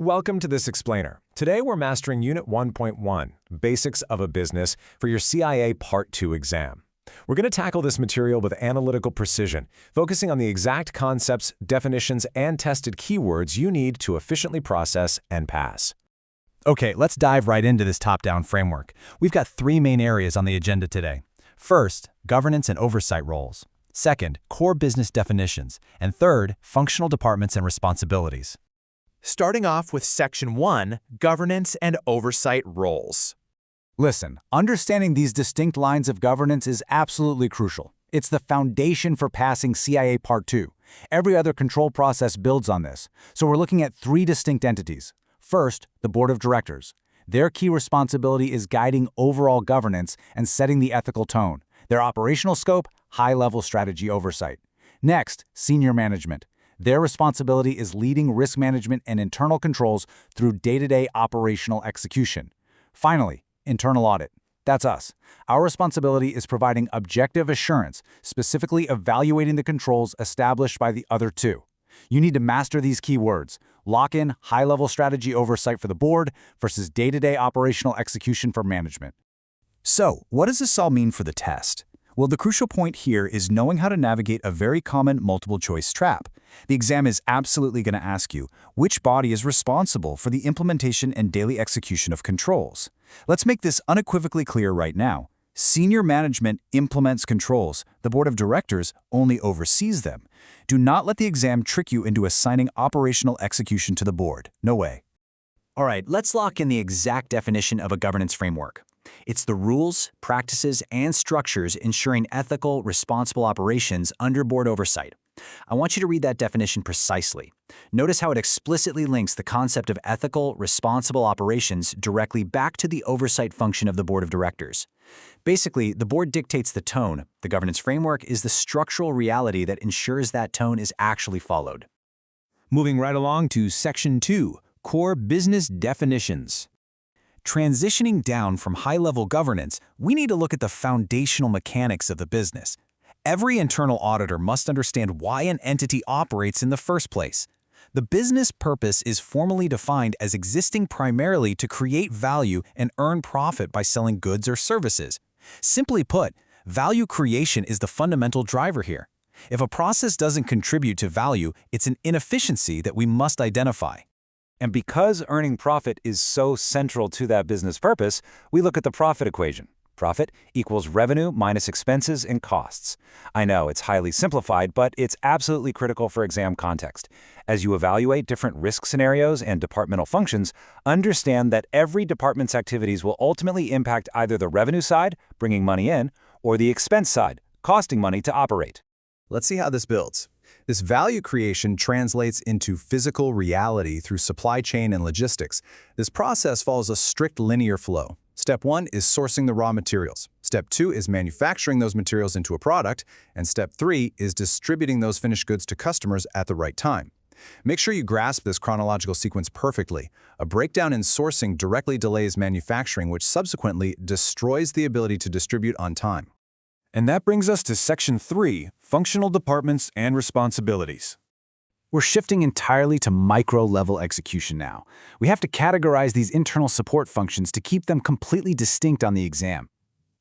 Welcome to this explainer. Today we're mastering Unit 1.1, Basics of a Business, for your CIA Part 2 exam. We're going to tackle this material with analytical precision, focusing on the exact concepts, definitions, and tested keywords you need to efficiently process and pass. Okay, let's dive right into this top-down framework. We've got three main areas on the agenda today. First, governance and oversight roles. Second, core business definitions. And third, functional departments and responsibilities. Starting off with Section 1, Governance and Oversight Roles. Listen, understanding these distinct lines of governance is absolutely crucial. It's the foundation for passing CIA Part 2. Every other control process builds on this. So we're looking at three distinct entities. First, the Board of Directors. Their key responsibility is guiding overall governance and setting the ethical tone. Their operational scope, high-level strategy oversight. Next, Senior Management. Their responsibility is leading risk management and internal controls through day-to-day operational execution. Finally, Internal Audit. That's us. Our responsibility is providing objective assurance, specifically evaluating the controls established by the other two. You need to master these key words. Lock in high-level strategy oversight for the board versus day-to-day operational execution for management. So, what does this all mean for the test? Well, the crucial point here is knowing how to navigate a very common multiple-choice trap. The exam is absolutely going to ask you, which body is responsible for the implementation and daily execution of controls? Let's make this unequivocally clear right now. Senior management implements controls. The board of directors only oversees them. Do not let the exam trick you into assigning operational execution to the board. No way. All right, let's lock in the exact definition of a governance framework. It's the rules, practices, and structures ensuring ethical, responsible operations under board oversight. I want you to read that definition precisely. Notice how it explicitly links the concept of ethical, responsible operations directly back to the oversight function of the board of directors. Basically, the board dictates the tone. The governance framework is the structural reality that ensures that tone is actually followed. Moving right along to Section 2, Core Business Definitions. Transitioning down from high-level governance, we need to look at the foundational mechanics of the business. Every internal auditor must understand why an entity operates in the first place. The business purpose is formally defined as existing primarily to create value and earn profit by selling goods or services. Simply put, value creation is the fundamental driver here. If a process doesn't contribute to value, it's an inefficiency that we must identify. And because earning profit is so central to that business purpose, we look at the profit equation. Profit equals revenue minus expenses and costs. I know it's highly simplified, but it's absolutely critical for exam context. As you evaluate different risk scenarios and departmental functions, understand that every department's activities will ultimately impact either the revenue side, bringing money in, or the expense side, costing money to operate. Let's see how this builds. This value creation translates into physical reality through supply chain and logistics. This process follows a strict linear flow. Step 1 is sourcing the raw materials. Step 2 is manufacturing those materials into a product. And Step 3 is distributing those finished goods to customers at the right time. Make sure you grasp this chronological sequence perfectly. A breakdown in sourcing directly delays manufacturing, which subsequently destroys the ability to distribute on time. And that brings us to Section 3, Functional Departments and Responsibilities. We're shifting entirely to micro-level execution now. We have to categorize these internal support functions to keep them completely distinct on the exam.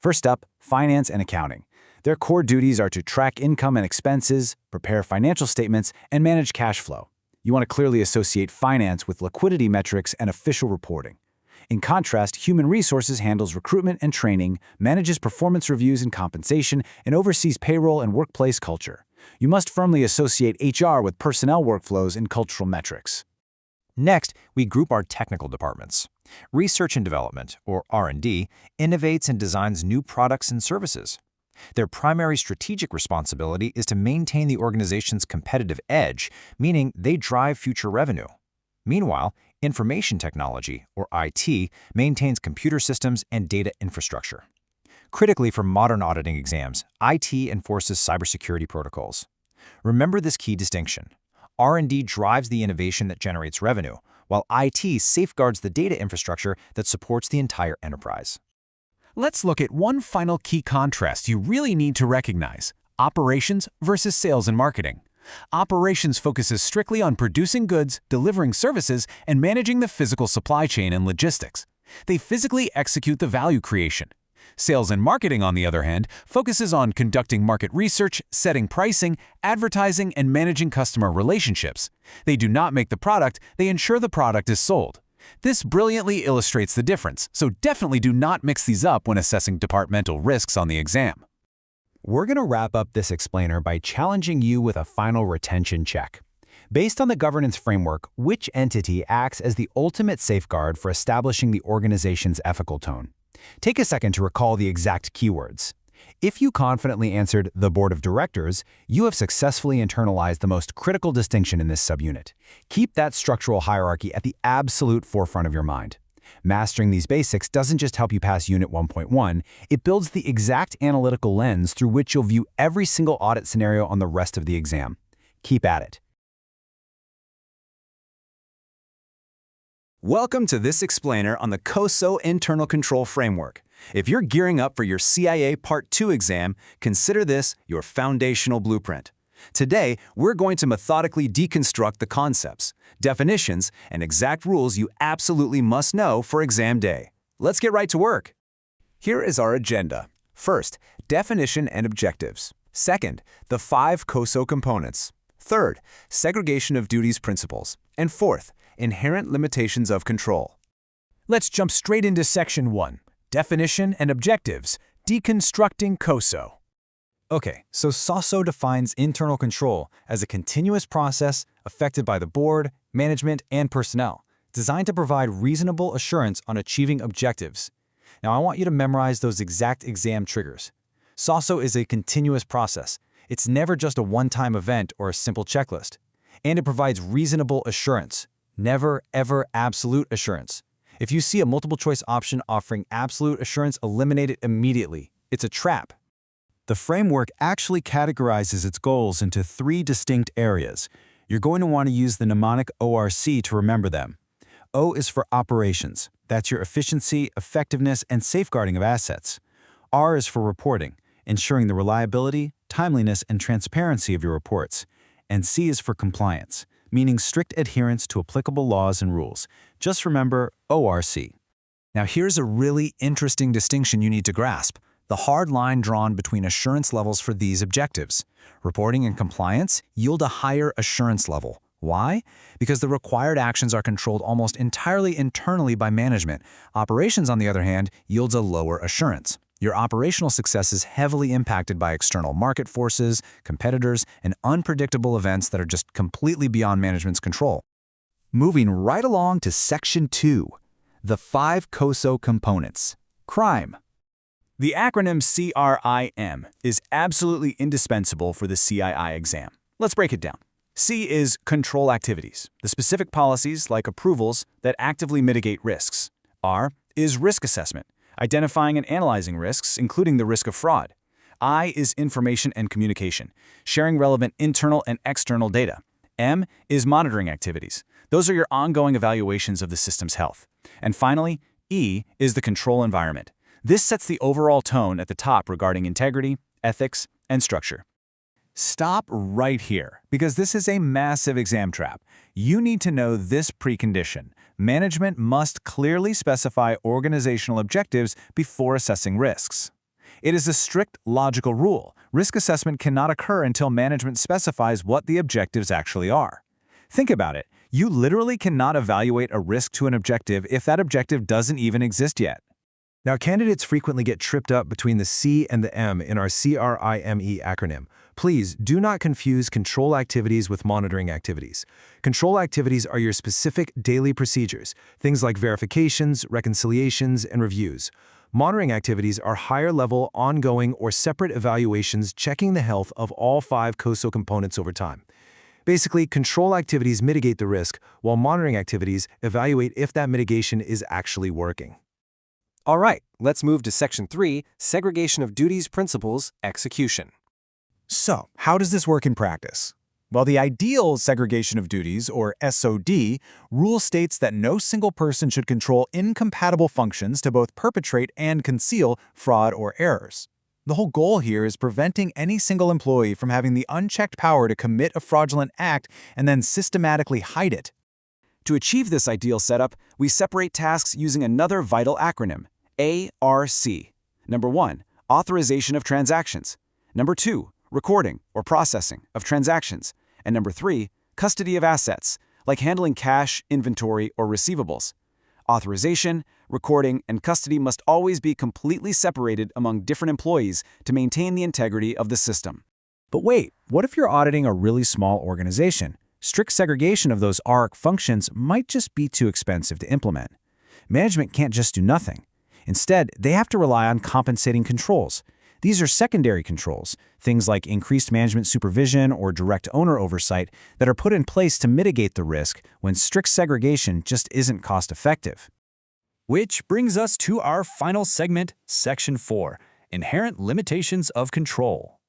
First up, finance and accounting. Their core duties are to track income and expenses, prepare financial statements, and manage cash flow. You want to clearly associate finance with liquidity metrics and official reporting. In contrast, human resources handles recruitment and training, manages performance reviews and compensation, and oversees payroll and workplace culture. You must firmly associate HR with personnel workflows and cultural metrics. Next, we group our technical departments. Research and Development, or R&D, innovates and designs new products and services. Their primary strategic responsibility is to maintain the organization's competitive edge, meaning they drive future revenue. Meanwhile, Information Technology, or IT, maintains computer systems and data infrastructure. Critically for modern auditing exams, IT enforces cybersecurity protocols. Remember this key distinction. R&D drives the innovation that generates revenue, while IT safeguards the data infrastructure that supports the entire enterprise. Let's look at one final key contrast you really need to recognize: operations versus sales and marketing. Operations focuses strictly on producing goods, delivering services, and managing the physical supply chain and logistics. They physically execute the value creation. Sales and marketing, on the other hand, focuses on conducting market research, setting pricing, advertising, and managing customer relationships. They do not make the product, they ensure the product is sold. This brilliantly illustrates the difference, so definitely do not mix these up when assessing departmental risks on the exam. We're going to wrap up this explainer by challenging you with a final retention check. Based on the governance framework, which entity acts as the ultimate safeguard for establishing the organization's ethical tone? Take a second to recall the exact keywords. If you confidently answered the Board of Directors, you have successfully internalized the most critical distinction in this subunit. Keep that structural hierarchy at the absolute forefront of your mind. Mastering these basics doesn't just help you pass Unit 1.1, it builds the exact analytical lens through which you'll view every single audit scenario on the rest of the exam. Keep at it. Welcome to this explainer on the COSO Internal Control Framework. If you're gearing up for your CIA Part 2 exam, consider this your foundational blueprint. Today, we're going to methodically deconstruct the concepts, definitions, and exact rules you absolutely must know for exam day. Let's get right to work. Here is our agenda. First, definition and objectives. Second, the 5 COSO components. Third, segregation of duties principles. And fourth, inherent limitations of control. Let's jump straight into Section 1, Definition and Objectives, Deconstructing COSO. Okay, so COSO defines internal control as a continuous process affected by the board, management, and personnel, designed to provide reasonable assurance on achieving objectives. Now, I want you to memorize those exact exam triggers. COSO is a continuous process. It's never just a one-time event or a simple checklist. And it provides reasonable assurance. Never, ever absolute assurance. If you see a multiple-choice option offering absolute assurance, eliminate it immediately. It's a trap. The framework actually categorizes its goals into 3 distinct areas. You're going to want to use the mnemonic ORC to remember them. O is for operations. That's your efficiency, effectiveness, and safeguarding of assets. R is for reporting, ensuring the reliability, timeliness, and transparency of your reports. And C is for compliance, meaning strict adherence to applicable laws and rules. Just remember ORC. Now here's a really interesting distinction you need to grasp. The hard line drawn between assurance levels for these objectives. Reporting and compliance yield a higher assurance level. Why? Because the required actions are controlled almost entirely internally by management. Operations, on the other hand, yields a lower assurance. Your operational success is heavily impacted by external market forces, competitors, and unpredictable events that are just completely beyond management's control. Moving right along to Section 2, the 5 COSO components. Crime. The acronym CRIM is absolutely indispensable for the CII exam. Let's break it down. C is control activities, the specific policies like approvals that actively mitigate risks. R is risk assessment, identifying and analyzing risks, including the risk of fraud. I is information and communication, sharing relevant internal and external data. M is monitoring activities. Those are your ongoing evaluations of the system's health. And finally, E is the control environment. This sets the overall tone at the top regarding integrity, ethics, and structure. Stop right here, because this is a massive exam trap. You need to know this precondition. Management must clearly specify organizational objectives before assessing risks. It is a strict logical rule. Risk assessment cannot occur until management specifies what the objectives actually are. Think about it. You literally cannot evaluate a risk to an objective if that objective doesn't even exist yet. Now, candidates frequently get tripped up between the C and the M in our CRIME acronym. Please do not confuse control activities with monitoring activities. Control activities are your specific daily procedures, things like verifications, reconciliations, and reviews. Monitoring activities are higher-level, ongoing, or separate evaluations checking the health of all 5 COSO components over time. Basically, control activities mitigate the risk, while monitoring activities evaluate if that mitigation is actually working. All right, let's move to Section 3, Segregation of Duties Principles, Execution. So, how does this work in practice? Well, the ideal segregation of duties, or SOD, rule states that no single person should control incompatible functions to both perpetrate and conceal fraud or errors. The whole goal here is preventing any single employee from having the unchecked power to commit a fraudulent act and then systematically hide it. To achieve this ideal setup, we separate tasks using another vital acronym, ARC. Number 1, authorization of transactions. Number 2, recording or processing of transactions. And number 3, custody of assets, like handling cash, inventory, or receivables. Authorization, recording, and custody must always be completely separated among different employees to maintain the integrity of the system. But wait, what if you're auditing a really small organization? Strict segregation of those ARC functions might just be too expensive to implement. Management can't just do nothing. Instead, they have to rely on compensating controls. These are secondary controls, things like increased management supervision or direct owner oversight that are put in place to mitigate the risk when strict segregation just isn't cost-effective. Which brings us to our final segment, Section 4, Inherent Limitations of Control.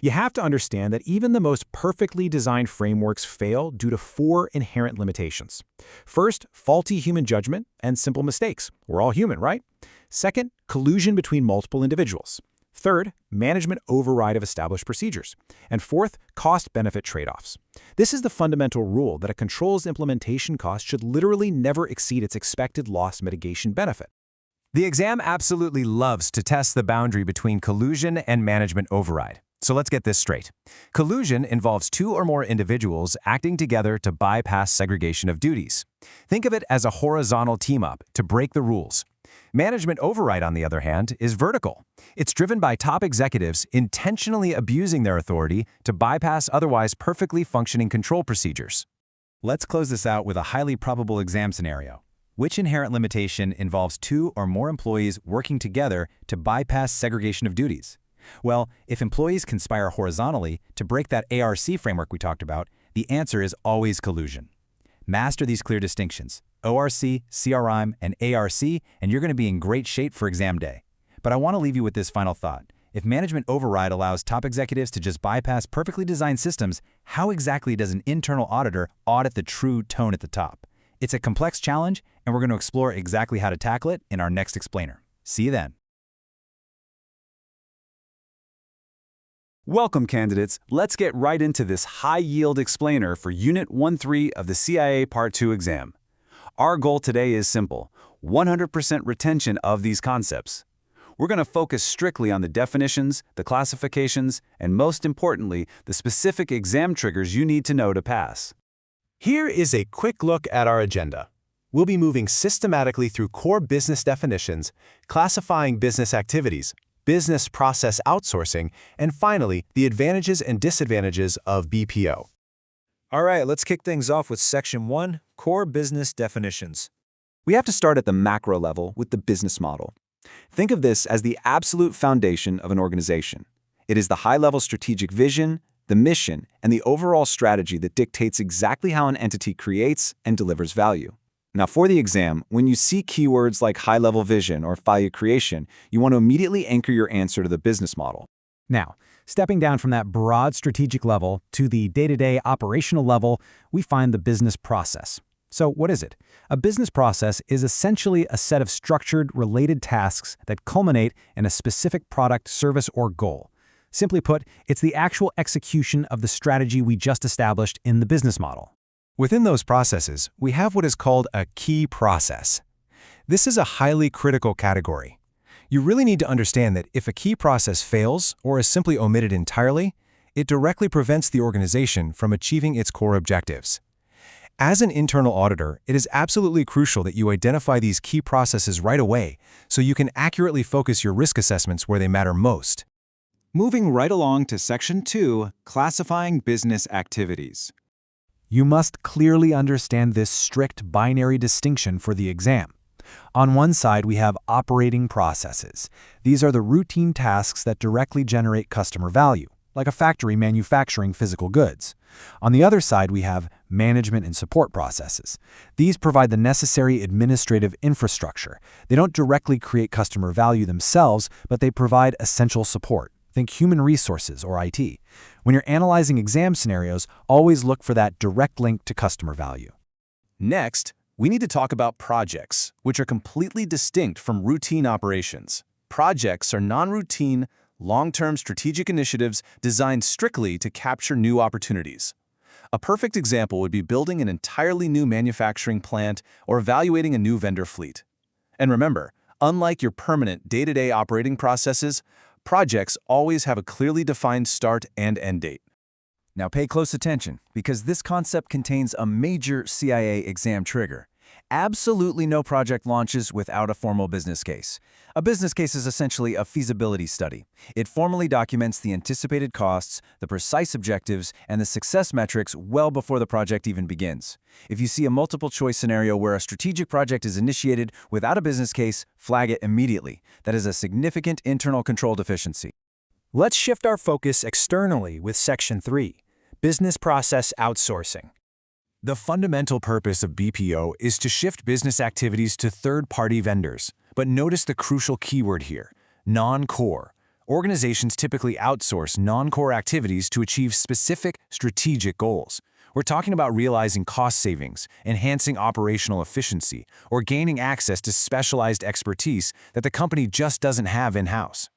You have to understand that even the most perfectly designed frameworks fail due to 4 inherent limitations. First, faulty human judgment and simple mistakes. We're all human, right? Second, collusion between multiple individuals. Third, management override of established procedures. And fourth, cost-benefit trade-offs. This is the fundamental rule that a control's implementation cost should literally never exceed its expected loss mitigation benefit. The exam absolutely loves to test the boundary between collusion and management override. So let's get this straight. Collusion involves 2 or more individuals acting together to bypass segregation of duties. Think of it as a horizontal team-up to break the rules. Management override, on the other hand, is vertical. It's driven by top executives intentionally abusing their authority to bypass otherwise perfectly functioning control procedures. Let's close this out with a highly probable exam scenario. Which inherent limitation involves 2 or more employees working together to bypass segregation of duties? Well, if employees conspire horizontally to break that ARC framework we talked about, the answer is always collusion. Master these clear distinctions, ORC, CRIME, and ARC, and you're going to be in great shape for exam day. But I want to leave you with this final thought. If management override allows top executives to just bypass perfectly designed systems, how exactly does an internal auditor audit the true tone at the top? It's a complex challenge, and we're going to explore exactly how to tackle it in our next explainer. See you then. Welcome, candidates. Let's get right into this high-yield explainer for Unit 1-3 of the CIA Part 2 exam. Our goal today is simple: 100% retention of these concepts. We're going to focus strictly on the definitions, the classifications, and most importantly, the specific exam triggers you need to know to pass. Here is a quick look at our agenda. We'll be moving systematically through core business definitions, classifying business activities, business process outsourcing, and finally, the advantages and disadvantages of BPO. All right, let's kick things off with Section 1, Core Business Definitions. We have to start at the macro level with the business model. Think of this as the absolute foundation of an organization. It is the high-level strategic vision, the mission, and the overall strategy that dictates exactly how an entity creates and delivers value. Now, for the exam, when you see keywords like high-level vision or value creation, you want to immediately anchor your answer to the business model. Now, stepping down from that broad strategic level to the day-to-day operational level, we find the business process. So what is it? A business process is essentially a set of structured, related tasks that culminate in a specific product, service, or goal. Simply put, it's the actual execution of the strategy we just established in the business model. Within those processes, we have what is called a key process. This is a highly critical category. You really need to understand that if a key process fails or is simply omitted entirely, it directly prevents the organization from achieving its core objectives. As an internal auditor, it is absolutely crucial that you identify these key processes right away so you can accurately focus your risk assessments where they matter most. Moving right along to Section 2, Classifying Business Activities. You must clearly understand this strict binary distinction for the exam. On one side, we have operating processes. These are the routine tasks that directly generate customer value, like a factory manufacturing physical goods. On the other side, we have management and support processes. These provide the necessary administrative infrastructure. They don't directly create customer value themselves, but they provide essential support. Think human resources or IT. When you're analyzing exam scenarios, always look for that direct link to customer value. Next, we need to talk about projects, which are completely distinct from routine operations. Projects are non-routine, long-term strategic initiatives designed strictly to capture new opportunities. A perfect example would be building an entirely new manufacturing plant or evaluating a new vendor fleet. And remember, unlike your permanent day-to-day operating processes, projects always have a clearly defined start and end date. Now pay close attention, because this concept contains a major CIA exam trigger. Absolutely no project launches without a formal business case. A business case is essentially a feasibility study. It formally documents the anticipated costs, the precise objectives, and the success metrics well before the project even begins. If you see a multiple-choice scenario where a strategic project is initiated without a business case, flag it immediately. That is a significant internal control deficiency. Let's shift our focus externally with Section 3, Business Process Outsourcing. The fundamental purpose of BPO is to shift business activities to third-party vendors. But notice the crucial keyword here, non-core. Organizations typically outsource non-core activities to achieve specific strategic goals. We're talking about realizing cost savings, enhancing operational efficiency, or gaining access to specialized expertise that the company just doesn't have in-house.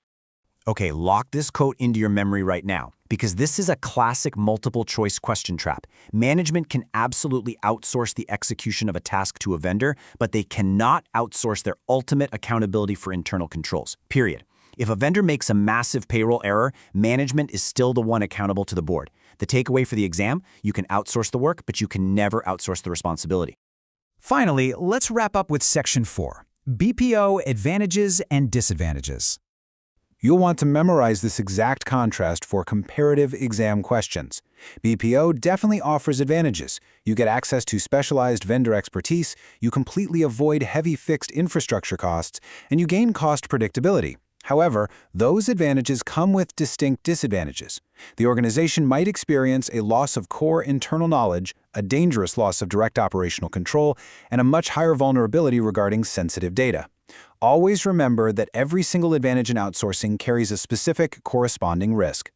Okay, lock this quote into your memory right now, because this is a classic multiple-choice question trap. Management can absolutely outsource the execution of a task to a vendor, but they cannot outsource their ultimate accountability for internal controls, period. If a vendor makes a massive payroll error, management is still the one accountable to the board. The takeaway for the exam, you can outsource the work, but you can never outsource the responsibility. Finally, let's wrap up with Section 4, BPO Advantages and Disadvantages. You'll want to memorize this exact contrast for comparative exam questions. BPO definitely offers advantages. You get access to specialized vendor expertise, you completely avoid heavy fixed infrastructure costs, and you gain cost predictability. However, those advantages come with distinct disadvantages. The organization might experience a loss of core internal knowledge, a dangerous loss of direct operational control, and a much higher vulnerability regarding sensitive data. Always remember that every single advantage in outsourcing carries a specific corresponding risk.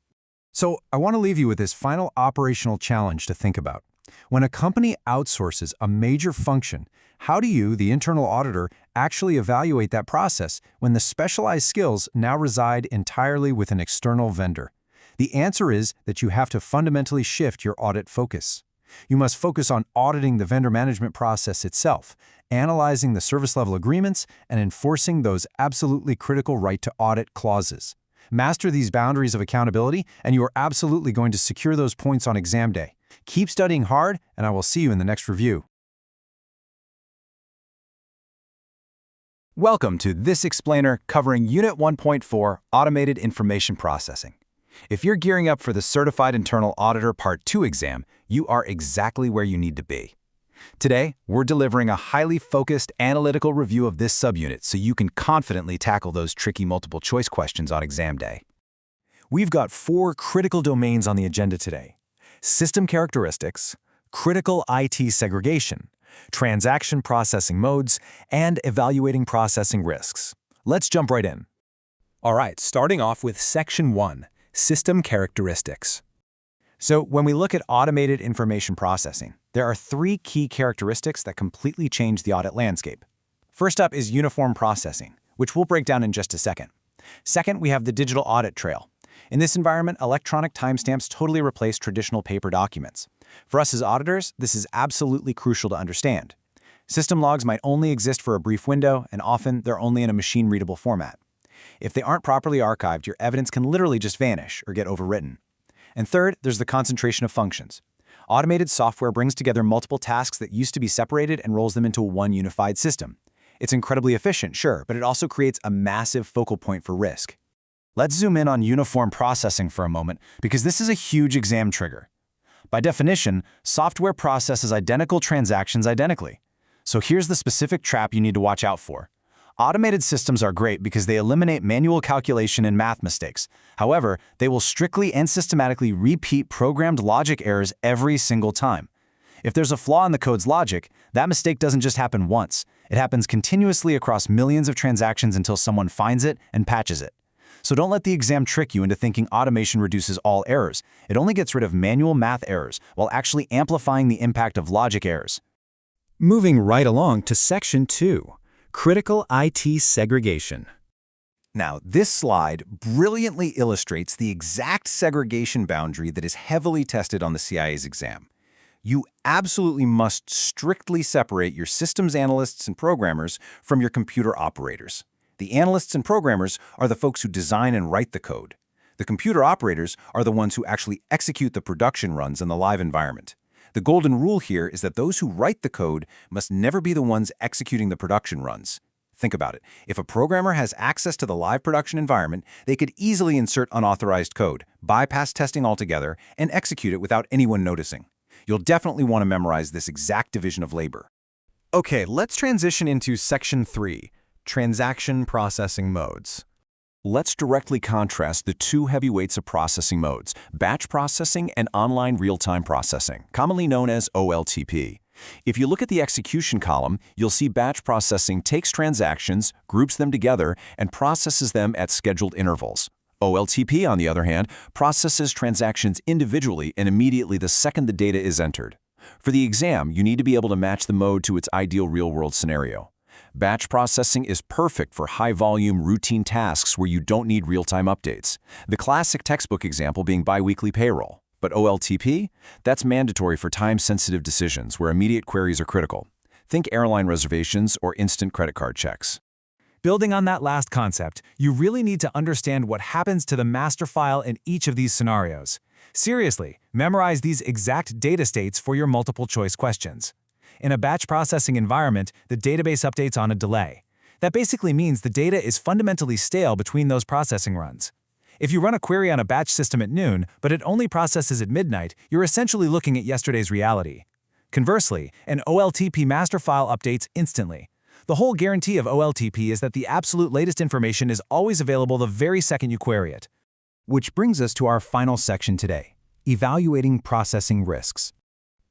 So I want to leave you with this final operational challenge to think about. When a company outsources a major function, how do you, the internal auditor, actually evaluate that process when the specialized skills now reside entirely with an external vendor? The answer is that you have to fundamentally shift your audit focus. You must focus on auditing the vendor management process itself, analyzing the service level agreements, and enforcing those absolutely critical right to audit clauses. Master these boundaries of accountability, and you are absolutely going to secure those points on exam day. Keep studying hard, and I will see you in the next review. Welcome to this explainer covering Unit 1.4, Automated Information Processing. If you're gearing up for the Certified Internal Auditor Part 2 exam, you are exactly where you need to be. Today, we're delivering a highly focused analytical review of this subunit so you can confidently tackle those tricky multiple-choice questions on exam day. We've got 4 critical domains on the agenda today: system characteristics, critical IT segregation, transaction processing modes, and evaluating processing risks. Let's jump right in. All right, starting off with Section 1, System Characteristics. So when we look at automated information processing, there are 3 key characteristics that completely change the audit landscape. First up is uniform processing, which we'll break down in just a second. Second, we have the digital audit trail. In this environment, electronic timestamps totally replace traditional paper documents. For us as auditors, this is absolutely crucial to understand. System logs might only exist for a brief window, and often they're only in a machine-readable format. If they aren't properly archived, your evidence can literally just vanish or get overwritten. And third, there's the concentration of functions. Automated software brings together multiple tasks that used to be separated and rolls them into one unified system. It's incredibly efficient, sure, but it also creates a massive focal point for risk. Let's zoom in on uniform processing for a moment, because this is a huge exam trigger. By definition, software processes identical transactions identically. So here's the specific trap you need to watch out for. Automated systems are great because they eliminate manual calculation and math mistakes. However, they will strictly and systematically repeat programmed logic errors every single time. If there's a flaw in the code's logic, that mistake doesn't just happen once. It happens continuously across millions of transactions until someone finds it and patches it. So don't let the exam trick you into thinking automation reduces all errors. It only gets rid of manual math errors while actually amplifying the impact of logic errors. Moving right along to Section 2, Critical IT Segregation. Now, this slide brilliantly illustrates the exact segregation boundary that is heavily tested on the CIA's exam. You absolutely must strictly separate your systems analysts and programmers from your computer operators. The analysts and programmers are the folks who design and write the code. The computer operators are the ones who actually execute the production runs in the live environment. The golden rule here is that those who write the code must never be the ones executing the production runs. Think about it. If a programmer has access to the live production environment, they could easily insert unauthorized code, bypass testing altogether, and execute it without anyone noticing. You'll definitely want to memorize this exact division of labor. Okay, let's transition into Section 3, Transaction Processing Modes. Let's directly contrast the two heavyweights of processing modes, batch processing and online real-time processing, commonly known as OLTP. If you look at the execution column, you'll see batch processing takes transactions, groups them together, and processes them at scheduled intervals. OLTP, on the other hand, processes transactions individually and immediately the second the data is entered. For the exam, you need to be able to match the mode to its ideal real-world scenario. Batch processing is perfect for high-volume, routine tasks where you don't need real-time updates. The classic textbook example being biweekly payroll. But OLTP? That's mandatory for time-sensitive decisions where immediate queries are critical. Think airline reservations or instant credit card checks. Building on that last concept, you really need to understand what happens to the master file in each of these scenarios. Seriously, memorize these exact data states for your multiple-choice questions. In a batch processing environment, the database updates on a delay. That basically means the data is fundamentally stale between those processing runs. If you run a query on a batch system at noon, but it only processes at midnight, you're essentially looking at yesterday's reality. Conversely, an OLTP master file updates instantly. The whole guarantee of OLTP is that the absolute latest information is always available the very second you query it. Which brings us to our final section today, evaluating processing risks.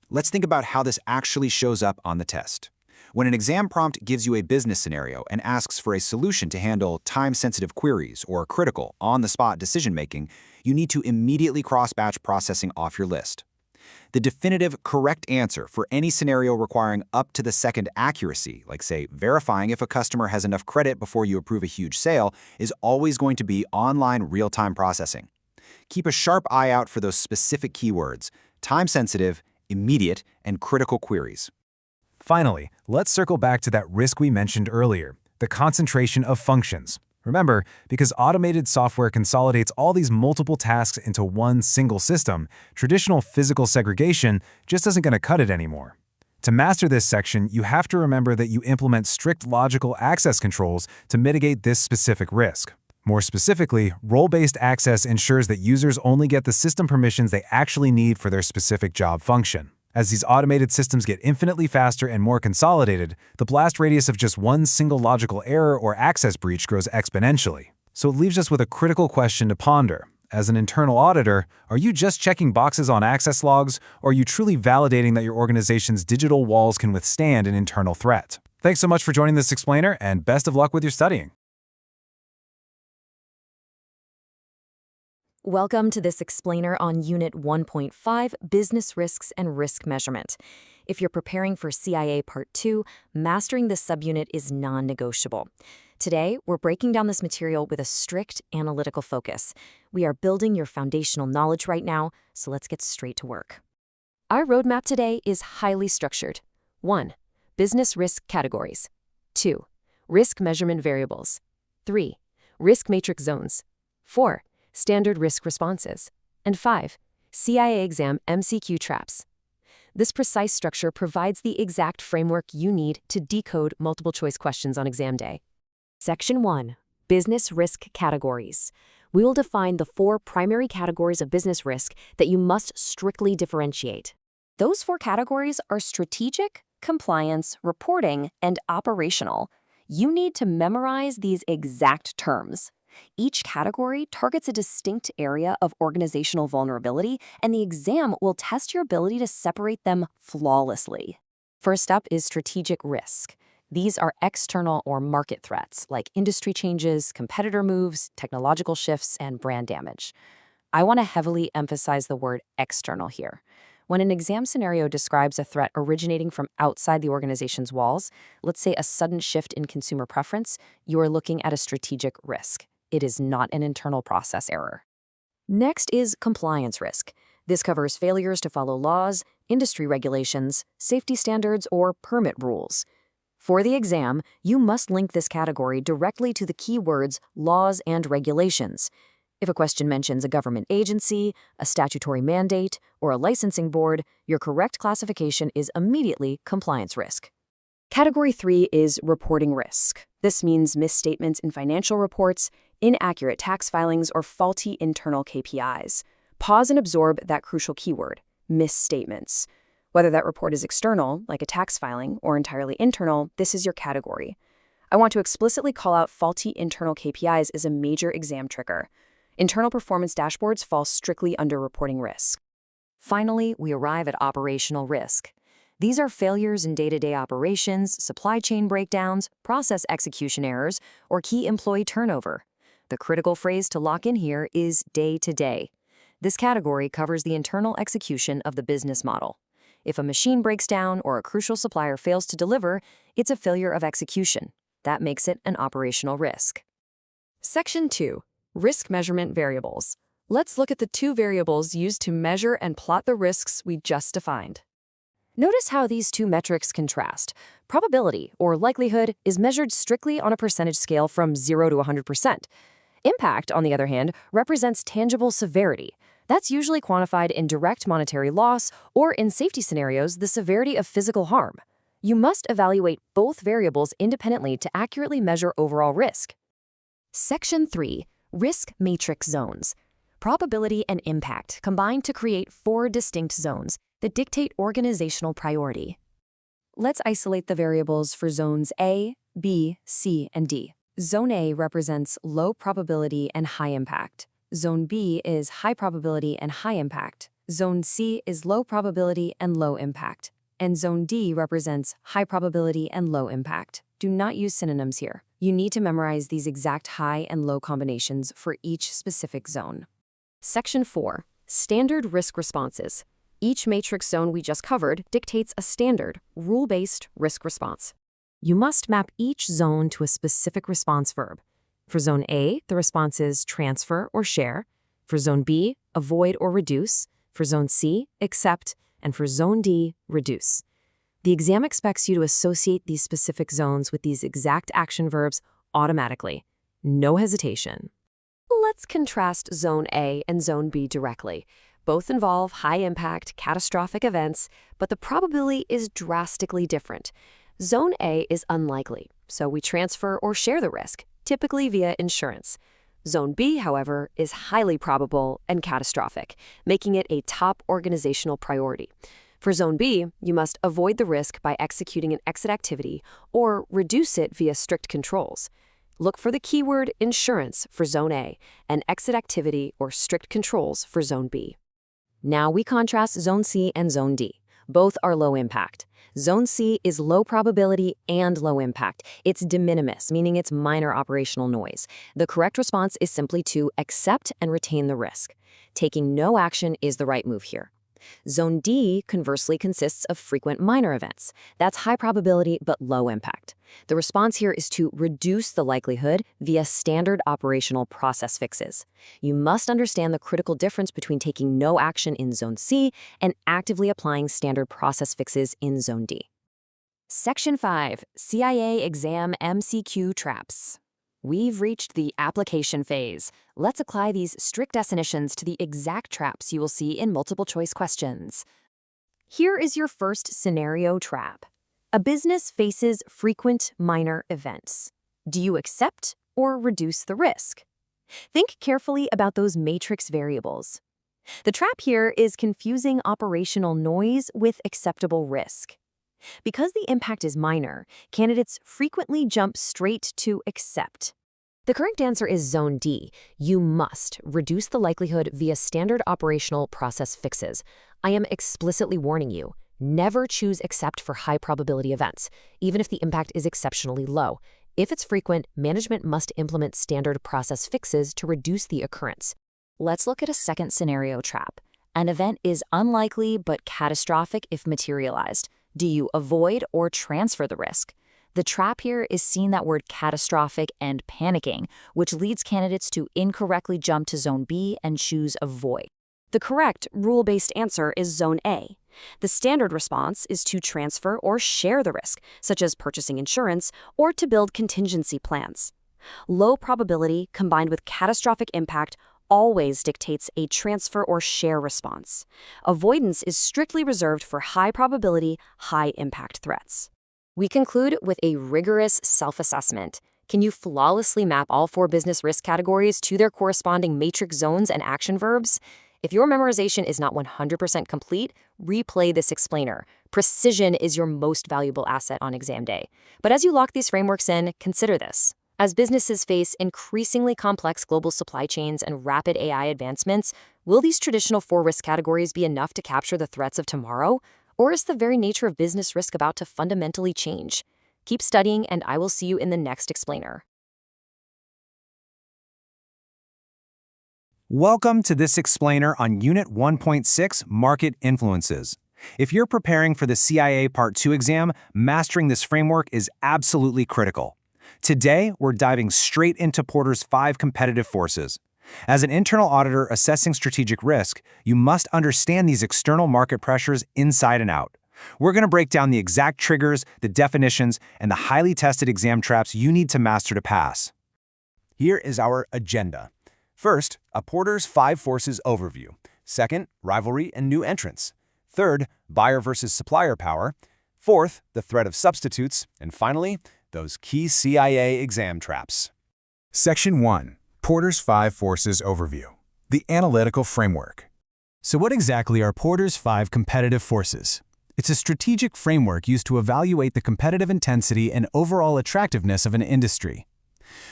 Let's think about how this actually shows up on the test. When an exam prompt gives you a business scenario and asks for a solution to handle time-sensitive queries or critical, on-the-spot decision-making, you need to immediately cross batch processing off your list. The definitive correct answer for any scenario requiring up-to-the-second accuracy, like say verifying if a customer has enough credit before you approve a huge sale, is always going to be online real-time processing. Keep a sharp eye out for those specific keywords: time-sensitive, immediate, and critical queries. Finally, let's circle back to that risk we mentioned earlier, the concentration of functions. Remember, because automated software consolidates all these multiple tasks into one single system, traditional physical segregation just isn't going to cut it anymore. To master this section, you have to remember that you implement strict logical access controls to mitigate this specific risk. More specifically, role-based access ensures that users only get the system permissions they actually need for their specific job function. As these automated systems get infinitely faster and more consolidated, the blast radius of just one single logical error or access breach grows exponentially. So it leaves us with a critical question to ponder. As an internal auditor, are you just checking boxes on access logs, or are you truly validating that your organization's digital walls can withstand an internal threat? Thanks so much for joining this explainer, and best of luck with your studying. Welcome to this explainer on Unit 1.5, Business Risks and Risk Measurement. If you're preparing for CIA Part 2, mastering this subunit is non-negotiable. Today, we're breaking down this material with a strict analytical focus. We are building your foundational knowledge right now, so let's get straight to work. Our roadmap today is highly structured. 1. Business risk categories. 2. Risk measurement variables. 3. Risk matrix zones. 4. Standard risk responses. And 5. CIA exam MCQ traps. This precise structure provides the exact framework you need to decode multiple-choice questions on exam day. Section 1. Business risk categories. We will define the 4 primary categories of business risk that you must strictly differentiate. Those 4 categories are strategic, compliance, reporting, and operational. You need to memorize these exact terms. Each category targets a distinct area of organizational vulnerability, and the exam will test your ability to separate them flawlessly. First up is strategic risk. These are external or market threats like industry changes, competitor moves, technological shifts, and brand damage. I want to heavily emphasize the word external here. When an exam scenario describes a threat originating from outside the organization's walls, let's say a sudden shift in consumer preference, you are looking at a strategic risk. It is not an internal process error. Next is compliance risk. This covers failures to follow laws, industry regulations, safety standards, or permit rules. For the exam, you must link this category directly to the keywords laws and regulations. If a question mentions a government agency, a statutory mandate, or a licensing board, your correct classification is immediately compliance risk. Category 3 is reporting risk. This means misstatements in financial reports, inaccurate tax filings, or faulty internal KPIs. Pause and absorb that crucial keyword, misstatements. Whether that report is external, like a tax filing, or entirely internal, this is your category. I want to explicitly call out faulty internal KPIs as a major exam trigger. Internal performance dashboards fall strictly under reporting risk. Finally, we arrive at operational risk. These are failures in day-to-day operations, supply chain breakdowns, process execution errors, or key employee turnover. The critical phrase to lock in here is day-to-day. This category covers the internal execution of the business model. If a machine breaks down or a crucial supplier fails to deliver, it's a failure of execution. That makes it an operational risk. Section 2. Risk measurement variables. Let's look at the two variables used to measure and plot the risks we just defined. Notice how these two metrics contrast. Probability, or likelihood, is measured strictly on a percentage scale from 0 to 100%. Impact, on the other hand, represents tangible severity. That's usually quantified in direct monetary loss or, in safety scenarios, the severity of physical harm. You must evaluate both variables independently to accurately measure overall risk. Section 3. Risk matrix zones. Probability and impact combine to create 4 distinct zones that dictate organizational priority. Let's isolate the variables for zones A, B, C, and D. Zone A represents low probability and high impact. Zone B is high probability and high impact. Zone C is low probability and low impact. And Zone D represents high probability and low impact. Do not use synonyms here. You need to memorize these exact high and low combinations for each specific zone. Section 4. Standard risk responses. Each matrix zone we just covered dictates a standard, rule-based risk response. You must map each zone to a specific response verb. For Zone A, the response is transfer or share. For Zone B, avoid or reduce. For Zone C, accept. And for Zone D, reduce. The exam expects you to associate these specific zones with these exact action verbs automatically. No hesitation. Let's contrast Zone A and Zone B directly. Both involve high-impact, catastrophic events, but the probability is drastically different. Zone A is unlikely, so we transfer or share the risk, typically via insurance. Zone B, however, is highly probable and catastrophic, making it a top organizational priority. For Zone B, you must avoid the risk by executing an exit activity or reduce it via strict controls. Look for the keyword insurance for Zone A and exit activity or strict controls for Zone B. Now we contrast Zone C and Zone D. Both are low impact. Zone C is low probability and low impact. It's de minimis, meaning it's minor operational noise. The correct response is simply to accept and retain the risk. Taking no action is the right move here. Zone D, conversely, consists of frequent minor events. That's high probability but low impact. The response here is to reduce the likelihood via standard operational process fixes. You must understand the critical difference between taking no action in Zone C and actively applying standard process fixes in Zone D. Section 5. CIA Exam MCQ Traps. We've reached the application phase. Let's apply these strict definitions to the exact traps you will see in multiple-choice questions. Here is your first scenario trap. A business faces frequent minor events. Do you accept or reduce the risk? Think carefully about those matrix variables. The trap here is confusing operational noise with acceptable risk. Because the impact is minor, candidates frequently jump straight to accept. The correct answer is Zone D. You must reduce the likelihood via standard operational process fixes. I am explicitly warning you, never choose accept for high probability events, even if the impact is exceptionally low. If it's frequent, management must implement standard process fixes to reduce the occurrence. Let's look at a second scenario trap. An event is unlikely but catastrophic if materialized. Do you avoid or transfer the risk? The trap here is seeing that word catastrophic and panicking, which leads candidates to incorrectly jump to Zone B and choose avoid. The correct, rule-based answer is Zone A. The standard response is to transfer or share the risk, such as purchasing insurance, or to build contingency plans. Low probability combined with catastrophic impact always dictates a transfer or share response. Avoidance is strictly reserved for high probability, high impact threats. We conclude with a rigorous self-assessment. Can you flawlessly map all 4 business risk categories to their corresponding matrix zones and action verbs? If your memorization is not 100% complete, replay this explainer. Precision is your most valuable asset on exam day. But as you lock these frameworks in, consider this. As businesses face increasingly complex global supply chains and rapid AI advancements, will these traditional 4 risk categories be enough to capture the threats of tomorrow? Or is the very nature of business risk about to fundamentally change? Keep studying, and I will see you in the next explainer. Welcome to this explainer on Unit 1.6, Market Influences. If you're preparing for the CIA Part 2 exam, mastering this framework is absolutely critical. Today, we're diving straight into Porter's 5 competitive forces. As an internal auditor assessing strategic risk, you must understand these external market pressures inside and out. We're going to break down the exact triggers, the definitions, and the highly tested exam traps you need to master to pass. Here is our agenda. First, a Porter's 5 forces overview. Second, rivalry and new entrants. Third, buyer versus supplier power. Fourth, the threat of substitutes. And finally, those key CIA exam traps. Section 1. Porter's 5 Forces Overview. The Analytical Framework. So what exactly are Porter's 5 competitive forces? It's a strategic framework used to evaluate the competitive intensity and overall attractiveness of an industry.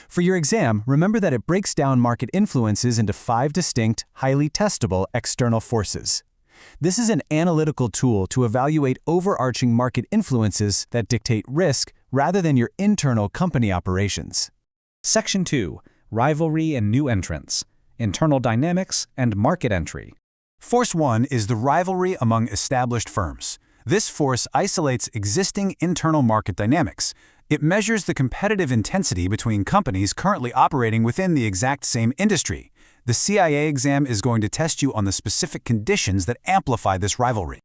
For your exam, remember that it breaks down market influences into 5 distinct, highly testable external forces. This is an analytical tool to evaluate overarching market influences that dictate risk rather than your internal company operations. Section 2. Rivalry and new entrants. Internal dynamics and market entry. Force 1 is the rivalry among established firms. This force isolates existing internal market dynamics. It measures the competitive intensity between companies currently operating within the exact same industry. The CIA exam is going to test you on the specific conditions that amplify this rivalry.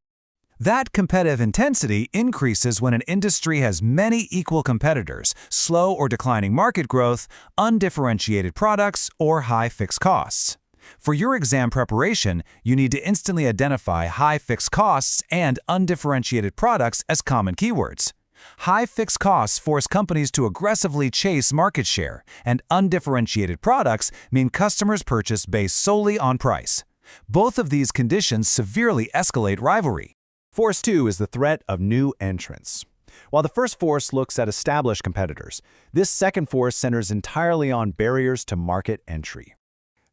That competitive intensity increases when an industry has many equal competitors, slow or declining market growth, undifferentiated products, or high fixed costs. For your exam preparation, you need to instantly identify high fixed costs and undifferentiated products as common keywords. High fixed costs force companies to aggressively chase market share, and undifferentiated products mean customers purchase based solely on price. Both of these conditions severely escalate rivalry. Force 2 is the threat of new entrants. While the first force looks at established competitors, this second force centers entirely on barriers to market entry.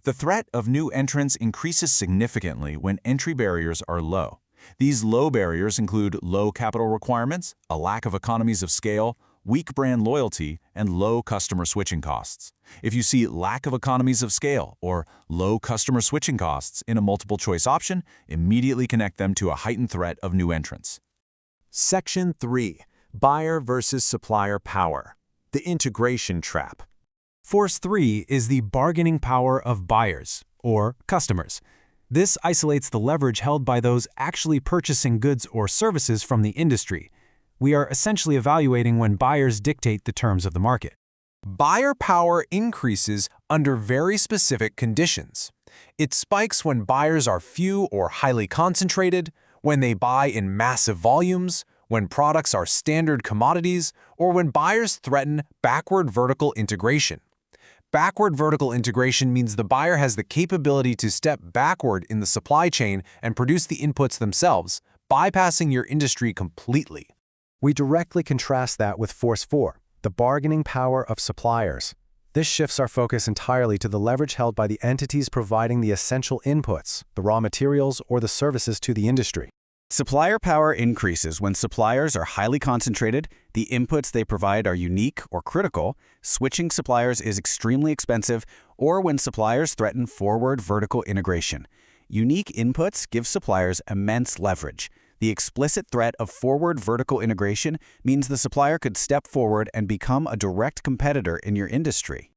The threat of new entrants increases significantly when entry barriers are low. These low barriers include low capital requirements, a lack of economies of scale, weak brand loyalty, and low customer switching costs. If you see lack of economies of scale or low customer switching costs in a multiple choice option, immediately connect them to a heightened threat of new entrants. Section 3. Buyer versus supplier power. The integration trap. Force 3 is the bargaining power of buyers, or customers. This isolates the leverage held by those actually purchasing goods or services from the industry. We are essentially evaluating when buyers dictate the terms of the market. Buyer power increases under very specific conditions. It spikes when buyers are few or highly concentrated, when they buy in massive volumes, when products are standard commodities, or when buyers threaten backward vertical integration. Backward vertical integration means the buyer has the capability to step backward in the supply chain and produce the inputs themselves, bypassing your industry completely. We directly contrast that with Force 4, the bargaining power of suppliers. This shifts our focus entirely to the leverage held by the entities providing the essential inputs, the raw materials, or the services to the industry. Supplier power increases when suppliers are highly concentrated, the inputs they provide are unique or critical, switching suppliers is extremely expensive, or when suppliers threaten forward vertical integration. Unique inputs give suppliers immense leverage. The explicit threat of forward vertical integration means the supplier could step forward and become a direct competitor in your industry.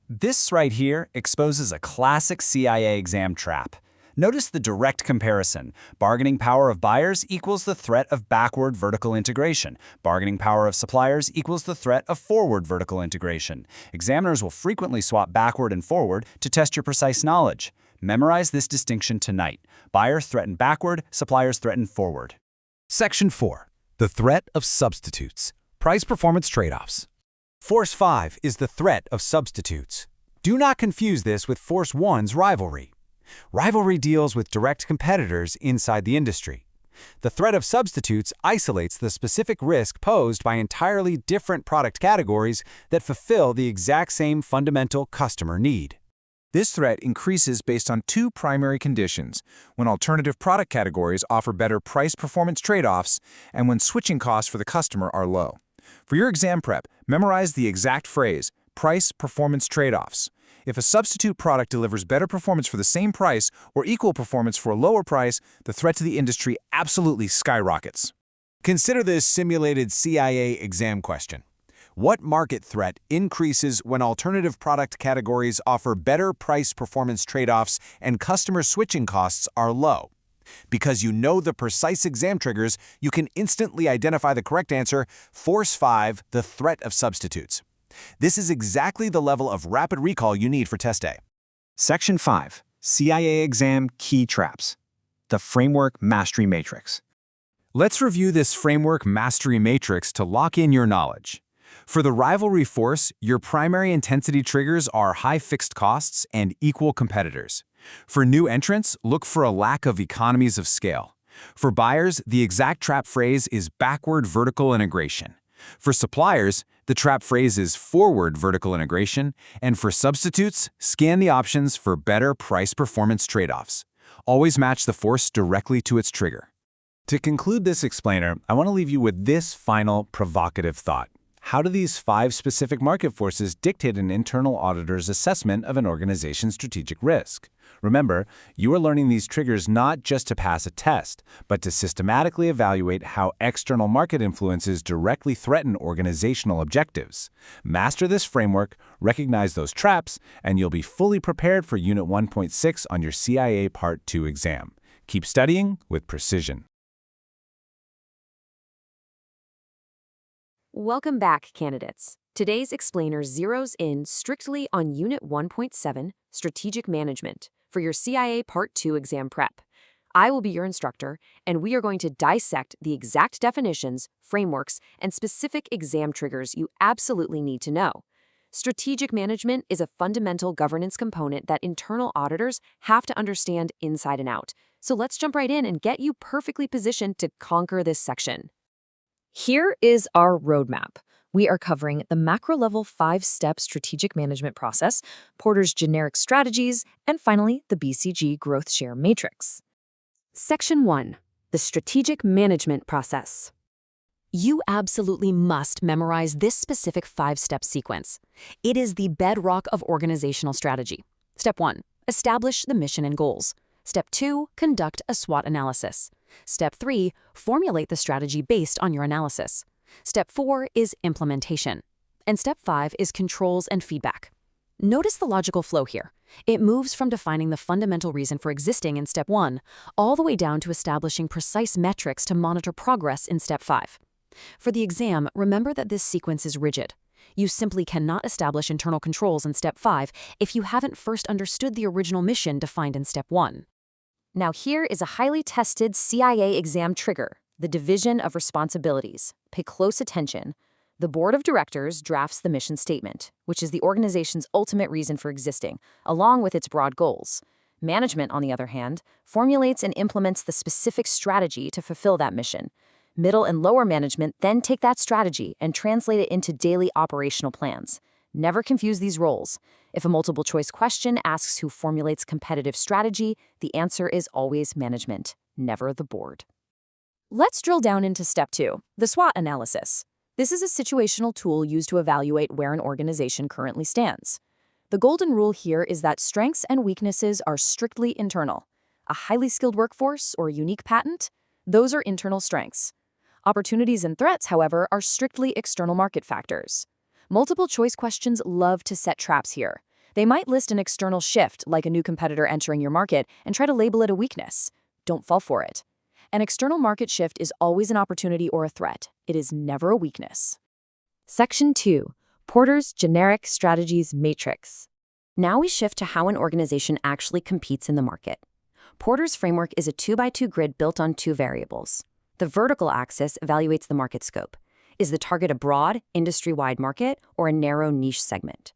This right here exposes a classic CIA exam trap. Notice the direct comparison. Bargaining power of buyers equals the threat of backward vertical integration. Bargaining power of suppliers equals the threat of forward vertical integration. Examiners will frequently swap backward and forward to test your precise knowledge. Memorize this distinction tonight. Buyers threaten backward, suppliers threaten forward. Section 4. The threat of substitutes. Price-performance trade-offs. Force 5 is the threat of substitutes. Do not confuse this with Force 1's rivalry. Rivalry deals with direct competitors inside the industry. The threat of substitutes isolates the specific risk posed by entirely different product categories that fulfill the exact same fundamental customer need. This threat increases based on two primary conditions: when alternative product categories offer better price-performance trade-offs and when switching costs for the customer are low. For your exam prep, memorize the exact phrase, price-performance trade-offs. If a substitute product delivers better performance for the same price or equal performance for a lower price, the threat to the industry absolutely skyrockets. Consider this simulated CIA exam question. What market threat increases when alternative product categories offer better price-performance trade-offs and customer switching costs are low? Because you know the precise exam triggers, you can instantly identify the correct answer, Force 5, the threat of substitutes. This is exactly the level of rapid recall you need for Test A. Section 5, CIA Exam Key Traps. The Framework Mastery Matrix. Let's review this framework mastery matrix to lock in your knowledge. For the rivalry force, your primary intensity triggers are high fixed costs and equal competitors. For new entrants, look for a lack of economies of scale. For buyers, the exact trap phrase is backward vertical integration. For suppliers, the trap phrase is forward vertical integration, and for substitutes, scan the options for better price-performance trade-offs. Always match the force directly to its trigger. To conclude this explainer, I want to leave you with this final provocative thought. How do these 5 specific market forces dictate an internal auditor's assessment of an organization's strategic risk? Remember, you are learning these triggers not just to pass a test, but to systematically evaluate how external market influences directly threaten organizational objectives. Master this framework, recognize those traps, and you'll be fully prepared for Unit 1.6 on your CIA Part 2 exam. Keep studying with precision. Welcome back, candidates. Today's explainer zeroes in strictly on Unit 1.7, Strategic Management, for your CIA Part 2 exam prep. I will be your instructor, and we are going to dissect the exact definitions, frameworks, and specific exam triggers you absolutely need to know. Strategic management is a fundamental governance component that internal auditors have to understand inside and out. So let's jump right in and get you perfectly positioned to conquer this section. Here is our roadmap. We are covering the macro-level 5-step strategic management process, Porter's generic strategies, and finally, the BCG growth share matrix. Section 1. The strategic management process. You absolutely must memorize this specific 5-step sequence. It is the bedrock of organizational strategy. Step 1. Establish the mission and goals. Step 2. Conduct a SWOT analysis. Step 3. Formulate the strategy based on your analysis. Step 4 is implementation. And Step 5 is controls and feedback. Notice the logical flow here. It moves from defining the fundamental reason for existing in Step 1 all the way down to establishing precise metrics to monitor progress in Step 5. For the exam, remember that this sequence is rigid. You simply cannot establish internal controls in Step 5 if you haven't first understood the original mission defined in Step 1. Now here is a highly tested CIA exam trigger, the division of responsibilities. Pay close attention. The board of directors drafts the mission statement, which is the organization's ultimate reason for existing, along with its broad goals. Management, on the other hand, formulates and implements the specific strategy to fulfill that mission. Middle and lower management then take that strategy and translate it into daily operational plans. Never confuse these roles. If a multiple-choice question asks who formulates competitive strategy, the answer is always management, never the board. Let's drill down into Step 2, the SWOT analysis. This is a situational tool used to evaluate where an organization currently stands. The golden rule here is that strengths and weaknesses are strictly internal. A highly skilled workforce or a unique patent? Those are internal strengths. Opportunities and threats, however, are strictly external market factors. Multiple choice questions love to set traps here. They might list an external shift, like a new competitor entering your market, and try to label it a weakness. Don't fall for it. An external market shift is always an opportunity or a threat. It is never a weakness. Section 2. Porter's Generic Strategies Matrix. Now we shift to how an organization actually competes in the market. Porter's framework is a 2x2 grid built on two variables. The vertical axis evaluates the market scope. Is the target a broad, industry-wide market or a narrow niche segment?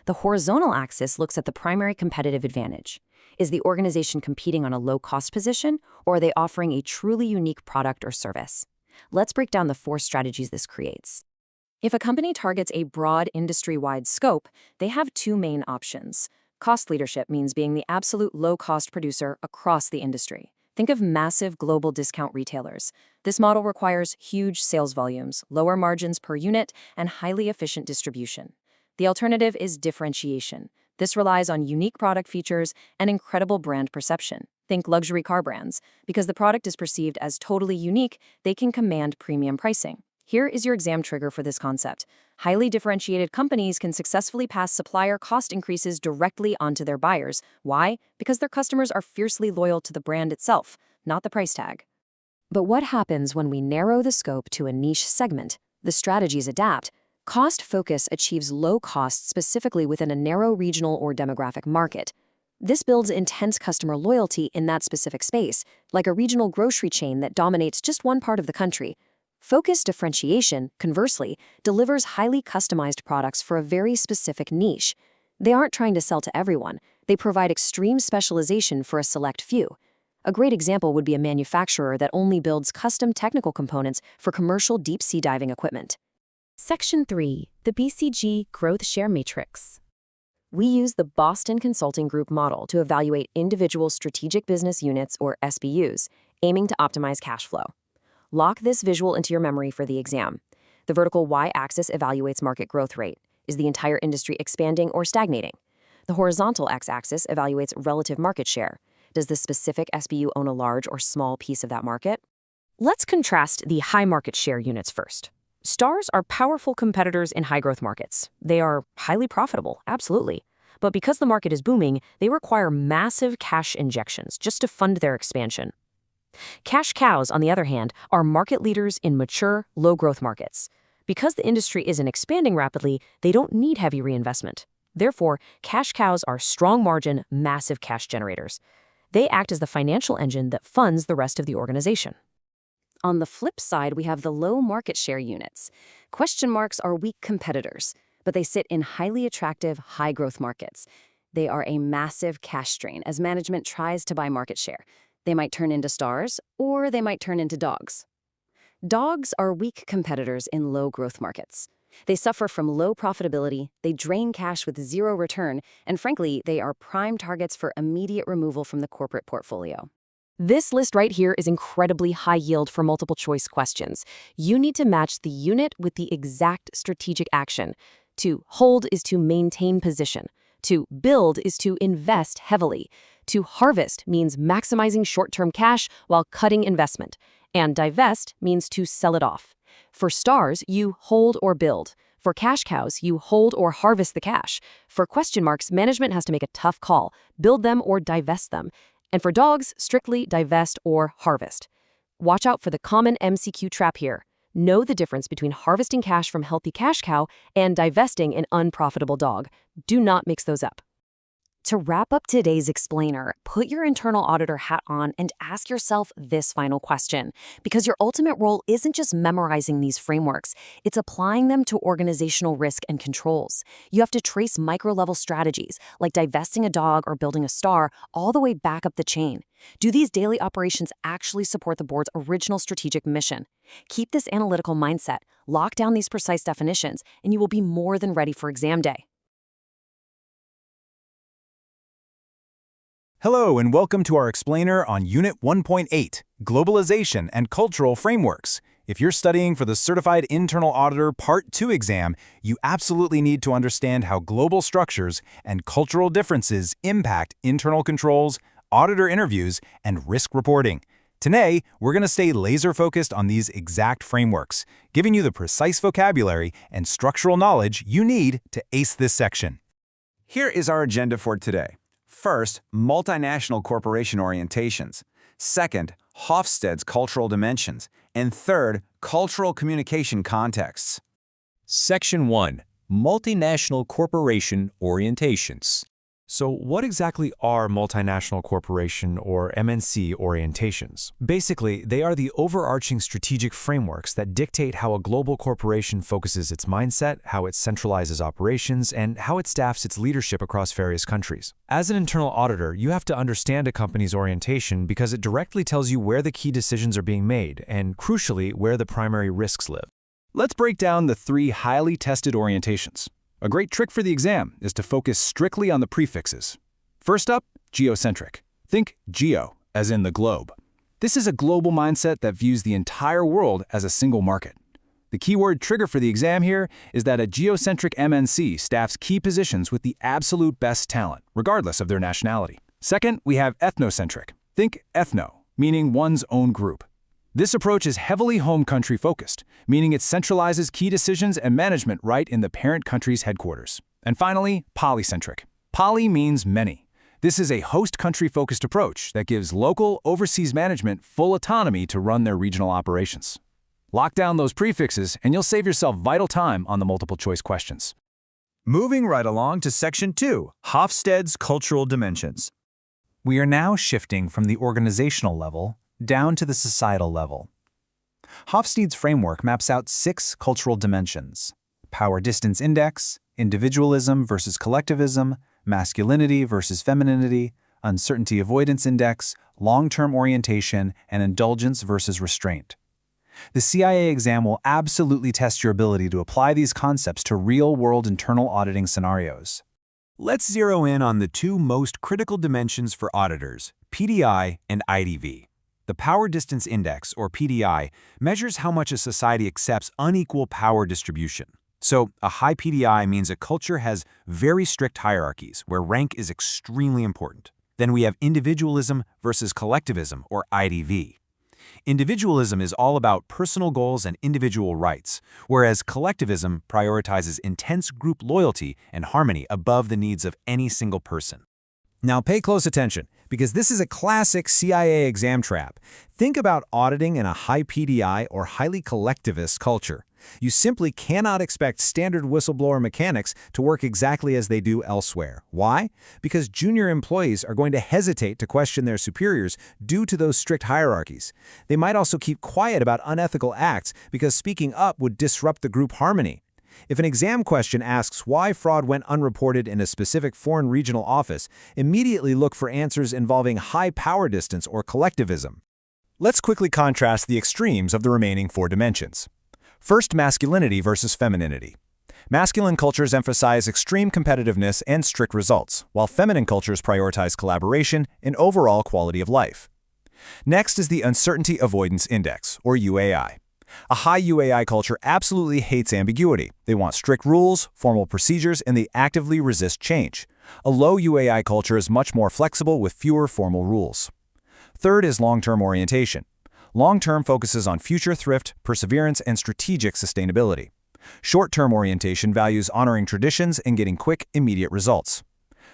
The horizontal axis looks at the primary competitive advantage. Is the organization competing on a low-cost position, or are they offering a truly unique product or service? Let's break down the 4 strategies this creates. If a company targets a broad industry-wide scope, they have 2 main options. Cost leadership means being the absolute low-cost producer across the industry. Think of massive global discount retailers. This model requires huge sales volumes, lower margins per unit, and highly efficient distribution. The alternative is differentiation. This relies on unique product features and incredible brand perception. Think luxury car brands. Because the product is perceived as totally unique, they can command premium pricing. Here is your exam trigger for this concept. Highly differentiated companies can successfully pass supplier cost increases directly onto their buyers. Why? Because their customers are fiercely loyal to the brand itself, not the price tag. But what happens when we narrow the scope to a niche segment? The strategies adapt. Cost focus achieves low cost specifically within a narrow regional or demographic market. This builds intense customer loyalty in that specific space, like a regional grocery chain that dominates just one part of the country. Focused differentiation, conversely, delivers highly customized products for a very specific niche. They aren't trying to sell to everyone. They provide extreme specialization for a select few. A great example would be a manufacturer that only builds custom technical components for commercial deep-sea diving equipment. Section 3. The BCG Growth Share Matrix. We use the Boston Consulting Group model to evaluate individual strategic business units, or SBUs, aiming to optimize cash flow. Lock this visual into your memory for the exam. The vertical y-axis evaluates market growth rate. Is the entire industry expanding or stagnating? The horizontal x-axis evaluates relative market share. Does the specific SBU own a large or small piece of that market? Let's contrast the high market share units first. Stars are powerful competitors in high-growth markets. They are highly profitable, absolutely. But because the market is booming, they require massive cash injections just to fund their expansion. Cash cows, on the other hand, are market leaders in mature, low-growth markets. Because the industry isn't expanding rapidly, they don't need heavy reinvestment. Therefore, cash cows are strong-margin, massive cash generators. They act as the financial engine that funds the rest of the organization. On the flip side, we have the low market share units. Question marks are weak competitors, but they sit in highly attractive, high-growth markets. They are a massive cash strain as management tries to buy market share. They might turn into stars, or they might turn into dogs. Dogs are weak competitors in low-growth markets. They suffer from low profitability, they drain cash with zero return, and frankly, they are prime targets for immediate removal from the corporate portfolio. This list right here is incredibly high yield for multiple choice questions. You need to match the unit with the exact strategic action. To hold is to maintain position. To build is to invest heavily. To harvest means maximizing short-term cash while cutting investment. And divest means to sell it off. For stars, you hold or build. For cash cows, you hold or harvest the cash. For question marks, management has to make a tough call, build them or divest them. And for dogs, strictly divest or harvest. Watch out for the common MCQ trap here. Know the difference between harvesting cash from healthy cash cow and divesting an unprofitable dog. Do not mix those up. To wrap up today's explainer, put your internal auditor hat on and ask yourself this final question, because your ultimate role isn't just memorizing these frameworks, it's applying them to organizational risk and controls. You have to trace micro-level strategies, like divesting a dog or building a star, all the way back up the chain. Do these daily operations actually support the board's original strategic mission? Keep this analytical mindset, lock down these precise definitions, and you will be more than ready for exam day. Hello and welcome to our explainer on Unit 1.8, Globalization and Cultural Frameworks. If you're studying for the Certified Internal Auditor Part 2 exam, you absolutely need to understand how global structures and cultural differences impact internal controls, auditor interviews, and risk reporting. Today, we're going to stay laser-focused on these exact frameworks, giving you the precise vocabulary and structural knowledge you need to ace this section. Here is our agenda for today. First, multinational corporation orientations. Second, Hofstede's cultural dimensions. And third, cultural communication contexts. Section 1. Multinational Corporation Orientations. So what exactly are multinational corporation or MNC orientations? Basically, they are the overarching strategic frameworks that dictate how a global corporation focuses its mindset, how it centralizes operations, and how it staffs its leadership across various countries. As an internal auditor, you have to understand a company's orientation because it directly tells you where the key decisions are being made and, crucially, where the primary risks live. Let's break down the 3 highly tested orientations. A great trick for the exam is to focus strictly on the prefixes. First up, geocentric. Think geo, as in the globe. This is a global mindset that views the entire world as a single market. The keyword trigger for the exam here is that a geocentric MNC staffs key positions with the absolute best talent, regardless of their nationality. Second, we have ethnocentric. Think ethno, meaning one's own group. This approach is heavily home country focused, meaning it centralizes key decisions and management right in the parent country's headquarters. And finally, polycentric. Poly means many. This is a host country focused approach that gives local overseas management full autonomy to run their regional operations. Lock down those prefixes and you'll save yourself vital time on the multiple choice questions. Moving right along to Section 2, Hofstede's cultural dimensions. We are now shifting from the organizational level down to the societal level. Hofstede's framework maps out 6 cultural dimensions: power distance index, individualism versus collectivism, masculinity versus femininity, uncertainty avoidance index, long-term orientation, and indulgence versus restraint. The CIA exam will absolutely test your ability to apply these concepts to real-world internal auditing scenarios. Let's zero in on the 2 most critical dimensions for auditors, PDI and IDV. The Power Distance Index, or PDI, measures how much a society accepts unequal power distribution. So, a high PDI means a culture has very strict hierarchies, where rank is extremely important. Then we have individualism versus collectivism, or IDV. Individualism is all about personal goals and individual rights, whereas collectivism prioritizes intense group loyalty and harmony above the needs of any single person. Now pay close attention, because this is a classic CIA exam trap. Think about auditing in a high PDI or highly collectivist culture. You simply cannot expect standard whistleblower mechanics to work exactly as they do elsewhere. Why? Because junior employees are going to hesitate to question their superiors due to those strict hierarchies. They might also keep quiet about unethical acts because speaking up would disrupt the group harmony. If an exam question asks why fraud went unreported in a specific foreign regional office, immediately look for answers involving high power distance or collectivism. Let's quickly contrast the extremes of the remaining 4 dimensions. First, masculinity versus femininity. Masculine cultures emphasize extreme competitiveness and strict results, while feminine cultures prioritize collaboration and overall quality of life. Next is the Uncertainty Avoidance Index, or UAI. A high UAI culture absolutely hates ambiguity. They want strict rules, formal procedures, and they actively resist change. A low UAI culture is much more flexible with fewer formal rules. Third is long-term orientation. Long-term focuses on future thrift, perseverance, and strategic sustainability. Short-term orientation values honoring traditions and getting quick, immediate results.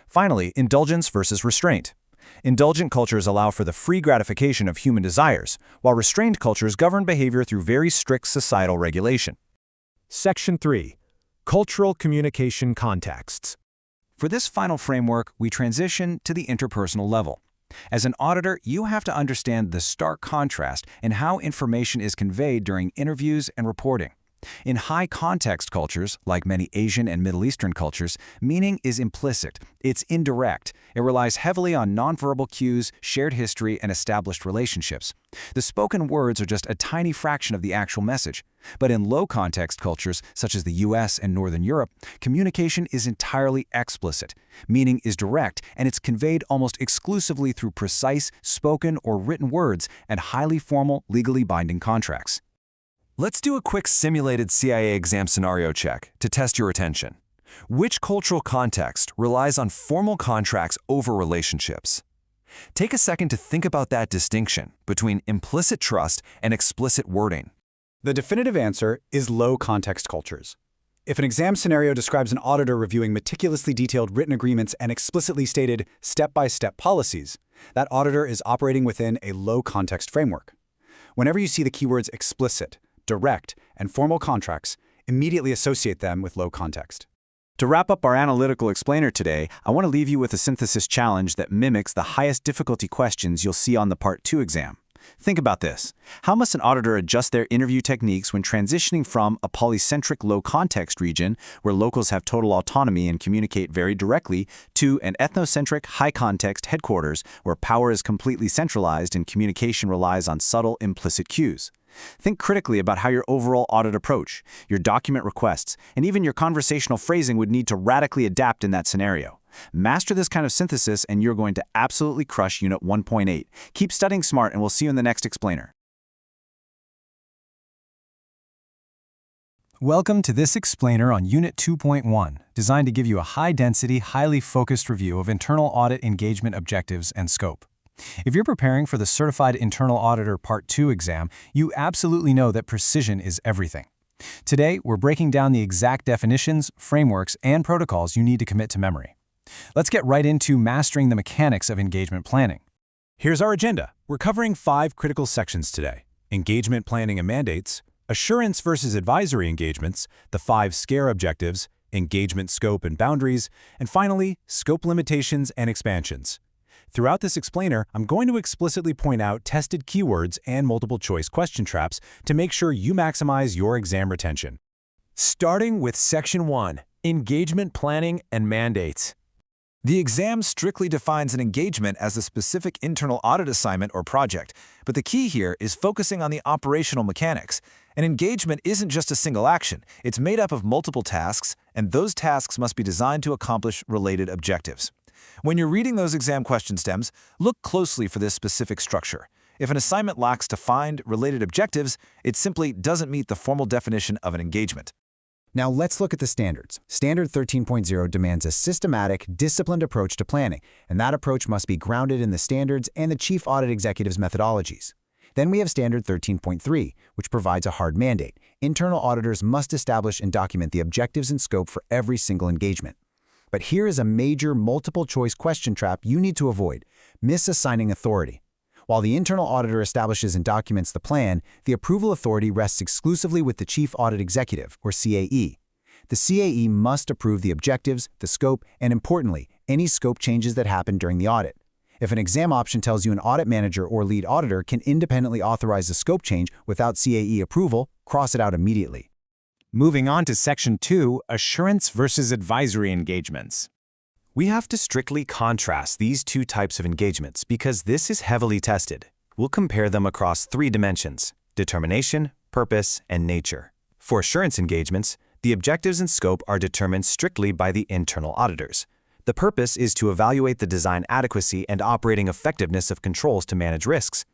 Finally, indulgence versus restraint. Indulgent cultures allow for the free gratification of human desires, while restrained cultures govern behavior through very strict societal regulation. Section 3. Cultural Communication Contexts. For this final framework, we transition to the interpersonal level. As an auditor, you have to understand the stark contrast in how information is conveyed during interviews and reporting. In high-context cultures, like many Asian and Middle Eastern cultures, meaning is implicit. It's indirect. It relies heavily on nonverbal cues, shared history, and established relationships. The spoken words are just a tiny fraction of the actual message. But in low-context cultures, such as the US and Northern Europe, communication is entirely explicit. Meaning is direct, and it's conveyed almost exclusively through precise, spoken or written words and highly formal, legally binding contracts. Let's do a quick simulated CIA exam scenario check to test your attention. Which cultural context relies on formal contracts over relationships? Take a second to think about that distinction between implicit trust and explicit wording. The definitive answer is low context cultures. If an exam scenario describes an auditor reviewing meticulously detailed written agreements and explicitly stated step-by-step policies, that auditor is operating within a low context framework. Whenever you see the keywords explicit, direct, and formal contracts, immediately associate them with low context. To wrap up our analytical explainer today, I want to leave you with a synthesis challenge that mimics the highest difficulty questions you'll see on the Part 2 exam. Think about this. How must an auditor adjust their interview techniques when transitioning from a polycentric low-context region, where locals have total autonomy and communicate very directly, to an ethnocentric, high-context headquarters, where power is completely centralized and communication relies on subtle, implicit cues? Think critically about how your overall audit approach, your document requests, and even your conversational phrasing would need to radically adapt in that scenario. Master this kind of synthesis and you're going to absolutely crush Unit 1.8. Keep studying smart and we'll see you in the next explainer. Welcome to this explainer on Unit 2.1, designed to give you a high-density, highly focused review of internal audit engagement objectives and scope. If you're preparing for the Certified Internal Auditor Part 2 exam, you absolutely know that precision is everything. Today, we're breaking down the exact definitions, frameworks, and protocols you need to commit to memory. Let's get right into mastering the mechanics of engagement planning. Here's our agenda. We're covering 5 critical sections today: engagement planning and mandates, assurance versus advisory engagements, the 5 SCARE objectives, engagement scope and boundaries, and finally, scope limitations and expansions. Throughout this explainer, I'm going to explicitly point out tested keywords and multiple-choice question traps to make sure you maximize your exam retention. Starting with Section 1, Engagement Planning and Mandates. The exam strictly defines an engagement as a specific internal audit assignment or project, but the key here is focusing on the operational mechanics. An engagement isn't just a single action, it's made up of multiple tasks, and those tasks must be designed to accomplish related objectives. When you're reading those exam question stems, look closely for this specific structure. If an assignment lacks defined, related objectives, it simply doesn't meet the formal definition of an engagement. Now let's look at the standards. Standard 13.0 demands a systematic, disciplined approach to planning, and that approach must be grounded in the standards and the Chief Audit Executive's methodologies. Then we have Standard 13.3, which provides a hard mandate. Internal auditors must establish and document the objectives and scope for every single engagement. But here is a major multiple-choice question trap you need to avoid: misassigning authority. While the internal auditor establishes and documents the plan, the approval authority rests exclusively with the Chief Audit Executive, or CAE. The CAE must approve the objectives, the scope, and importantly, any scope changes that happen during the audit. If an exam option tells you an audit manager or lead auditor can independently authorize a scope change without CAE approval, cross it out immediately. Moving on to Section 2, Assurance versus Advisory Engagements. We have to strictly contrast these 2 types of engagements because this is heavily tested. We'll compare them across 3 dimensions: determination, purpose, and nature. For assurance engagements, the objectives and scope are determined strictly by the internal auditors. The purpose is to evaluate the design adequacy and operating effectiveness of controls to manage risks.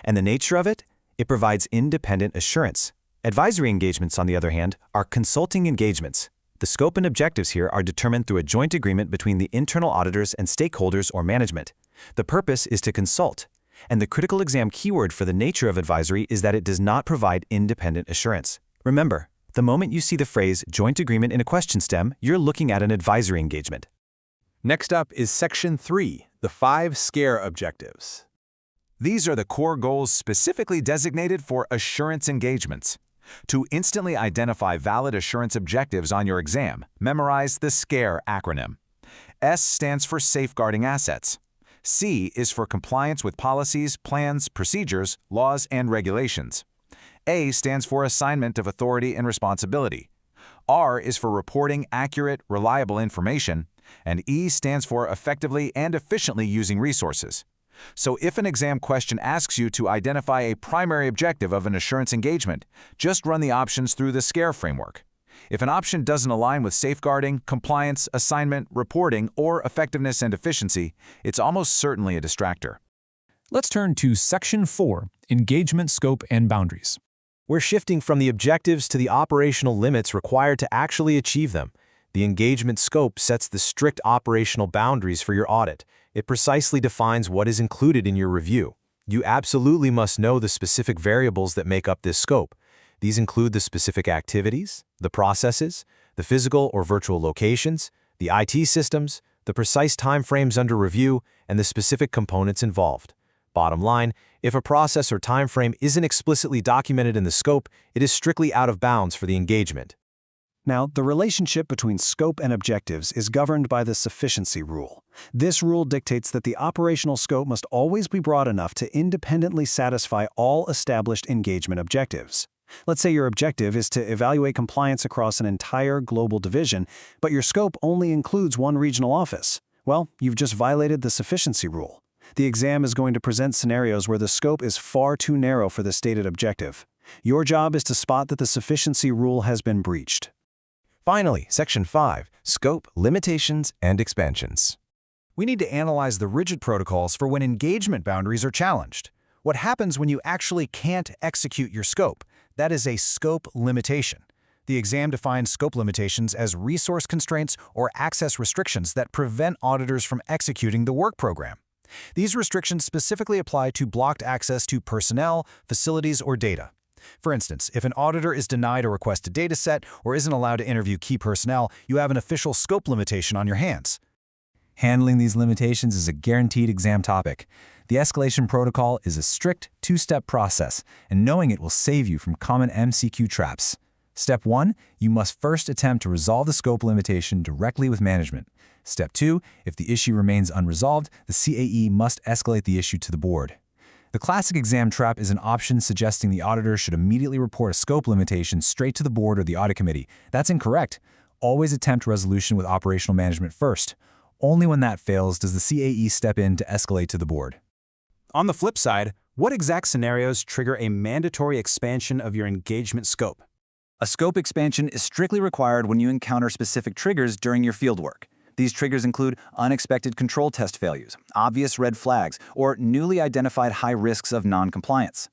And the nature of it? It provides independent assurance. Advisory engagements, on the other hand, are consulting engagements. The scope and objectives here are determined through a joint agreement between the internal auditors and stakeholders or management. The purpose is to consult, and the critical exam keyword for the nature of advisory is that it does not provide independent assurance. Remember, the moment you see the phrase joint agreement in a question stem, you're looking at an advisory engagement. Next up is Section 3, the 5 SCARE objectives. These are the core goals specifically designated for assurance engagements. To instantly identify valid assurance objectives on your exam, memorize the SCARE acronym. S stands for safeguarding assets. C is for compliance with policies, plans, procedures, laws, and regulations. A stands for assignment of authority and responsibility. R is for reporting accurate, reliable information. And E stands for effectively and efficiently using resources. So if an exam question asks you to identify a primary objective of an assurance engagement, just run the options through the SCARE framework. If an option doesn't align with safeguarding, compliance, assignment, reporting, or effectiveness and efficiency, it's almost certainly a distractor. Let's turn to Section 4, Engagement Scope and Boundaries. We're shifting from the objectives to the operational limits required to actually achieve them. The engagement scope sets the strict operational boundaries for your audit. It precisely defines what is included in your review. You absolutely must know the specific variables that make up this scope. These include the specific activities, the processes, the physical or virtual locations, the IT systems, the precise timeframes under review, and the specific components involved. Bottom line, if a process or timeframe isn't explicitly documented in the scope, it is strictly out of bounds for the engagement. Now, the relationship between scope and objectives is governed by the sufficiency rule. This rule dictates that the operational scope must always be broad enough to independently satisfy all established engagement objectives. Let's say your objective is to evaluate compliance across an entire global division, but your scope only includes one regional office. Well, you've just violated the sufficiency rule. The exam is going to present scenarios where the scope is far too narrow for the stated objective. Your job is to spot that the sufficiency rule has been breached. Finally, Section 5, Scope, Limitations, and Expansions. We need to analyze the rigid protocols for when engagement boundaries are challenged. What happens when you actually can't execute your scope? That is a scope limitation. The exam defines scope limitations as resource constraints or access restrictions that prevent auditors from executing the work program. These restrictions specifically apply to blocked access to personnel, facilities, or data. For instance, if an auditor is denied a requested data set or isn't allowed to interview key personnel, you have an official scope limitation on your hands. Handling these limitations is a guaranteed exam topic. The escalation protocol is a strict two-step process, and knowing it will save you from common MCQ traps. Step 1, you must first attempt to resolve the scope limitation directly with management. Step 2, if the issue remains unresolved, the CAE must escalate the issue to the board. The classic exam trap is an option suggesting the auditor should immediately report a scope limitation straight to the board or the audit committee. That's incorrect. Always attempt resolution with operational management first. Only when that fails does the CAE step in to escalate to the board. On the flip side, what exact scenarios trigger a mandatory expansion of your engagement scope? A scope expansion is strictly required when you encounter specific triggers during your fieldwork. These triggers include unexpected control test failures, obvious red flags, or newly identified high risks of non-compliance.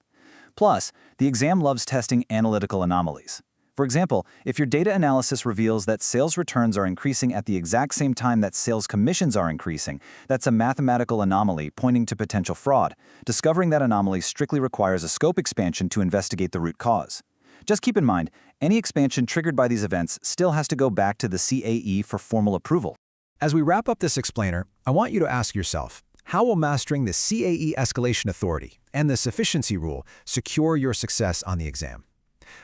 Plus, the exam loves testing analytical anomalies. For example, if your data analysis reveals that sales returns are increasing at the exact same time that sales commissions are increasing, that's a mathematical anomaly pointing to potential fraud. Discovering that anomaly strictly requires a scope expansion to investigate the root cause. Just keep in mind, any expansion triggered by these events still has to go back to the CAE for formal approval. As we wrap up this explainer, I want you to ask yourself, how will mastering the CAE escalation authority and the sufficiency rule secure your success on the exam?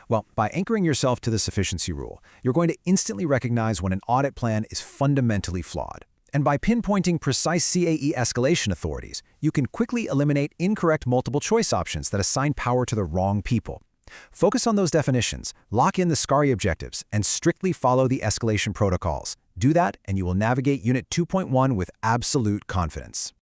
Well, by anchoring yourself to the sufficiency rule, you're going to instantly recognize when an audit plan is fundamentally flawed. And by pinpointing precise CAE escalation authorities, you can quickly eliminate incorrect multiple choice options that assign power to the wrong people. Focus on those definitions, lock in the SCARI objectives, and strictly follow the escalation protocols. Do that, and you will navigate Unit 2.1 with absolute confidence.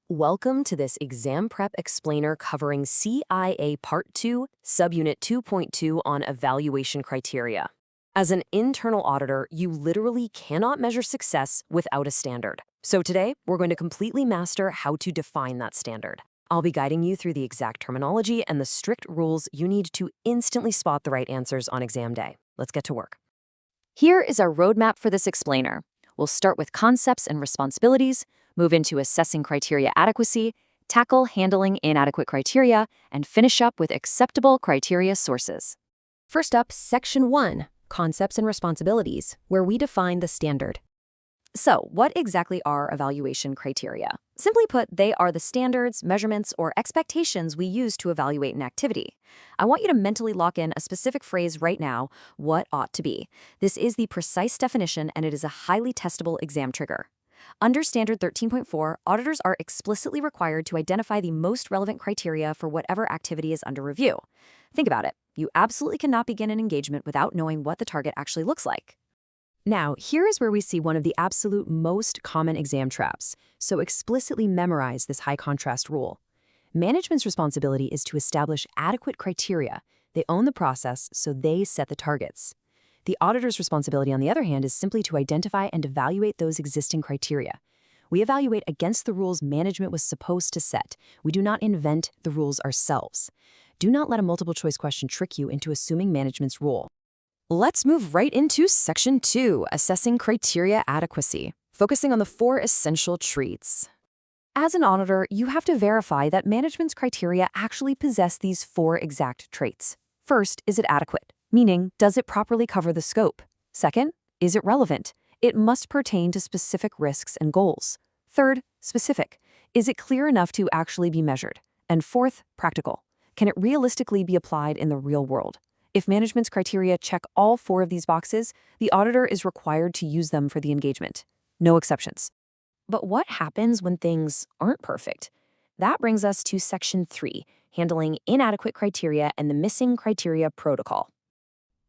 Welcome to this exam prep explainer covering CIA Part 2, Subunit 2.2 on evaluation criteria. As an internal auditor, you literally cannot measure success without a standard. So today, we're going to completely master how to define that standard. I'll be guiding you through the exact terminology and the strict rules you need to instantly spot the right answers on exam day. Let's get to work. Here is our roadmap for this explainer. We'll start with concepts and responsibilities, move into assessing criteria adequacy, tackle handling inadequate criteria, and finish up with acceptable criteria sources. First up, Section 1, Concepts and Responsibilities, where we define the standard. So, what exactly are evaluation criteria? Simply put, they are the standards, measurements, or expectations we use to evaluate an activity. I want you to mentally lock in a specific phrase right now, what ought to be. This is the precise definition, and it is a highly testable exam trigger. Under Standard 13.4, auditors are explicitly required to identify the most relevant criteria for whatever activity is under review. Think about it. You absolutely cannot begin an engagement without knowing what the target actually looks like. Now, here is where we see one of the absolute most common exam traps, so explicitly memorize this high contrast rule. Management's responsibility is to establish adequate criteria. They own the process, so they set the targets. The auditor's responsibility, on the other hand, is simply to identify and evaluate those existing criteria. We evaluate against the rules management was supposed to set. We do not invent the rules ourselves. Do not let a multiple choice question trick you into assuming management's rule. Let's move right into Section 2, Assessing Criteria Adequacy, focusing on the 4 essential traits. As an auditor, you have to verify that management's criteria actually possess these 4 exact traits. First, is it adequate? Meaning, does it properly cover the scope? Second, is it relevant? It must pertain to specific risks and goals. Third, specific. Is it clear enough to actually be measured? And fourth, practical. Can it realistically be applied in the real world? If management's criteria check all 4 of these boxes, the auditor is required to use them for the engagement. No exceptions. But what happens when things aren't perfect? That brings us to Section 3, handling inadequate criteria and the missing criteria protocol.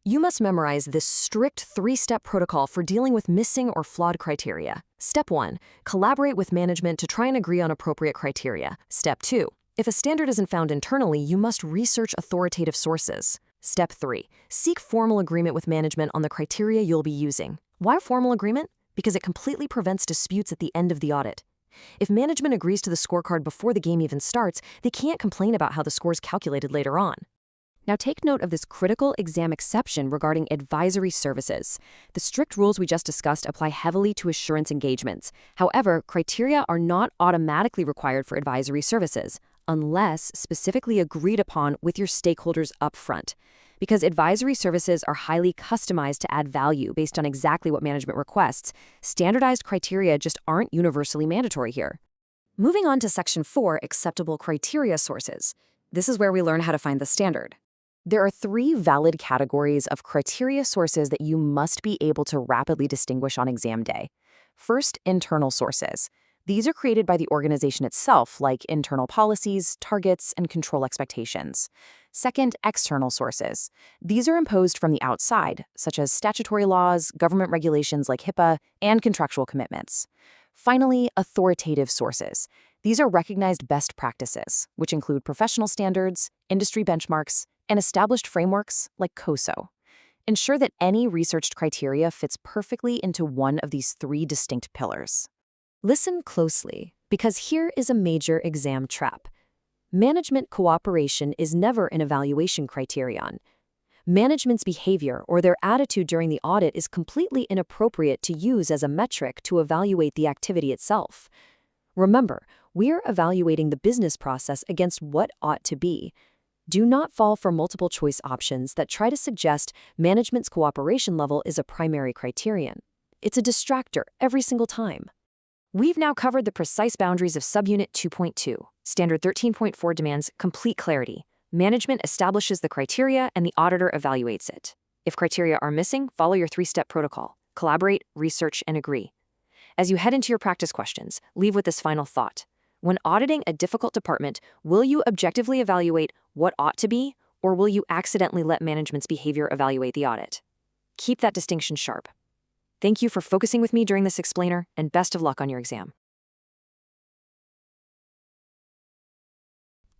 You must memorize this strict 3-step protocol for dealing with missing or flawed criteria. Step 1, collaborate with management to try and agree on appropriate criteria. Step 2, if a standard isn't found internally, you must research authoritative sources. Step 3, seek formal agreement with management on the criteria you'll be using. Why formal agreement? Because it completely prevents disputes at the end of the audit. If management agrees to the scorecard before the game even starts, they can't complain about how the score is calculated later on. Now take note of this critical exam exception regarding advisory services. The strict rules we just discussed apply heavily to assurance engagements. However, criteria are not automatically required for advisory services, unless specifically agreed upon with your stakeholders up front. Because advisory services are highly customized to add value based on exactly what management requests, standardized criteria just aren't universally mandatory here. Moving on to Section 4, Acceptable Criteria Sources. This is where we learn how to find the standard. There are 3 valid categories of criteria sources that you must be able to rapidly distinguish on exam day. First, internal sources. These are created by the organization itself, like internal policies, targets, and control expectations. Second, external sources. These are imposed from the outside, such as statutory laws, government regulations like HIPAA, and contractual commitments. Finally, authoritative sources. These are recognized best practices, which include professional standards, industry benchmarks, and established frameworks like COSO. Ensure that any researched criteria fits perfectly into one of these 3 distinct pillars. Listen closely, because here is a major exam trap. Management cooperation is never an evaluation criterion. Management's behavior or their attitude during the audit is completely inappropriate to use as a metric to evaluate the activity itself. Remember, we're evaluating the business process against what ought to be. Do not fall for multiple choice options that try to suggest management's cooperation level is a primary criterion. It's a distractor every single time. We've now covered the precise boundaries of Subunit 2.2. Standard 13.4 demands complete clarity. Management establishes the criteria and the auditor evaluates it. If criteria are missing, follow your 3-step protocol. Collaborate, research, and agree. As you head into your practice questions, leave with this final thought. When auditing a difficult department, will you objectively evaluate what ought to be, or will you accidentally let management's behavior evaluate the audit? Keep that distinction sharp. Thank you for focusing with me during this explainer, and best of luck on your exam.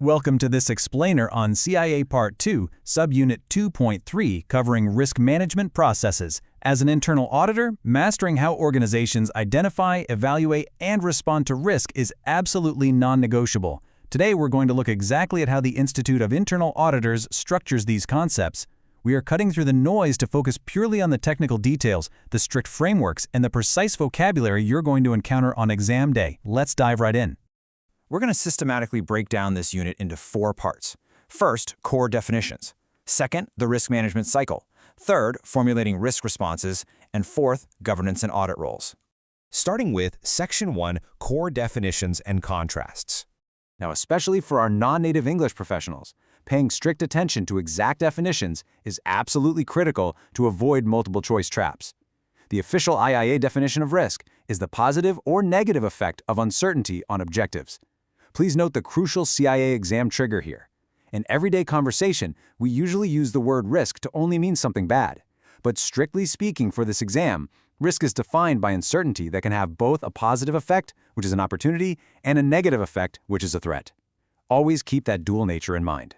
Welcome to this explainer on CIA Part 2, Subunit 2.3, covering risk management processes. As an internal auditor, mastering how organizations identify, evaluate, and respond to risk is absolutely non-negotiable. Today, we're going to look exactly at how the Institute of Internal Auditors structures these concepts. We are cutting through the noise to focus purely on the technical details, the strict frameworks, and the precise vocabulary you're going to encounter on exam day. Let's dive right in. We're going to systematically break down this unit into 4 parts. First, core definitions. Second, the risk management cycle. Third, formulating risk responses. And fourth, governance and audit roles. Starting with Section 1, Core Definitions and Contrasts. Now, especially for our non-native English professionals, paying strict attention to exact definitions is absolutely critical to avoid multiple choice traps. The official IIA definition of risk is the positive or negative effect of uncertainty on objectives. Please note the crucial CIA exam trigger here. In everyday conversation, we usually use the word risk to only mean something bad. But strictly speaking for this exam, risk is defined by uncertainty that can have both a positive effect, which is an opportunity, and a negative effect, which is a threat. Always keep that dual nature in mind.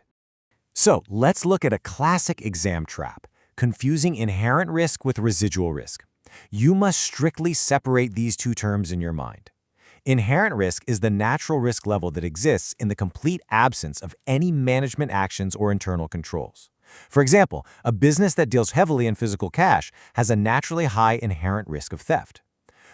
So, let's look at a classic exam trap, confusing inherent risk with residual risk. You must strictly separate these 2 terms in your mind. Inherent risk is the natural risk level that exists in the complete absence of any management actions or internal controls. For example, a business that deals heavily in physical cash has a naturally high inherent risk of theft.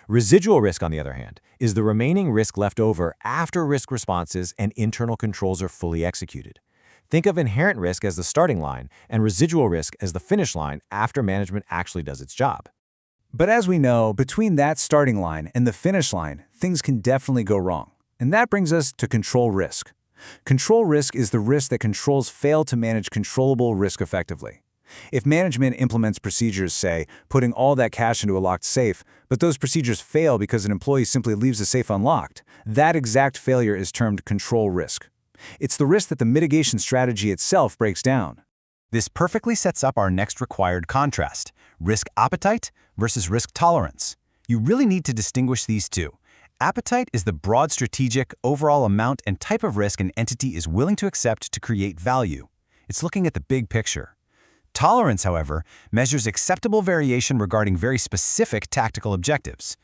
Residual risk, on the other hand, is the remaining risk left over after risk responses and internal controls are fully executed. Think of inherent risk as the starting line and residual risk as the finish line after management actually does its job. But as we know, between that starting line and the finish line, things can definitely go wrong. And that brings us to control risk. Control risk is the risk that controls fail to manage controllable risk effectively. If management implements procedures, say, putting all that cash into a locked safe, but those procedures fail because an employee simply leaves the safe unlocked, that exact failure is termed control risk. It's the risk that the mitigation strategy itself breaks down. This perfectly sets up our next required contrast, risk appetite versus risk tolerance. You really need to distinguish these two. Appetite is the broad strategic, overall amount and type of risk an entity is willing to accept to create value. It's looking at the big picture. Tolerance, however, measures acceptable variation regarding very specific tactical objectives.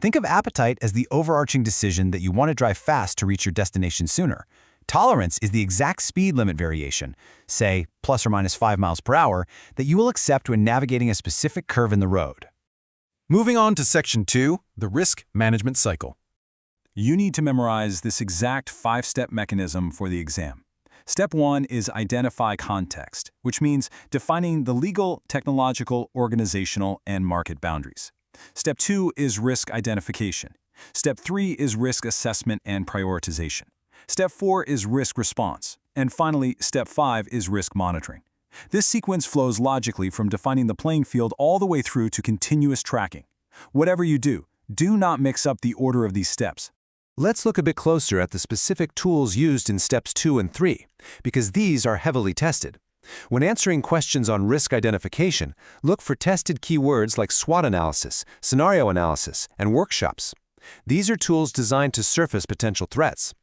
Think of appetite as the overarching decision that you want to drive fast to reach your destination sooner. Tolerance is the exact speed limit variation, say plus or minus 5 miles per hour, that you will accept when navigating a specific curve in the road. Moving on to Section 2, the Risk Management Cycle. You need to memorize this exact 5-step mechanism for the exam. Step 1 is identify context, which means defining the legal, technological, organizational, and market boundaries. Step 2 is risk identification. Step 3 is risk assessment and prioritization. Step 4 is risk response. And finally, Step 5 is risk monitoring. This sequence flows logically from defining the playing field all the way through to continuous tracking. Whatever you do, do not mix up the order of these steps. Let's look a bit closer at the specific tools used in Steps 2 and 3, because these are heavily tested. When answering questions on risk identification, look for tested keywords like SWOT analysis, scenario analysis, and workshops. These are tools designed to surface potential threats.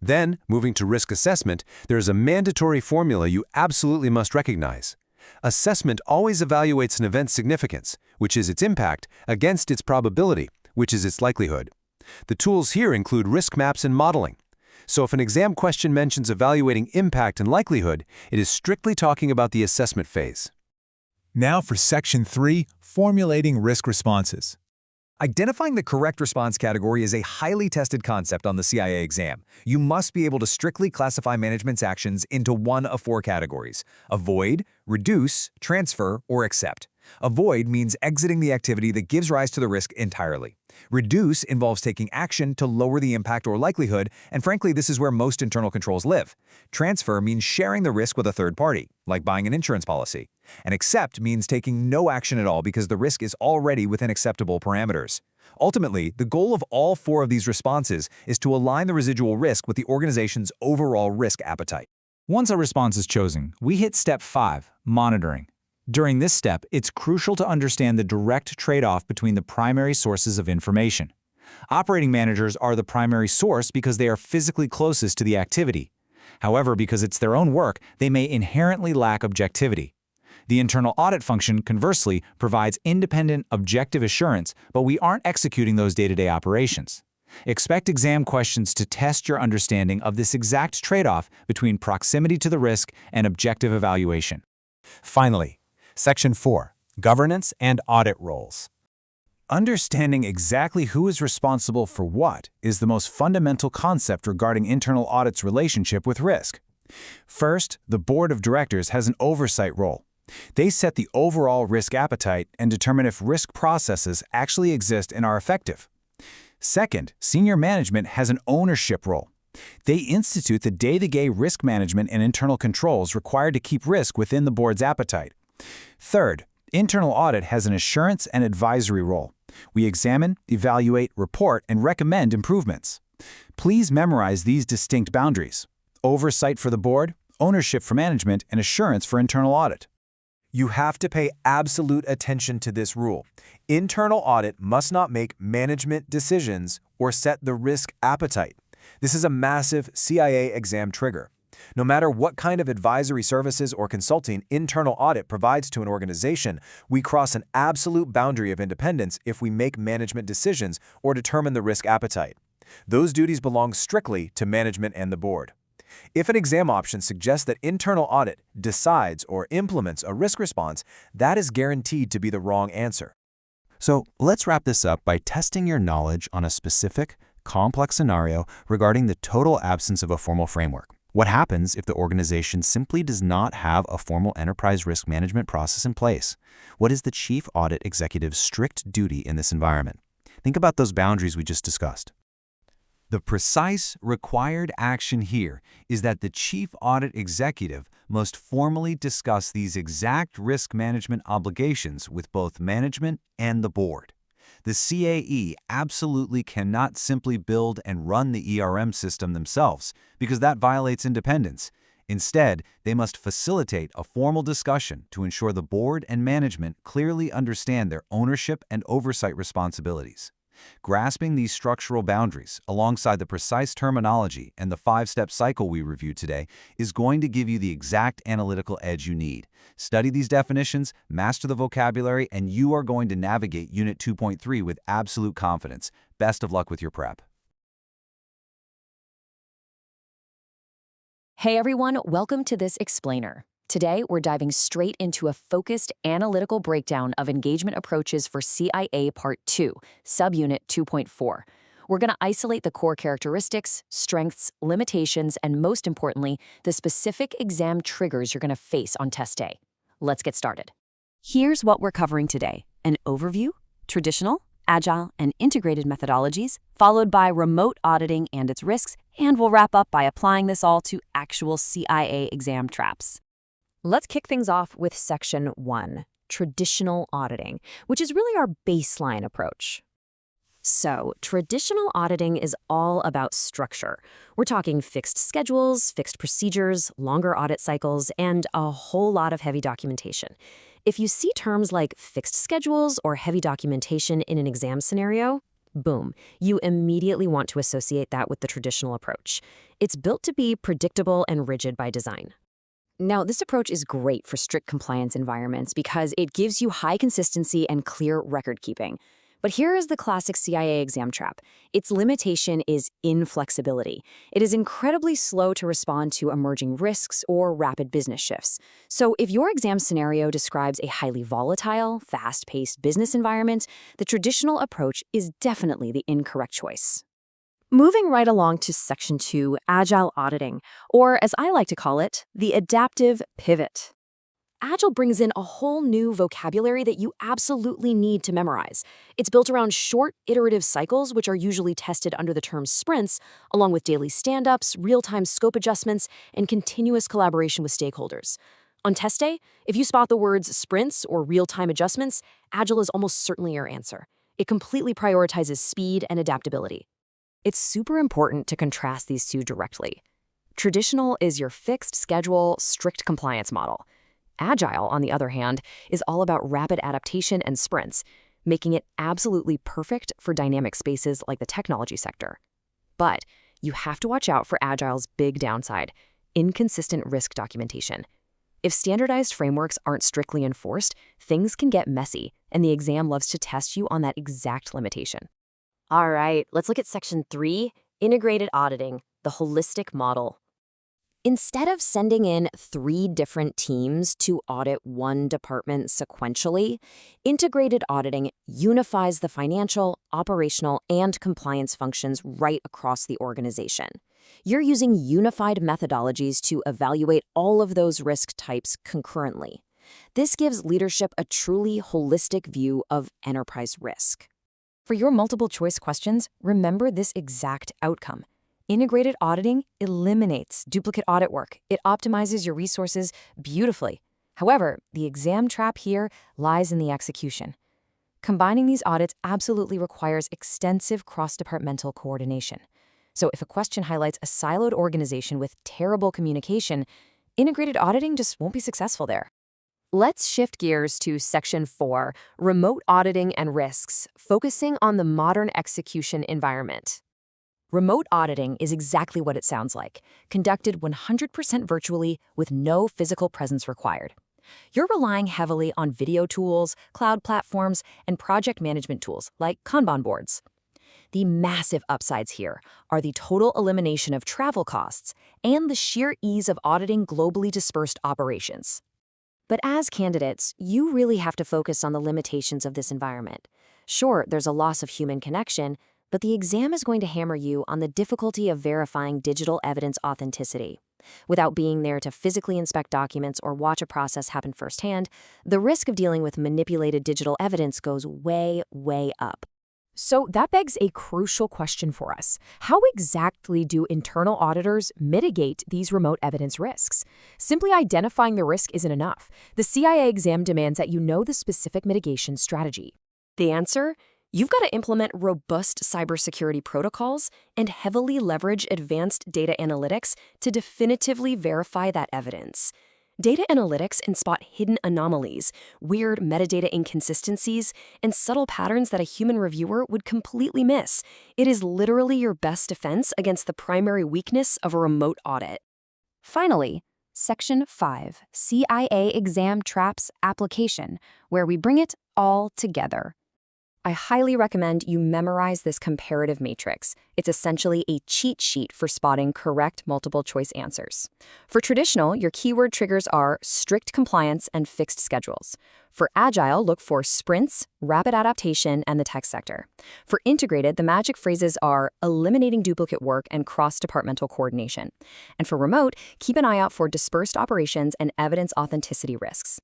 Then, moving to risk assessment, there is a mandatory formula you absolutely must recognize. Assessment always evaluates an event's significance, which is its impact, against its probability, which is its likelihood. The tools here include risk maps and modeling. So if an exam question mentions evaluating impact and likelihood, it is strictly talking about the assessment phase. Now for Section 3, formulating risk responses. Identifying the correct response category is a highly tested concept on the CIA exam. You must be able to strictly classify management's actions into one of 4 categories: avoid, reduce, transfer, or accept. Avoid means exiting the activity that gives rise to the risk entirely. Reduce involves taking action to lower the impact or likelihood, and frankly, this is where most internal controls live. Transfer means sharing the risk with a third party, like buying an insurance policy. And accept means taking no action at all because the risk is already within acceptable parameters. Ultimately, the goal of all 4 of these responses is to align the residual risk with the organization's overall risk appetite. Once a response is chosen, we hit Step 5, monitoring. During this step, it's crucial to understand the direct trade-off between the primary sources of information. Operating managers are the primary source because they are physically closest to the activity. However, because it's their own work, they may inherently lack objectivity. The internal audit function, conversely, provides independent, objective assurance, but we aren't executing those day-to-day operations. Expect exam questions to test your understanding of this exact trade-off between proximity to the risk and objective evaluation. Finally, Section 4, Governance and Audit Roles. Understanding exactly who is responsible for what is the most fundamental concept regarding internal audit's relationship with risk. First, the board of directors has an oversight role. They set the overall risk appetite and determine if risk processes actually exist and are effective. Second, senior management has an ownership role. They institute the day-to-day risk management and internal controls required to keep risk within the board's appetite. Third, internal audit has an assurance and advisory role. We examine, evaluate, report, and recommend improvements. Please memorize these distinct boundaries: oversight for the board, ownership for management, and assurance for internal audit. You have to pay absolute attention to this rule. Internal audit must not make management decisions or set the risk appetite. This is a massive CIA exam trigger. No matter what kind of advisory services or consulting internal audit provides to an organization, we cross an absolute boundary of independence if we make management decisions or determine the risk appetite. Those duties belong strictly to management and the board. If an exam option suggests that internal audit decides or implements a risk response, that is guaranteed to be the wrong answer. So let's wrap this up by testing your knowledge on a specific, complex scenario regarding the total absence of a formal framework. What happens if the organization simply does not have a formal enterprise risk management process in place? What is the chief audit executive's strict duty in this environment? Think about those boundaries we just discussed. The precise required action here is that the chief audit executive must formally discuss these exact risk management obligations with both management and the board. The CAE absolutely cannot simply build and run the ERM system themselves because that violates independence. Instead, they must facilitate a formal discussion to ensure the board and management clearly understand their ownership and oversight responsibilities. Grasping these structural boundaries, alongside the precise terminology and the 5-step cycle we reviewed today, is going to give you the exact analytical edge you need. Study these definitions, master the vocabulary, and you are going to navigate Unit 2.3 with absolute confidence. Best of luck with your prep. Hey everyone, welcome to this explainer. Today, we're diving straight into a focused analytical breakdown of engagement approaches for CIA Part 2, Subunit 2.4. We're going to isolate the core characteristics, strengths, limitations, and most importantly, the specific exam triggers you're going to face on test day. Let's get started. Here's what we're covering today: an overview, traditional, agile, and integrated methodologies, followed by remote auditing and its risks, and we'll wrap up by applying this all to actual CIA exam traps. Let's kick things off with Section 1, Traditional Auditing, which is really our baseline approach. So, traditional auditing is all about structure. We're talking fixed schedules, fixed procedures, longer audit cycles, and a whole lot of heavy documentation. If you see terms like fixed schedules or heavy documentation in an exam scenario, boom, you immediately want to associate that with the traditional approach. It's built to be predictable and rigid by design. Now, this approach is great for strict compliance environments because it gives you high consistency and clear record keeping. But here is the classic CIA exam trap. Its limitation is inflexibility. It is incredibly slow to respond to emerging risks or rapid business shifts. So if your exam scenario describes a highly volatile, fast-paced business environment, the traditional approach is definitely the incorrect choice. Moving right along to Section 2, Agile Auditing, or as I like to call it, the adaptive pivot. Agile brings in a whole new vocabulary that you absolutely need to memorize. It's built around short, iterative cycles, which are usually tested under the term sprints, along with daily stand-ups, real-time scope adjustments, and continuous collaboration with stakeholders. On test day, if you spot the words sprints or real-time adjustments, Agile is almost certainly your answer. It completely prioritizes speed and adaptability. It's super important to contrast these two directly. Traditional is your fixed schedule, strict compliance model. Agile, on the other hand, is all about rapid adaptation and sprints, making it absolutely perfect for dynamic spaces like the technology sector. But you have to watch out for Agile's big downside: inconsistent risk documentation. If standardized frameworks aren't strictly enforced, things can get messy, and the exam loves to test you on that exact limitation. All right, let's look at Section 3, Integrated Auditing, the holistic model. Instead of sending in 3 different teams to audit one department sequentially, integrated auditing unifies the financial, operational, and compliance functions right across the organization. You're using unified methodologies to evaluate all of those risk types concurrently. This gives leadership a truly holistic view of enterprise risk. For your multiple choice questions, remember this exact outcome. Integrated auditing eliminates duplicate audit work. It optimizes your resources beautifully. However, the exam trap here lies in the execution. Combining these audits absolutely requires extensive cross-departmental coordination. So if a question highlights a siloed organization with terrible communication, integrated auditing just won't be successful there. Let's shift gears to Section 4, Remote Auditing and Risks, focusing on the modern execution environment. Remote auditing is exactly what it sounds like, conducted 100% virtually with no physical presence required. You're relying heavily on video tools, cloud platforms, and project management tools like Kanban boards. The massive upsides here are the total elimination of travel costs and the sheer ease of auditing globally dispersed operations. But as candidates, you really have to focus on the limitations of this environment. Sure, there's a loss of human connection, but the exam is going to hammer you on the difficulty of verifying digital evidence authenticity. Without being there to physically inspect documents or watch a process happen firsthand, the risk of dealing with manipulated digital evidence goes way, way up. So that begs a crucial question for us. How exactly do internal auditors mitigate these remote evidence risks? Simply identifying the risk isn't enough. The CIA exam demands that you know the specific mitigation strategy. The answer? You've got to implement robust cybersecurity protocols and heavily leverage advanced data analytics to definitively verify that evidence. Data analytics can spot hidden anomalies, weird metadata inconsistencies, and subtle patterns that a human reviewer would completely miss. It is literally your best defense against the primary weakness of a remote audit. Finally, Section 5, CIA Exam Traps Application, where we bring it all together. I highly recommend you memorize this comparative matrix. It's essentially a cheat sheet for spotting correct multiple-choice answers. For traditional, your keyword triggers are strict compliance and fixed schedules. For agile, look for sprints, rapid adaptation, and the tech sector. For integrated, the magic phrases are eliminating duplicate work and cross-departmental coordination. And for remote, keep an eye out for dispersed operations and evidence authenticity risks.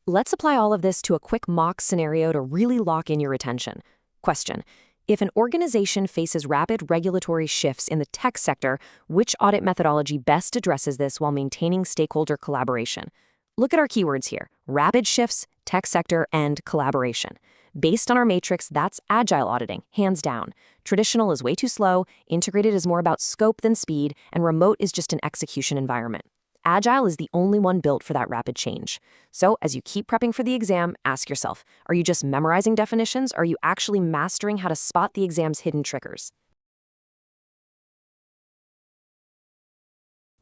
Let's apply all of this to a quick mock scenario to really lock in your attention. Question: if an organization faces rapid regulatory shifts in the tech sector, which audit methodology best addresses this while maintaining stakeholder collaboration? Look at our keywords here: rapid shifts, tech sector, and collaboration. Based on our matrix, that's agile auditing, hands down. Traditional is way too slow, integrated is more about scope than speed, and remote is just an execution environment. Agile is the only one built for that rapid change. So as you keep prepping for the exam, ask yourself, are you just memorizing definitions, or are you actually mastering how to spot the exam's hidden triggers?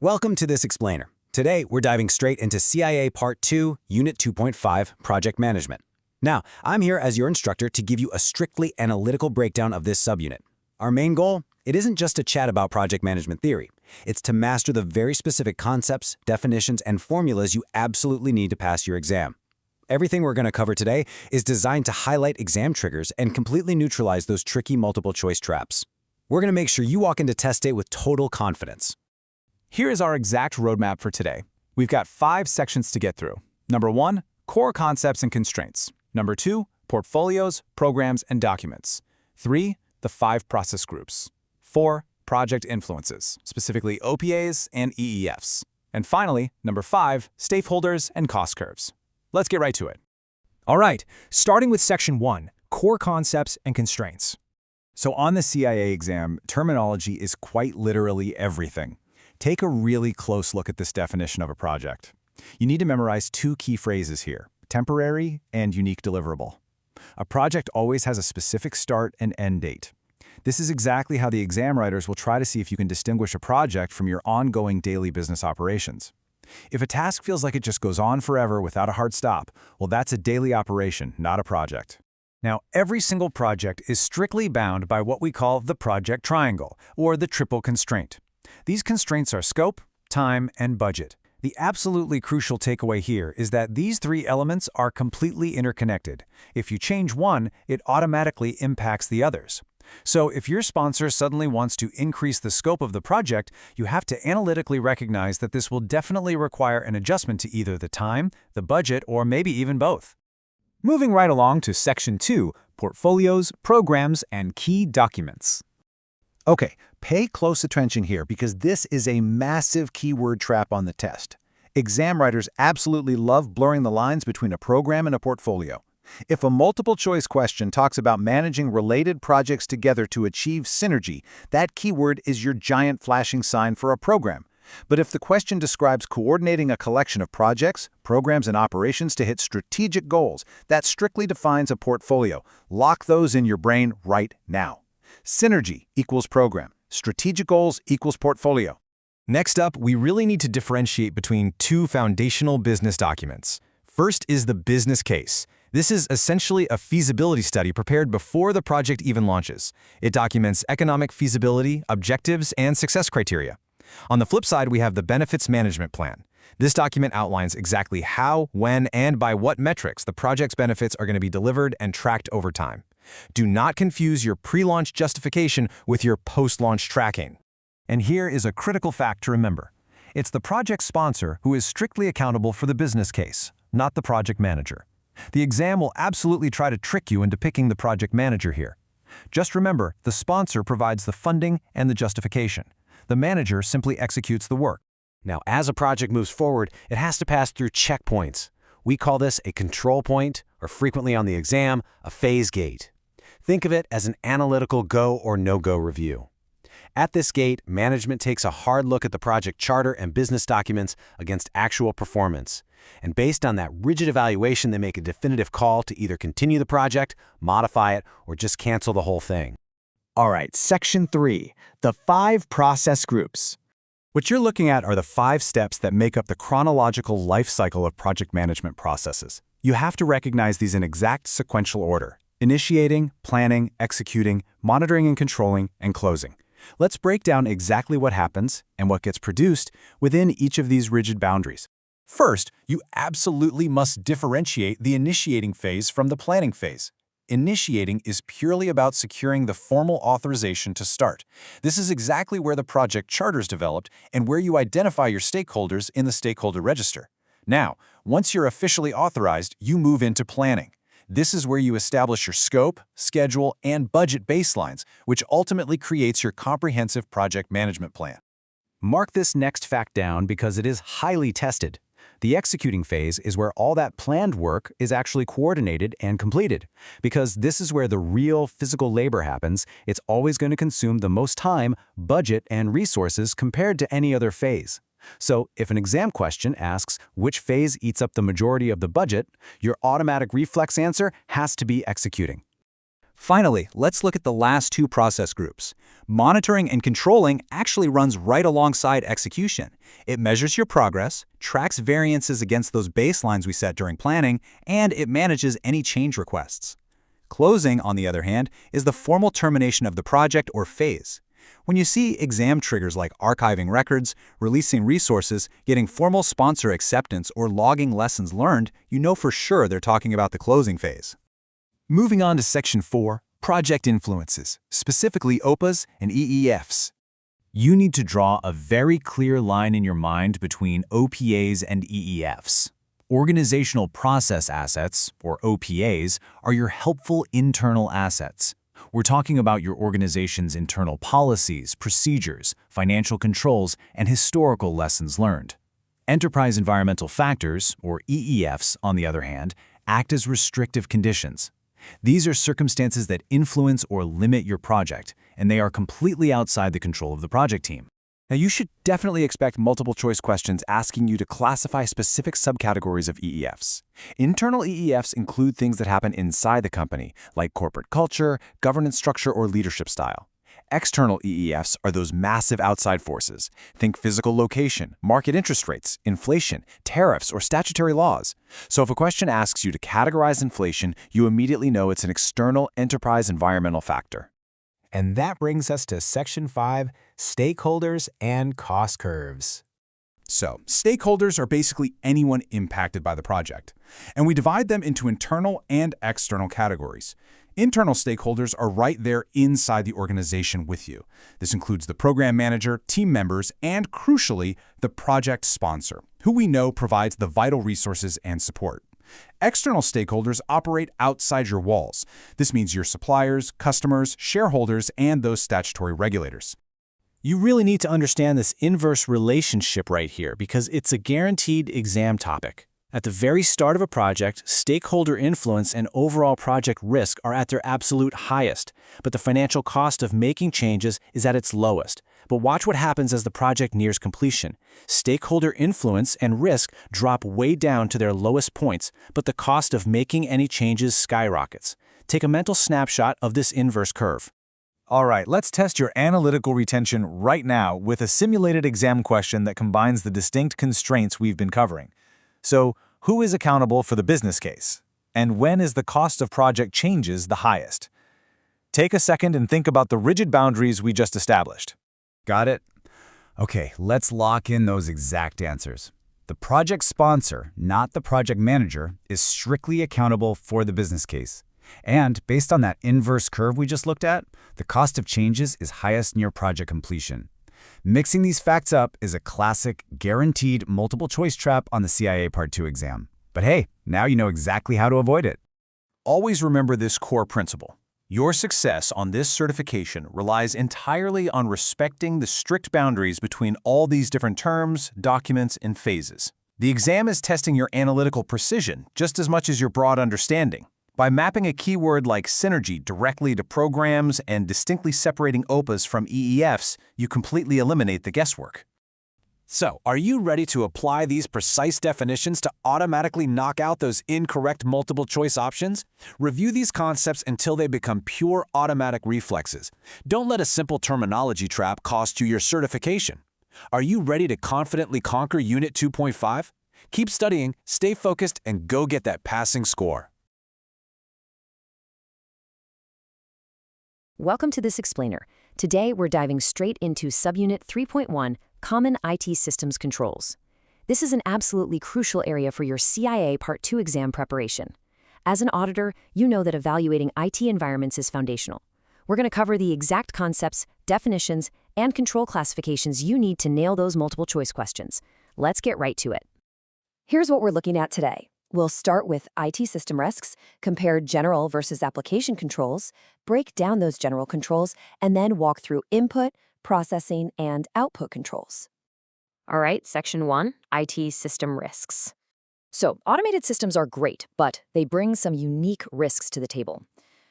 Welcome to this explainer. Today, we're diving straight into CIA Part 2, Unit 2.5, Project Management. Now, I'm here as your instructor to give you a strictly analytical breakdown of this subunit. Our main goal? It isn't just to chat about project management theory. It's to master the very specific concepts, definitions, and formulas you absolutely need to pass your exam. Everything we're going to cover today is designed to highlight exam triggers and completely neutralize those tricky multiple-choice traps. We're going to make sure you walk into test day with total confidence. Here is our exact roadmap for today. We've got 5 sections to get through. Number 1, core concepts and constraints. Number 2, portfolios, programs, and documents. 3, the 5 process groups. 4, project influences, specifically OPAs and EEFs. And finally, number 5, stakeholders and cost curves. Let's get right to it. All right, starting with Section 1, Core Concepts and Constraints. So on the CIA exam, terminology is quite literally everything. Take a really close look at this definition of a project. You need to memorize 2 key phrases here: temporary and unique deliverable. A project always has a specific start and end date. This is exactly how the exam writers will try to see if you can distinguish a project from your ongoing daily business operations. If a task feels like it just goes on forever without a hard stop, well, that's a daily operation, not a project. Now, every single project is strictly bound by what we call the project triangle, or the triple constraint. These constraints are scope, time, and budget. The absolutely crucial takeaway here is that these 3 elements are completely interconnected. If you change one, it automatically impacts the others. So if your sponsor suddenly wants to increase the scope of the project, you have to analytically recognize that this will definitely require an adjustment to either the time, the budget, or maybe even both. Moving right along to Section 2, Portfolios, Programs, and Key Documents. Okay, pay close attention here because this is a massive keyword trap on the test. Exam writers absolutely love blurring the lines between a program and a portfolio. If a multiple-choice question talks about managing related projects together to achieve synergy, that keyword is your giant flashing sign for a program. But if the question describes coordinating a collection of projects, programs, and operations to hit strategic goals, that strictly defines a portfolio. Lock those in your brain right now. Synergy equals program. Strategic goals equals portfolio. Next up, we really need to differentiate between 2 foundational business documents. First is the business case. This is essentially a feasibility study prepared before the project even launches. It documents economic feasibility, objectives, and success criteria. On the flip side, we have the Benefits Management Plan. This document outlines exactly how, when, and by what metrics the project's benefits are going to be delivered and tracked over time. Do not confuse your pre-launch justification with your post-launch tracking. And here is a critical fact to remember. It's the project sponsor who is strictly accountable for the business case, not the project manager. The exam will absolutely try to trick you into picking the project manager here. Just remember, the sponsor provides the funding and the justification. The manager simply executes the work. Now, as a project moves forward, it has to pass through checkpoints. We call this a control point, or frequently on the exam, a phase gate. Think of it as an analytical go or no-go review. At this gate, management takes a hard look at the project charter and business documents against actual performance. And based on that rigid evaluation, they make a definitive call to either continue the project, modify it, or just cancel the whole thing. All right, Section 3, the 5 process groups. What you're looking at are the 5 steps that make up the chronological life cycle of project management processes. You have to recognize these in exact sequential order: initiating, planning, executing, monitoring and controlling, and closing. Let's break down exactly what happens and what gets produced within each of these rigid boundaries. First, you absolutely must differentiate the initiating phase from the planning phase. Initiating is purely about securing the formal authorization to start. This is exactly where the project charter is developed and where you identify your stakeholders in the stakeholder register. Now, once you're officially authorized, you move into planning. This is where you establish your scope, schedule, and budget baselines, which ultimately creates your comprehensive project management plan. Mark this next fact down because it is highly tested. The executing phase is where all that planned work is actually coordinated and completed. Because this is where the real physical labor happens, it's always going to consume the most time, budget, and resources compared to any other phase. So if an exam question asks which phase eats up the majority of the budget, your automatic reflex answer has to be executing. Finally, let's look at the last 2 process groups. Monitoring and controlling actually runs right alongside execution. It measures your progress, tracks variances against those baselines we set during planning, and it manages any change requests. Closing, on the other hand, is the formal termination of the project or phase. When you see exam triggers like archiving records, releasing resources, getting formal sponsor acceptance, or logging lessons learned, you know for sure they're talking about the closing phase. Moving on to Section 4, Project Influences, specifically OPAs and EEFs. You need to draw a very clear line in your mind between OPAs and EEFs. Organizational Process Assets, or OPAs, are your helpful internal assets. We're talking about your organization's internal policies, procedures, financial controls, and historical lessons learned. Enterprise Environmental Factors, or EEFs, on the other hand, act as restrictive conditions. These are circumstances that influence or limit your project, and they are completely outside the control of the project team. Now, you should definitely expect multiple choice questions asking you to classify specific subcategories of EEFs. Internal EEFs include things that happen inside the company, like corporate culture, governance structure, or leadership style. External EEFs are those massive outside forces. Think physical location, market interest rates, inflation, tariffs, or statutory laws. So if a question asks you to categorize inflation, you immediately know it's an external enterprise environmental factor. And that brings us to Section 5, Stakeholders and Cost Curves. So, stakeholders are basically anyone impacted by the project, and we divide them into internal and external categories. Internal stakeholders are right there inside the organization with you. This includes the program manager, team members, and crucially, the project sponsor, who we know provides the vital resources and support. External stakeholders operate outside your walls. This means your suppliers, customers, shareholders, and those statutory regulators. You really need to understand this inverse relationship right here because it's a guaranteed exam topic. At the very start of a project, stakeholder influence and overall project risk are at their absolute highest, but the financial cost of making changes is at its lowest. But watch what happens as the project nears completion. Stakeholder influence and risk drop way down to their lowest points, but the cost of making any changes skyrockets. Take a mental snapshot of this inverse curve. All right, let's test your analytical retention right now with a simulated exam question that combines the distinct constraints we've been covering. So, who is accountable for the business case? and when is the cost of project changes the highest? Take a second and think about the rigid boundaries we just established. Got it? Okay, let's lock in those exact answers. The project sponsor, not the project manager, is strictly accountable for the business case. And based on that inverse curve we just looked at, the cost of changes is highest near project completion. Mixing these facts up is a classic, guaranteed multiple choice trap on the CIA Part 2 exam. But hey, now you know exactly how to avoid it. Always remember this core principle. Your success on this certification relies entirely on respecting the strict boundaries between all these different terms, documents, and phases. The exam is testing your analytical precision just as much as your broad understanding. By mapping a keyword like synergy directly to programs and distinctly separating OPAs from EEFs, you completely eliminate the guesswork. So, are you ready to apply these precise definitions to automatically knock out those incorrect multiple choice options? Review these concepts until they become pure automatic reflexes. Don't let a simple terminology trap cost you your certification. Are you ready to confidently conquer Unit 2.5? Keep studying, stay focused, and go get that passing score. Welcome to this explainer. Today, we're diving straight into Subunit 3.1, Common IT Systems Controls. This is an absolutely crucial area for your CIA Part 2 exam preparation. As an auditor, you know that evaluating IT environments is foundational. We're going to cover the exact concepts, definitions, and control classifications you need to nail those multiple choice questions. Let's get right to it. Here's what we're looking at today. We'll start with IT system risks, compare general versus application controls, break down those general controls, and then walk through input, processing, and output controls. All right, Section 1, IT system risks. So, automated systems are great, but they bring some unique risks to the table.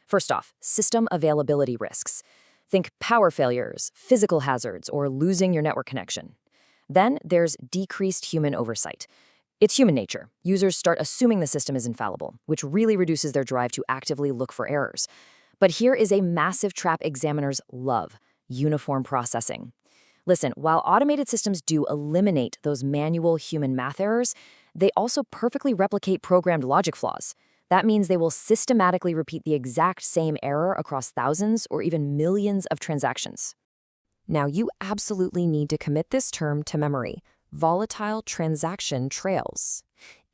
First off, system availability risks. Think power failures, physical hazards, or losing your network connection. Then there's decreased human oversight. It's human nature. Users start assuming the system is infallible, which really reduces their drive to actively look for errors. But here is a massive trap examiners love: uniform processing. Listen, while automated systems do eliminate those manual human math errors, they also perfectly replicate programmed logic flaws. That means they will systematically repeat the exact same error across thousands or even millions of transactions. Now, you absolutely need to commit this term to memory: volatile transaction trails.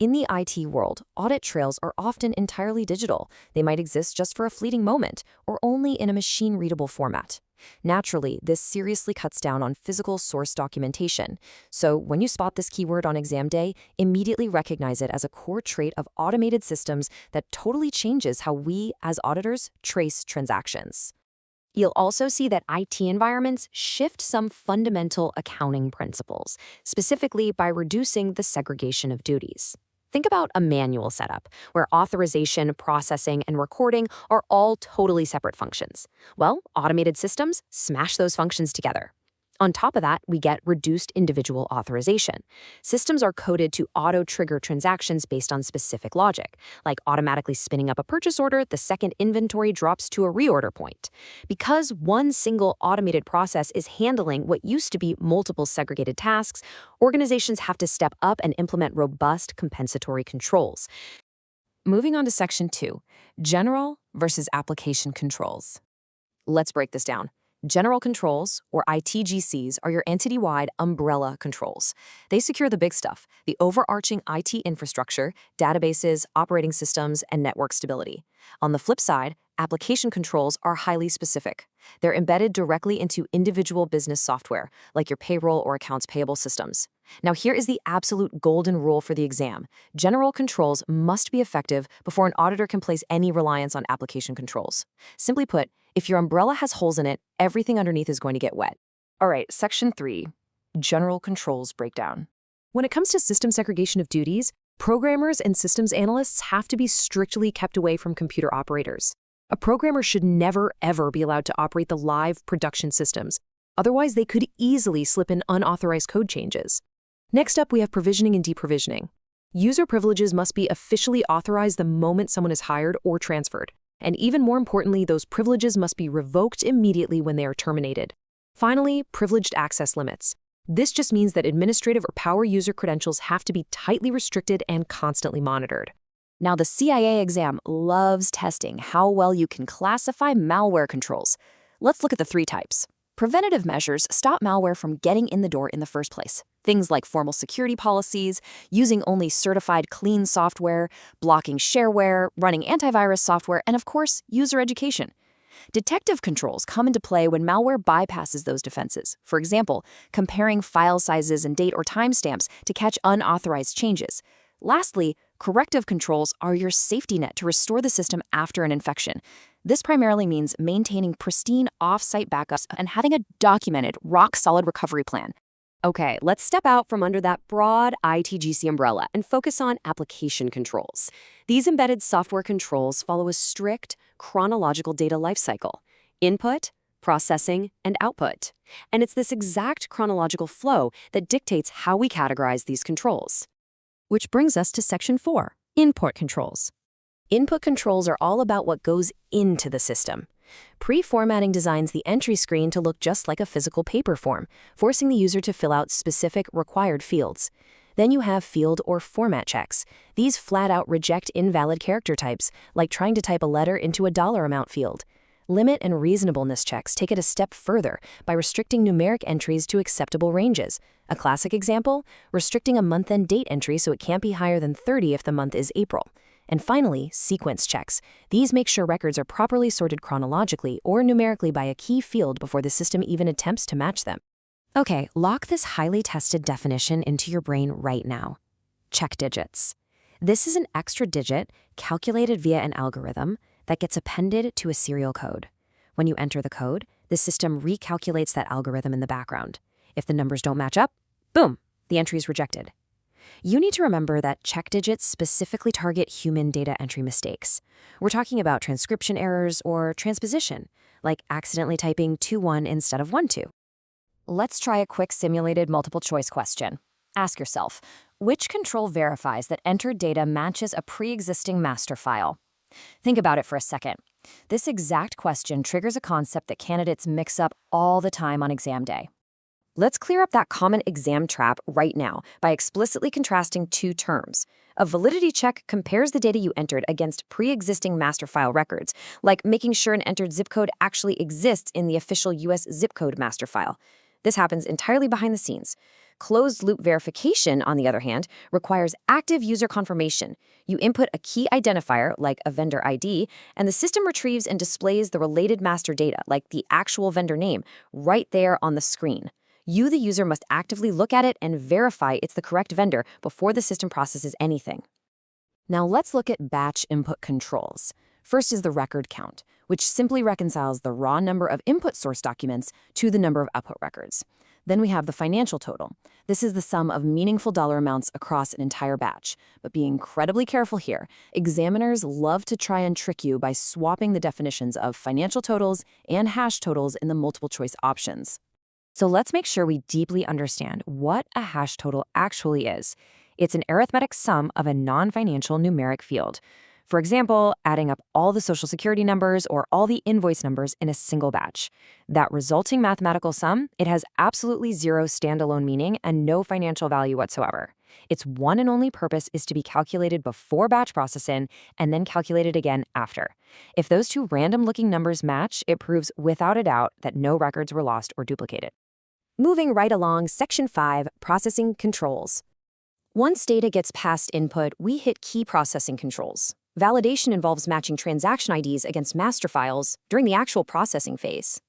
In the IT world, audit trails are often entirely digital. They might exist just for a fleeting moment or only in a machine-readable format. Naturally, this seriously cuts down on physical source documentation. So when you spot this keyword on exam day, immediately recognize it as a core trait of automated systems that totally changes how we, as auditors, trace transactions. You'll also see that IT environments shift some fundamental accounting principles, specifically by reducing the segregation of duties. Think about a manual setup, where authorization, processing, and recording are all totally separate functions. Well, automated systems smash those functions together. On top of that, we get reduced individual authorization. Systems are coded to auto-trigger transactions based on specific logic, like automatically spinning up a purchase order the second inventory drops to a reorder point. Because one single automated process is handling what used to be multiple segregated tasks, organizations have to step up and implement robust compensatory controls. Moving on to Section 2, General versus Application Controls. Let's break this down. General controls, or ITGCs, are your entity-wide umbrella controls. They secure the big stuff: the overarching IT infrastructure, databases, operating systems, and network stability. On the flip side, application controls are highly specific. They're embedded directly into individual business software, like your payroll or accounts payable systems. Now, here is the absolute golden rule for the exam. General controls must be effective before an auditor can place any reliance on application controls. Simply put, if your umbrella has holes in it, everything underneath is going to get wet. All right, Section 3, General Controls Breakdown. When it comes to system segregation of duties, programmers and systems analysts have to be strictly kept away from computer operators. A programmer should never, ever be allowed to operate the live production systems. Otherwise, they could easily slip in unauthorized code changes. Next up, we have provisioning and deprovisioning. User privileges must be officially authorized the moment someone is hired or transferred. And even more importantly, those privileges must be revoked immediately when they are terminated. Finally, privileged access limits. This just means that administrative or power user credentials have to be tightly restricted and constantly monitored. Now, the CIA exam loves testing how well you can classify malware controls. Let's look at the 3 types. Preventative measures stop malware from getting in the door in the first place. Things like formal security policies, using only certified clean software, blocking shareware, running antivirus software, and of course, user education. Detective controls come into play when malware bypasses those defenses. For example, comparing file sizes and date or timestamps to catch unauthorized changes. Lastly, corrective controls are your safety net to restore the system after an infection. This primarily means maintaining pristine off-site backups and having a documented, rock-solid recovery plan. Okay, let's step out from under that broad ITGC umbrella and focus on application controls. These embedded software controls follow a strict, chronological data lifecycle: input, processing, and output. And it's this exact chronological flow that dictates how we categorize these controls. Which brings us to Section 4, Input Controls. Input controls are all about what goes into the system. Pre-formatting designs the entry screen to look just like a physical paper form, forcing the user to fill out specific required fields. Then you have field or format checks. These flat-out reject invalid character types, like trying to type a letter into a dollar amount field. Limit and reasonableness checks take it a step further by restricting numeric entries to acceptable ranges. A classic example, restricting a month-end date entry so it can't be higher than 30 if the month is April. And finally, sequence checks. These make sure records are properly sorted chronologically or numerically by a key field before the system even attempts to match them. Okay, lock this highly tested definition into your brain right now. Check digits. This is an extra digit calculated via an algorithm that gets appended to a serial code. When you enter the code, the system recalculates that algorithm in the background. If the numbers don't match up, boom, the entry is rejected. You need to remember that check digits specifically target human data entry mistakes. We're talking about transcription errors or transposition, like accidentally typing 2-1 instead of 1-2. Let's try a quick simulated multiple choice question. Ask yourself, which control verifies that entered data matches a pre-existing master file? Think about it for a second. This exact question triggers a concept that candidates mix up all the time on exam day. Let's clear up that common exam trap right now by explicitly contrasting 2 terms. A validity check compares the data you entered against pre-existing master file records, like making sure an entered zip code actually exists in the official U.S. zip code master file. This happens entirely behind the scenes. Closed-loop verification, on the other hand, requires active user confirmation. You input a key identifier, like a vendor ID, and the system retrieves and displays the related master data, like the actual vendor name, right there on the screen. You, the user, must actively look at it and verify it's the correct vendor before the system processes anything. Now let's look at batch input controls. First is the record count, which simply reconciles the raw number of input source documents to the number of output records. Then we have the financial total. This is the sum of meaningful dollar amounts across an entire batch. But be incredibly careful here. Examiners love to try and trick you by swapping the definitions of financial totals and hash totals in the multiple choice options. So let's make sure we deeply understand what a hash total actually is. It's an arithmetic sum of a non-financial numeric field. For example, adding up all the Social Security numbers or all the invoice numbers in a single batch. That resulting mathematical sum, it has absolutely zero standalone meaning and no financial value whatsoever. Its one and only purpose is to be calculated before batch processing and then calculated again after. If those 2 random-looking numbers match, it proves without a doubt that no records were lost or duplicated. Moving right along, Section 5, Processing Controls. Once data gets past input, we hit key processing controls. Validation involves matching transaction IDs against master files during the actual processing phase.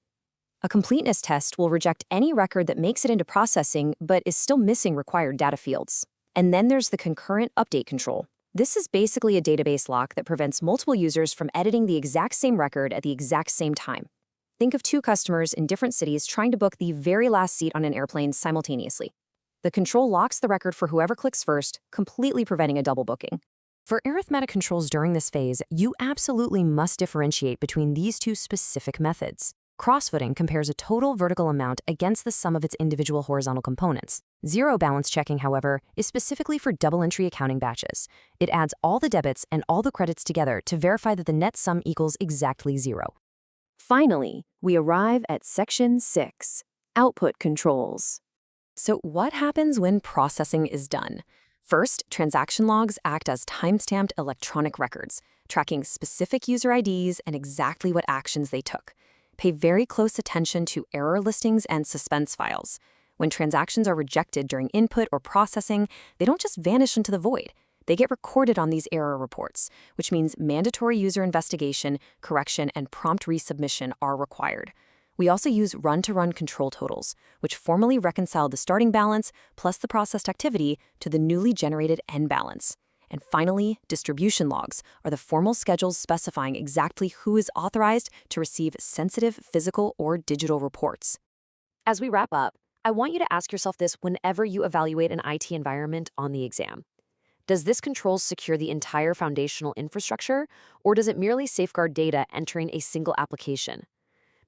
A completeness test will reject any record that makes it into processing but is still missing required data fields. And then there's the concurrent update control. This is basically a database lock that prevents multiple users from editing the exact same record at the exact same time. Think of 2 customers in different cities trying to book the very last seat on an airplane simultaneously. The control locks the record for whoever clicks first, completely preventing a double booking. For arithmetic controls during this phase, you absolutely must differentiate between these 2 specific methods. Crossfooting compares a total vertical amount against the sum of its individual horizontal components. Zero balance checking, however, is specifically for double entry accounting batches. It adds all the debits and all the credits together to verify that the net sum equals exactly 0. Finally, we arrive at Section 6, Output Controls. So what happens when processing is done? First, transaction logs act as timestamped electronic records, tracking specific user IDs and exactly what actions they took. Pay very close attention to error listings and suspense files. When transactions are rejected during input or processing, they don't just vanish into the void. They get recorded on these error reports, which means mandatory user investigation, correction, and prompt resubmission are required. We also use run-to-run control totals, which formally reconcile the starting balance plus the processed activity to the newly generated end balance. And finally, distribution logs are the formal schedules specifying exactly who is authorized to receive sensitive physical or digital reports. As we wrap up, I want you to ask yourself this whenever you evaluate an IT environment on the exam. Does this control secure the entire foundational infrastructure, or does it merely safeguard data entering a single application?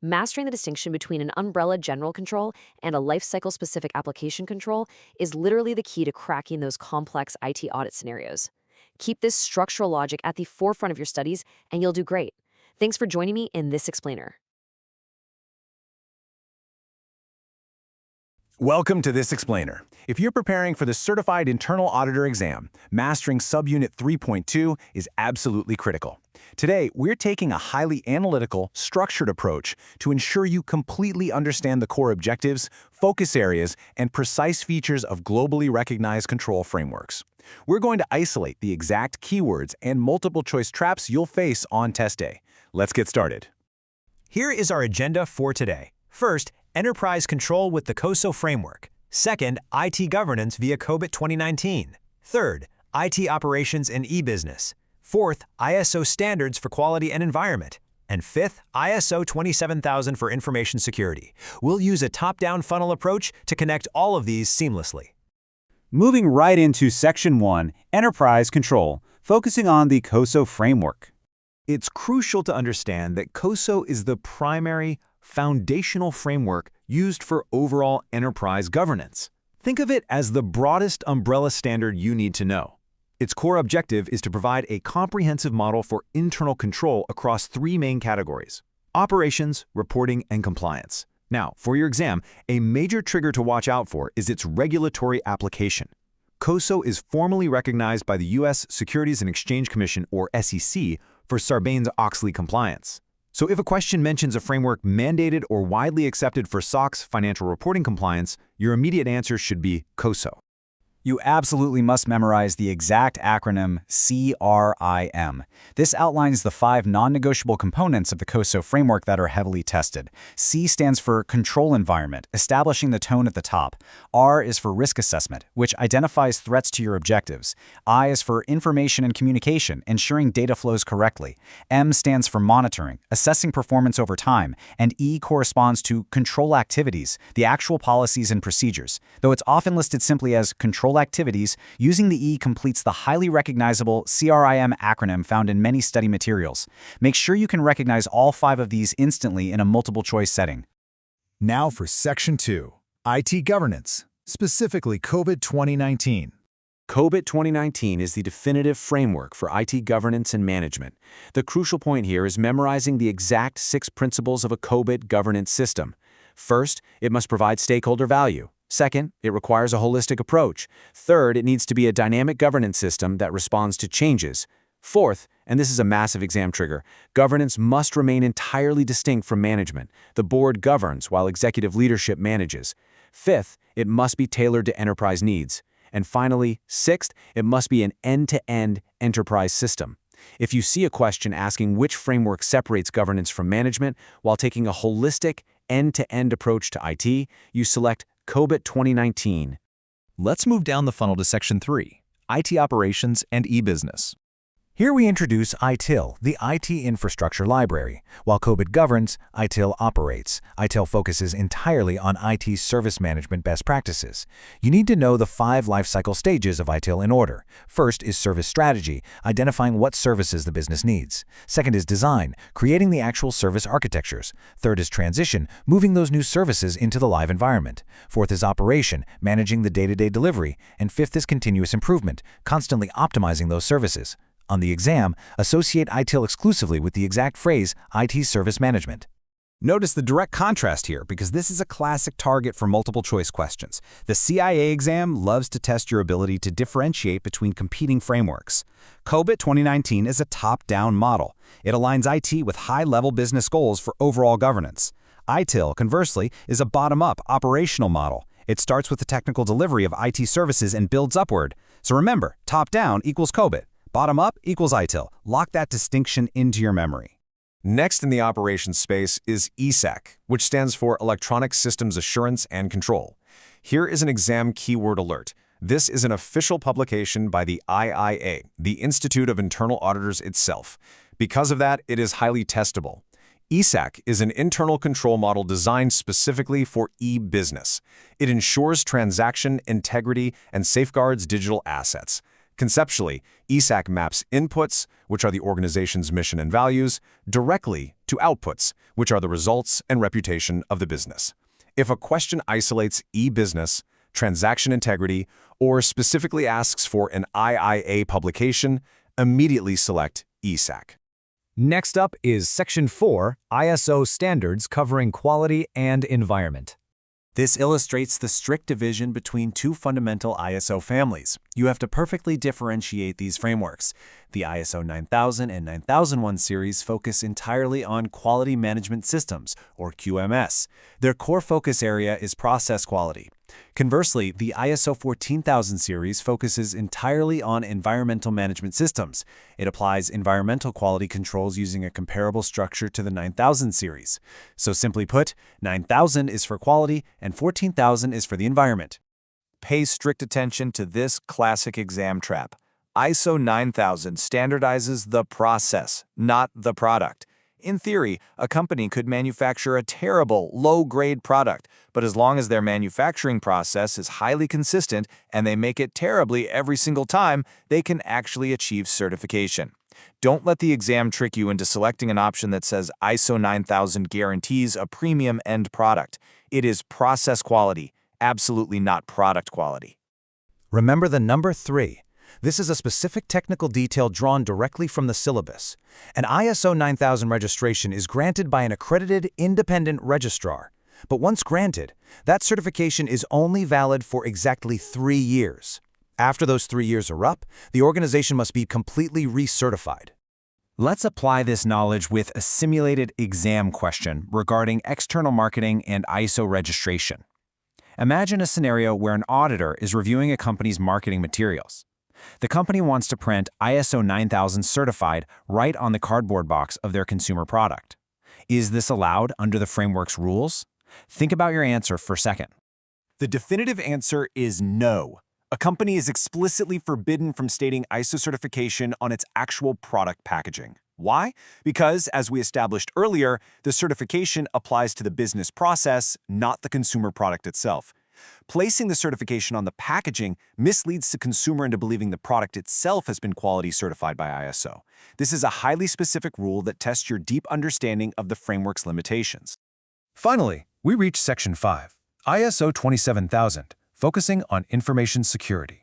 Mastering the distinction between an umbrella general control and a lifecycle-specific application control is literally the key to cracking those complex IT audit scenarios. Keep this structural logic at the forefront of your studies, and you'll do great. Thanks for joining me in this explainer. Welcome to This Explainer. If you're preparing for the Certified Internal Auditor exam, mastering Subunit 3.2 is absolutely critical. Today, we're taking a highly analytical, structured approach to ensure you completely understand the core objectives, focus areas, and precise features of globally recognized control frameworks. We're going to isolate the exact keywords and multiple-choice traps you'll face on test day. Let's get started. Here is our agenda for today. First, enterprise control with the COSO framework. Second, IT governance via COBIT 2019. Third, IT operations and e-business. Fourth, ISO standards for quality and environment. And fifth, ISO 27000 for information security. We'll use a top-down funnel approach to connect all of these seamlessly. Moving right into Section 1, Enterprise Control, focusing on the COSO framework. It's crucial to understand that COSO is the primary, foundational framework used for overall enterprise governance. Think of it as the broadest umbrella standard you need to know. Its core objective is to provide a comprehensive model for internal control across three main categories: operations, reporting, and compliance. Now, for your exam, a major trigger to watch out for is its regulatory application. COSO is formally recognized by the U.S. Securities and Exchange Commission, or SEC, for Sarbanes-Oxley compliance. So if a question mentions a framework mandated or widely accepted for SOX financial reporting compliance, your immediate answer should be COSO. You absolutely must memorize the exact acronym CRIM. This outlines the 5 non-negotiable components of the COSO framework that are heavily tested. C stands for Control Environment, establishing the tone at the top. R is for Risk Assessment, which identifies threats to your objectives. I is for Information and Communication, ensuring data flows correctly. M stands for Monitoring, assessing performance over time. And E corresponds to Control Activities, the actual policies and procedures. Though it's often listed simply as Control Activities, using the E completes the highly recognizable CRIM acronym found in many study materials. Make sure you can recognize all 5 of these instantly in a multiple-choice setting. Now for Section 2, IT Governance, specifically COBIT 2019. COBIT 2019 is the definitive framework for IT governance and management. The crucial point here is memorizing the exact 6 principles of a COBIT governance system. First, it must provide stakeholder value. Second, it requires a holistic approach. Third, it needs to be a dynamic governance system that responds to changes. Fourth, and this is a massive exam trigger, governance must remain entirely distinct from management. The board governs while executive leadership manages. Fifth, it must be tailored to enterprise needs. And finally, sixth, it must be an end-to-end enterprise system. If you see a question asking which framework separates governance from management while taking a holistic, end-to-end approach to IT, you select COBIT 2019. Let's move down the funnel to Section 3, IT Operations and e-Business. Here we introduce ITIL, the IT Infrastructure Library. While COBIT governs, ITIL operates. ITIL focuses entirely on IT service management best practices. You need to know the 5 lifecycle stages of ITIL in order. First is service strategy, identifying what services the business needs. Second is design, creating the actual service architectures. Third is transition, moving those new services into the live environment. Fourth is operation, managing the day-to-day delivery. And fifth is continuous improvement, constantly optimizing those services. On the exam, associate ITIL exclusively with the exact phrase IT service management. Notice the direct contrast here because this is a classic target for multiple choice questions. The CIA exam loves to test your ability to differentiate between competing frameworks. COBIT 2019 is a top-down model. It aligns IT with high-level business goals for overall governance. ITIL, conversely, is a bottom-up operational model. It starts with the technical delivery of IT services and builds upward. So remember, top-down equals COBIT, bottom-up equals ITIL. Lock that distinction into your memory. Next in the operations space is ESAC, which stands for Electronic Systems Assurance and Control. Here is an exam keyword alert. This is an official publication by the IIA, the Institute of Internal Auditors itself. Because of that, it is highly testable. ESAC is an internal control model designed specifically for e-business. It ensures transaction integrity and safeguards digital assets. Conceptually, ESAC maps inputs, which are the organization's mission and values, directly to outputs, which are the results and reputation of the business. If a question isolates e-business, transaction integrity, or specifically asks for an IIA publication, immediately select ESAC. Next up is Section 4, ISO Standards covering Quality and Environment. This illustrates the strict division between two fundamental ISO families. You have to perfectly differentiate these frameworks. The ISO 9000 and 9001 series focus entirely on quality management systems, or QMS. Their core focus area is process quality. Conversely, the ISO 14000 series focuses entirely on environmental management systems. It applies environmental quality controls using a comparable structure to the 9000 series. So simply put, 9000 is for quality and 14000 is for the environment. Pay strict attention to this classic exam trap. ISO 9000 standardizes the process, not the product. In theory, a company could manufacture a terrible, low-grade product, but as long as their manufacturing process is highly consistent and they make it terribly every single time, they can actually achieve certification. Don't let the exam trick you into selecting an option that says ISO 9000 guarantees a premium end product. It is process quality, absolutely not product quality. Remember the number 3. This is a specific technical detail drawn directly from the syllabus. An ISO 9000 registration is granted by an accredited independent registrar. But once granted, that certification is only valid for exactly 3 years. After those 3 years are up, the organization must be completely recertified. Let's apply this knowledge with a simulated exam question regarding external marketing and ISO registration. Imagine a scenario where an auditor is reviewing a company's marketing materials. The company wants to print ISO 9000 certified right on the cardboard box of their consumer product. Is this allowed under the framework's rules? Think about your answer for a second. The definitive answer is no. A company is explicitly forbidden from stating ISO certification on its actual product packaging. Why? Because, as we established earlier, the certification applies to the business process, not the consumer product itself. Placing the certification on the packaging misleads the consumer into believing the product itself has been quality certified by ISO. This is a highly specific rule that tests your deep understanding of the framework's limitations. Finally, we reach Section 5, ISO 27000, focusing on information security.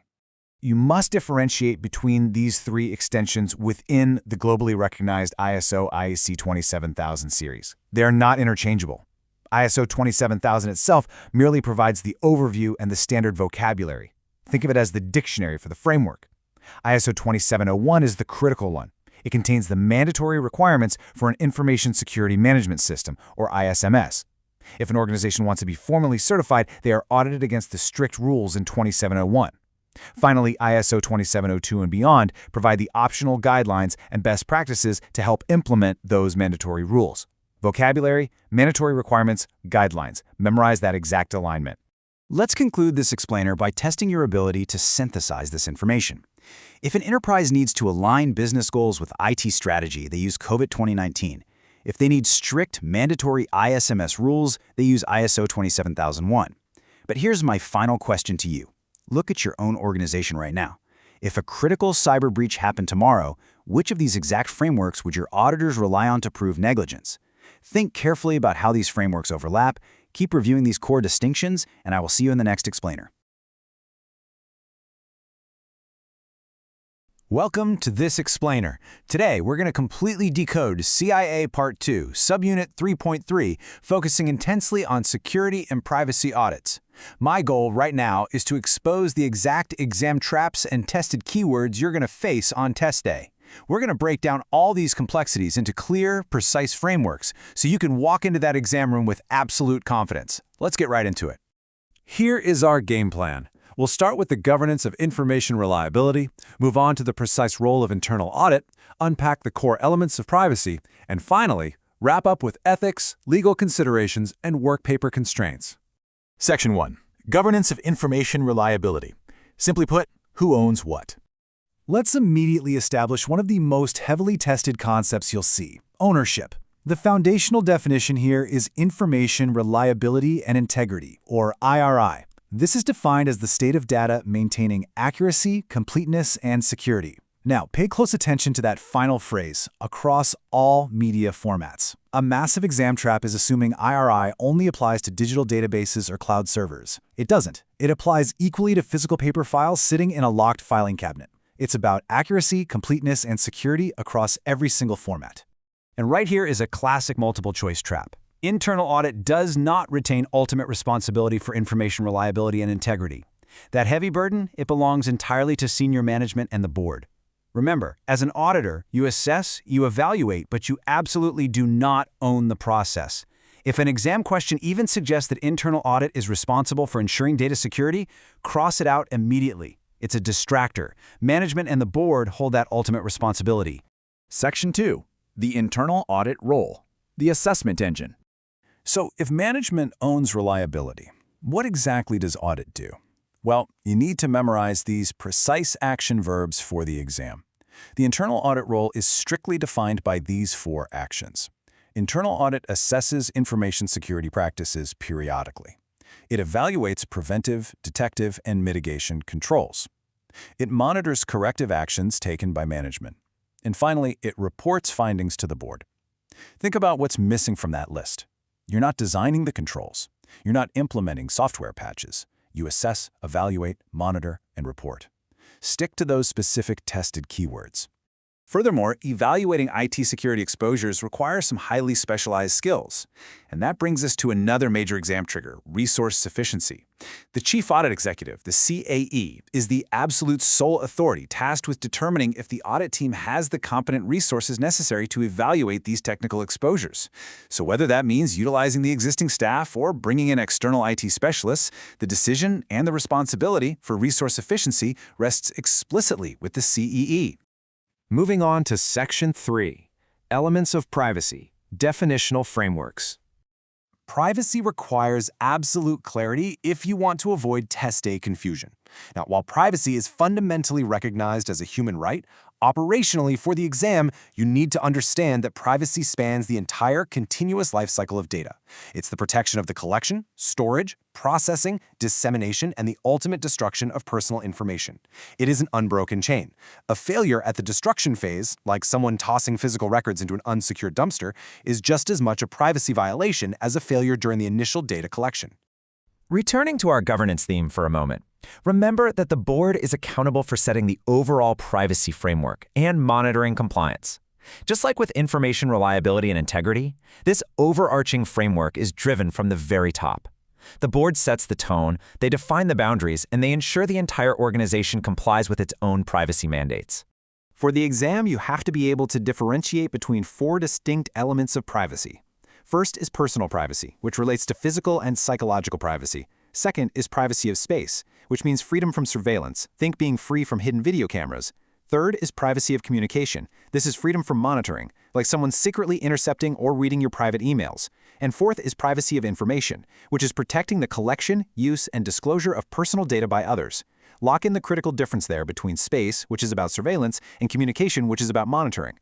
You must differentiate between these 3 extensions within the globally recognized ISO IEC 27000 series. They are not interchangeable. ISO 27000 itself merely provides the overview and the standard vocabulary. Think of it as the dictionary for the framework. ISO 27001 is the critical one. It contains the mandatory requirements for an information security management system, or ISMS. If an organization wants to be formally certified, they are audited against the strict rules in 27001. Finally, ISO 27002 and beyond provide the optional guidelines and best practices to help implement those mandatory rules. Vocabulary, mandatory requirements, guidelines. Memorize that exact alignment. Let's conclude this explainer by testing your ability to synthesize this information. If an enterprise needs to align business goals with IT strategy, they use COBIT 2019. If they need strict mandatory ISMS rules, they use ISO 27001. But here's my final question to you. Look at your own organization right now. If a critical cyber breach happened tomorrow, which of these exact frameworks would your auditors rely on to prove negligence? Think carefully about how these frameworks overlap, keep reviewing these core distinctions, and I will see you in the next explainer. Welcome to This Explainer. Today, we're going to completely decode CIA Part 2, Subunit 3.3, focusing intensely on security and privacy audits. My goal right now is to expose the exact exam traps and tested keywords you're going to face on test day. We're going to break down all these complexities into clear, precise frameworks so you can walk into that exam room with absolute confidence. Let's get right into it. Here is our game plan. We'll start with the governance of information reliability, move on to the precise role of internal audit, unpack the core elements of privacy, and finally, wrap up with ethics, legal considerations, and work paper constraints. Section 1. Governance of Information Reliability. Simply put, who owns what? Let's immediately establish one of the most heavily tested concepts you'll see: ownership. The foundational definition here is Information Reliability and Integrity, or IRI. This is defined as the state of data maintaining accuracy, completeness, and security. Now, pay close attention to that final phrase, across all media formats. A massive exam trap is assuming IRI only applies to digital databases or cloud servers. It doesn't. It applies equally to physical paper files sitting in a locked filing cabinet. It's about accuracy, completeness, and security across every single format. And right here is a classic multiple choice trap. Internal audit does not retain ultimate responsibility for information reliability and integrity. That heavy burden, it belongs entirely to senior management and the board. Remember, as an auditor, you assess, you evaluate, but you absolutely do not own the process. If an exam question even suggests that internal audit is responsible for ensuring data security, cross it out immediately. It's a distractor. Management and the board hold that ultimate responsibility. Section 2. The internal audit role. The assessment engine. So, if management owns reliability, what exactly does audit do? Well, you need to memorize these precise action verbs for the exam. The internal audit role is strictly defined by these 4 actions. Internal audit assesses information security practices periodically. It evaluates preventive, detective, and mitigation controls. It monitors corrective actions taken by management. And finally, it reports findings to the board. Think about what's missing from that list. You're not designing the controls. You're not implementing software patches. You assess, evaluate, monitor, and report. Stick to those specific tested keywords. Furthermore, evaluating IT security exposures requires some highly specialized skills. And that brings us to another major exam trigger: resource sufficiency. The Chief Audit Executive, the CAE, is the absolute sole authority tasked with determining if the audit team has the competent resources necessary to evaluate these technical exposures. So whether that means utilizing the existing staff or bringing in external IT specialists, the decision and the responsibility for resource efficiency rests explicitly with the CEE. Moving on to Section 3, Elements of Privacy, Definitional Frameworks. Privacy requires absolute clarity if you want to avoid test day confusion. Now, while privacy is fundamentally recognized as a human right, operationally for the exam, you need to understand that privacy spans the entire continuous life cycle of data. It's the protection of the collection, storage, processing, dissemination, and the ultimate destruction of personal information. It is an unbroken chain. A failure at the destruction phase, like someone tossing physical records into an unsecured dumpster, is just as much a privacy violation as a failure during the initial data collection. Returning to our governance theme for a moment, remember that the board is accountable for setting the overall privacy framework and monitoring compliance. Just like with information reliability and integrity, this overarching framework is driven from the very top. The board sets the tone, they define the boundaries, and they ensure the entire organization complies with its own privacy mandates. For the exam, you have to be able to differentiate between 4 distinct elements of privacy. First is personal privacy, which relates to physical and psychological privacy. Second is privacy of space, which means freedom from surveillance. Think being free from hidden video cameras. Third is privacy of communication. This is freedom from monitoring, like someone secretly intercepting or reading your private emails. And fourth is privacy of information, which is protecting the collection, use, and disclosure of personal data by others. Lock in the critical difference there between space, which is about surveillance, and communication, which is about monitoring.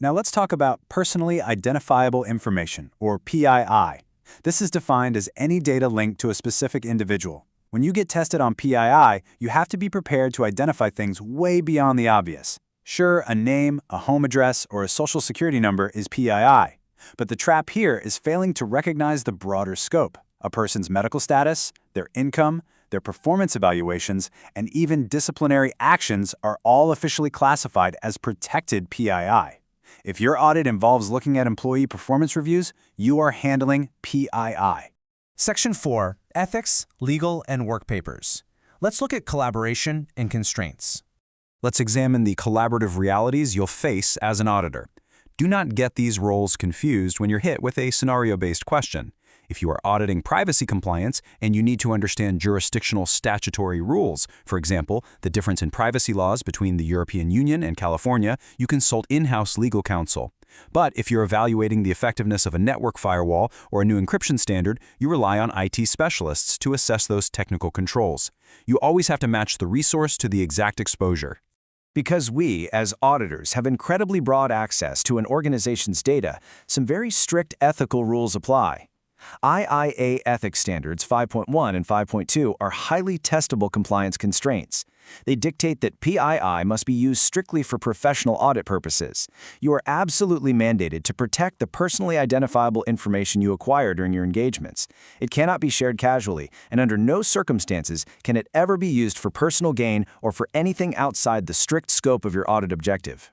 Now let's talk about Personally Identifiable Information, or PII. This is defined as any data linked to a specific individual. When you get tested on PII, you have to be prepared to identify things way beyond the obvious. Sure, a name, a home address, or a social security number is PII, but the trap here is failing to recognize the broader scope: a person's medical status, their income, their performance evaluations, and even disciplinary actions are all officially classified as protected PII. If your audit involves looking at employee performance reviews, you are handling PII. Section 4, Ethics, Legal, and Workpapers. Let's look at collaboration and constraints. Let's examine the collaborative realities you'll face as an auditor. Do not get these roles confused when you're hit with a scenario-based question. If you are auditing privacy compliance and you need to understand jurisdictional statutory rules, for example, the difference in privacy laws between the European Union and California, you consult in-house legal counsel. But if you're evaluating the effectiveness of a network firewall or a new encryption standard, you rely on IT specialists to assess those technical controls. You always have to match the resource to the exact exposure. Because we, as auditors, have incredibly broad access to an organization's data, some very strict ethical rules apply. IIA Ethics Standards 5.1 and 5.2 are highly testable compliance constraints. They dictate that PII must be used strictly for professional audit purposes. You are absolutely mandated to protect the personally identifiable information you acquire during your engagements. It cannot be shared casually, and under no circumstances can it ever be used for personal gain or for anything outside the strict scope of your audit objective.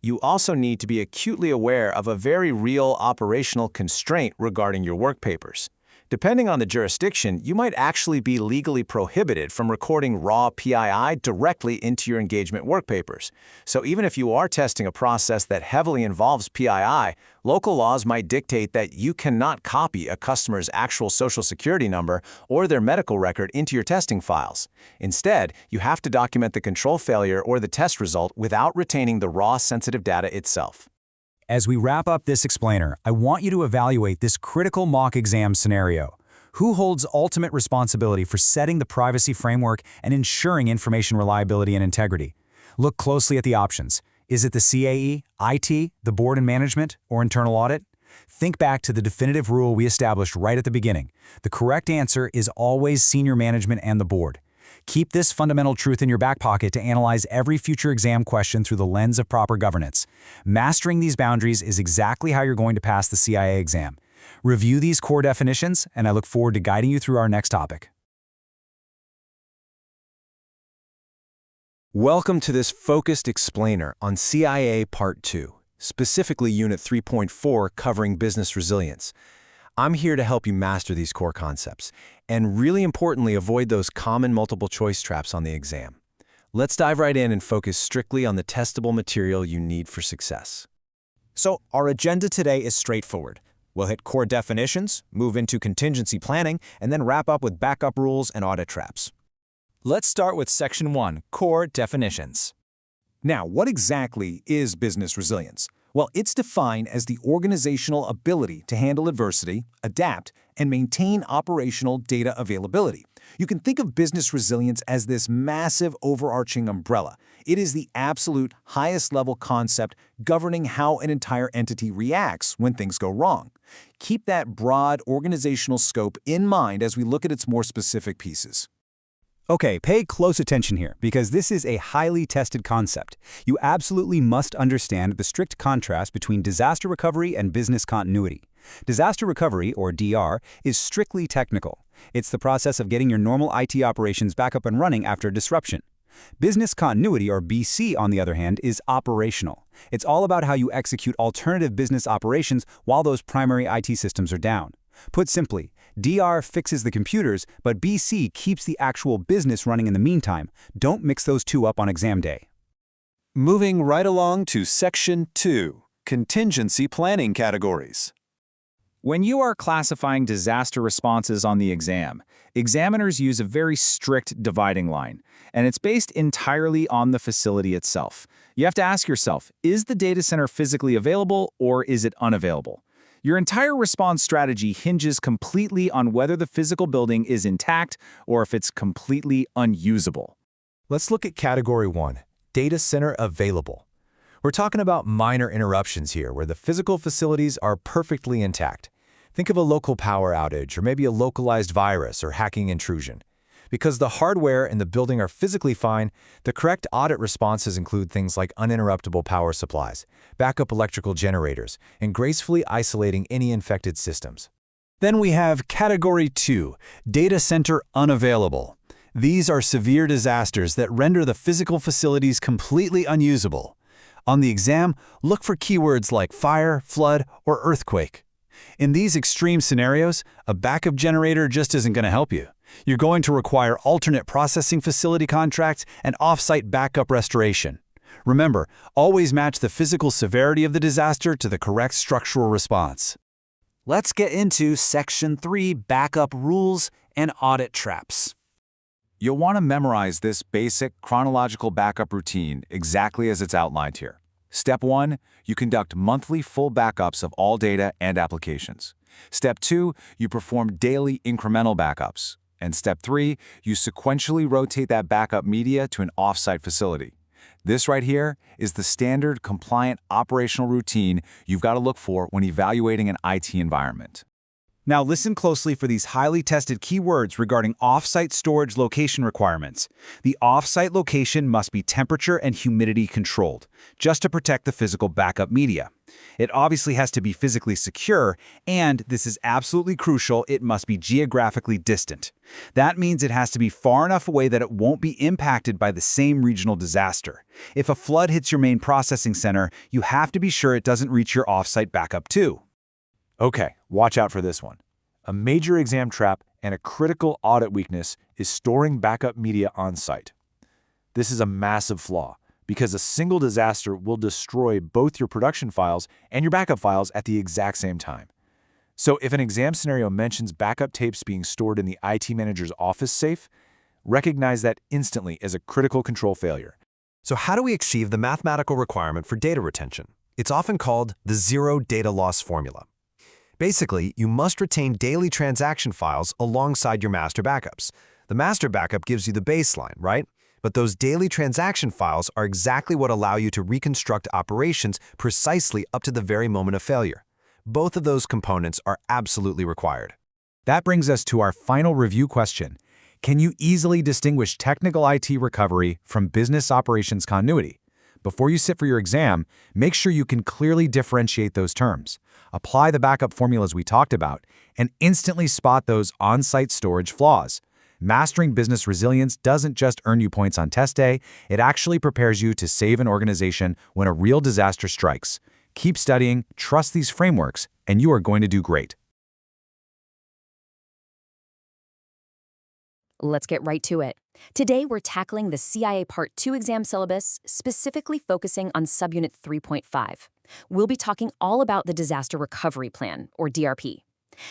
You also need to be acutely aware of a very real operational constraint regarding your work papers. Depending on the jurisdiction, you might actually be legally prohibited from recording raw PII directly into your engagement work papers. So even if you are testing a process that heavily involves PII, local laws might dictate that you cannot copy a customer's actual social security number or their medical record into your testing files. Instead, you have to document the control failure or the test result without retaining the raw sensitive data itself. As we wrap up this explainer, I want you to evaluate this critical mock exam scenario. Who holds ultimate responsibility for setting the privacy framework and ensuring information reliability and integrity? Look closely at the options. Is it the CAE, IT, the board and management, or internal audit? Think back to the definitive rule we established right at the beginning. The correct answer is always senior management and the board. Keep this fundamental truth in your back pocket to analyze every future exam question through the lens of proper governance. Mastering these boundaries is exactly how you're going to pass the CIA exam. Review these core definitions, and I look forward to guiding you through our next topic. Welcome to this focused explainer on CIA Part 2, specifically Unit 3.4 covering business resilience. I'm here to help you master these core concepts, and really importantly, avoid those common multiple-choice traps on the exam. Let's dive right in and focus strictly on the testable material you need for success. So, our agenda today is straightforward. We'll hit core definitions, move into contingency planning, and then wrap up with backup rules and audit traps. Let's start with Section 1, Core Definitions. Now, what exactly is business resilience? Well, it's defined as the organizational ability to handle adversity, adapt, and maintain operational data availability. You can think of business resilience as this massive overarching umbrella. It is the absolute highest level concept governing how an entire entity reacts when things go wrong. Keep that broad organizational scope in mind as we look at its more specific pieces. Okay, pay close attention here, because this is a highly tested concept. You absolutely must understand the strict contrast between disaster recovery and business continuity. Disaster recovery, or DR, is strictly technical. It's the process of getting your normal IT operations back up and running after a disruption. Business continuity, or BC, on the other hand, is operational. It's all about how you execute alternative business operations while those primary IT systems are down. Put simply, DR fixes the computers, but BC keeps the actual business running in the meantime. Don't mix those two up on exam day. Moving right along to Section 2, Contingency Planning Categories. When you are classifying disaster responses on the exam, examiners use a very strict dividing line, and it's based entirely on the facility itself. You have to ask yourself, is the data center physically available or is it unavailable? Your entire response strategy hinges completely on whether the physical building is intact or if it's completely unusable. Let's look at Category 1, Data Center Available. We're talking about minor interruptions here where the physical facilities are perfectly intact. Think of a local power outage or maybe a localized virus or hacking intrusion. Because the hardware and the building are physically fine, the correct audit responses include things like uninterruptible power supplies, backup electrical generators, and gracefully isolating any infected systems. Then we have Category 2, Data Center Unavailable. These are severe disasters that render the physical facilities completely unusable. On the exam, look for keywords like fire, flood, or earthquake. In these extreme scenarios, a backup generator just isn't going to help you. You're going to require alternate processing facility contracts and off-site backup restoration. Remember, always match the physical severity of the disaster to the correct structural response. Let's get into Section 3, Backup Rules and Audit Traps. You'll want to memorize this basic chronological backup routine exactly as it's outlined here. Step 1, you conduct monthly full backups of all data and applications. Step 2, you perform daily incremental backups. And Step 3, you sequentially rotate that backup media to an off-site facility. This right here is the standard compliant operational routine you've got to look for when evaluating an IT environment. Now listen closely for these highly tested keywords regarding off-site storage location requirements. The off-site location must be temperature and humidity controlled, just to protect the physical backup media. It obviously has to be physically secure, and this is absolutely crucial, it must be geographically distant. That means it has to be far enough away that it won't be impacted by the same regional disaster. If a flood hits your main processing center, you have to be sure it doesn't reach your off-site backup too. Okay, watch out for this one. A major exam trap and a critical audit weakness is storing backup media on site. This is a massive flaw because a single disaster will destroy both your production files and your backup files at the exact same time. So if an exam scenario mentions backup tapes being stored in the IT manager's office safe, recognize that instantly as a critical control failure. So how do we achieve the mathematical requirement for data retention? It's often called the zero data loss formula. Basically, you must retain daily transaction files alongside your master backups. The master backup gives you the baseline, right? But those daily transaction files are exactly what allow you to reconstruct operations precisely up to the very moment of failure. Both of those components are absolutely required. That brings us to our final review question. Can you easily distinguish technical IT recovery from business operations continuity? Before you sit for your exam, make sure you can clearly differentiate those terms. Apply the backup formulas we talked about, and instantly spot those on-site storage flaws. Mastering business resilience doesn't just earn you points on test day, it actually prepares you to save an organization when a real disaster strikes. Keep studying, trust these frameworks, and you are going to do great. Let's get right to it. Today, we're tackling the CIA Part 2 exam syllabus, specifically focusing on Subunit 3.5. We'll be talking all about the Disaster Recovery Plan, or DRP.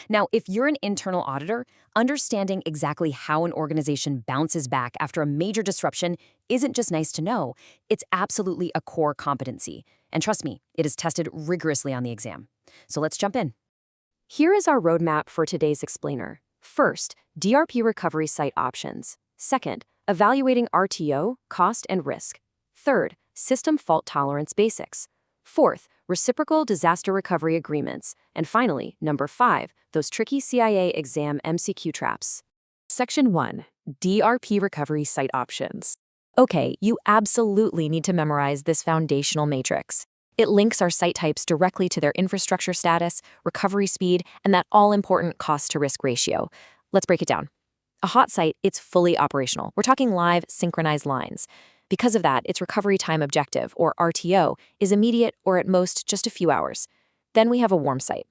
Now, if you're an internal auditor, understanding exactly how an organization bounces back after a major disruption isn't just nice to know, it's absolutely a core competency. And trust me, it is tested rigorously on the exam. So let's jump in. Here is our roadmap for today's explainer. First, DRP recovery site options. Second, evaluating RTO, cost and risk. Third, system fault tolerance basics. Fourth, reciprocal disaster recovery agreements. And finally, number 5, those tricky CIA exam MCQ traps. Section 1, DRP recovery site options. Okay, you absolutely need to memorize this foundational matrix. It links our site types directly to their infrastructure status, recovery speed, and that all-important cost-to-risk ratio. Let's break it down. A hot site, it's fully operational. We're talking live, synchronized lines. Because of that, its recovery time objective, or RTO, is immediate or at most just a few hours. Then we have a warm site.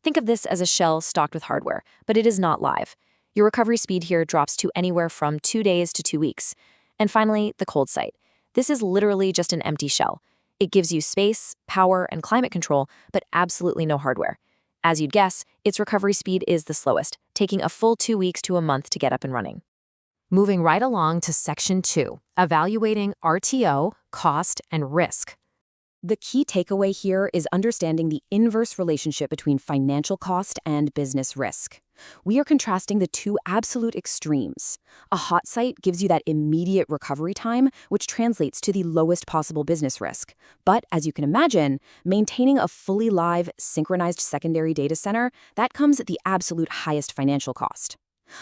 Think of this as a shell stocked with hardware, but it is not live. Your recovery speed here drops to anywhere from 2 days to 2 weeks. And finally, the cold site. This is literally just an empty shell. It gives you space, power, and climate control, but absolutely no hardware. As you'd guess, its recovery speed is the slowest, taking a full 2 weeks to a month to get up and running. Moving right along to Section 2, evaluating RTO, cost, and risk. The key takeaway here is understanding the inverse relationship between financial cost and business risk. We are contrasting the two absolute extremes. A hot site gives you that immediate recovery time, which translates to the lowest possible business risk. But as you can imagine, maintaining a fully live, synchronized secondary data center, that comes at the absolute highest financial cost.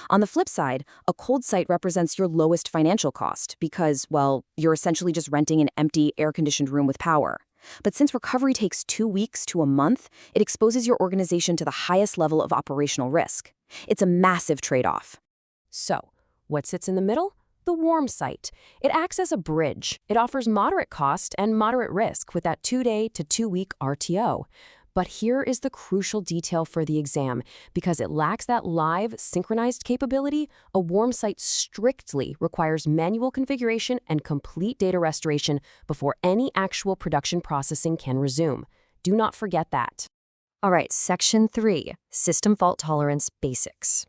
On the flip side, a cold site represents your lowest financial cost because, well, you're essentially just renting an empty, air-conditioned room with power. But since recovery takes 2 weeks to a month, it exposes your organization to the highest level of operational risk. It's a massive trade-off. So, What sits in the middle? The warm site. It acts as a bridge. It offers moderate cost and moderate risk with that 2-day to 2-week RTO. But here is the crucial detail for the exam. Because it lacks that live, synchronized capability, a warm site strictly requires manual configuration and complete data restoration before any actual production processing can resume. Do not forget that. All right, Section 3, System Fault Tolerance Basics.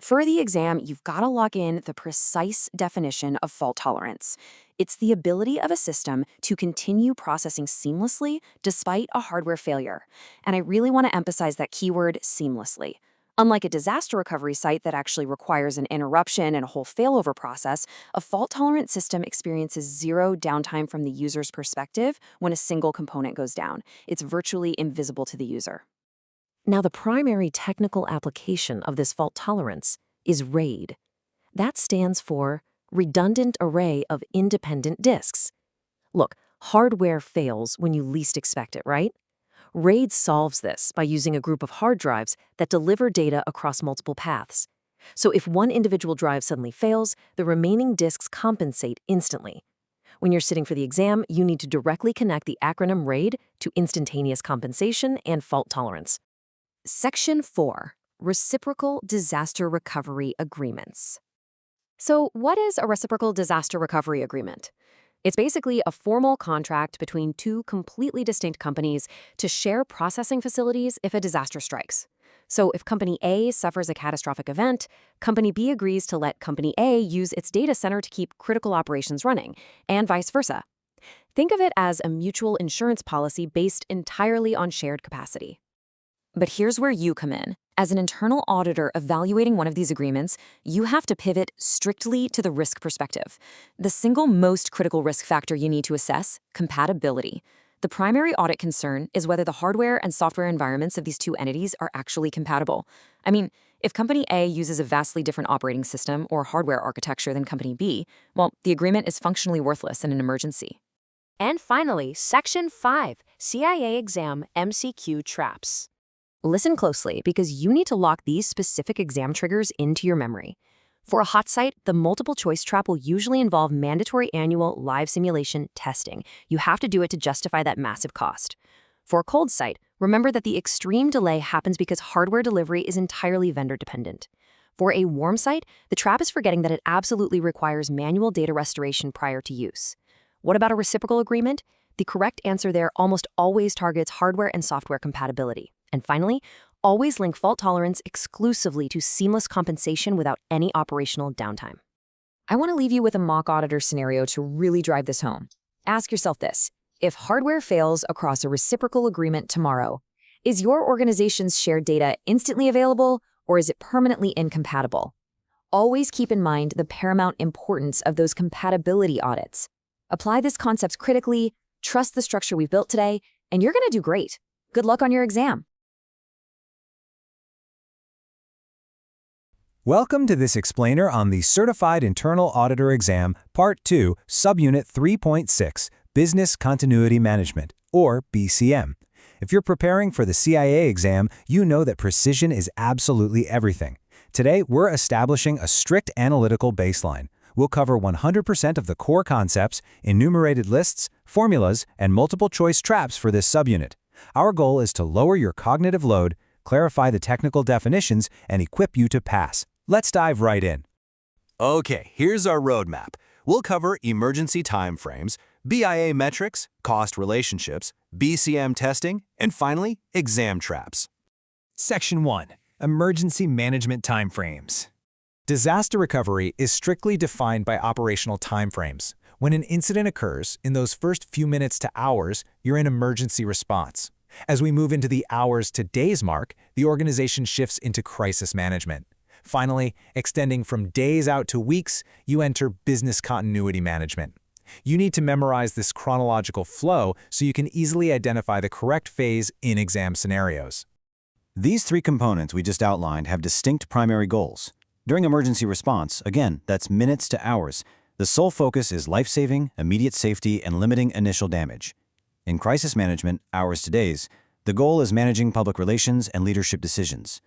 For the exam, you've got to log in the precise definition of fault tolerance. It's the ability of a system to continue processing seamlessly despite a hardware failure. And I really want to emphasize that keyword seamlessly. Unlike a disaster recovery site that actually requires an interruption and a whole failover process, a fault-tolerant system experiences zero downtime from the user's perspective when a single component goes down. It's virtually invisible to the user. Now, the primary technical application of this fault tolerance is RAID. That stands for Redundant Array of Independent Disks. Look, hardware fails when you least expect it, right? RAID solves this by using a group of hard drives that deliver data across multiple paths. So if one individual drive suddenly fails, the remaining disks compensate instantly. When you're sitting for the exam, you need to directly connect the acronym RAID to instantaneous compensation and fault tolerance. Section 4, Reciprocal Disaster Recovery Agreements. So what is a reciprocal disaster recovery agreement? It's basically a formal contract between two completely distinct companies to share processing facilities if a disaster strikes. So if Company A suffers a catastrophic event, Company B agrees to let Company A use its data center to keep critical operations running, and vice versa. Think of it as a mutual insurance policy based entirely on shared capacity. But here's where you come in. As an internal auditor evaluating one of these agreements, you have to pivot strictly to the risk perspective. The single most critical risk factor you need to assess, compatibility. The primary audit concern is whether the hardware and software environments of these two entities are actually compatible. I mean, if Company A uses a vastly different operating system or hardware architecture than Company B, well, the agreement is functionally worthless in an emergency. And finally, Section 5, CIA Exam MCQ Traps. Listen closely because you need to lock these specific exam triggers into your memory. For a hot site, the multiple choice trap will usually involve mandatory annual live simulation testing. You have to do it to justify that massive cost. For a cold site, remember that the extreme delay happens because hardware delivery is entirely vendor dependent. For a warm site, the trap is forgetting that it absolutely requires manual data restoration prior to use. What about a reciprocal agreement? The correct answer there almost always targets hardware and software compatibility. And finally, always link fault tolerance exclusively to seamless compensation without any operational downtime. I want to leave you with a mock auditor scenario to really drive this home. Ask yourself this: if hardware fails across a reciprocal agreement tomorrow, is your organization's shared data instantly available or is it permanently incompatible? Always keep in mind the paramount importance of those compatibility audits. Apply these concepts critically, trust the structure we've built today, and you're going to do great. Good luck on your exam. Welcome to this explainer on the Certified Internal Auditor Exam, Part 2, Subunit 3.6, Business Continuity Management, or BCM. If you're preparing for the CIA exam, you know that precision is absolutely everything. Today, we're establishing a strict analytical baseline. We'll cover 100% of the core concepts, enumerated lists, formulas, and multiple-choice traps for this subunit. Our goal is to lower your cognitive load, clarify the technical definitions, and equip you to pass. Let's dive right in. Okay, here's our roadmap. We'll cover emergency timeframes, BIA metrics, cost relationships, BCM testing, and finally, exam traps. Section 1. Emergency Management Timeframes. Disaster recovery is strictly defined by operational timeframes. When an incident occurs, in those first few minutes to hours, you're in emergency response. As we move into the hours to days mark, the organization shifts into crisis management. Finally, extending from days out to weeks, you enter business continuity management. You need to memorize this chronological flow so you can easily identify the correct phase in exam scenarios. These three components we just outlined have distinct primary goals. During emergency response, again, that's minutes to hours, the sole focus is life-saving, immediate safety, and limiting initial damage. In crisis management, hours to days, the goal is managing public relations and leadership decisions.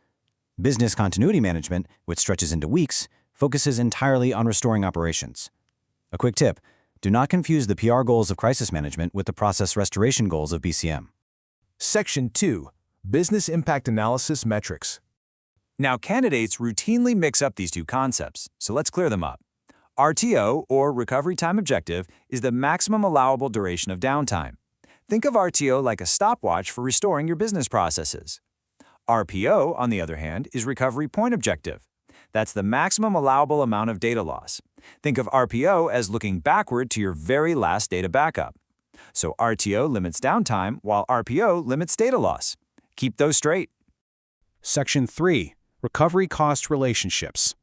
Business continuity management, which stretches into weeks, focuses entirely on restoring operations. A quick tip, do not confuse the PR goals of crisis management with the process restoration goals of BCM. Section 2. Business Impact Analysis Metrics. Now, candidates routinely mix up these two concepts, so let's clear them up. RTO, or Recovery Time Objective, is the maximum allowable duration of downtime. Think of RTO like a stopwatch for restoring your business processes. RPO, on the other hand, is Recovery Point Objective. That's the maximum allowable amount of data loss. Think of RPO as looking backward to your very last data backup. So RTO limits downtime, while RPO limits data loss. Keep those straight. Section 3. Recovery Cost Relationships.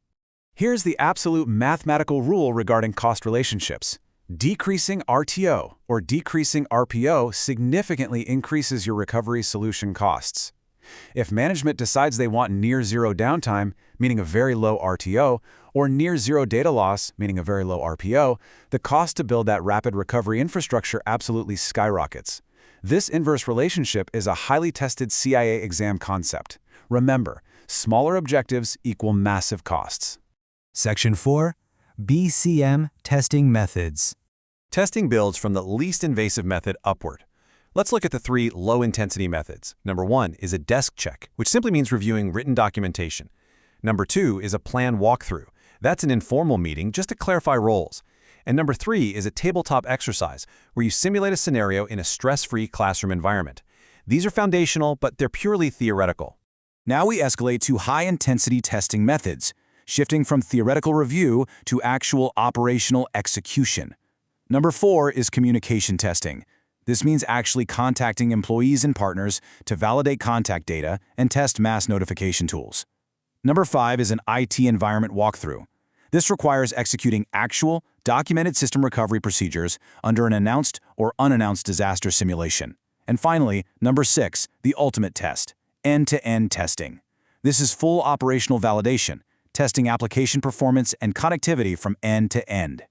Here's the absolute mathematical rule regarding cost relationships. Decreasing RTO or decreasing RPO significantly increases your recovery solution costs. If management decides they want near zero downtime, meaning a very low RTO, or near zero data loss, meaning a very low RPO, the cost to build that rapid recovery infrastructure absolutely skyrockets. This inverse relationship is a highly tested CIA exam concept. Remember, smaller objectives equal massive costs. Section 4. BCM Testing Methods. Testing builds from the least invasive method upward. Let's look at the 3 low-intensity methods. Number 1 is a desk check, which simply means reviewing written documentation. Number 2 is a plan walkthrough. That's an informal meeting just to clarify roles. And number 3 is a tabletop exercise, where you simulate a scenario in a stress-free classroom environment. These are foundational, but they're purely theoretical. Now we escalate to high-intensity testing methods, shifting from theoretical review to actual operational execution. Number 4 is communication testing. This means actually contacting employees and partners to validate contact data and test mass notification tools. Number 5 is an IT environment walkthrough. This requires executing actual, documented system recovery procedures under an announced or unannounced disaster simulation. And finally, number 6, the ultimate test, end-to-end testing. This is full operational validation, testing application performance and connectivity from end to end.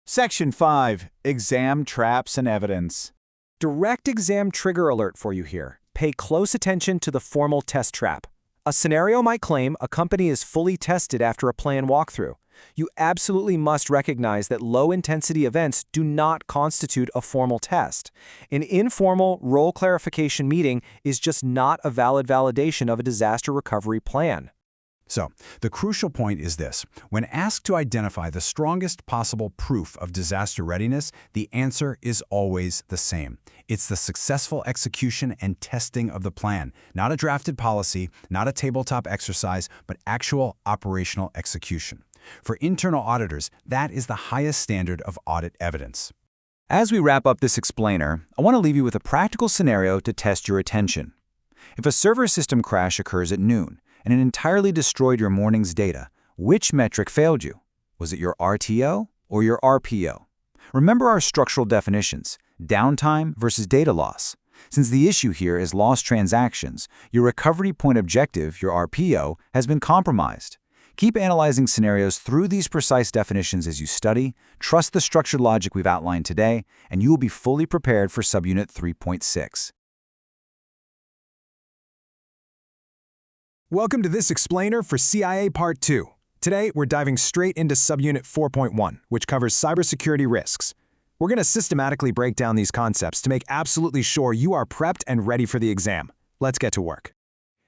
Section 5. Exam Traps and Evidence. Direct exam trigger alert for you here. Pay close attention to the formal test trap. A scenario might claim a company is fully tested after a plan walkthrough. You absolutely must recognize that low-intensity events do not constitute a formal test. An informal role clarification meeting is just not a valid validation of a disaster recovery plan. So, the crucial point is this. When asked to identify the strongest possible proof of disaster readiness, the answer is always the same. It's the successful execution and testing of the plan, not a drafted policy, not a tabletop exercise, but actual operational execution. For internal auditors, that is the highest standard of audit evidence. As we wrap up this explainer, I want to leave you with a practical scenario to test your attention. If a server system crash occurs at noon, and it entirely destroyed your morning's data, which metric failed you? Was it your RTO or your RPO? Remember our structural definitions, downtime versus data loss. Since the issue here is lost transactions, your recovery point objective, your RPO, has been compromised. Keep analyzing scenarios through these precise definitions as you study, trust the structured logic we've outlined today, and you will be fully prepared for Subunit 3.6. Welcome to this explainer for CIA Part 2. Today, we're diving straight into Subunit 4.1, which covers cybersecurity risks. We're going to systematically break down these concepts to make absolutely sure you are prepped and ready for the exam. Let's get to work.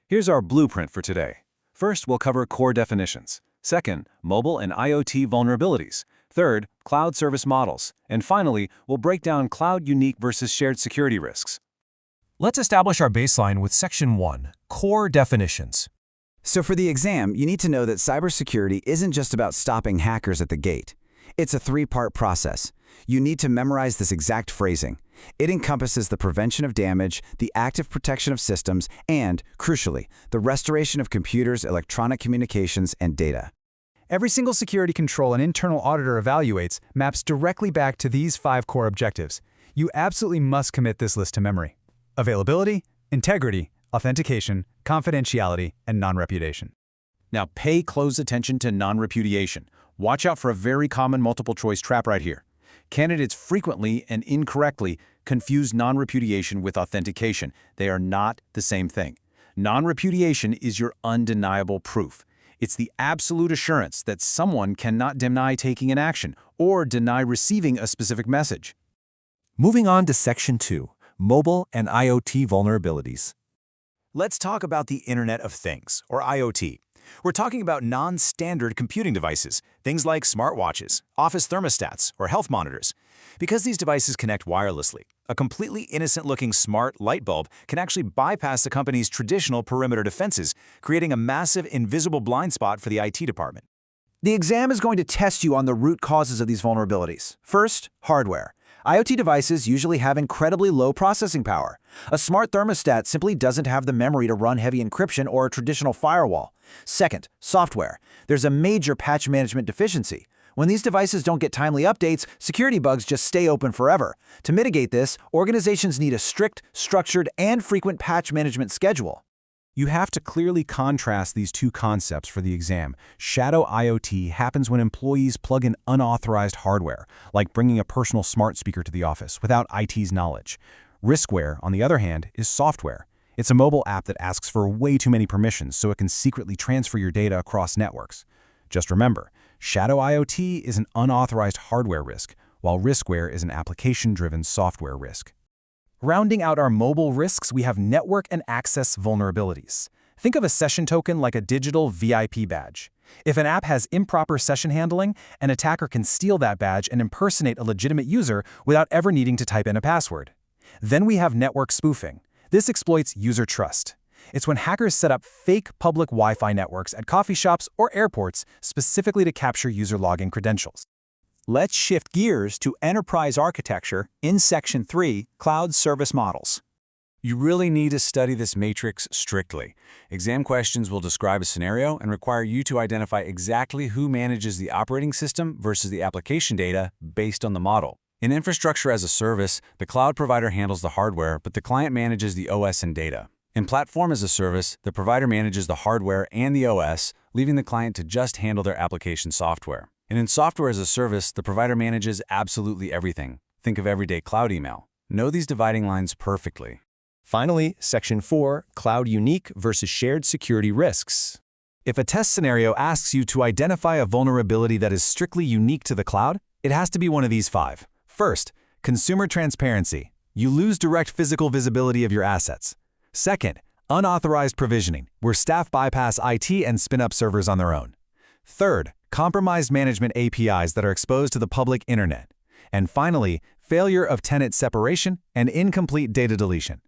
Here's our blueprint for today. First, we'll cover core definitions. Second, mobile and IoT vulnerabilities. Third, cloud service models. And finally, we'll break down cloud-unique versus shared security risks. Let's establish our baseline with Section 1, Core Definitions. So for the exam, you need to know that cybersecurity isn't just about stopping hackers at the gate. It's a 3-part process. You need to memorize this exact phrasing. It encompasses the prevention of damage, the active protection of systems, and, crucially, the restoration of computers, electronic communications, and data. Every single security control an internal auditor evaluates maps directly back to these 5 core objectives. You absolutely must commit this list to memory. Availability, integrity, authentication, confidentiality, and non-repudiation. Now pay close attention to non-repudiation. Watch out for a very common multiple-choice trap right here. Candidates frequently and incorrectly confuse non-repudiation with authentication. They are not the same thing. Non-repudiation is your undeniable proof. It's the absolute assurance that someone cannot deny taking an action or deny receiving a specific message. Moving on to Section 2, Mobile and IoT Vulnerabilities. Let's talk about the Internet of Things, or IoT. We're talking about non-standard computing devices, things like smartwatches, office thermostats, or health monitors. Because these devices connect wirelessly, a completely innocent-looking smart light bulb can actually bypass the company's traditional perimeter defenses, creating a massive invisible blind spot for the IT department. The exam is going to test you on the root causes of these vulnerabilities. First, hardware. IoT devices usually have incredibly low processing power. A smart thermostat simply doesn't have the memory to run heavy encryption or a traditional firewall. Second, software. There's a major patch management deficiency. When these devices don't get timely updates, security bugs just stay open forever. To mitigate this, organizations need a strict, structured, and frequent patch management schedule. You have to clearly contrast these two concepts for the exam. Shadow IoT happens when employees plug in unauthorized hardware, like bringing a personal smart speaker to the office without IT's knowledge. Riskware, on the other hand, is software. It's a mobile app that asks for way too many permissions so it can secretly transfer your data across networks. Just remember, shadow IoT is an unauthorized hardware risk, while riskware is an application-driven software risk. Rounding out our mobile risks, we have network and access vulnerabilities. Think of a session token like a digital VIP badge. If an app has improper session handling, an attacker can steal that badge and impersonate a legitimate user without ever needing to type in a password. Then we have network spoofing. This exploits user trust. It's when hackers set up fake public Wi-Fi networks at coffee shops or airports specifically to capture user login credentials. Let's shift gears to enterprise architecture in Section 3, Cloud Service Models. You really need to study this matrix strictly. Exam questions will describe a scenario and require you to identify exactly who manages the operating system versus the application data based on the model. In infrastructure as a service, the cloud provider handles the hardware, but the client manages the OS and data. In platform as a service, the provider manages the hardware and the OS, leaving the client to just handle their application software. And in software as a service, the provider manages absolutely everything. Think of everyday cloud email. Know these dividing lines perfectly. Finally, Section 4, Cloud Unique versus Shared Security Risks. If a test scenario asks you to identify a vulnerability that is strictly unique to the cloud, it has to be one of these 5. First, consumer transparency. You lose direct physical visibility of your assets. Second, unauthorized provisioning, where staff bypass IT and spin up servers on their own. Third, compromised management APIs that are exposed to the public internet. And finally, failure of tenant separation and incomplete data deletion,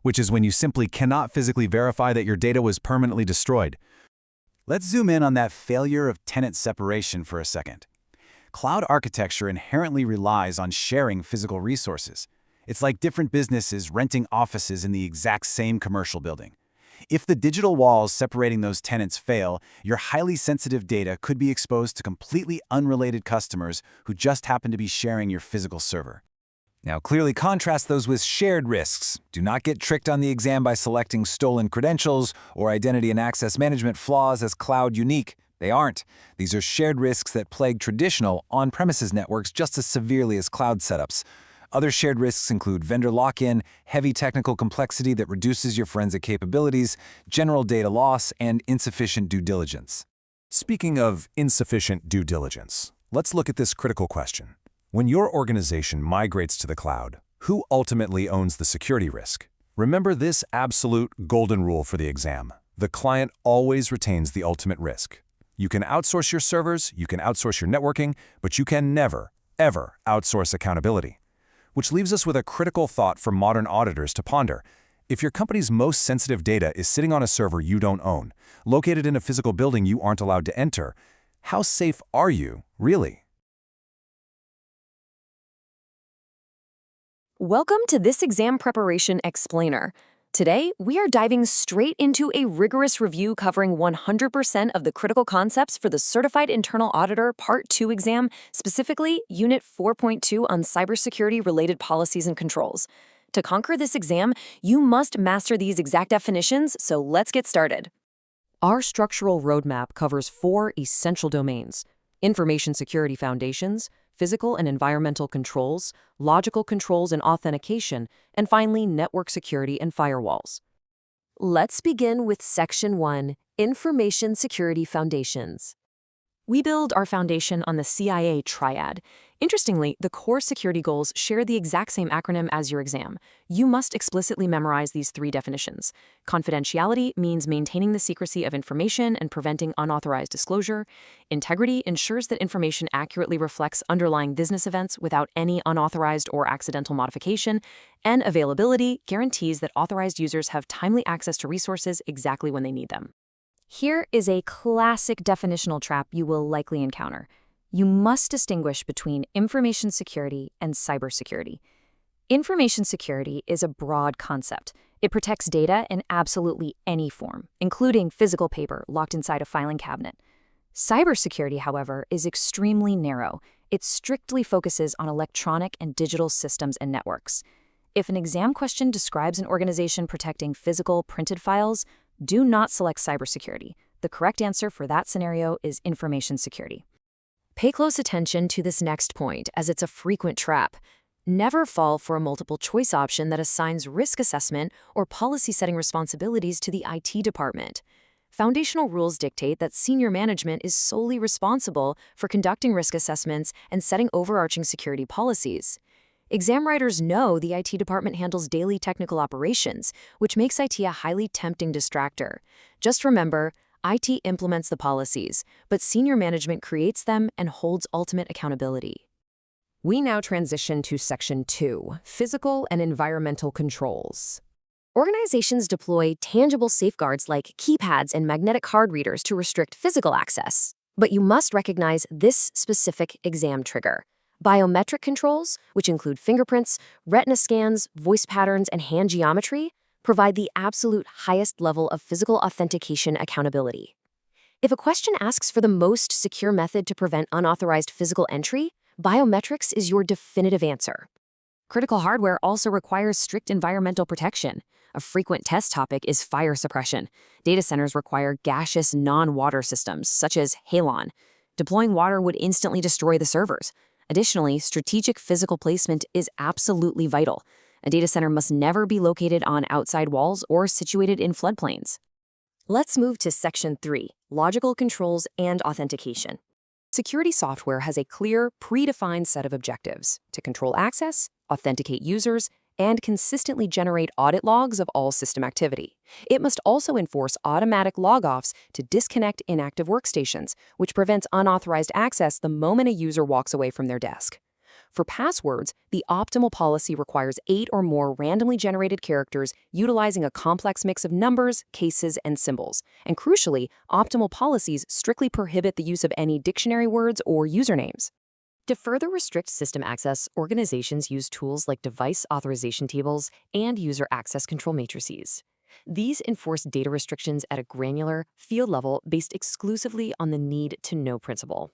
which is when you simply cannot physically verify that your data was permanently destroyed. Let's zoom in on that failure of tenant separation for a second. Cloud architecture inherently relies on sharing physical resources. It's like different businesses renting offices in the exact same commercial building. If the digital walls separating those tenants fail, your highly sensitive data could be exposed to completely unrelated customers who just happen to be sharing your physical server. Now, clearly contrast those with shared risks. Do not get tricked on the exam by selecting stolen credentials or identity and access management flaws as cloud unique. They aren't. These are shared risks that plague traditional on-premises networks just as severely as cloud setups. Other shared risks include vendor lock-in, heavy technical complexity that reduces your forensic capabilities, general data loss, and insufficient due diligence. Speaking of insufficient due diligence, let's look at this critical question. When your organization migrates to the cloud, who ultimately owns the security risk? Remember this absolute golden rule for the exam. The client always retains the ultimate risk. You can outsource your servers, you can outsource your networking, but you can never, ever outsource accountability. Which leaves us with a critical thought for modern auditors to ponder. If your company's most sensitive data is sitting on a server you don't own, located in a physical building you aren't allowed to enter, how safe are you, really? Welcome to this exam preparation explainer. Today, we are diving straight into a rigorous review covering 100% of the critical concepts for the Certified Internal Auditor Part 2 exam, specifically Unit 4.2 on cybersecurity-related policies and controls. To conquer this exam, you must master these exact definitions, so let's get started. Our structural roadmap covers 4 essential domains: information security foundations, physical and environmental controls, logical controls and authentication, and finally, network security and firewalls. Let's begin with Section 1, Information Security Foundations. We build our foundation on the CIA triad. Interestingly, the core security goals share the exact same acronym as your exam. You must explicitly memorize these 3 definitions. Confidentiality means maintaining the secrecy of information and preventing unauthorized disclosure. Integrity ensures that information accurately reflects underlying business events without any unauthorized or accidental modification. And availability guarantees that authorized users have timely access to resources exactly when they need them. Here is a classic definitional trap you will likely encounter. You must distinguish between information security and cybersecurity. Information security is a broad concept. It protects data in absolutely any form, including physical paper locked inside a filing cabinet. Cybersecurity, however, is extremely narrow. It strictly focuses on electronic and digital systems and networks. If an exam question describes an organization protecting physical, printed files, do not select cybersecurity. The correct answer for that scenario is information security. Pay close attention to this next point, as it's a frequent trap. Never fall for a multiple choice option that assigns risk assessment or policy setting responsibilities to the IT department. Foundational rules dictate that senior management is solely responsible for conducting risk assessments and setting overarching security policies. Exam writers know the IT department handles daily technical operations, which makes IT a highly tempting distractor. Just remember, IT implements the policies, but senior management creates them and holds ultimate accountability. We now transition to Section 2, Physical and Environmental Controls. Organizations deploy tangible safeguards like keypads and magnetic card readers to restrict physical access. But you must recognize this specific exam trigger. Biometric controls, which include fingerprints, retina scans, voice patterns, and hand geometry, provide the absolute highest level of physical authentication accountability. If a question asks for the most secure method to prevent unauthorized physical entry, biometrics is your definitive answer. Critical hardware also requires strict environmental protection. A frequent test topic is fire suppression. Data centers require gaseous non-water systems, such as halon. Deploying water would instantly destroy the servers. Additionally, strategic physical placement is absolutely vital. A data center must never be located on outside walls or situated in floodplains. Let's move to Section 3, Logical Controls and Authentication. Security software has a clear, predefined set of objectives to control access, authenticate users, and consistently generate audit logs of all system activity. It must also enforce automatic log-offs to disconnect inactive workstations, which prevents unauthorized access the moment a user walks away from their desk. For passwords, the optimal policy requires 8 or more randomly generated characters utilizing a complex mix of numbers, cases, and symbols. And crucially, optimal policies strictly prohibit the use of any dictionary words or usernames. To further restrict system access, organizations use tools like device authorization tables and user access control matrices. These enforce data restrictions at a granular, field level based exclusively on the need-to-know principle.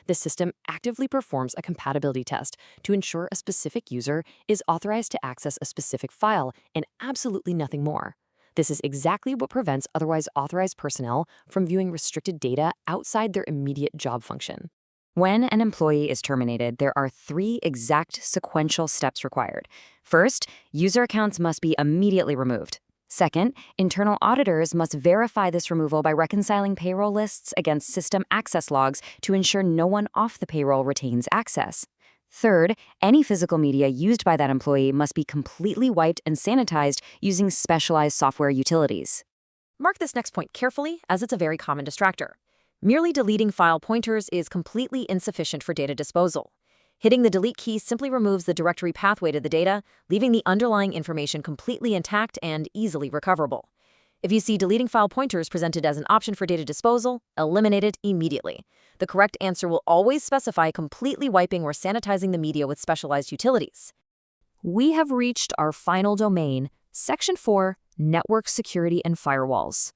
The system actively performs a compatibility test to ensure a specific user is authorized to access a specific file and absolutely nothing more. This is exactly what prevents otherwise authorized personnel from viewing restricted data outside their immediate job function. When an employee is terminated, there are 3 exact sequential steps required. First, user accounts must be immediately removed. Second, internal auditors must verify this removal by reconciling payroll lists against system access logs to ensure no one off the payroll retains access. Third, any physical media used by that employee must be completely wiped and sanitized using specialized software utilities. Mark this next point carefully, as it's a very common distractor. Merely deleting file pointers is completely insufficient for data disposal. Hitting the delete key simply removes the directory pathway to the data, leaving the underlying information completely intact and easily recoverable. If you see deleting file pointers presented as an option for data disposal, eliminate it immediately. The correct answer will always specify completely wiping or sanitizing the media with specialized utilities. We have reached our final domain, Section 4, Network Security and Firewalls.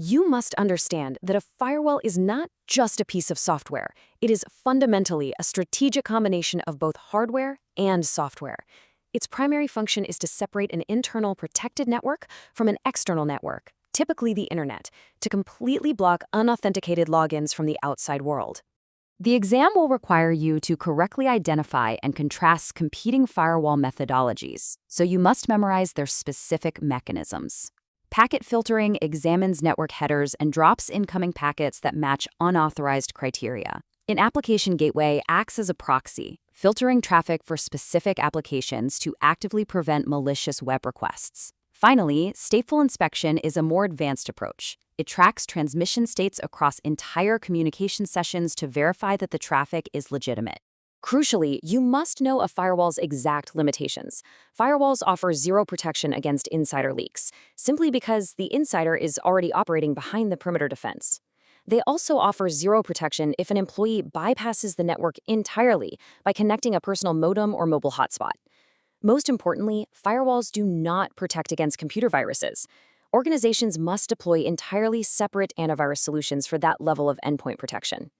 You must understand that a firewall is not just a piece of software. It is fundamentally a strategic combination of both hardware and software. Its primary function is to separate an internal protected network from an external network, typically the internet, to completely block unauthenticated logins from the outside world. The exam will require you to correctly identify and contrast competing firewall methodologies, so you must memorize their specific mechanisms. Packet filtering examines network headers and drops incoming packets that match unauthorized criteria. An application gateway acts as a proxy, filtering traffic for specific applications to actively prevent malicious web requests. Finally, stateful inspection is a more advanced approach. It tracks transmission states across entire communication sessions to verify that the traffic is legitimate. Crucially, you must know a firewall's exact limitations. Firewalls offer zero protection against insider leaks, simply because the insider is already operating behind the perimeter defense. They also offer zero protection if an employee bypasses the network entirely by connecting a personal modem or mobile hotspot. Most importantly, firewalls do not protect against computer viruses. Organizations must deploy entirely separate antivirus solutions for that level of endpoint protection.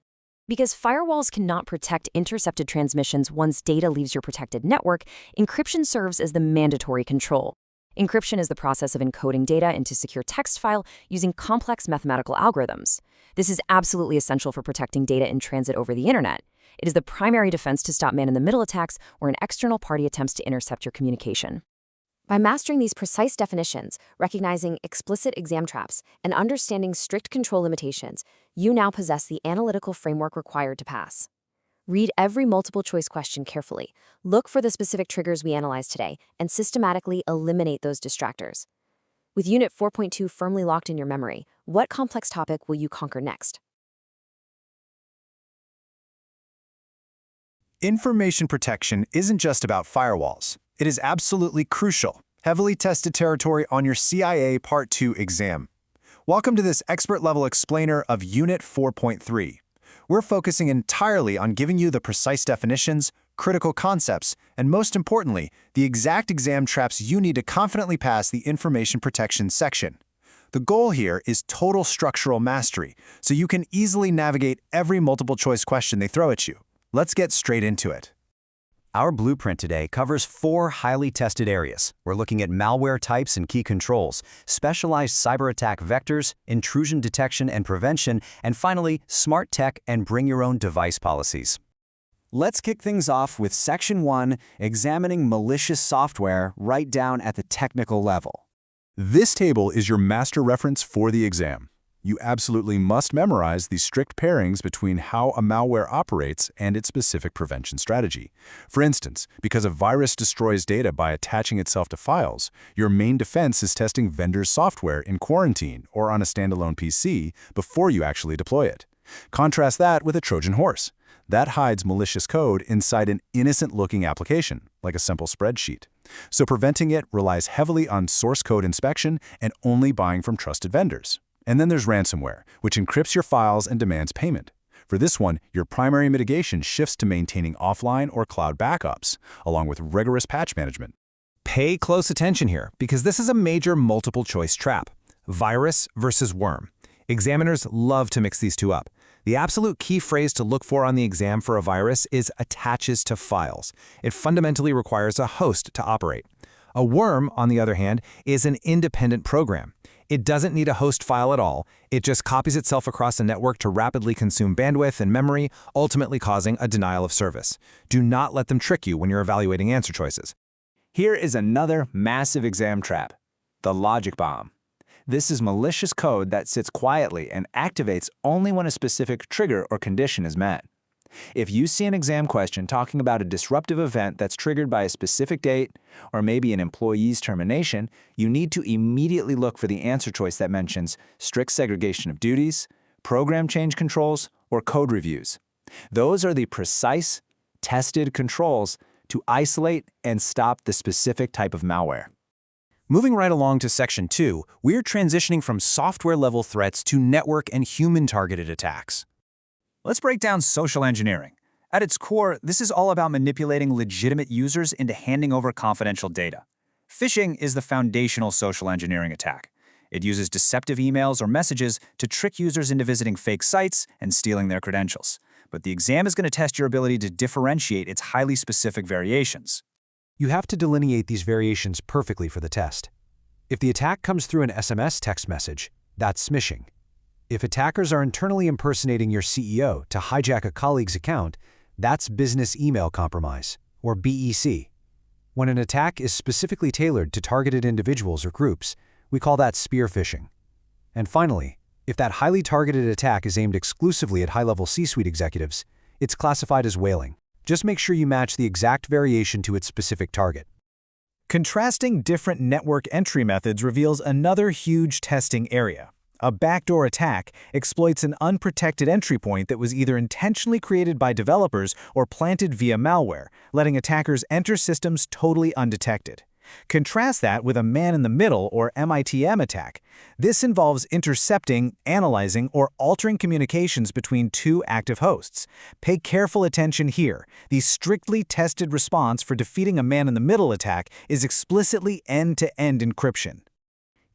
Because firewalls cannot protect intercepted transmissions once data leaves your protected network, encryption serves as the mandatory control. Encryption is the process of encoding data into secure text file using complex mathematical algorithms. This is absolutely essential for protecting data in transit over the internet. It is the primary defense to stop man-in-the-middle attacks where an external party attempts to intercept your communication. By mastering these precise definitions, recognizing explicit exam traps, and understanding strict control limitations, you now possess the analytical framework required to pass. Read every multiple-choice question carefully, look for the specific triggers we analyzed today, and systematically eliminate those distractors. With Unit 4.2 firmly locked in your memory, what complex topic will you conquer next? Information protection isn't just about firewalls. It is absolutely crucial, heavily tested territory on your CIA Part 2 exam. Welcome to this expert-level explainer of Unit 4.3. We're focusing entirely on giving you the precise definitions, critical concepts, and most importantly, the exact exam traps you need to confidently pass the information protection section. The goal here is total structural mastery, so you can easily navigate every multiple-choice question they throw at you. Let's get straight into it. Our blueprint today covers 4 highly tested areas. We're looking at malware types and key controls, specialized cyber attack vectors, intrusion detection and prevention, and finally, smart tech and bring your own device policies. Let's kick things off with Section 1, examining malicious software right down at the technical level. This table is your master reference for the exam. You absolutely must memorize the strict pairings between how a malware operates and its specific prevention strategy. For instance, because a virus destroys data by attaching itself to files, your main defense is testing vendor's software in quarantine or on a standalone PC before you actually deploy it. Contrast that with a Trojan horse. That hides malicious code inside an innocent-looking application, like a simple spreadsheet. So preventing it relies heavily on source code inspection and only buying from trusted vendors. And then there's ransomware, which encrypts your files and demands payment. For this one, your primary mitigation shifts to maintaining offline or cloud backups, along with rigorous patch management. Pay close attention here, because this is a major multiple-choice trap. Virus versus worm. Examiners love to mix these two up. The absolute key phrase to look for on the exam for a virus is attaches to files. It fundamentally requires a host to operate. A worm, on the other hand, is an independent program. It doesn't need a host file at all. It just copies itself across a network to rapidly consume bandwidth and memory, ultimately causing a denial of service. Do not let them trick you when you're evaluating answer choices. Here is another massive exam trap, the logic bomb. This is malicious code that sits quietly and activates only when a specific trigger or condition is met. If you see an exam question talking about a disruptive event that's triggered by a specific date, or maybe an employee's termination, you need to immediately look for the answer choice that mentions strict segregation of duties, program change controls, or code reviews. Those are the precise, tested controls to isolate and stop the specific type of malware. Moving right along to Section 2, we're transitioning from software-level threats to network and human-targeted attacks. Let's break down social engineering. At its core, this is all about manipulating legitimate users into handing over confidential data. Phishing is the foundational social engineering attack. It uses deceptive emails or messages to trick users into visiting fake sites and stealing their credentials. But the exam is going to test your ability to differentiate its highly specific variations. You have to delineate these variations perfectly for the test. If the attack comes through an SMS text message, that's smishing. If attackers are internally impersonating your CEO to hijack a colleague's account, that's business email compromise, or BEC. When an attack is specifically tailored to targeted individuals or groups, We call that spear phishing. And finally, if that highly targeted attack is aimed exclusively at high-level C-suite executives, it's classified as whaling. Just make sure you match the exact variation to its specific target. Contrasting different network entry methods reveals another huge testing area. A backdoor attack exploits an unprotected entry point that was either intentionally created by developers or planted via malware, letting attackers enter systems totally undetected. Contrast that with a man-in-the-middle or MITM attack. This involves intercepting, analyzing, or altering communications between two active hosts. Pay careful attention here. The strictly tested response for defeating a man-in-the-middle attack is explicitly end-to-end encryption.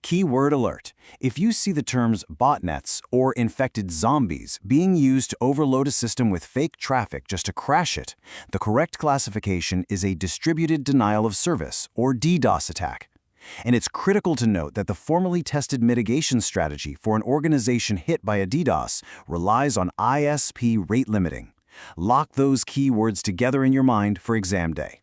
Keyword alert. If you see the terms botnets or infected zombies being used to overload a system with fake traffic just to crash it, the correct classification is a distributed denial of service or DDoS attack. And it's critical to note that the formally tested mitigation strategy for an organization hit by a DDoS relies on ISP rate limiting. Lock those keywords together in your mind for exam day.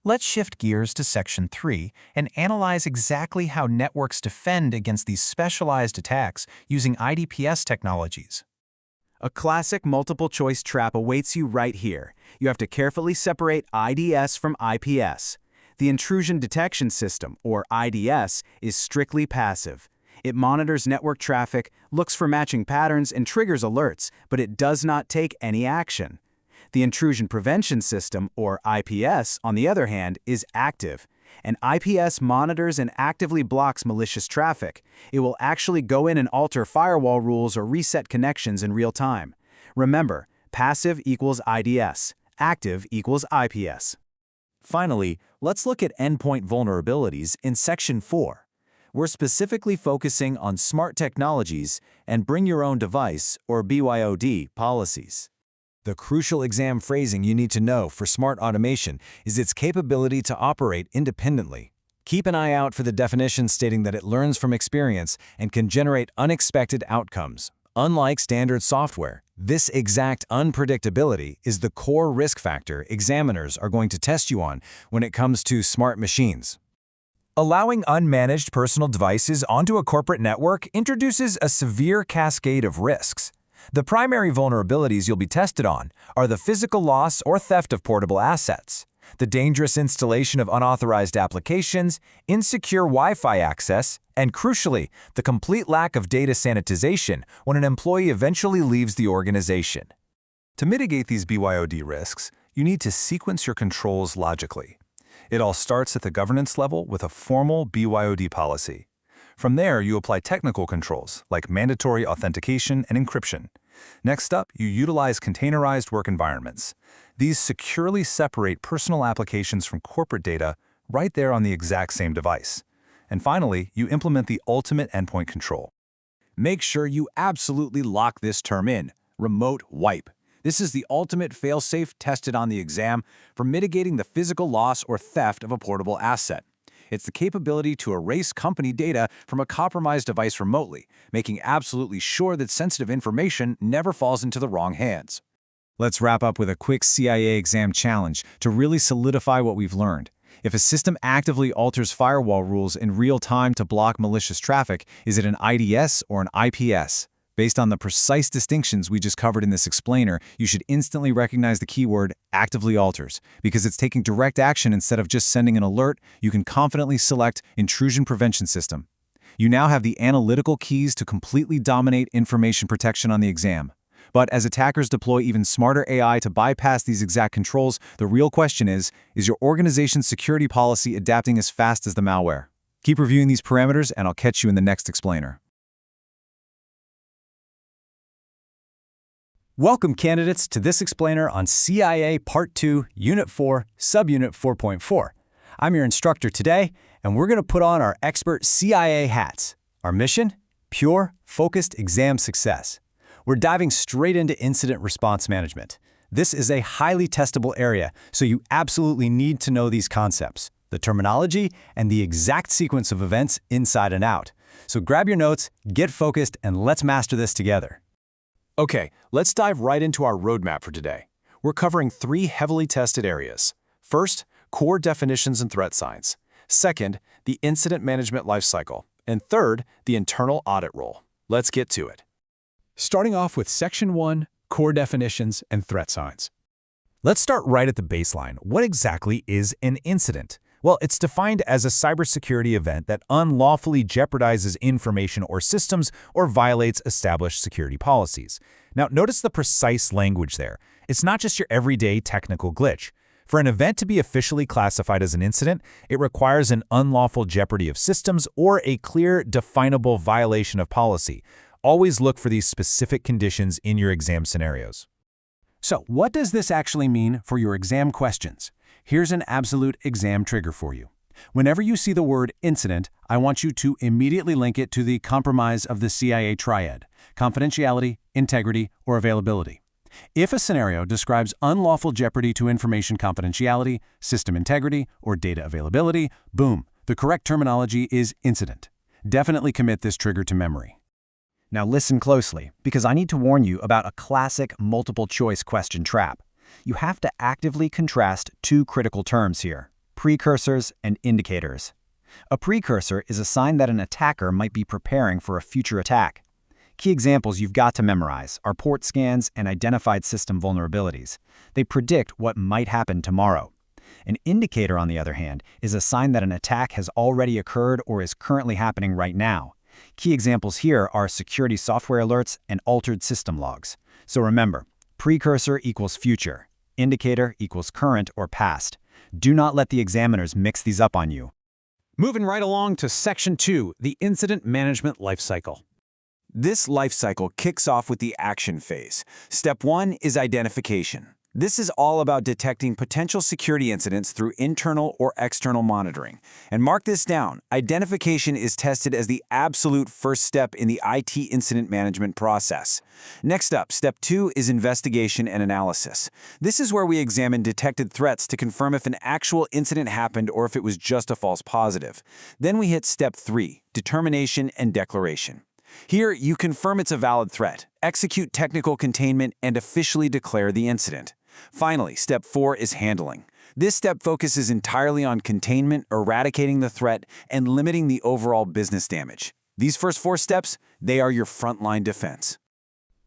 Let's shift gears to Section 3 and analyze exactly how networks defend against these specialized attacks using IDPS technologies. A classic multiple-choice trap awaits you right here. You have to carefully separate IDS from IPS. The Intrusion Detection System, or IDS, is strictly passive. It monitors network traffic, looks for matching patterns, and triggers alerts, but it does not take any action. The Intrusion Prevention System, or IPS, on the other hand, is active. And IPS monitors and actively blocks malicious traffic. It will actually go in and alter firewall rules or reset connections in real time. Remember, passive equals IDS, active equals IPS. Finally, let's look at endpoint vulnerabilities in Section 4. We're specifically focusing on smart technologies and bring your own device, or BYOD, policies. The crucial exam phrasing you need to know for smart automation is its capability to operate independently. Keep an eye out for the definition stating that it learns from experience and can generate unexpected outcomes. Unlike standard software, this exact unpredictability is the core risk factor examiners are going to test you on when it comes to smart machines. Allowing unmanaged personal devices onto a corporate network introduces a severe cascade of risks. The primary vulnerabilities you'll be tested on are the physical loss or theft of portable assets, the dangerous installation of unauthorized applications, insecure Wi-Fi access, and crucially, the complete lack of data sanitization when an employee eventually leaves the organization. To mitigate these BYOD risks, you need to sequence your controls logically. It all starts at the governance level with a formal BYOD policy. From there, you apply technical controls like mandatory authentication and encryption. Next up, you utilize containerized work environments. These securely separate personal applications from corporate data right there on the exact same device. And finally, you implement the ultimate endpoint control. Make sure you absolutely lock this term in, remote wipe. This is the ultimate fail-safe tested on the exam for mitigating the physical loss or theft of a portable asset. It's the capability to erase company data from a compromised device remotely, making absolutely sure that sensitive information never falls into the wrong hands. Let's wrap up with a quick CIA exam challenge to really solidify what we've learned. If a system actively alters firewall rules in real time to block malicious traffic, is it an IDS or an IPS? Based on the precise distinctions we just covered in this explainer, you should instantly recognize the keyword actively alters. Because it's taking direct action instead of just sending an alert, you can confidently select Intrusion Prevention System. You now have the analytical keys to completely dominate information protection on the exam. But as attackers deploy even smarter AI to bypass these exact controls, the real question is your organization's security policy adapting as fast as the malware? Keep reviewing these parameters, and I'll catch you in the next explainer. Welcome, candidates, to this explainer on CIA Part 2, Unit 4, Subunit 4.4. I'm your instructor today, and we're going to put on our expert CIA hats. Our mission? Pure, focused exam success. We're diving straight into incident response management. This is a highly testable area, so you absolutely need to know these concepts, the terminology, and the exact sequence of events inside and out. So grab your notes, get focused, and let's master this together. Okay, let's dive right into our roadmap for today. We're covering 3 heavily tested areas. First, core definitions and threat signs. Second, the incident management lifecycle. And third, the internal audit role. Let's get to it. Starting off with Section 1, Core Definitions and Threat Signs. Let's start right at the baseline. What exactly is an incident? Well, it's defined as a cybersecurity event that unlawfully jeopardizes information or systems or violates established security policies. Now, notice the precise language there. It's not just your everyday technical glitch. For an event to be officially classified as an incident, it requires an unlawful jeopardy of systems or a clear, definable violation of policy. Always look for these specific conditions in your exam scenarios. So, what does this actually mean for your exam questions? Here's an absolute exam trigger for you. Whenever you see the word incident, I want you to immediately link it to the compromise of the CIA triad: confidentiality, integrity, or availability. If a scenario describes unlawful jeopardy to information confidentiality, system integrity, or data availability, boom, the correct terminology is incident. Definitely commit this trigger to memory. Now listen closely, because I need to warn you about a classic multiple-choice question trap. You have to actively contrast two critical terms here: precursors and indicators. A precursor is a sign that an attacker might be preparing for a future attack. Key examples you've got to memorize are port scans and identified system vulnerabilities. They predict what might happen tomorrow. An indicator, on the other hand, is a sign that an attack has already occurred or is currently happening right now. Key examples here are security software alerts and altered system logs. So remember, precursor equals future, indicator equals current or past. Do not let the examiners mix these up on you. Moving right along to Section 2, the Incident Management Lifecycle. This lifecycle kicks off with the action phase. Step 1 is identification. This is all about detecting potential security incidents through internal or external monitoring. And mark this down, identification is tested as the absolute first step in the IT incident management process. Next up, Step 2 is investigation and analysis. This is where we examine detected threats to confirm if an actual incident happened or if it was just a false positive. Then we hit Step 3, determination and declaration. Here, you confirm it's a valid threat, execute technical containment, and officially declare the incident. Finally, Step 4 is handling. This step focuses entirely on containment, eradicating the threat, and limiting the overall business damage. These first 4 steps, they are your frontline defense.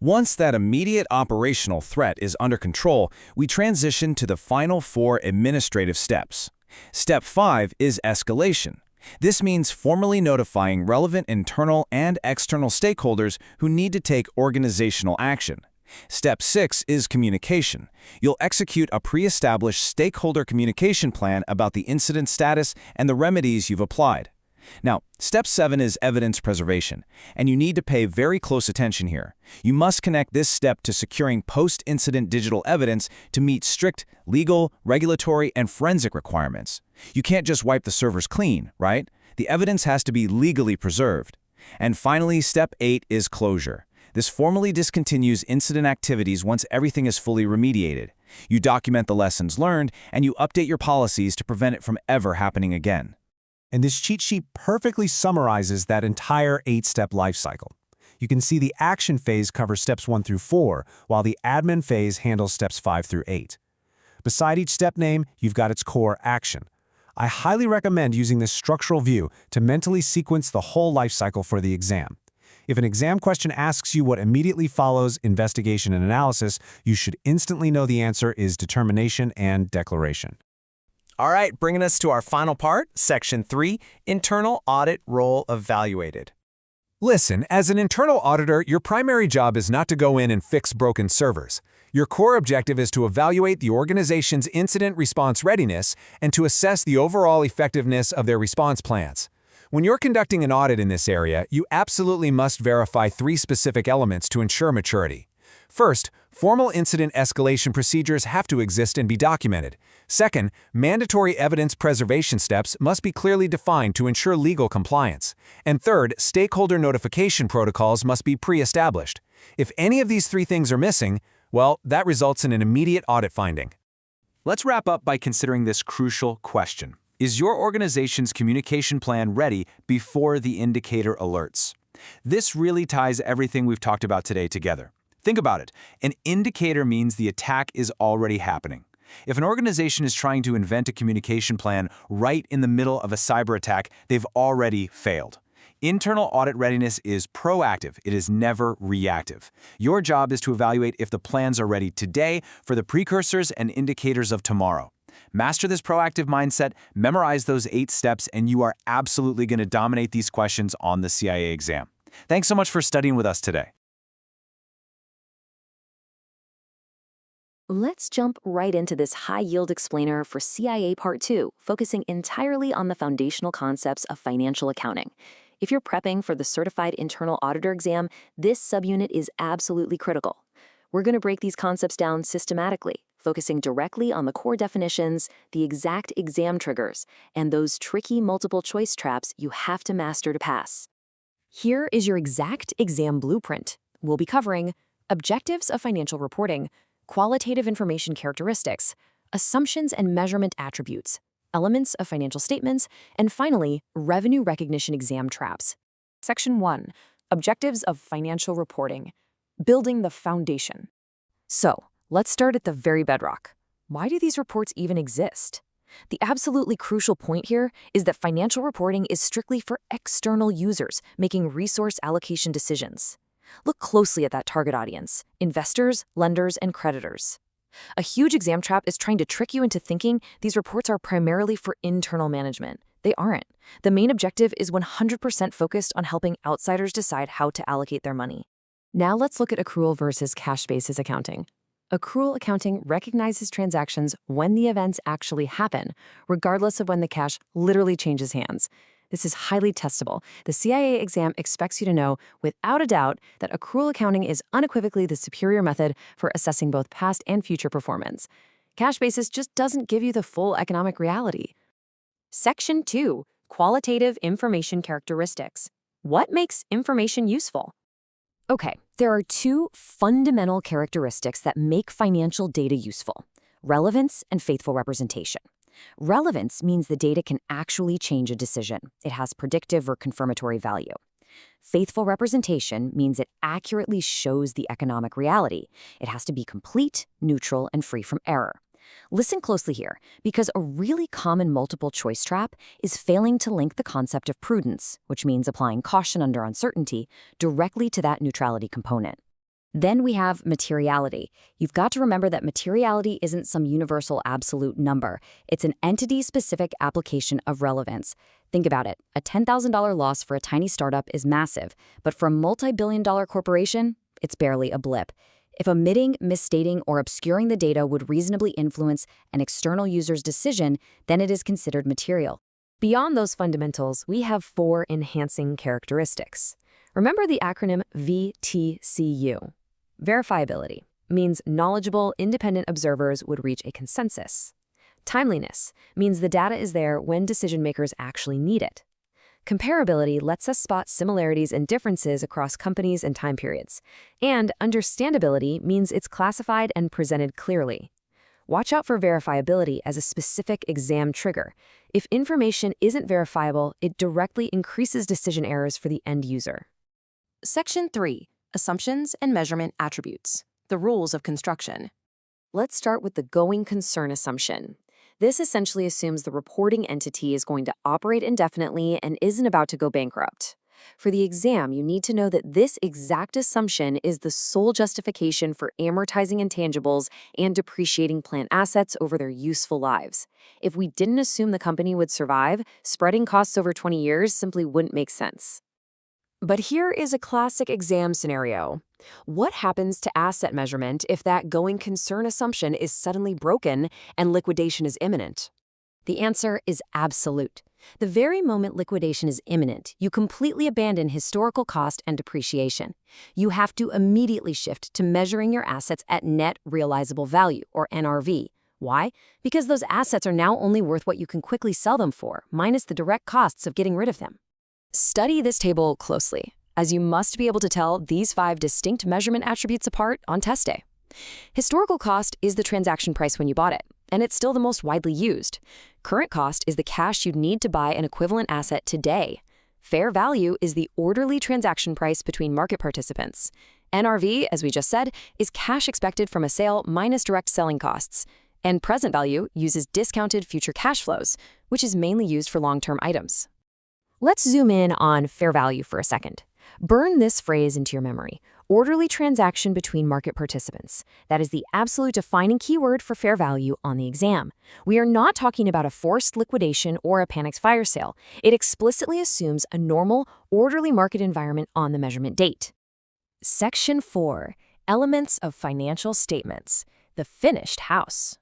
Once that immediate operational threat is under control, we transition to the final 4 administrative steps. Step 5 is escalation. This means formally notifying relevant internal and external stakeholders who need to take organizational action. Step 6 is communication. You'll execute a pre-established stakeholder communication plan about the incident status and the remedies you've applied. Now, Step 7 is evidence preservation, and you need to pay very close attention here. You must connect this step to securing post-incident digital evidence to meet strict legal, regulatory, and forensic requirements. You can't just wipe the servers clean, right? The evidence has to be legally preserved. And finally, Step 8 is closure. This formally discontinues incident activities once everything is fully remediated. You document the lessons learned, and you update your policies to prevent it from ever happening again. And this cheat sheet perfectly summarizes that entire 8-step life cycle. You can see the action phase covers steps 1 through 4, while the admin phase handles steps 5 through 8. Beside each step name, you've got its core action. I highly recommend using this structural view to mentally sequence the whole life cycle for the exam. If an exam question asks you what immediately follows investigation and analysis, you should instantly know the answer is determination and declaration. All right, bringing us to our final part, Section 3, Internal Audit Role Evaluated. Listen, as an internal auditor, your primary job is not to go in and fix broken servers. Your core objective is to evaluate the organization's incident response readiness and to assess the overall effectiveness of their response plans. When you're conducting an audit in this area, you absolutely must verify 3 specific elements to ensure maturity. First, formal incident escalation procedures have to exist and be documented. Second, mandatory evidence preservation steps must be clearly defined to ensure legal compliance. And third, stakeholder notification protocols must be pre-established. If any of these 3 things are missing, well, that results in an immediate audit finding. Let's wrap up by considering this crucial question. Is your organization's communication plan ready before the indicator alerts? This really ties everything we've talked about today together. Think about it. An indicator means the attack is already happening. If an organization is trying to invent a communication plan right in the middle of a cyber attack, they've already failed. Internal audit readiness is proactive. It is never reactive. Your job is to evaluate if the plans are ready today for the precursors and indicators of tomorrow. Master this proactive mindset, memorize those 8 steps, and you are absolutely going to dominate these questions on the CIA exam. Thanks so much for studying with us today. Let's jump right into this high-yield explainer for CIA Part 2, focusing entirely on the foundational concepts of financial accounting. If you're prepping for the Certified Internal Auditor exam, this subunit is absolutely critical. We're going to break these concepts down systematically, focusing directly on the core definitions, the exact exam triggers, and those tricky multiple-choice traps you have to master to pass. Here is your exact exam blueprint. We'll be covering objectives of financial reporting, qualitative information characteristics, assumptions and measurement attributes, elements of financial statements, and finally, revenue recognition exam traps. Section 1, Objectives of Financial Reporting, Building the Foundation. So, let's start at the very bedrock. Why do these reports even exist? The absolutely crucial point here is that financial reporting is strictly for external users making resource allocation decisions. Look closely at that target audience: investors, lenders, and creditors. A huge exam trap is trying to trick you into thinking these reports are primarily for internal management. They aren't. The main objective is 100% focused on helping outsiders decide how to allocate their money. Now let's look at accrual versus cash basis accounting. Accrual accounting recognizes transactions when the events actually happen, regardless of when the cash literally changes hands. This is highly testable. The CIA exam expects you to know, without a doubt, that accrual accounting is unequivocally the superior method for assessing both past and future performance. Cash basis just doesn't give you the full economic reality. Section 2, Qualitative Information Characteristics. What makes information useful? Okay, there are 2 fundamental characteristics that make financial data useful: relevance and faithful representation. Relevance means the data can actually change a decision. It has predictive or confirmatory value. Faithful representation means it accurately shows the economic reality. It has to be complete, neutral, and free from error. Listen closely here, because a really common multiple-choice trap is failing to link the concept of prudence, which means applying caution under uncertainty, directly to that neutrality component. Then we have materiality. You've got to remember that materiality isn't some universal absolute number. It's an entity-specific application of relevance. Think about it. A $10,000 loss for a tiny startup is massive, but for a multi-billion-dollar corporation, it's barely a blip. If omitting, misstating, or obscuring the data would reasonably influence an external user's decision, then it is considered material. Beyond those fundamentals, we have 4 enhancing characteristics. Remember the acronym VTCU. Verifiability means knowledgeable, independent observers would reach a consensus. Timeliness means the data is there when decision makers actually need it. Comparability lets us spot similarities and differences across companies and time periods. And understandability means it's classified and presented clearly. Watch out for verifiability as a specific exam trigger. If information isn't verifiable, it directly increases decision errors for the end user. Section 3, Assumptions and Measurement Attributes. The Rules of Construction. Let's start with the going concern assumption. This essentially assumes the reporting entity is going to operate indefinitely and isn't about to go bankrupt. For the exam, you need to know that this exact assumption is the sole justification for amortizing intangibles and depreciating plant assets over their useful lives. If we didn't assume the company would survive, spreading costs over 20 years simply wouldn't make sense. But here is a classic exam scenario. What happens to asset measurement if that going concern assumption is suddenly broken and liquidation is imminent? The answer is absolute. The very moment liquidation is imminent, you completely abandon historical cost and depreciation. You have to immediately shift to measuring your assets at net realizable value, or NRV. Why? Because those assets are now only worth what you can quickly sell them for, minus the direct costs of getting rid of them. Study this table closely, as you must be able to tell these 5 distinct measurement attributes apart on test day. Historical cost is the transaction price when you bought it, and it's still the most widely used. Current cost is the cash you'd need to buy an equivalent asset today. Fair value is the orderly transaction price between market participants. NRV, as we just said, is cash expected from a sale minus direct selling costs. And present value uses discounted future cash flows, which is mainly used for long-term items. Let's zoom in on fair value for a second. Burn this phrase into your memory. Orderly transaction between market participants. That is the absolute defining keyword for fair value on the exam. We are not talking about a forced liquidation or a panicked fire sale. It explicitly assumes a normal, orderly market environment on the measurement date. Section 4. Elements of financial statements. The finished house.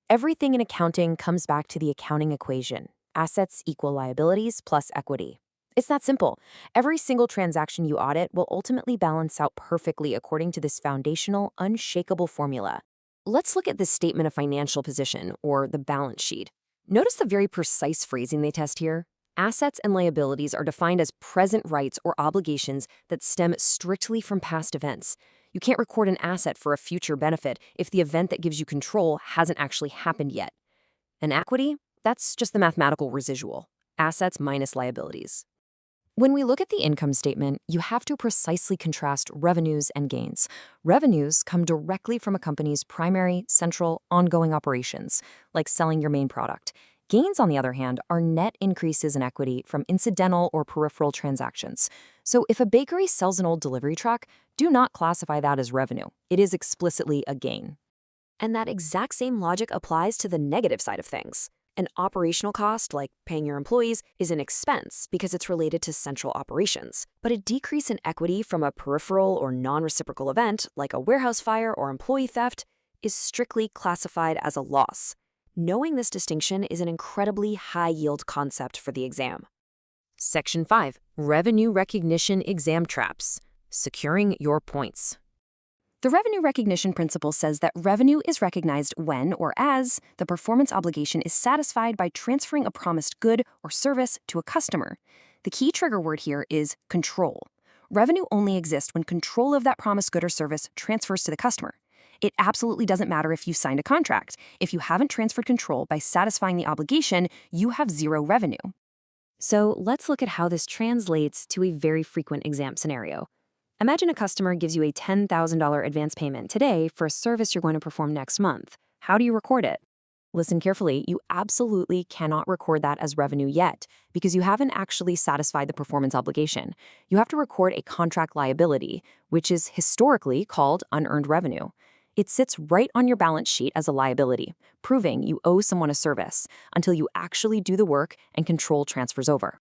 Everything in accounting comes back to the accounting equation. Assets equal liabilities plus equity. It's that simple. Every single transaction you audit will ultimately balance out perfectly according to this foundational, unshakable formula. Let's look at this statement of financial position, or the balance sheet. Notice the very precise phrasing they test here. Assets and liabilities are defined as present rights or obligations that stem strictly from past events. You can't record an asset for a future benefit if the event that gives you control hasn't actually happened yet. And equity? That's just the mathematical residual. Assets minus liabilities. When we look at the income statement, you have to precisely contrast revenues and gains. Revenues come directly from a company's primary, central, ongoing operations, like selling your main product. Gains, on the other hand, are net increases in equity from incidental or peripheral transactions. So if a bakery sells an old delivery truck, do not classify that as revenue. It is explicitly a gain. And that exact same logic applies to the negative side of things. An operational cost, like paying your employees, is an expense because it's related to central operations. But a decrease in equity from a peripheral or non-reciprocal event, like a warehouse fire or employee theft, is strictly classified as a loss. Knowing this distinction is an incredibly high-yield concept for the exam. Section 5. Revenue Recognition Exam Traps. Securing your points. The revenue recognition principle says that revenue is recognized when or as the performance obligation is satisfied by transferring a promised good or service to a customer. The key trigger word here is control. Revenue only exists when control of that promised good or service transfers to the customer. It absolutely doesn't matter if you signed a contract. If you haven't transferred control by satisfying the obligation, you have zero revenue. So let's look at how this translates to a very frequent exam scenario. Imagine a customer gives you a $10,000 advance payment today for a service you're going to perform next month. How do you record it? Listen carefully, you absolutely cannot record that as revenue yet because you haven't actually satisfied the performance obligation. You have to record a contract liability, which is historically called unearned revenue. It sits right on your balance sheet as a liability, proving you owe someone a service until you actually do the work and control transfers over.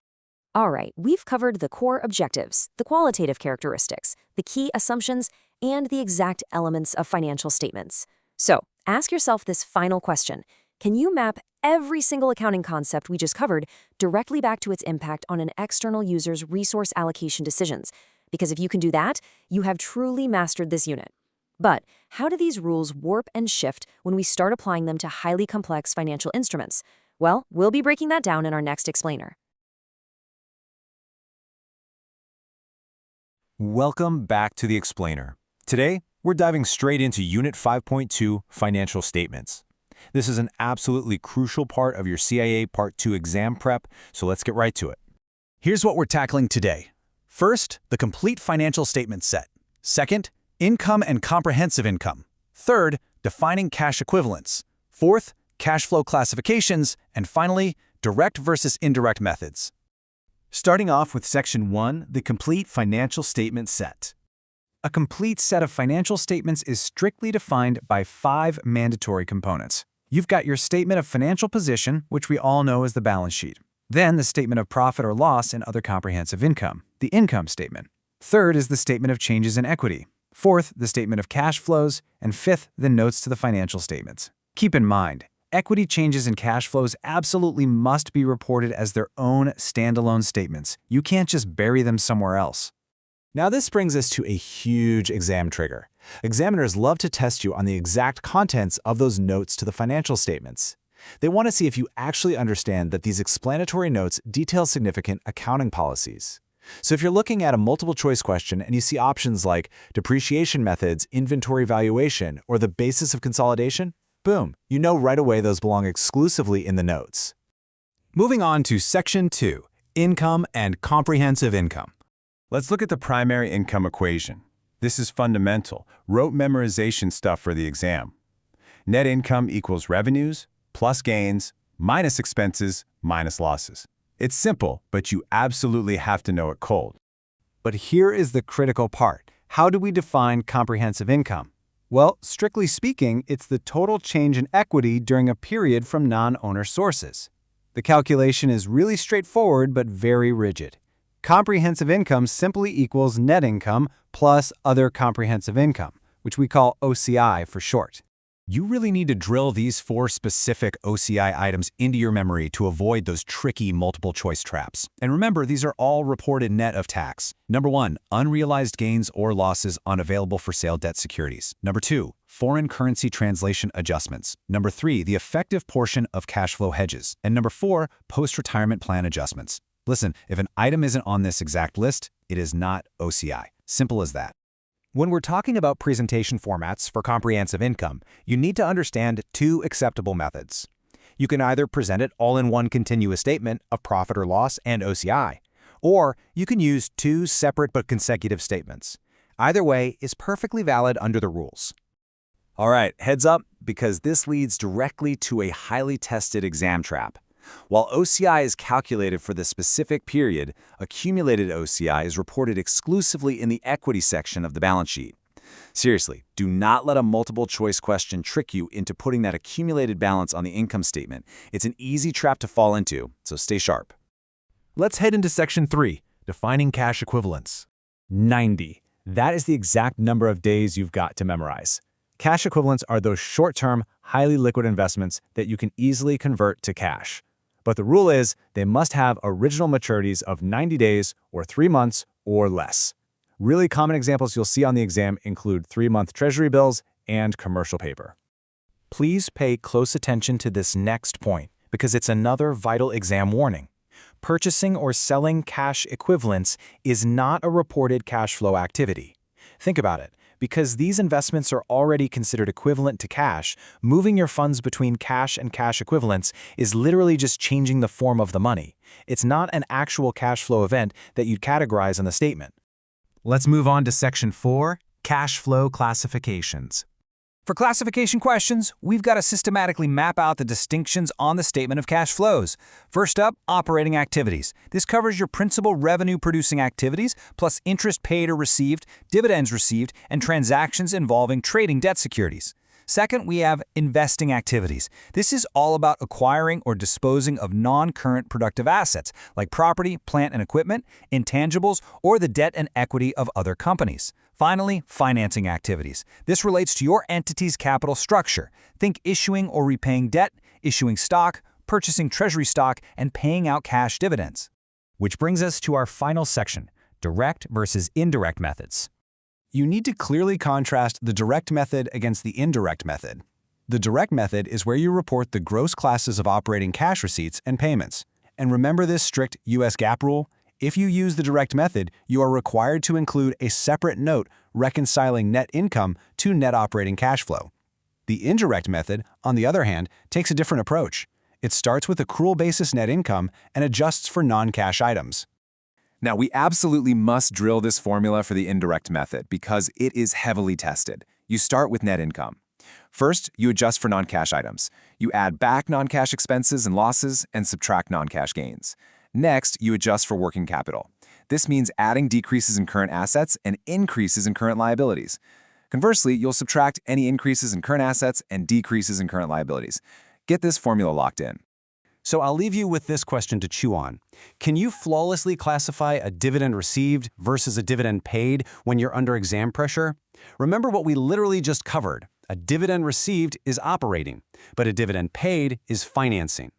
All right, we've covered the core objectives, the qualitative characteristics, the key assumptions, and the exact elements of financial statements. So, ask yourself this final question. Can you map every single accounting concept we just covered directly back to its impact on an external user's resource allocation decisions? Because if you can do that, you have truly mastered this unit. But how do these rules warp and shift when we start applying them to highly complex financial instruments? Well, we'll be breaking that down in our next explainer. Welcome back to the Explainer. Today, we're diving straight into Unit 5.2, Financial Statements. This is an absolutely crucial part of your CIA Part 2 exam prep, so let's get right to it. Here's what we're tackling today. First, the complete financial statement set. Second, income and comprehensive income. Third, defining cash equivalents. Fourth, cash flow classifications. And finally, direct versus indirect methods. Starting off with Section 1, the complete financial statement set. A complete set of financial statements is strictly defined by 5 mandatory components. You've got your statement of financial position, which we all know as the balance sheet. Then the statement of profit or loss and other comprehensive income, the income statement. Third is the statement of changes in equity. Fourth, the statement of cash flows. And fifth, the notes to the financial statements. Keep in mind, equity changes and cash flows absolutely must be reported as their own standalone statements. You can't just bury them somewhere else. Now this brings us to a huge exam trigger. Examiners love to test you on the exact contents of those notes to the financial statements. They want to see if you actually understand that these explanatory notes detail significant accounting policies. So if you're looking at a multiple choice question and you see options like depreciation methods, inventory valuation, or the basis of consolidation, boom, you know right away those belong exclusively in the notes. Moving on to Section 2, Income and Comprehensive Income. Let's look at the primary income equation. This is fundamental, rote memorization stuff for the exam. Net income equals revenues plus gains minus expenses minus losses. It's simple, but you absolutely have to know it cold. But here is the critical part. How do we define comprehensive income? Well, strictly speaking, it's the total change in equity during a period from non-owner sources. The calculation is really straightforward but very rigid. Comprehensive income simply equals net income plus other comprehensive income, which we call OCI for short. You really need to drill these 4 specific OCI items into your memory to avoid those tricky multiple-choice traps. And remember, these are all reported net of tax. Number 1, unrealized gains or losses on available-for-sale debt securities. Number 2, foreign currency translation adjustments. Number 3, the effective portion of cash flow hedges. And number 4, post-retirement plan adjustments. Listen, if an item isn't on this exact list, it is not OCI. Simple as that. When we're talking about presentation formats for comprehensive income, you need to understand 2 acceptable methods. You can either present it all in one continuous statement of profit or loss and OCI, or you can use 2 separate but consecutive statements. Either way is perfectly valid under the rules. All right, heads up, because this leads directly to a highly tested exam trap. While OCI is calculated for the specific period, accumulated OCI is reported exclusively in the equity section of the balance sheet. Seriously, do not let a multiple-choice question trick you into putting that accumulated balance on the income statement. It's an easy trap to fall into, so stay sharp. Let's head into Section 3, Defining Cash Equivalents. 90. That is the exact number of days you've got to memorize. Cash equivalents are those short-term, highly liquid investments that you can easily convert to cash. But the rule is they must have original maturities of 90 days or 3 months or less. Really common examples you'll see on the exam include 3-month treasury bills and commercial paper. Please pay close attention to this next point because it's another vital exam warning. Purchasing or selling cash equivalents is not a reported cash flow activity. Think about it. Because these investments are already considered equivalent to cash, moving your funds between cash and cash equivalents is literally just changing the form of the money. It's not an actual cash flow event that you'd categorize in the statement. Let's move on to Section 4, Cash Flow Classifications. For classification questions, we've got to systematically map out the distinctions on the statement of cash flows. First up, operating activities. This covers your principal revenue-producing activities, plus interest paid or received, dividends received, and transactions involving trading debt securities. Second, we have investing activities. This is all about acquiring or disposing of non-current productive assets, like property, plant and equipment, intangibles, or the debt and equity of other companies. Finally, financing activities. This relates to your entity's capital structure. Think issuing or repaying debt, issuing stock, purchasing treasury stock, and paying out cash dividends. Which brings us to our final section, direct versus indirect methods. You need to clearly contrast the direct method against the indirect method. The direct method is where you report the gross classes of operating cash receipts and payments. And remember this strict U.S. GAAP rule? If you use the direct method, you are required to include a separate note reconciling net income to net operating cash flow. The indirect method, on the other hand, takes a different approach. It starts with accrual basis net income and adjusts for non-cash items. Now, we absolutely must drill this formula for the indirect method because it is heavily tested. You start with net income. First, you adjust for non-cash items. You add back non-cash expenses and losses and subtract non-cash gains. Next, you adjust for working capital. This means adding decreases in current assets and increases in current liabilities. Conversely, you'll subtract any increases in current assets and decreases in current liabilities. Get this formula locked in. So I'll leave you with this question to chew on. Can you flawlessly classify a dividend received versus a dividend paid when you're under exam pressure? Remember what we literally just covered. A dividend received is operating, but a dividend paid is financing.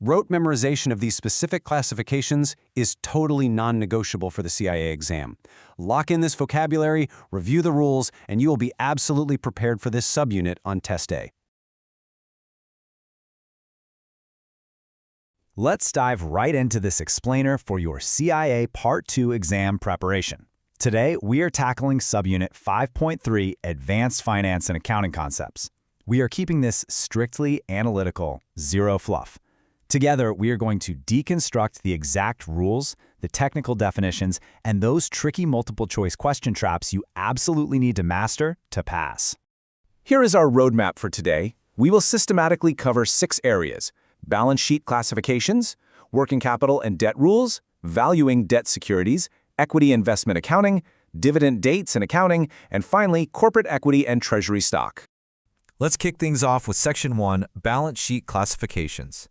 Rote memorization of these specific classifications is totally non-negotiable for the CIA exam. Lock in this vocabulary, review the rules, and you will be absolutely prepared for this subunit on test day. Let's dive right into this explainer for your CIA Part 2 exam preparation. Today, we are tackling subunit 5.3, Advanced Finance and Accounting Concepts. We are keeping this strictly analytical, zero fluff. Together, we are going to deconstruct the exact rules, the technical definitions, and those tricky multiple-choice question traps you absolutely need to master to pass. Here is our roadmap for today. We will systematically cover 6 areas: balance sheet classifications, working capital and debt rules, valuing debt securities, equity investment accounting, dividend dates and accounting, and finally, corporate equity and treasury stock. Let's kick things off with Section 1, Balance Sheet Classifications.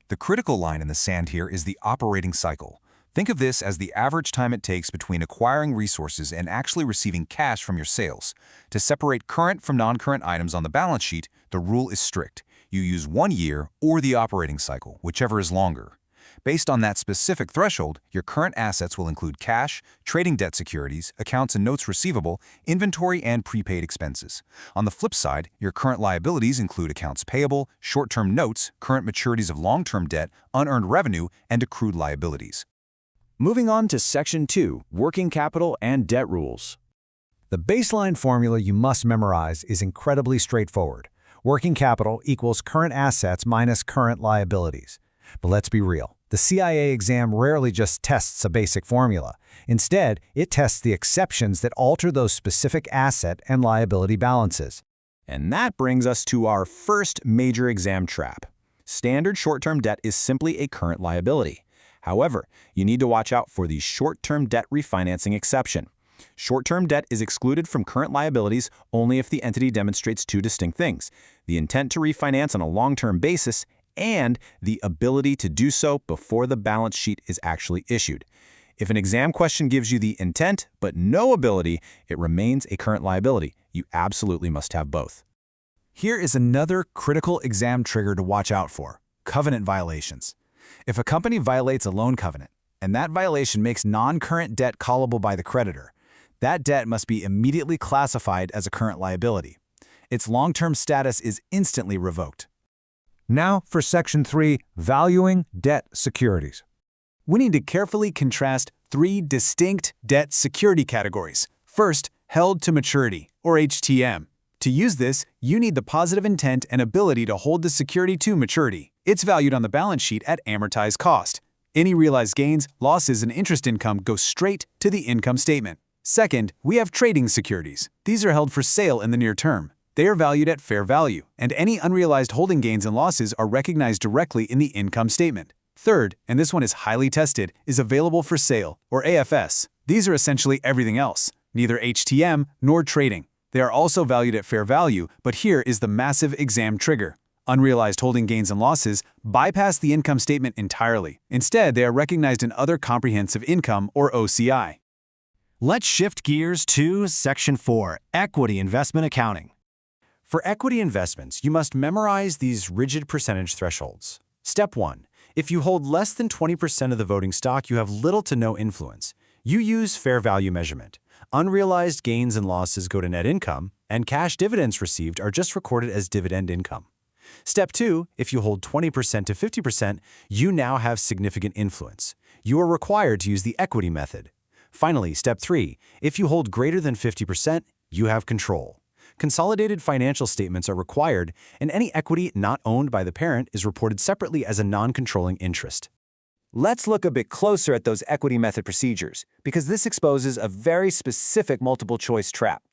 The critical line in the sand here is the operating cycle. Think of this as the average time it takes between acquiring resources and actually receiving cash from your sales. To separate current from non-current items on the balance sheet, the rule is strict. You use 1 year or the operating cycle, whichever is longer. Based on that specific threshold, your current assets will include cash, trading debt securities, accounts and notes receivable, inventory, and prepaid expenses. On the flip side, your current liabilities include accounts payable, short-term notes, current maturities of long-term debt, unearned revenue, and accrued liabilities. Moving on to Section 2, Working Capital and Debt Rules. The baseline formula you must memorize is incredibly straightforward. Working capital equals current assets minus current liabilities. But let's be real. The CIA exam rarely just tests a basic formula. Instead, it tests the exceptions that alter those specific asset and liability balances. And that brings us to our first major exam trap. Standard short-term debt is simply a current liability. However, you need to watch out for the short-term debt refinancing exception. Short-term debt is excluded from current liabilities only if the entity demonstrates two distinct things: the intent to refinance on a long-term basis and the ability to do so before the balance sheet is actually issued. If an exam question gives you the intent but no ability, it remains a current liability. You absolutely must have both. Here is another critical exam trigger to watch out for: covenant violations. If a company violates a loan covenant, and that violation makes non-current debt callable by the creditor, that debt must be immediately classified as a current liability. Its long-term status is instantly revoked. Now for Section 3, Valuing Debt Securities. We need to carefully contrast three distinct debt security categories. First, held to maturity, or HTM. To use this, you need the positive intent and ability to hold the security to maturity. It's valued on the balance sheet at amortized cost. Any realized gains, losses, and interest income go straight to the income statement. Second, we have trading securities. These are held for sale in the near term. They are valued at fair value, and any unrealized holding gains and losses are recognized directly in the income statement. Third, and this one is highly tested, is available for sale, or AFS. These are essentially everything else, neither HTM nor trading. They are also valued at fair value, but here is the massive exam trigger. Unrealized holding gains and losses bypass the income statement entirely. Instead, they are recognized in other comprehensive income, or OCI. Let's shift gears to Section 4, Equity Investment Accounting. For equity investments, you must memorize these rigid percentage thresholds. Step 1. If you hold less than 20% of the voting stock, you have little to no influence. You use fair value measurement. Unrealized gains and losses go to net income, and cash dividends received are just recorded as dividend income. Step 2. If you hold 20% to 50%, you now have significant influence. You are required to use the equity method. Finally, Step 3. If you hold greater than 50%, you have control. Consolidated financial statements are required, and any equity not owned by the parent is reported separately as a non-controlling interest. Let's look a bit closer at those equity method procedures, because this exposes a very specific multiple-choice trap.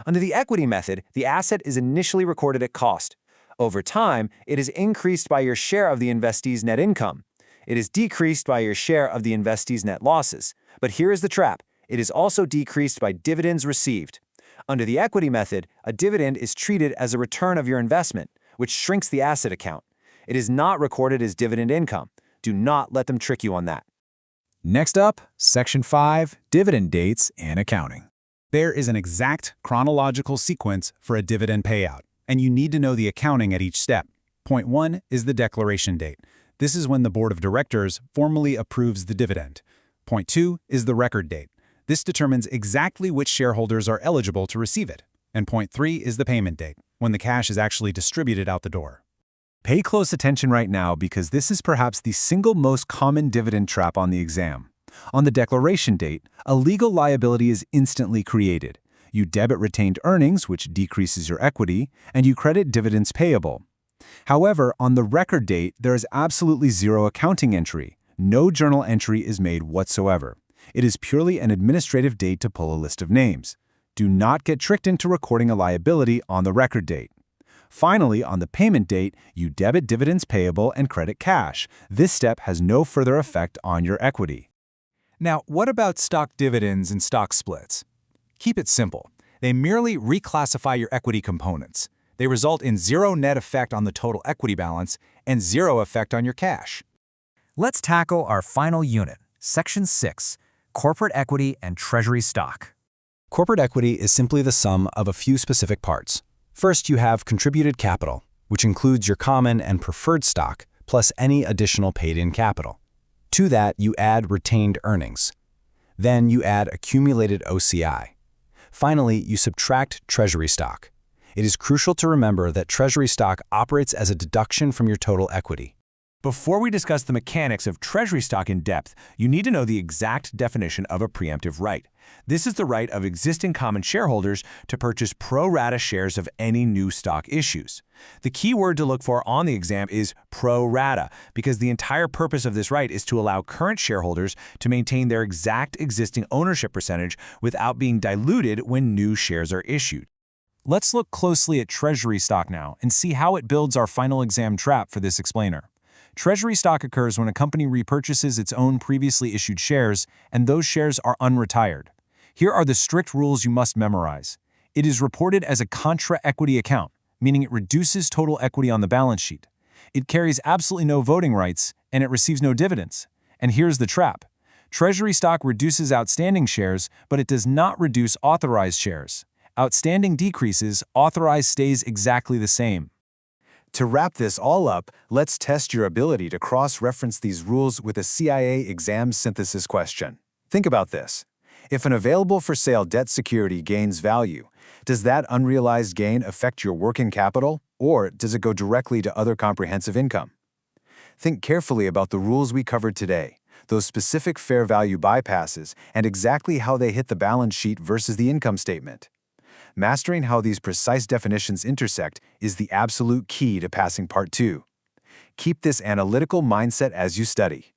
Under the equity method, the asset is initially recorded at cost. Over time, it is increased by your share of the investee's net income. It is decreased by your share of the investee's net losses. But here is the trap. It is also decreased by dividends received. Under the equity method, a dividend is treated as a return of your investment, which shrinks the asset account. It is not recorded as dividend income. Do not let them trick you on that. Next up, Section 5, Dividend Dates and Accounting. There is an exact chronological sequence for a dividend payout, and you need to know the accounting at each step. Point 1 is the declaration date. This is when the Board of Directors formally approves the dividend. Point 2 is the record date. This determines exactly which shareholders are eligible to receive it. And point 3 is the payment date, when the cash is actually distributed out the door. Pay close attention right now because this is perhaps the single most common dividend trap on the exam. On the declaration date, a legal liability is instantly created. You debit retained earnings, which decreases your equity, and you credit dividends payable. However, on the record date, there is absolutely zero accounting entry. No journal entry is made whatsoever. It is purely an administrative date to pull a list of names. Do not get tricked into recording a liability on the record date. Finally, on the payment date, you debit dividends payable and credit cash. This step has no further effect on your equity. Now, what about stock dividends and stock splits? Keep it simple. They merely reclassify your equity components. They result in zero net effect on the total equity balance and zero effect on your cash. Let's tackle our final unit, Section 6, Corporate Equity and Treasury Stock. Corporate equity is simply the sum of a few specific parts. First, you have contributed capital, which includes your common and preferred stock, plus any additional paid-in capital. To that, you add retained earnings. Then you add accumulated OCI. Finally, you subtract treasury stock. It is crucial to remember that treasury stock operates as a deduction from your total equity. Before we discuss the mechanics of treasury stock in depth, you need to know the exact definition of a preemptive right. This is the right of existing common shareholders to purchase pro rata shares of any new stock issues. The key word to look for on the exam is pro rata, because the entire purpose of this right is to allow current shareholders to maintain their exact existing ownership percentage without being diluted when new shares are issued. Let's look closely at treasury stock now and see how it builds our final exam trap for this explainer. Treasury stock occurs when a company repurchases its own previously issued shares, and those shares are unretired. Here are the strict rules you must memorize. It is reported as a contra-equity account, meaning it reduces total equity on the balance sheet. It carries absolutely no voting rights, and it receives no dividends. And here's the trap. Treasury stock reduces outstanding shares, but it does not reduce authorized shares. Outstanding decreases, authorized stays exactly the same. To wrap this all up, let's test your ability to cross-reference these rules with a CIA exam synthesis question. Think about this. If an available-for-sale debt security gains value, does that unrealized gain affect your working capital, or does it go directly to other comprehensive income? Think carefully about the rules we covered today, those specific fair value bypasses, and exactly how they hit the balance sheet versus the income statement. Mastering how these precise definitions intersect is the absolute key to passing Part 2. Keep this analytical mindset as you study.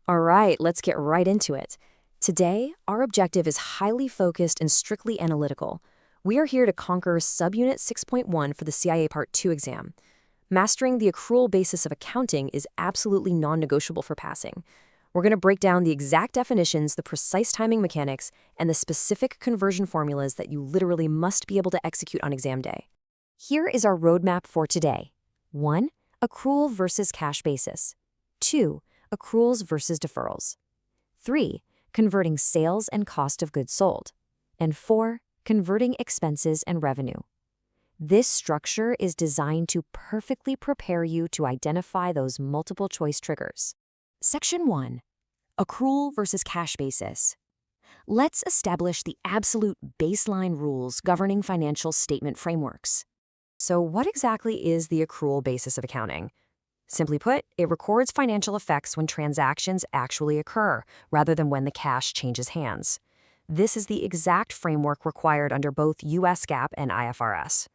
All right, let's get right into it. Today, our objective is highly focused and strictly analytical. We are here to conquer Subunit 6.1 for the CIA Part 2 exam. Mastering the accrual basis of accounting is absolutely non-negotiable for passing. We're going to break down the exact definitions, the precise timing mechanics, and the specific conversion formulas that you literally must be able to execute on exam day. Here is our roadmap for today. 1. Accrual versus cash basis. 2. Accruals versus deferrals. 3. Converting sales and cost of goods sold. And 4. Converting expenses and revenue. This structure is designed to perfectly prepare you to identify those multiple choice triggers. Section 1. Accrual versus cash basis. Let's establish the absolute baseline rules governing financial statement frameworks. So what exactly is the accrual basis of accounting? Simply put, it records financial effects when transactions actually occur, rather than when the cash changes hands. This is the exact framework required under both US GAAP and IFRS.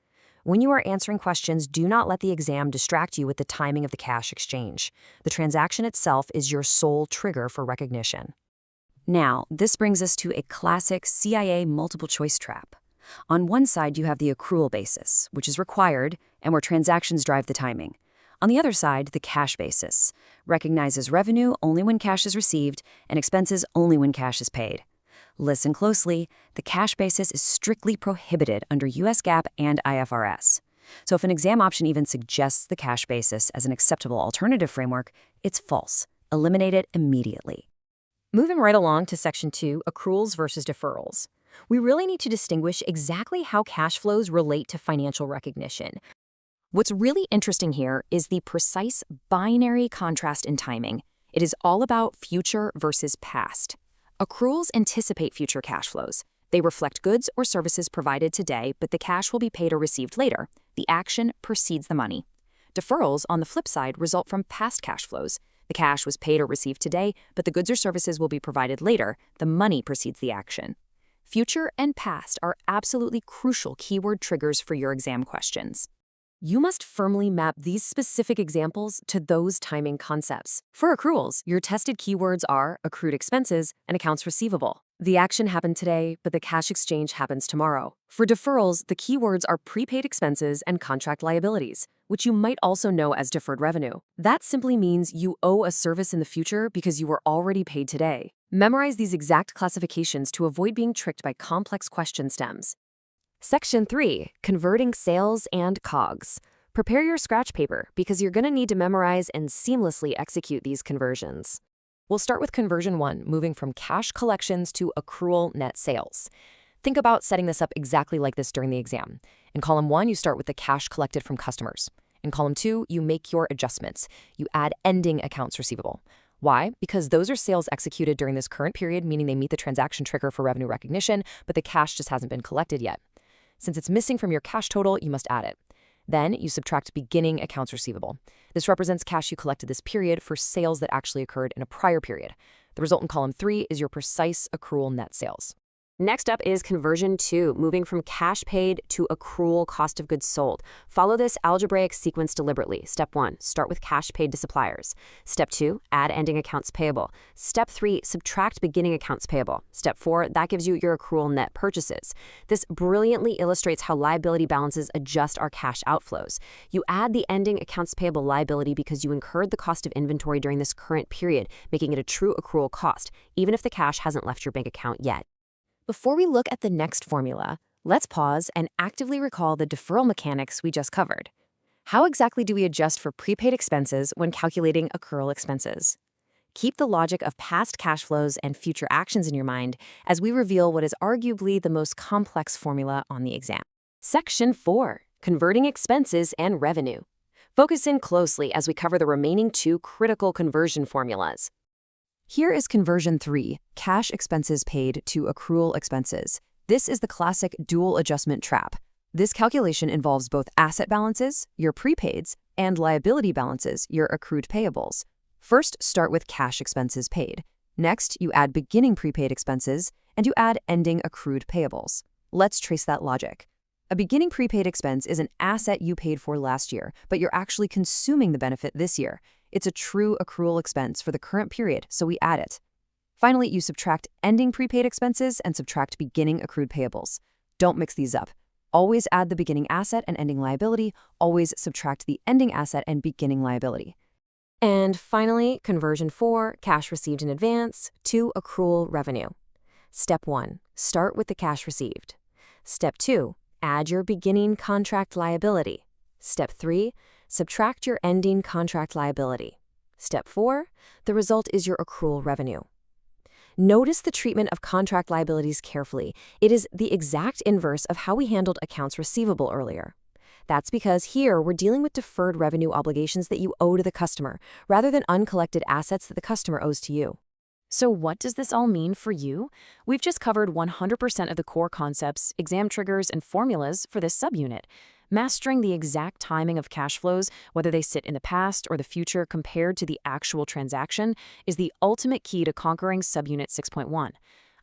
When you are answering questions, do not let the exam distract you with the timing of the cash exchange. The transaction itself is your sole trigger for recognition. Now, this brings us to a classic CIA multiple choice trap. On one side, you have the accrual basis, which is required and where transactions drive the timing. On the other side, the cash basis recognizes revenue only when cash is received and expenses only when cash is paid. Listen closely, the cash basis is strictly prohibited under US GAAP and IFRS. So if an exam option even suggests the cash basis as an acceptable alternative framework, it's false. Eliminate it immediately. Moving right along to Section 2, accruals versus deferrals. We really need to distinguish exactly how cash flows relate to financial recognition. What's really interesting here is the precise binary contrast in timing. It is all about future versus past. Accruals anticipate future cash flows. They reflect goods or services provided today, but the cash will be paid or received later. The action precedes the money. Deferrals, on the flip side, result from past cash flows. The cash was paid or received today, but the goods or services will be provided later. The money precedes the action. Future and past are absolutely crucial keyword triggers for your exam questions. You must firmly map these specific examples to those timing concepts. For accruals, your tested keywords are accrued expenses and accounts receivable. The action happened today, but the cash exchange happens tomorrow. For deferrals, the keywords are prepaid expenses and contract liabilities, which you might also know as deferred revenue. That simply means you owe a service in the future because you were already paid today. Memorize these exact classifications to avoid being tricked by complex question stems. Section 3. Converting Sales and COGS. Prepare your scratch paper because you're going to need to memorize and seamlessly execute these conversions. We'll start with conversion 1, moving from cash collections to accrual net sales. Think about setting this up exactly like this during the exam. In column 1, you start with the cash collected from customers. In column 2, you make your adjustments. You add ending accounts receivable. Why? Because those are sales executed during this current period, meaning they meet the transaction trigger for revenue recognition, but the cash just hasn't been collected yet. Since it's missing from your cash total, you must add it. Then you subtract beginning accounts receivable. This represents cash you collected this period for sales that actually occurred in a prior period. The result in column 3 is your precise accrual net sales. Next up is conversion 2, moving from cash paid to accrual cost of goods sold. Follow this algebraic sequence deliberately. Step 1, start with cash paid to suppliers. Step 2, add ending accounts payable. Step 3, subtract beginning accounts payable. Step 4, that gives you your accrual net purchases. This brilliantly illustrates how liability balances adjust our cash outflows. You add the ending accounts payable liability because you incurred the cost of inventory during this current period, making it a true accrual cost, even if the cash hasn't left your bank account yet. Before we look at the next formula, let's pause and actively recall the deferral mechanics we just covered. How exactly do we adjust for prepaid expenses when calculating accrual expenses? Keep the logic of past cash flows and future actions in your mind as we reveal what is arguably the most complex formula on the exam. Section 4, Converting Expenses and Revenue. Focus in closely as we cover the remaining 2 critical conversion formulas. Here is conversion 3, cash expenses paid to accrual expenses. This is the classic dual adjustment trap. This calculation involves both asset balances, your prepaids, and liability balances, your accrued payables. First, start with cash expenses paid. Next, you add beginning prepaid expenses, and you add ending accrued payables. Let's trace that logic. A beginning prepaid expense is an asset you paid for last year, but you're actually consuming the benefit this year. It's a true accrual expense for the current period, so we add it. Finally, you subtract ending prepaid expenses and subtract beginning accrued payables. Don't mix these up. Always add the beginning asset and ending liability. Always subtract the ending asset and beginning liability. And finally, conversion 4, cash received in advance to accrual revenue. Step 1, start with the cash received. Step 2, add your beginning contract liability. Step 3, subtract your ending contract liability. Step 4, the result is your accrual revenue. Notice the treatment of contract liabilities carefully. It is the exact inverse of how we handled accounts receivable earlier. That's because here we're dealing with deferred revenue obligations that you owe to the customer, rather than uncollected assets that the customer owes to you. So what does this all mean for you? We've just covered 100% of the core concepts, exam triggers, and formulas for this subunit. Mastering the exact timing of cash flows, whether they sit in the past or the future compared to the actual transaction, is the ultimate key to conquering subunit 6.1.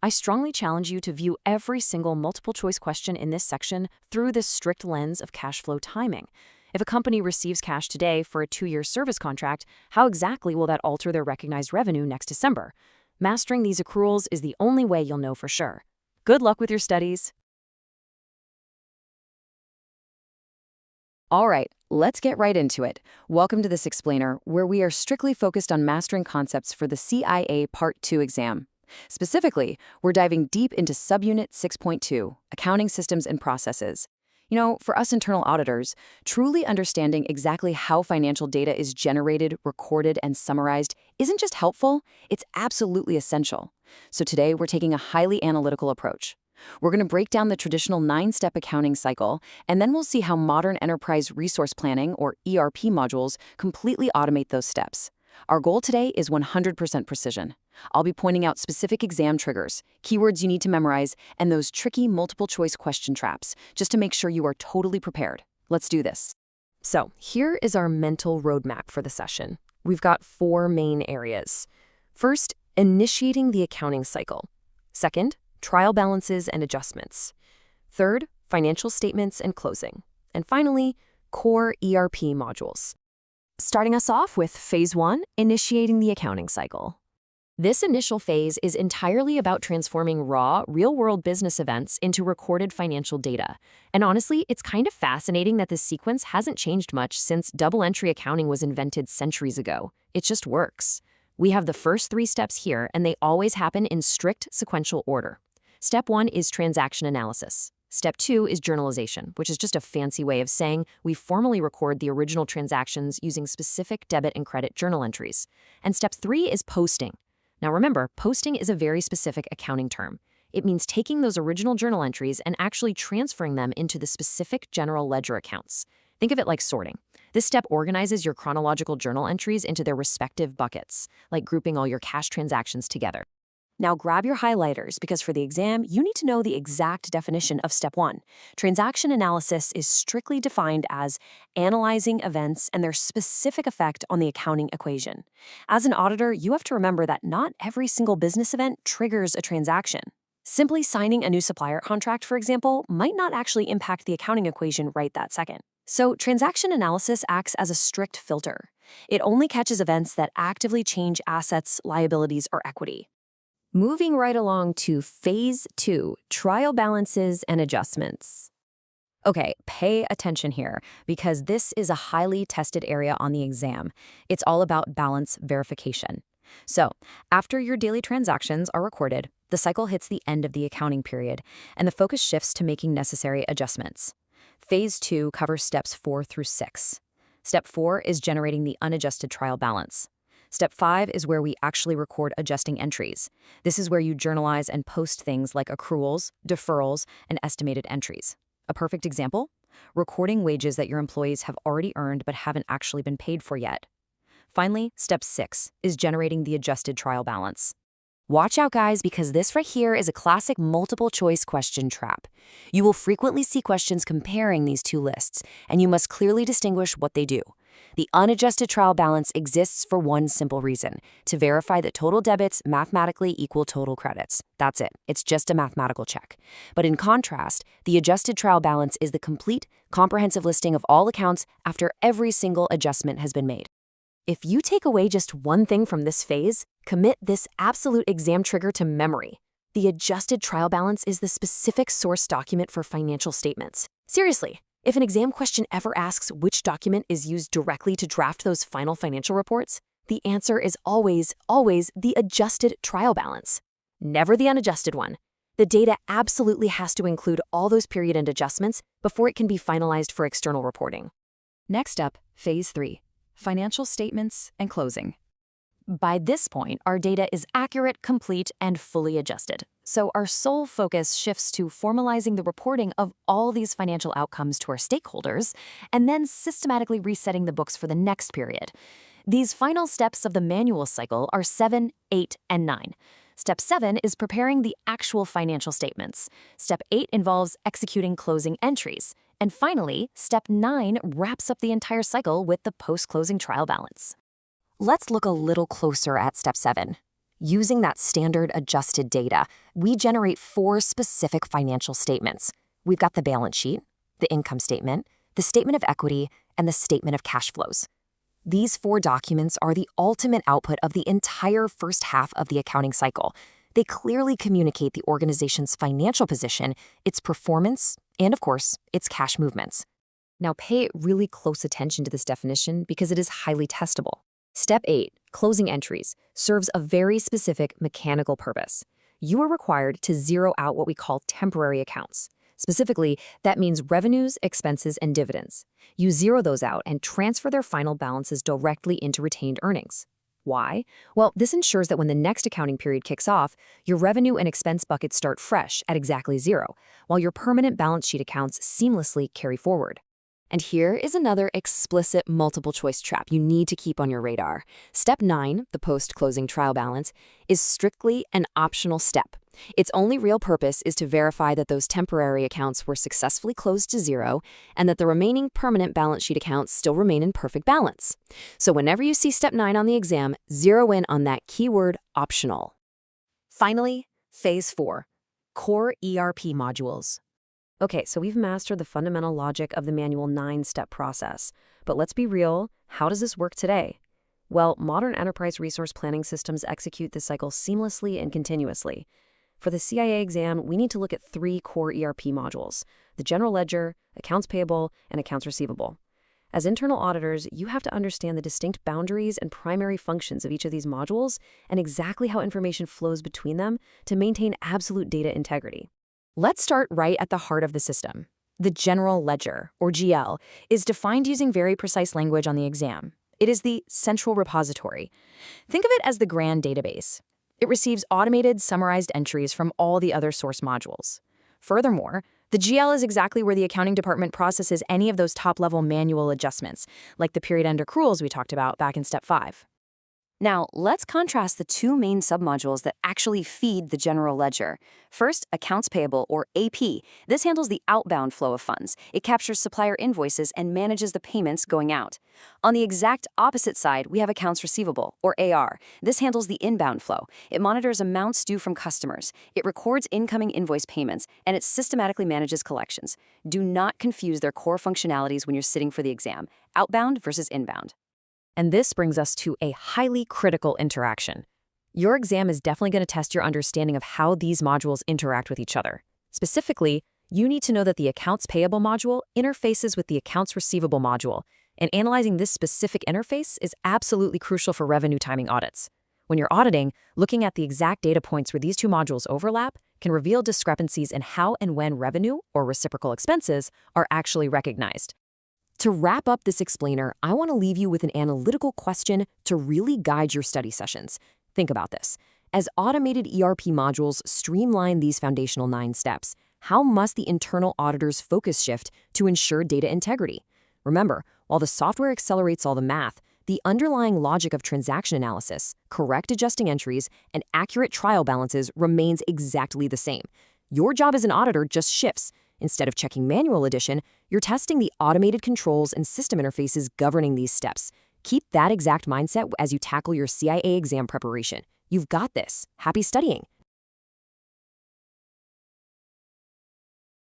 I strongly challenge you to view every single multiple-choice question in this section through this strict lens of cash flow timing. If a company receives cash today for a 2-year service contract, how exactly will that alter their recognized revenue next December? Mastering these accruals is the only way you'll know for sure. Good luck with your studies. All right, let's get right into it. Welcome to this explainer, where we are strictly focused on mastering concepts for the CIA Part 2 exam. Specifically, we're diving deep into Subunit 6.2, Accounting Systems and Processes. You know, for us internal auditors, truly understanding exactly how financial data is generated, recorded, and summarized isn't just helpful, it's absolutely essential. So today, we're taking a highly analytical approach. We're going to break down the traditional 9-step accounting cycle, and then we'll see how modern enterprise resource planning, or ERP modules, completely automate those steps. Our goal today is 100% precision. I'll be pointing out specific exam triggers, keywords you need to memorize, and those tricky multiple-choice question traps, just to make sure you are totally prepared. Let's do this. So, here is our mental roadmap for the session. We've got 4 main areas. First, initiating the accounting cycle. Second, trial balances and adjustments. Third, financial statements and closing. And finally, core ERP modules. Starting us off with Phase 1, initiating the accounting cycle. This initial phase is entirely about transforming raw, real-world business events into recorded financial data. And honestly, it's kind of fascinating that this sequence hasn't changed much since double-entry accounting was invented centuries ago. It just works. We have the first 3 steps here, and they always happen in strict sequential order. Step 1 is transaction analysis. Step 2 is journalization, which is just a fancy way of saying we formally record the original transactions using specific debit and credit journal entries. And step 3 is posting. Now remember, posting is a very specific accounting term. It means taking those original journal entries and actually transferring them into the specific general ledger accounts. Think of it like sorting. This step organizes your chronological journal entries into their respective buckets, like grouping all your cash transactions together. Now grab your highlighters because for the exam, you need to know the exact definition of Step 1. Transaction analysis is strictly defined as analyzing events and their specific effect on the accounting equation. As an auditor, you have to remember that not every single business event triggers a transaction. Simply signing a new supplier contract, for example, might not actually impact the accounting equation right that second. So transaction analysis acts as a strict filter. It only catches events that actively change assets, liabilities, or equity. Moving right along to Phase 2, trial balances and adjustments. Okay, pay attention here, because this is a highly tested area on the exam. It's all about balance verification. So, after your daily transactions are recorded, the cycle hits the end of the accounting period, and the focus shifts to making necessary adjustments. Phase 2 covers steps 4 through 6. Step 4 is generating the unadjusted trial balance. Step 5 is where we actually record adjusting entries. This is where you journalize and post things like accruals, deferrals, and estimated entries. A perfect example? Recording wages that your employees have already earned but haven't actually been paid for yet. Finally, Step 6 is generating the adjusted trial balance. Watch out, guys, because this right here is a classic multiple-choice question trap. You will frequently see questions comparing these 2 lists, and you must clearly distinguish what they do. The unadjusted trial balance exists for one simple reason: to verify that total debits mathematically equal total credits. That's it. It's just a mathematical check. But in contrast, the adjusted trial balance is the complete, comprehensive listing of all accounts after every single adjustment has been made. If you take away just one thing from this phase, commit this absolute exam trigger to memory. The adjusted trial balance is the specific source document for financial statements. Seriously. If an exam question ever asks which document is used directly to draft those final financial reports, the answer is always the adjusted trial balance. Never the unadjusted one. The data absolutely has to include all those period-end adjustments before it can be finalized for external reporting. Next up, Phase 3, financial statements and closing. By this point, our data is accurate, complete, and fully adjusted. So our sole focus shifts to formalizing the reporting of all these financial outcomes to our stakeholders, and then systematically resetting the books for the next period. These final steps of the manual cycle are 7, 8, and 9. Step 7 is preparing the actual financial statements. Step 8 involves executing closing entries. And finally, Step 9 wraps up the entire cycle with the post-closing trial balance. Let's look a little closer at Step 7. Using that standard adjusted data, we generate 4 specific financial statements. We've got the balance sheet, the income statement, the statement of equity, and the statement of cash flows. These 4 documents are the ultimate output of the entire first half of the accounting cycle. They clearly communicate the organization's financial position, its performance, and of course, its cash movements. Now pay really close attention to this definition because it is highly testable. Step 8, closing entries, serves a very specific mechanical purpose. You are required to zero out what we call temporary accounts. Specifically, that means revenues, expenses, and dividends. You zero those out and transfer their final balances directly into retained earnings. Why? Well, this ensures that when the next accounting period kicks off, your revenue and expense buckets start fresh at exactly 0, while your permanent balance sheet accounts seamlessly carry forward. And here is another explicit multiple-choice trap you need to keep on your radar. Step 9, the post-closing trial balance, is strictly an optional step. Its only real purpose is to verify that those temporary accounts were successfully closed to 0 and that the remaining permanent balance sheet accounts still remain in perfect balance. So whenever you see Step 9 on the exam, zero in on that keyword optional. Finally, Phase 4, core ERP modules. Okay, so we've mastered the fundamental logic of the manual 9-step process. But let's be real, how does this work today? Well, modern enterprise resource planning systems execute this cycle seamlessly and continuously. For the CIA exam, we need to look at 3 core ERP modules: the General Ledger, Accounts Payable, and Accounts Receivable. As internal auditors, you have to understand the distinct boundaries and primary functions of each of these modules and exactly how information flows between them to maintain absolute data integrity. Let's start right at the heart of the system. The General Ledger, or GL, is defined using very precise language on the exam. It is the central repository. Think of it as the grand database. It receives automated, summarized entries from all the other source modules. Furthermore, the GL is exactly where the accounting department processes any of those top-level manual adjustments, like the period-end accruals we talked about back in Step 5. Now, let's contrast the 2 main submodules that actually feed the general ledger. First, Accounts Payable, or AP. This handles the outbound flow of funds. It captures supplier invoices and manages the payments going out. On the exact opposite side, we have Accounts Receivable, or AR. This handles the inbound flow. It monitors amounts due from customers. It records incoming invoice payments, and it systematically manages collections. Do not confuse their core functionalities when you're sitting for the exam: outbound versus inbound. And this brings us to a highly critical interaction. Your exam is definitely going to test your understanding of how these modules interact with each other. Specifically, you need to know that the Accounts Payable module interfaces with the Accounts Receivable module, and analyzing this specific interface is absolutely crucial for revenue timing audits. When you're auditing, looking at the exact data points where these 2 modules overlap can reveal discrepancies in how and when revenue, or reciprocal expenses, are actually recognized. To wrap up this explainer, I want to leave you with an analytical question to really guide your study sessions. Think about this. As automated ERP modules streamline these foundational 9 steps, how must the internal auditor's focus shift to ensure data integrity? Remember, while the software accelerates all the math, the underlying logic of transaction analysis, correct adjusting entries, and accurate trial balances remains exactly the same. Your job as an auditor just shifts. Instead of checking manual addition, you're testing the automated controls and system interfaces governing these steps. Keep that exact mindset as you tackle your CIA exam preparation. You've got this. Happy studying.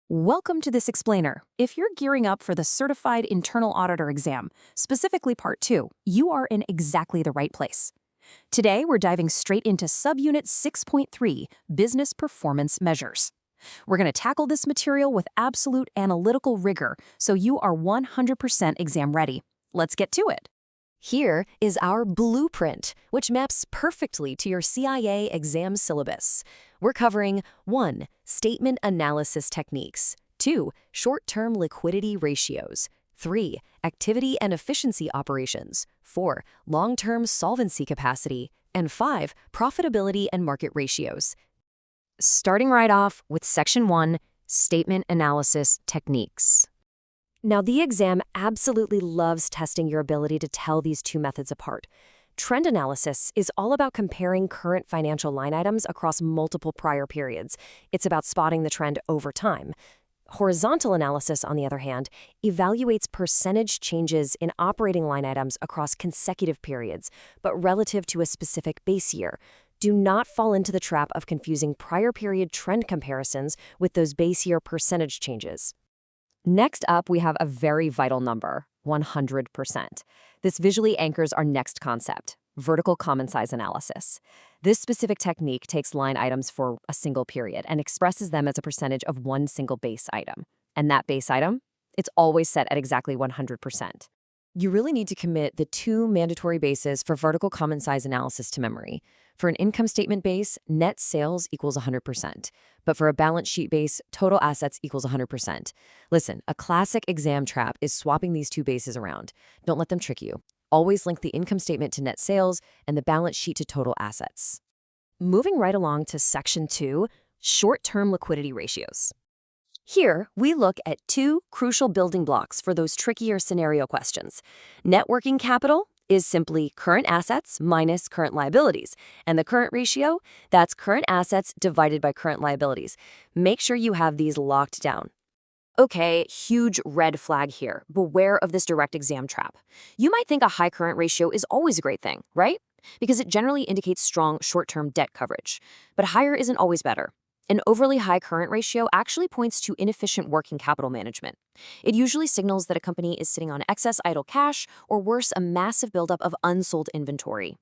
Welcome to this explainer. If you're gearing up for the Certified Internal Auditor exam, specifically Part 2, you are in exactly the right place. Today, we're diving straight into Subunit 6.3, Business Performance Measures. We're going to tackle this material with absolute analytical rigor, so you are 100% exam ready. Let's get to it. Here is our blueprint, which maps perfectly to your CIA exam syllabus. We're covering 1. Statement analysis techniques, 2. Short-term liquidity ratios, 3. Activity and efficiency operations, 4. Long-term solvency capacity, and 5. Profitability and market ratios. Starting right off with Section 1, Statement Analysis Techniques. Now, the exam absolutely loves testing your ability to tell these 2 methods apart. Trend analysis is all about comparing current financial line items across multiple prior periods. It's about spotting the trend over time. Horizontal analysis, on the other hand, evaluates percentage changes in operating line items across consecutive periods, but relative to a specific base year. Do not fall into the trap of confusing prior period trend comparisons with those base year percentage changes. Next up, we have a very vital number, 100%. This visually anchors our next concept, vertical common size analysis. This specific technique takes line items for a single period and expresses them as a percentage of one single base item. And that base item? It's always set at exactly 100%. You really need to commit the 2 mandatory bases for vertical common size analysis to memory. For an income statement base, net sales equals 100%. But for a balance sheet base, total assets equals 100%. Listen, a classic exam trap is swapping these 2 bases around. Don't let them trick you. Always link the income statement to net sales and the balance sheet to total assets. Moving right along to Section 2, Short-term liquidity ratios. Here, we look at 2 crucial building blocks for those trickier scenario questions. Net working capital is simply current assets minus current liabilities. And the current ratio, that's current assets divided by current liabilities. Make sure you have these locked down. Okay, huge red flag here. Beware of this direct exam trap. You might think a high current ratio is always a great thing, right? Because it generally indicates strong short-term debt coverage. But higher isn't always better. An overly high current ratio actually points to inefficient working capital management. It usually signals that a company is sitting on excess idle cash, or worse, a massive buildup of unsold inventory.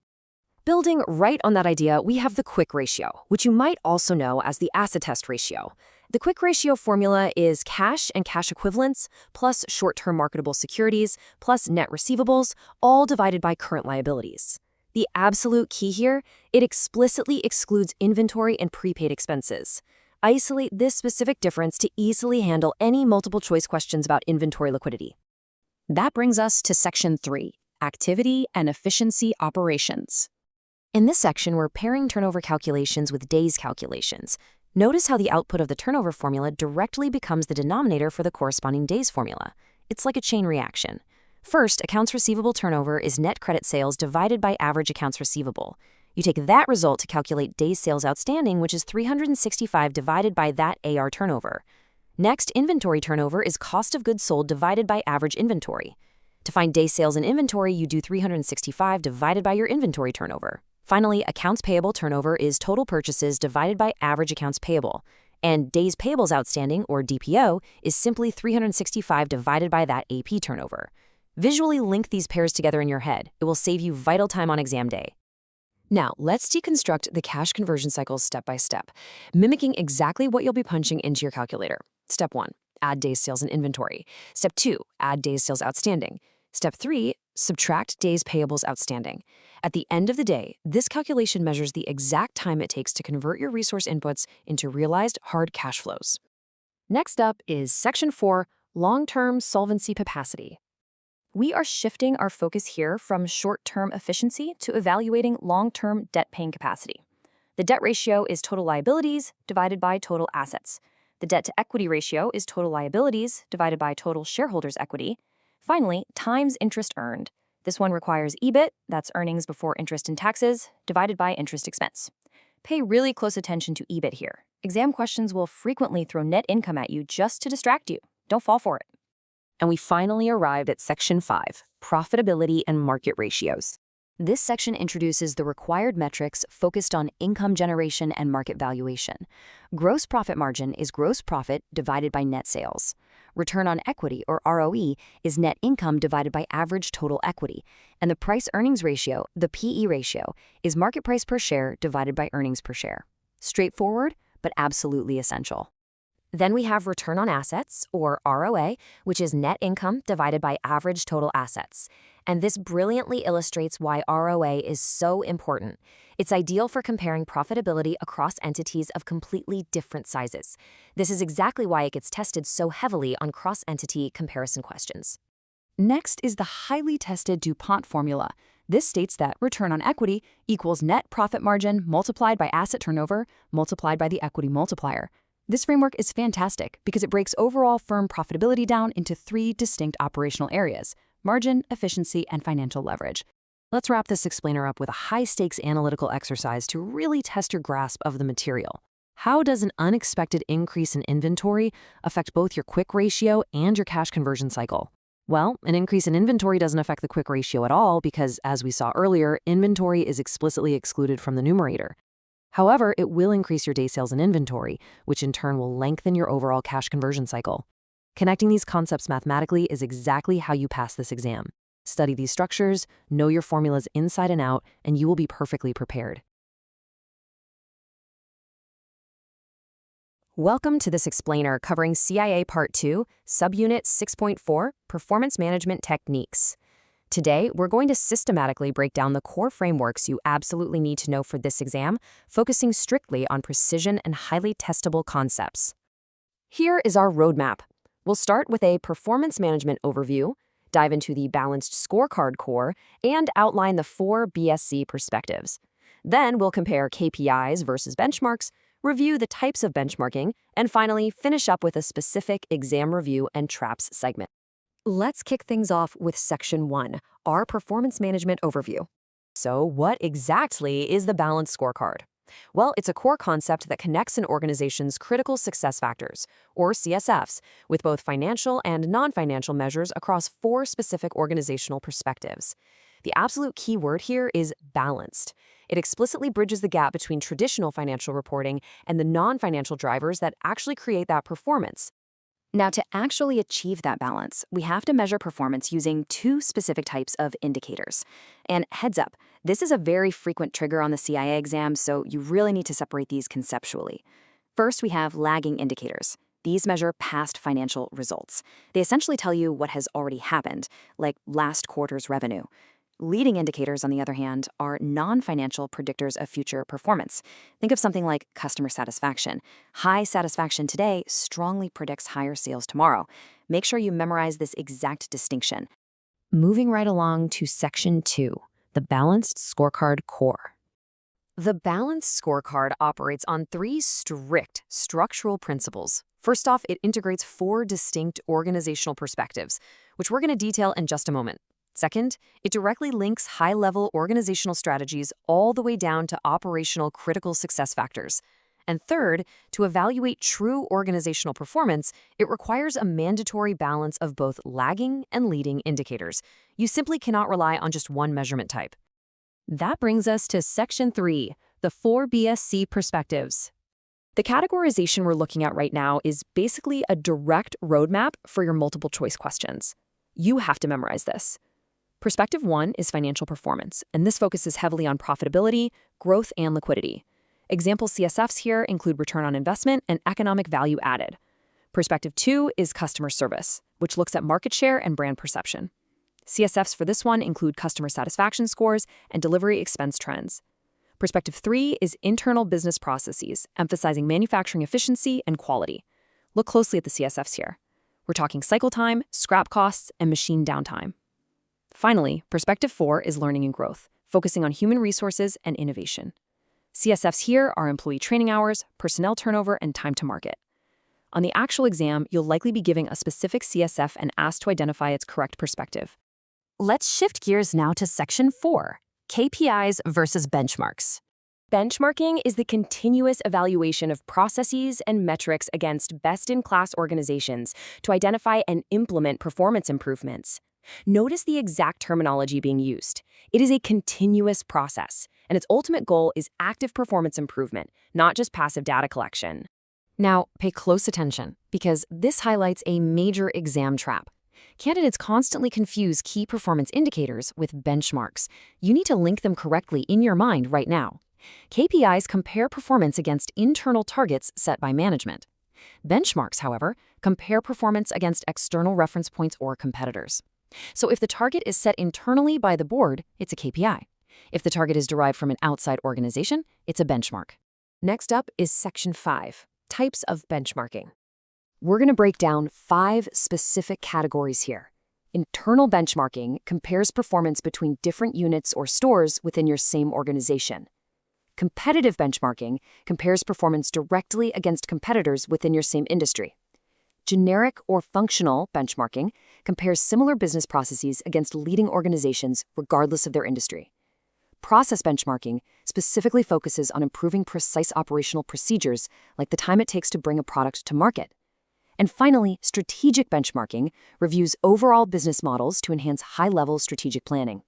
Building right on that idea, we have the quick ratio, which you might also know as the acid test ratio. The quick ratio formula is cash and cash equivalents plus short-term marketable securities plus net receivables, all divided by current liabilities. The absolute key here, it explicitly excludes inventory and prepaid expenses. Isolate this specific difference to easily handle any multiple choice questions about inventory liquidity. That brings us to Section 3, Activity and Efficiency Operations. In this section, we're pairing turnover calculations with days calculations. Notice how the output of the turnover formula directly becomes the denominator for the corresponding days formula. It's like a chain reaction. First, accounts receivable turnover is net credit sales divided by average accounts receivable. You take that result to calculate days sales outstanding, which is 365 divided by that AR turnover. Next, inventory turnover is cost of goods sold divided by average inventory. To find days sales in inventory, you do 365 divided by your inventory turnover. Finally, accounts payable turnover is total purchases divided by average accounts payable. And days payables outstanding, or DPO, is simply 365 divided by that AP turnover. Visually link these pairs together in your head. It will save you vital time on exam day. Now, let's deconstruct the cash conversion cycle step by step, mimicking exactly what you'll be punching into your calculator. Step 1, add days sales in inventory. Step 2, add days sales outstanding. Step 3, subtract days payables outstanding. At the end of the day, this calculation measures the exact time it takes to convert your resource inputs into realized hard cash flows. Next up is Section 4, Long-Term Solvency Capacity. We are shifting our focus here from short-term efficiency to evaluating long-term debt-paying capacity. The debt ratio is total liabilities divided by total assets. The debt-to-equity ratio is total liabilities divided by total shareholders' equity. Finally, times interest earned. This one requires EBIT, that's earnings before interest and taxes, divided by interest expense. Pay really close attention to EBIT here. Exam questions will frequently throw net income at you just to distract you. Don't fall for it. And we finally arrived at Section 5, Profitability and Market Ratios. This section introduces the required metrics focused on income generation and market valuation. Gross profit margin is gross profit divided by net sales. Return on equity, or ROE, is net income divided by average total equity. And the price-earnings ratio, the PE ratio, is market price per share divided by earnings per share. Straightforward, but absolutely essential. Then we have return on assets, or ROA, which is net income divided by average total assets. And this brilliantly illustrates why ROA is so important. It's ideal for comparing profitability across entities of completely different sizes. This is exactly why it gets tested so heavily on cross-entity comparison questions. Next is the highly tested DuPont formula. This states that return on equity equals net profit margin multiplied by asset turnover multiplied by the equity multiplier. This framework is fantastic because it breaks overall firm profitability down into 3 distinct operational areas: margin, efficiency, and financial leverage. Let's wrap this explainer up with a high-stakes analytical exercise to really test your grasp of the material. How does an unexpected increase in inventory affect both your quick ratio and your cash conversion cycle? Well, an increase in inventory doesn't affect the quick ratio at all because, as we saw earlier, inventory is explicitly excluded from the numerator. However, it will increase your day sales in inventory, which in turn will lengthen your overall cash conversion cycle. Connecting these concepts mathematically is exactly how you pass this exam. Study these structures, know your formulas inside and out, and you will be perfectly prepared. Welcome to this explainer covering CIA Part 2, Subunit 6.4, Performance Management Techniques. Today, we're going to systematically break down the core frameworks you absolutely need to know for this exam, focusing strictly on precision and highly testable concepts. Here is our roadmap. We'll start with a performance management overview, dive into the balanced scorecard core, and outline the 4 BSC perspectives. Then we'll compare KPIs versus benchmarks, review the types of benchmarking, and finally finish up with a specific exam review and traps segment. Let's kick things off with Section 1, our performance management overview. So what exactly is the balanced scorecard? Well, it's a core concept that connects an organization's critical success factors, or CSFs, with both financial and non-financial measures across 4 specific organizational perspectives. The absolute key word here is balanced. It explicitly bridges the gap between traditional financial reporting and the non-financial drivers that actually create that performance. Now, to actually achieve that balance, we have to measure performance using two specific types of indicators. And heads up, this is a very frequent trigger on the CIA exam, so you really need to separate these conceptually. First, we have lagging indicators. These measure past financial results. They essentially tell you what has already happened, like last quarter's revenue. Leading indicators, on the other hand, are non-financial predictors of future performance. Think of something like customer satisfaction. High satisfaction today strongly predicts higher sales tomorrow. Make sure you memorize this exact distinction. Moving right along to Section 2, the Balanced Scorecard Core. The balanced scorecard operates on three strict structural principles. First off, it integrates 4 distinct organizational perspectives, which we're going to detail in just a moment. Second, it directly links high-level organizational strategies all the way down to operational critical success factors. And third, to evaluate true organizational performance, it requires a mandatory balance of both lagging and leading indicators. You simply cannot rely on just one measurement type. That brings us to Section 3, the 4 BSC perspectives. The categorization we're looking at right now is basically a direct roadmap for your multiple choice questions. You have to memorize this. Perspective 1 is financial performance, and this focuses heavily on profitability, growth, and liquidity. Example CSFs here include return on investment and economic value added. Perspective 2 is customer service, which looks at market share and brand perception. CSFs for this one include customer satisfaction scores and delivery expense trends. Perspective 3 is internal business processes, emphasizing manufacturing efficiency and quality. Look closely at the CSFs here. We're talking cycle time, scrap costs, and machine downtime. Finally, Perspective 4 is learning and growth, focusing on human resources and innovation. CSFs here are employee training hours, personnel turnover, and time to market. On the actual exam, you'll likely be giving a specific CSF and asked to identify its correct perspective. Let's shift gears now to Section 4, KPIs versus benchmarks. Benchmarking is the continuous evaluation of processes and metrics against best-in-class organizations to identify and implement performance improvements. Notice the exact terminology being used. It is a continuous process, and its ultimate goal is active performance improvement, not just passive data collection. Now, pay close attention, because this highlights a major exam trap. Candidates constantly confuse key performance indicators with benchmarks. You need to link them correctly in your mind right now. KPIs compare performance against internal targets set by management. Benchmarks, however, compare performance against external reference points or competitors. So if the target is set internally by the board, it's a KPI. If the target is derived from an outside organization, it's a benchmark. Next up is Section 5, Types of Benchmarking. We're going to break down 5 specific categories here. Internal benchmarking compares performance between different units or stores within your same organization. Competitive benchmarking compares performance directly against competitors within your same industry. Generic or functional benchmarking compares similar business processes against leading organizations regardless of their industry. Process benchmarking specifically focuses on improving precise operational procedures like the time it takes to bring a product to market. And finally, strategic benchmarking reviews overall business models to enhance high-level strategic planning.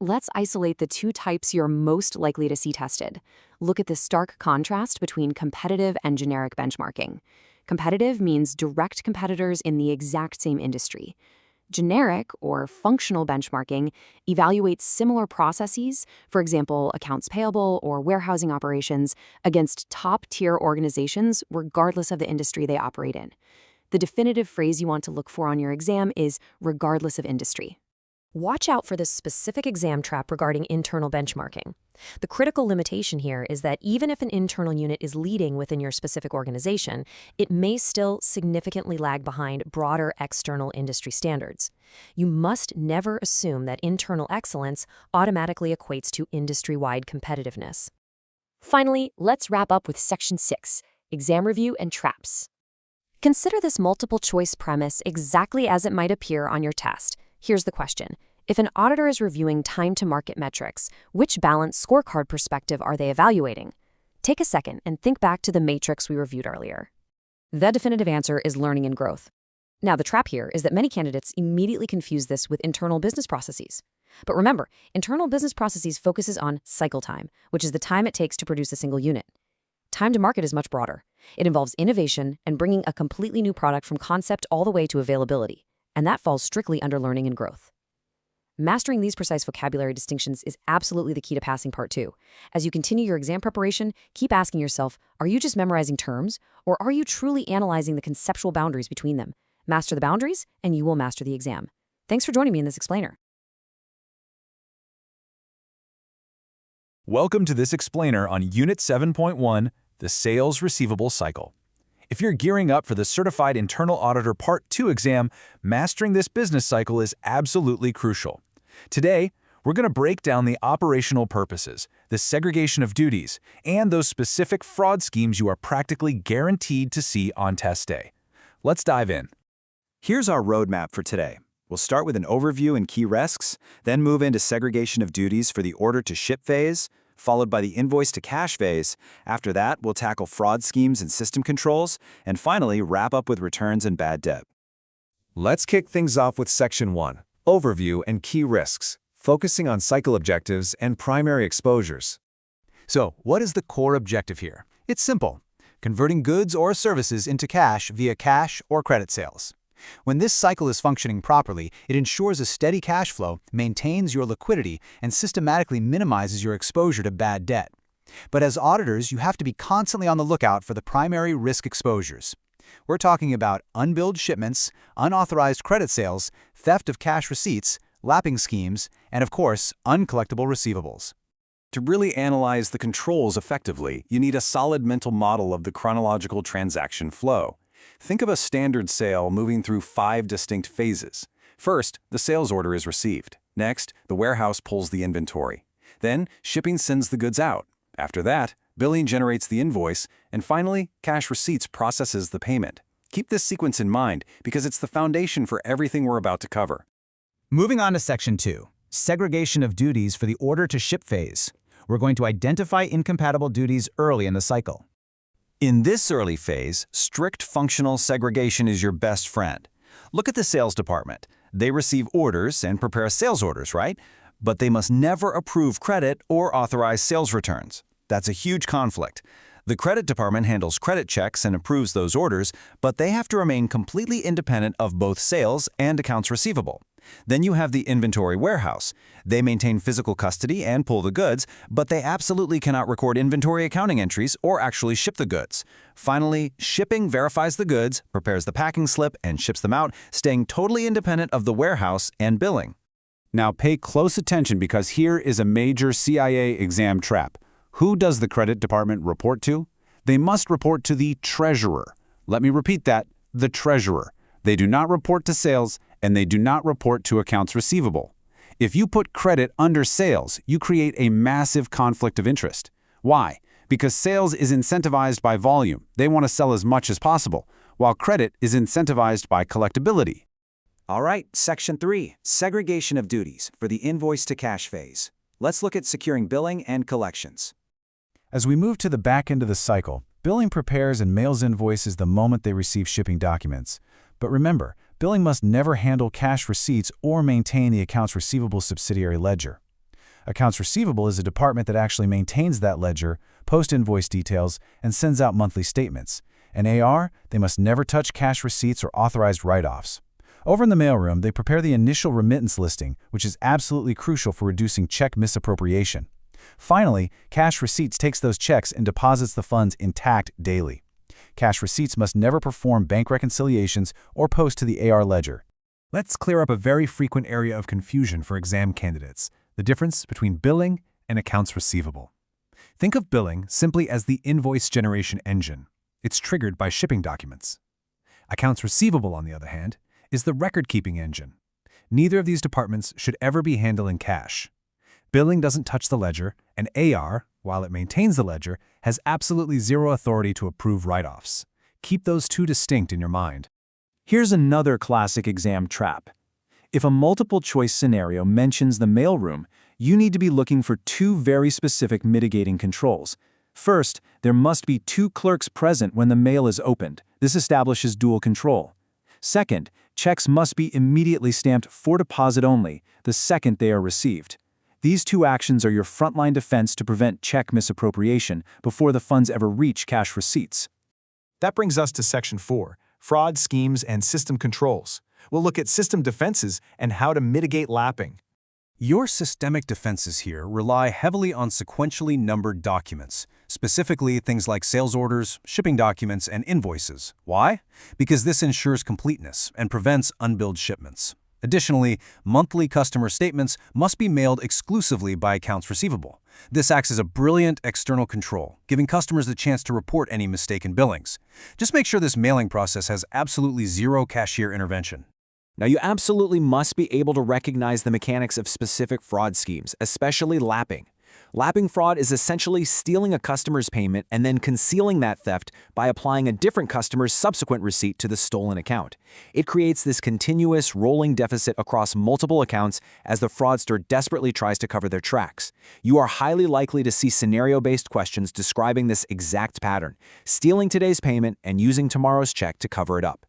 Let's isolate the 2 types you're most likely to see tested. Look at the stark contrast between competitive and generic benchmarking. Competitive means direct competitors in the exact same industry. Generic or functional benchmarking evaluates similar processes, for example, accounts payable or warehousing operations, against top-tier organizations regardless of the industry they operate in. The definitive phrase you want to look for on your exam is regardless of industry. Watch out for this specific exam trap regarding internal benchmarking. The critical limitation here is that even if an internal unit is leading within your specific organization, it may still significantly lag behind broader external industry standards. You must never assume that internal excellence automatically equates to industry-wide competitiveness. Finally, let's wrap up with Section 6, Exam Review and Traps. Consider this multiple-choice premise exactly as it might appear on your test. Here's the question. If an auditor is reviewing time-to-market metrics, which balanced scorecard perspective are they evaluating? Take a second and think back to the matrix we reviewed earlier. The definitive answer is learning and growth. Now, the trap here is that many candidates immediately confuse this with internal business processes. But remember, internal business processes focuses on cycle time, which is the time it takes to produce a single unit. Time to market is much broader. It involves innovation and bringing a completely new product from concept all the way to availability, and that falls strictly under learning and growth. Mastering these precise vocabulary distinctions is absolutely the key to passing Part 2. As you continue your exam preparation, keep asking yourself, are you just memorizing terms, or are you truly analyzing the conceptual boundaries between them? Master the boundaries, and you will master the exam. Thanks for joining me in this explainer. Welcome to this explainer on Unit 7.1, the Sales-Receivables Cycle. If you're gearing up for the Certified Internal Auditor Part 2 exam, mastering this business cycle is absolutely crucial. Today, we're going to break down the operational purposes, the segregation of duties, and those specific fraud schemes you are practically guaranteed to see on test day. Let's dive in. Here's our roadmap for today. We'll start with an overview and key risks, then move into segregation of duties for the order-to-ship phase, followed by the invoice-to-cash phase. After that, we'll tackle fraud schemes and system controls, and finally wrap up with returns and bad debt. Let's kick things off with Section 1, Overview and Key Risks, focusing on cycle objectives and primary exposures. So, what is the core objective here? It's simple: converting goods or services into cash via cash or credit sales. When this cycle is functioning properly, it ensures a steady cash flow, maintains your liquidity, and systematically minimizes your exposure to bad debt. But as auditors, you have to be constantly on the lookout for the primary risk exposures. We're talking about unbilled shipments, unauthorized credit sales, theft of cash receipts, lapping schemes, and of course, uncollectible receivables. To really analyze the controls effectively, you need a solid mental model of the chronological transaction flow. Think of a standard sale moving through 5 distinct phases. First, the sales order is received. Next, the warehouse pulls the inventory. Then, shipping sends the goods out. After that, billing generates the invoice, and finally, cash receipts processes the payment. Keep this sequence in mind because it's the foundation for everything we're about to cover. Moving on to Section 2, segregation of duties for the order-to-ship phase. We're going to identify incompatible duties early in the cycle. In this early phase, strict functional segregation is your best friend. Look at the sales department. They receive orders and prepare sales orders, right? But they must never approve credit or authorize sales returns. That's a huge conflict. The credit department handles credit checks and approves those orders, but they have to remain completely independent of both sales and accounts receivable. Then you have the inventory warehouse. They maintain physical custody and pull the goods, but they absolutely cannot record inventory accounting entries or actually ship the goods. Finally, shipping verifies the goods, prepares the packing slip, and ships them out, staying totally independent of the warehouse and billing. Now pay close attention because here is a major CIA exam trap. Who does the credit department report to? They must report to the treasurer. Let me repeat that, the treasurer. They do not report to sales, and they do not report to accounts receivable. If you put credit under sales, you create a massive conflict of interest. Why? Because sales is incentivized by volume. They want to sell as much as possible, while credit is incentivized by collectability. All right, Section 3, segregation of duties for the invoice-to-cash phase. Let's look at securing billing and collections. As we move to the back end of the cycle, billing prepares and mails invoices the moment they receive shipping documents. But remember, billing must never handle cash receipts or maintain the accounts receivable subsidiary ledger. Accounts receivable is a department that actually maintains that ledger, posts invoice details, and sends out monthly statements. And AR, they must never touch cash receipts or authorized write-offs. Over in the mailroom, they prepare the initial remittance listing, which is absolutely crucial for reducing check misappropriation. Finally, cash receipts takes those checks and deposits the funds intact daily. Cash receipts must never perform bank reconciliations or post to the AR ledger. Let's clear up a very frequent area of confusion for exam candidates, the difference between billing and accounts receivable. Think of billing simply as the invoice generation engine. It's triggered by shipping documents. Accounts receivable, on the other hand, is the record-keeping engine. Neither of these departments should ever be handling cash. Billing doesn't touch the ledger, and AR, while it maintains the ledger, has absolutely zero authority to approve write-offs. Keep those two distinct in your mind. Here's another classic exam trap. If a multiple-choice scenario mentions the mailroom, you need to be looking for 2 very specific mitigating controls. First, there must be 2 clerks present when the mail is opened. This establishes dual control. Second, checks must be immediately stamped for deposit only the second they are received. These two actions are your frontline defense to prevent check misappropriation before the funds ever reach cash receipts. That brings us to Section 4, Fraud, Schemes, and System Controls. We'll look at system defenses and how to mitigate lapping. Your systemic defenses here rely heavily on sequentially numbered documents, specifically things like sales orders, shipping documents, and invoices. Why? Because this ensures completeness and prevents unbilled shipments. Additionally, monthly customer statements must be mailed exclusively by accounts receivable. This acts as a brilliant external control, giving customers the chance to report any mistaken billings. Just make sure this mailing process has absolutely zero cashier intervention. Now, you absolutely must be able to recognize the mechanics of specific fraud schemes, especially lapping. Lapping fraud is essentially stealing a customer's payment and then concealing that theft by applying a different customer's subsequent receipt to the stolen account. It creates this continuous rolling deficit across multiple accounts as the fraudster desperately tries to cover their tracks. You are highly likely to see scenario-based questions describing this exact pattern, stealing today's payment and using tomorrow's check to cover it up.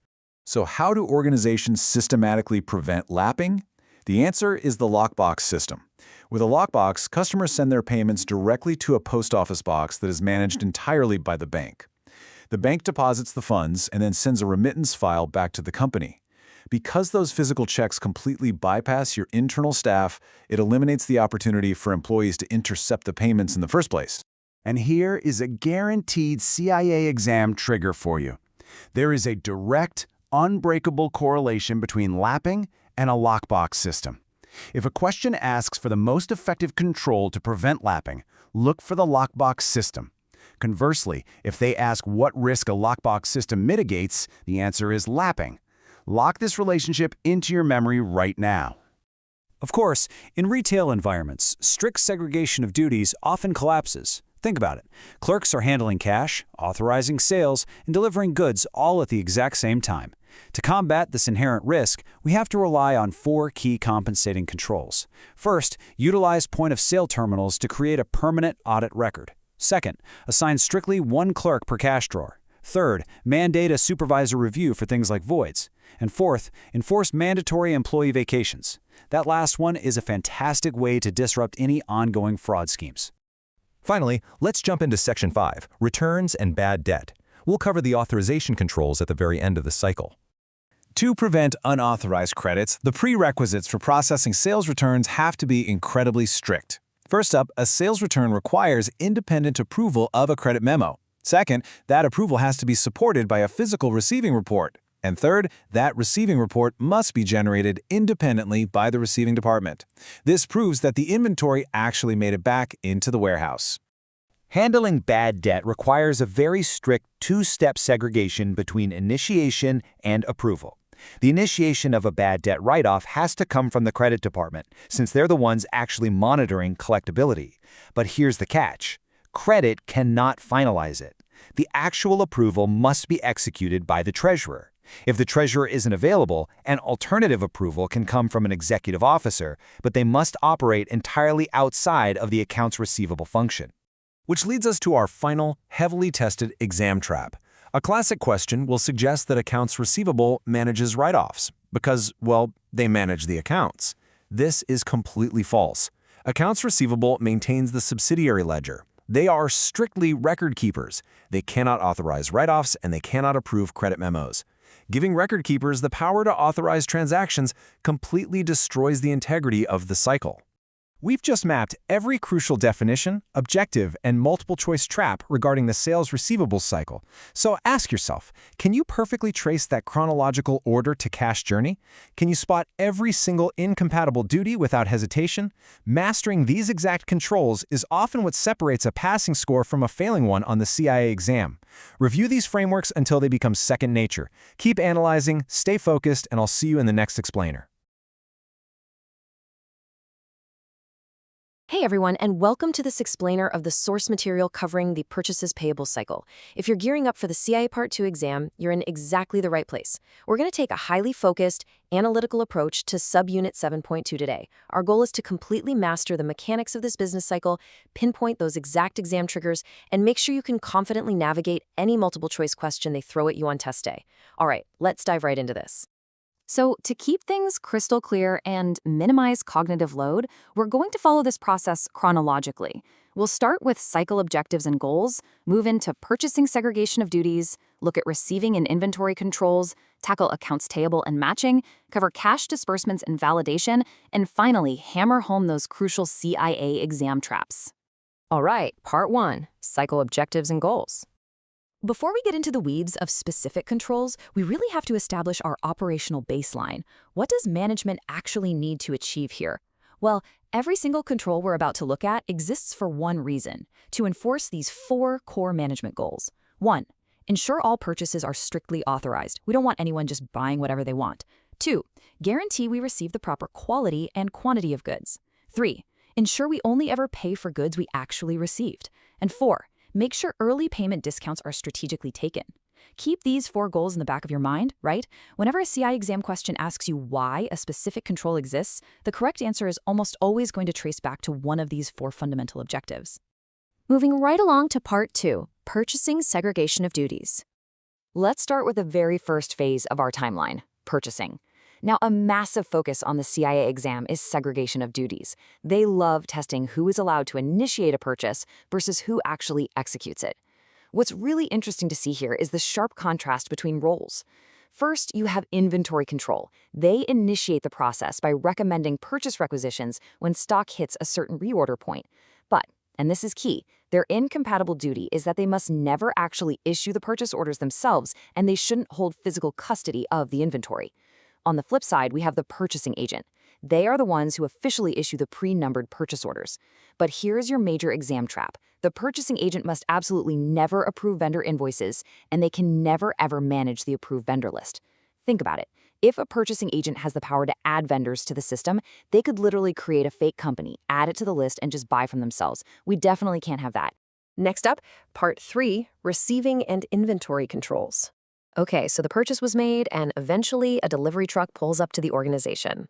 So how do organizations systematically prevent lapping? The answer is the lockbox system. With a lockbox, customers send their payments directly to a post office box that is managed entirely by the bank. The bank deposits the funds and then sends a remittance file back to the company. Because those physical checks completely bypass your internal staff, it eliminates the opportunity for employees to intercept the payments in the first place. And here is a guaranteed CIA exam trigger for you. There is a direct, unbreakable correlation between lapping and a lockbox system. If a question asks for the most effective control to prevent lapping, look for the lockbox system. Conversely, if they ask what risk a lockbox system mitigates, the answer is lapping. Lock this relationship into your memory right now. Of course, in retail environments, strict segregation of duties often collapses. Think about it. Clerks are handling cash, authorizing sales, and delivering goods all at the exact same time. To combat this inherent risk, we have to rely on 4 key compensating controls. First, utilize point-of-sale terminals to create a permanent audit record. Second, assign strictly 1 clerk per cash drawer. Third, mandate a supervisor review for things like voids. And fourth, enforce mandatory employee vacations. That last one is a fantastic way to disrupt any ongoing fraud schemes. Finally, let's jump into Section 5, Returns and Bad Debt. We'll cover the authorization controls at the very end of the cycle. To prevent unauthorized credits, the prerequisites for processing sales returns have to be incredibly strict. First up, a sales return requires independent approval of a credit memo. Second, that approval has to be supported by a physical receiving report. And third, that receiving report must be generated independently by the receiving department. This proves that the inventory actually made it back into the warehouse. Handling bad debt requires a very strict 2-step segregation between initiation and approval. The initiation of a bad debt write-off has to come from the credit department, since they're the ones actually monitoring collectability. But here's the catch. Credit cannot finalize it. The actual approval must be executed by the treasurer. If the treasurer isn't available, an alternative approval can come from an executive officer, but they must operate entirely outside of the accounts receivable function. Which leads us to our final, heavily tested exam trap. A classic question will suggest that accounts receivable manages write-offs because, well, they manage the accounts. This is completely false. Accounts receivable maintains the subsidiary ledger. They are strictly record keepers. They cannot authorize write-offs and they cannot approve credit memos. Giving record keepers the power to authorize transactions completely destroys the integrity of the cycle. We've just mapped every crucial definition, objective, and multiple-choice trap regarding the Sales-Receivables Cycle. So ask yourself, can you perfectly trace that chronological order to cash journey? Can you spot every single incompatible duty without hesitation? Mastering these exact controls is often what separates a passing score from a failing one on the CIA exam. Review these frameworks until they become second nature. Keep analyzing, stay focused, and I'll see you in the next explainer. Hey everyone, and welcome to this explainer of the source material covering the Purchases-Payables Cycle. If you're gearing up for the CIA Part 2 exam, you're in exactly the right place. We're going to take a highly focused, analytical approach to Subunit 7.2 today. Our goal is to completely master the mechanics of this business cycle, pinpoint those exact exam triggers, and make sure you can confidently navigate any multiple-choice question they throw at you on test day. All right, let's dive right into this. So to keep things crystal clear and minimize cognitive load, we're going to follow this process chronologically. We'll start with cycle objectives and goals, move into purchasing segregation of duties, look at receiving and inventory controls, tackle accounts payable and matching, cover cash disbursements and validation, and finally hammer home those crucial CIA exam traps. All right, part 1, cycle objectives and goals. Before we get into the weeds of specific controls, we really have to establish our operational baseline. What does management actually need to achieve here? Well, every single control we're about to look at exists for one reason: to enforce these 4 core management goals. 1. Ensure all purchases are strictly authorized. We don't want anyone just buying whatever they want. 2. Guarantee we receive the proper quality and quantity of goods. 3. Ensure we only ever pay for goods we actually received. And 4. Make sure early payment discounts are strategically taken. Keep these 4 goals in the back of your mind, right? Whenever a CI exam question asks you why a specific control exists, the correct answer is almost always going to trace back to one of these 4 fundamental objectives. Moving right along to part 2, purchasing segregation of duties. Let's start with the very first phase of our timeline, purchasing. Now, a massive focus on the CIA exam is segregation of duties. They love testing who is allowed to initiate a purchase versus who actually executes it. What's really interesting to see here is the sharp contrast between roles. First, you have inventory control. They initiate the process by recommending purchase requisitions when stock hits a certain reorder point. But, and this is key, their incompatible duty is that they must never actually issue the purchase orders themselves, and they shouldn't hold physical custody of the inventory. On the flip side, we have the purchasing agent. They are the ones who officially issue the pre-numbered purchase orders. But here's your major exam trap. The purchasing agent must absolutely never approve vendor invoices, and they can never ever manage the approved vendor list. Think about it. If a purchasing agent has the power to add vendors to the system, they could literally create a fake company, add it to the list, and just buy from themselves. We definitely can't have that. Next up, part 3, receiving and inventory controls. Okay, so the purchase was made, and eventually a delivery truck pulls up to the organization.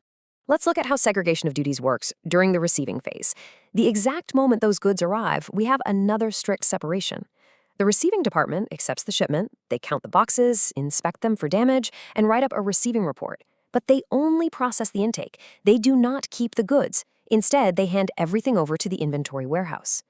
Let's look at how segregation of duties works during the receiving phase. The exact moment those goods arrive, we have another strict separation. The receiving department accepts the shipment, they count the boxes, inspect them for damage, and write up a receiving report. But they only process the intake. They do not keep the goods. Instead, they hand everything over to the inventory warehouse.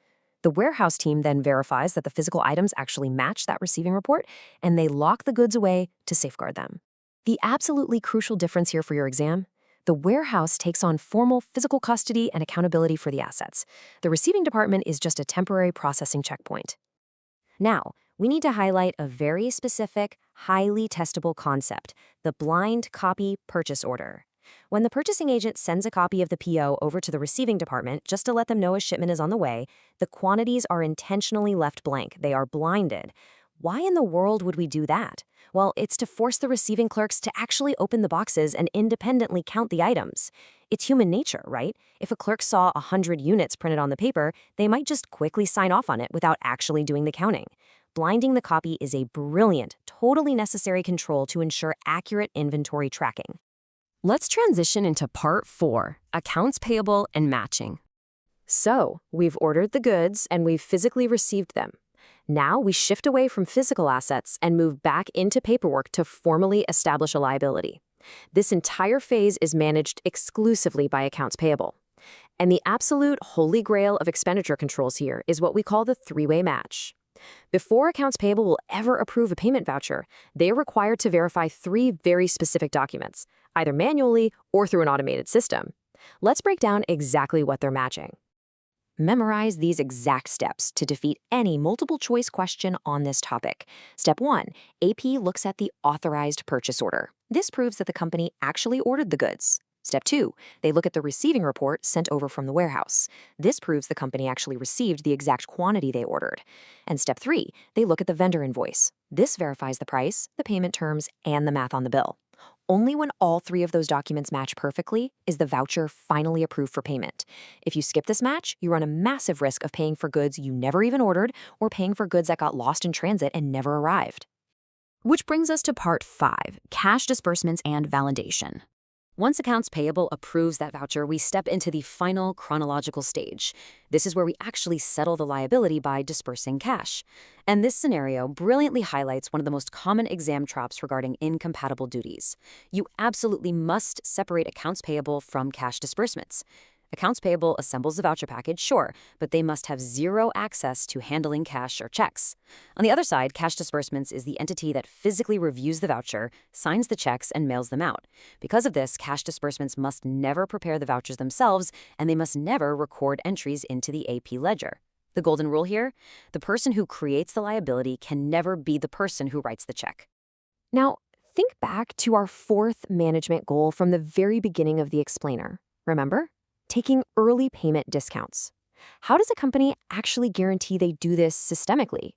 The warehouse team then verifies that the physical items actually match that receiving report, and they lock the goods away to safeguard them. The absolutely crucial difference here for your exam: the warehouse takes on formal physical custody and accountability for the assets. The receiving department is just a temporary processing checkpoint. Now, we need to highlight a very specific, highly testable concept: the blind copy purchase order. When the purchasing agent sends a copy of the PO over to the receiving department just to let them know a shipment is on the way, the quantities are intentionally left blank. They are blinded. Why in the world would we do that? Well, it's to force the receiving clerks to actually open the boxes and independently count the items. It's human nature, right? If a clerk saw 100 units printed on the paper, they might just quickly sign off on it without actually doing the counting. Blinding the copy is a brilliant, totally necessary control to ensure accurate inventory tracking. Let's transition into part 4, accounts payable and matching. So, we've ordered the goods and we've physically received them. Now we shift away from physical assets and move back into paperwork to formally establish a liability. This entire phase is managed exclusively by accounts payable. And the absolute holy grail of expenditure controls here is what we call the 3-way match. Before accounts payable will ever approve a payment voucher, they are required to verify 3 very specific documents, either manually or through an automated system. Let's break down exactly what they're matching. Memorize these exact steps to defeat any multiple-choice question on this topic. Step 1, AP looks at the authorized purchase order. This proves that the company actually ordered the goods. Step 2, they look at the receiving report sent over from the warehouse. This proves the company actually received the exact quantity they ordered. And Step 3, they look at the vendor invoice. This verifies the price, the payment terms, and the math on the bill. Only when all 3 of those documents match perfectly is the voucher finally approved for payment. If you skip this match, you run a massive risk of paying for goods you never even ordered or paying for goods that got lost in transit and never arrived. Which brings us to part 5, cash disbursements and validation. Once accounts payable approves that voucher, we step into the final chronological stage. This is where we actually settle the liability by dispersing cash. And this scenario brilliantly highlights one of the most common exam traps regarding incompatible duties. You absolutely must separate accounts payable from cash disbursements. Accounts payable assembles the voucher package, sure, but they must have zero access to handling cash or checks. On the other side, cash disbursements is the entity that physically reviews the voucher, signs the checks, and mails them out. Because of this, cash disbursements must never prepare the vouchers themselves, and they must never record entries into the AP ledger. The golden rule here? The person who creates the liability can never be the person who writes the check. Now, think back to our fourth management goal from the very beginning of the explainer. Remember? Taking early payment discounts. How does a company actually guarantee they do this systemically?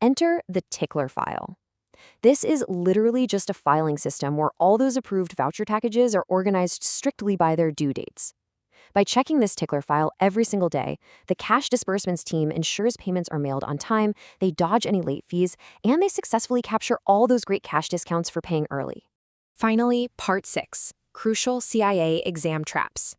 Enter the tickler file. This is literally just a filing system where all those approved voucher packages are organized strictly by their due dates. By checking this tickler file every single day, the cash disbursements team ensures payments are mailed on time, they dodge any late fees, and they successfully capture all those great cash discounts for paying early. Finally, Part 6, Crucial CIA Exam Traps.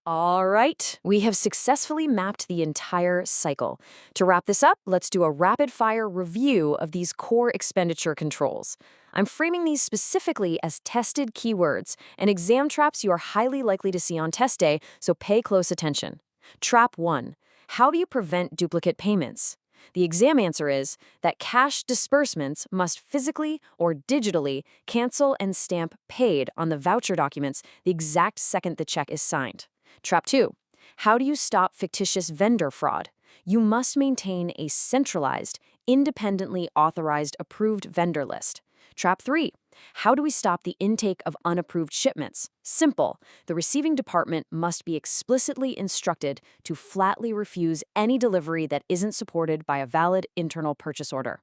All right, we have successfully mapped the entire cycle. To wrap this up, let's do a rapid-fire review of these core expenditure controls. I'm framing these specifically as tested keywords and exam traps you are highly likely to see on test day, so pay close attention. Trap 1. How do you prevent duplicate payments? The exam answer is that cash disbursements must physically or digitally cancel and stamp paid on the voucher documents the exact second the check is signed. Trap 2. How do you stop fictitious vendor fraud? You must maintain a centralized, independently authorized approved vendor list. Trap 3. How do we stop the intake of unapproved shipments? Simple. The receiving department must be explicitly instructed to flatly refuse any delivery that isn't supported by a valid internal purchase order.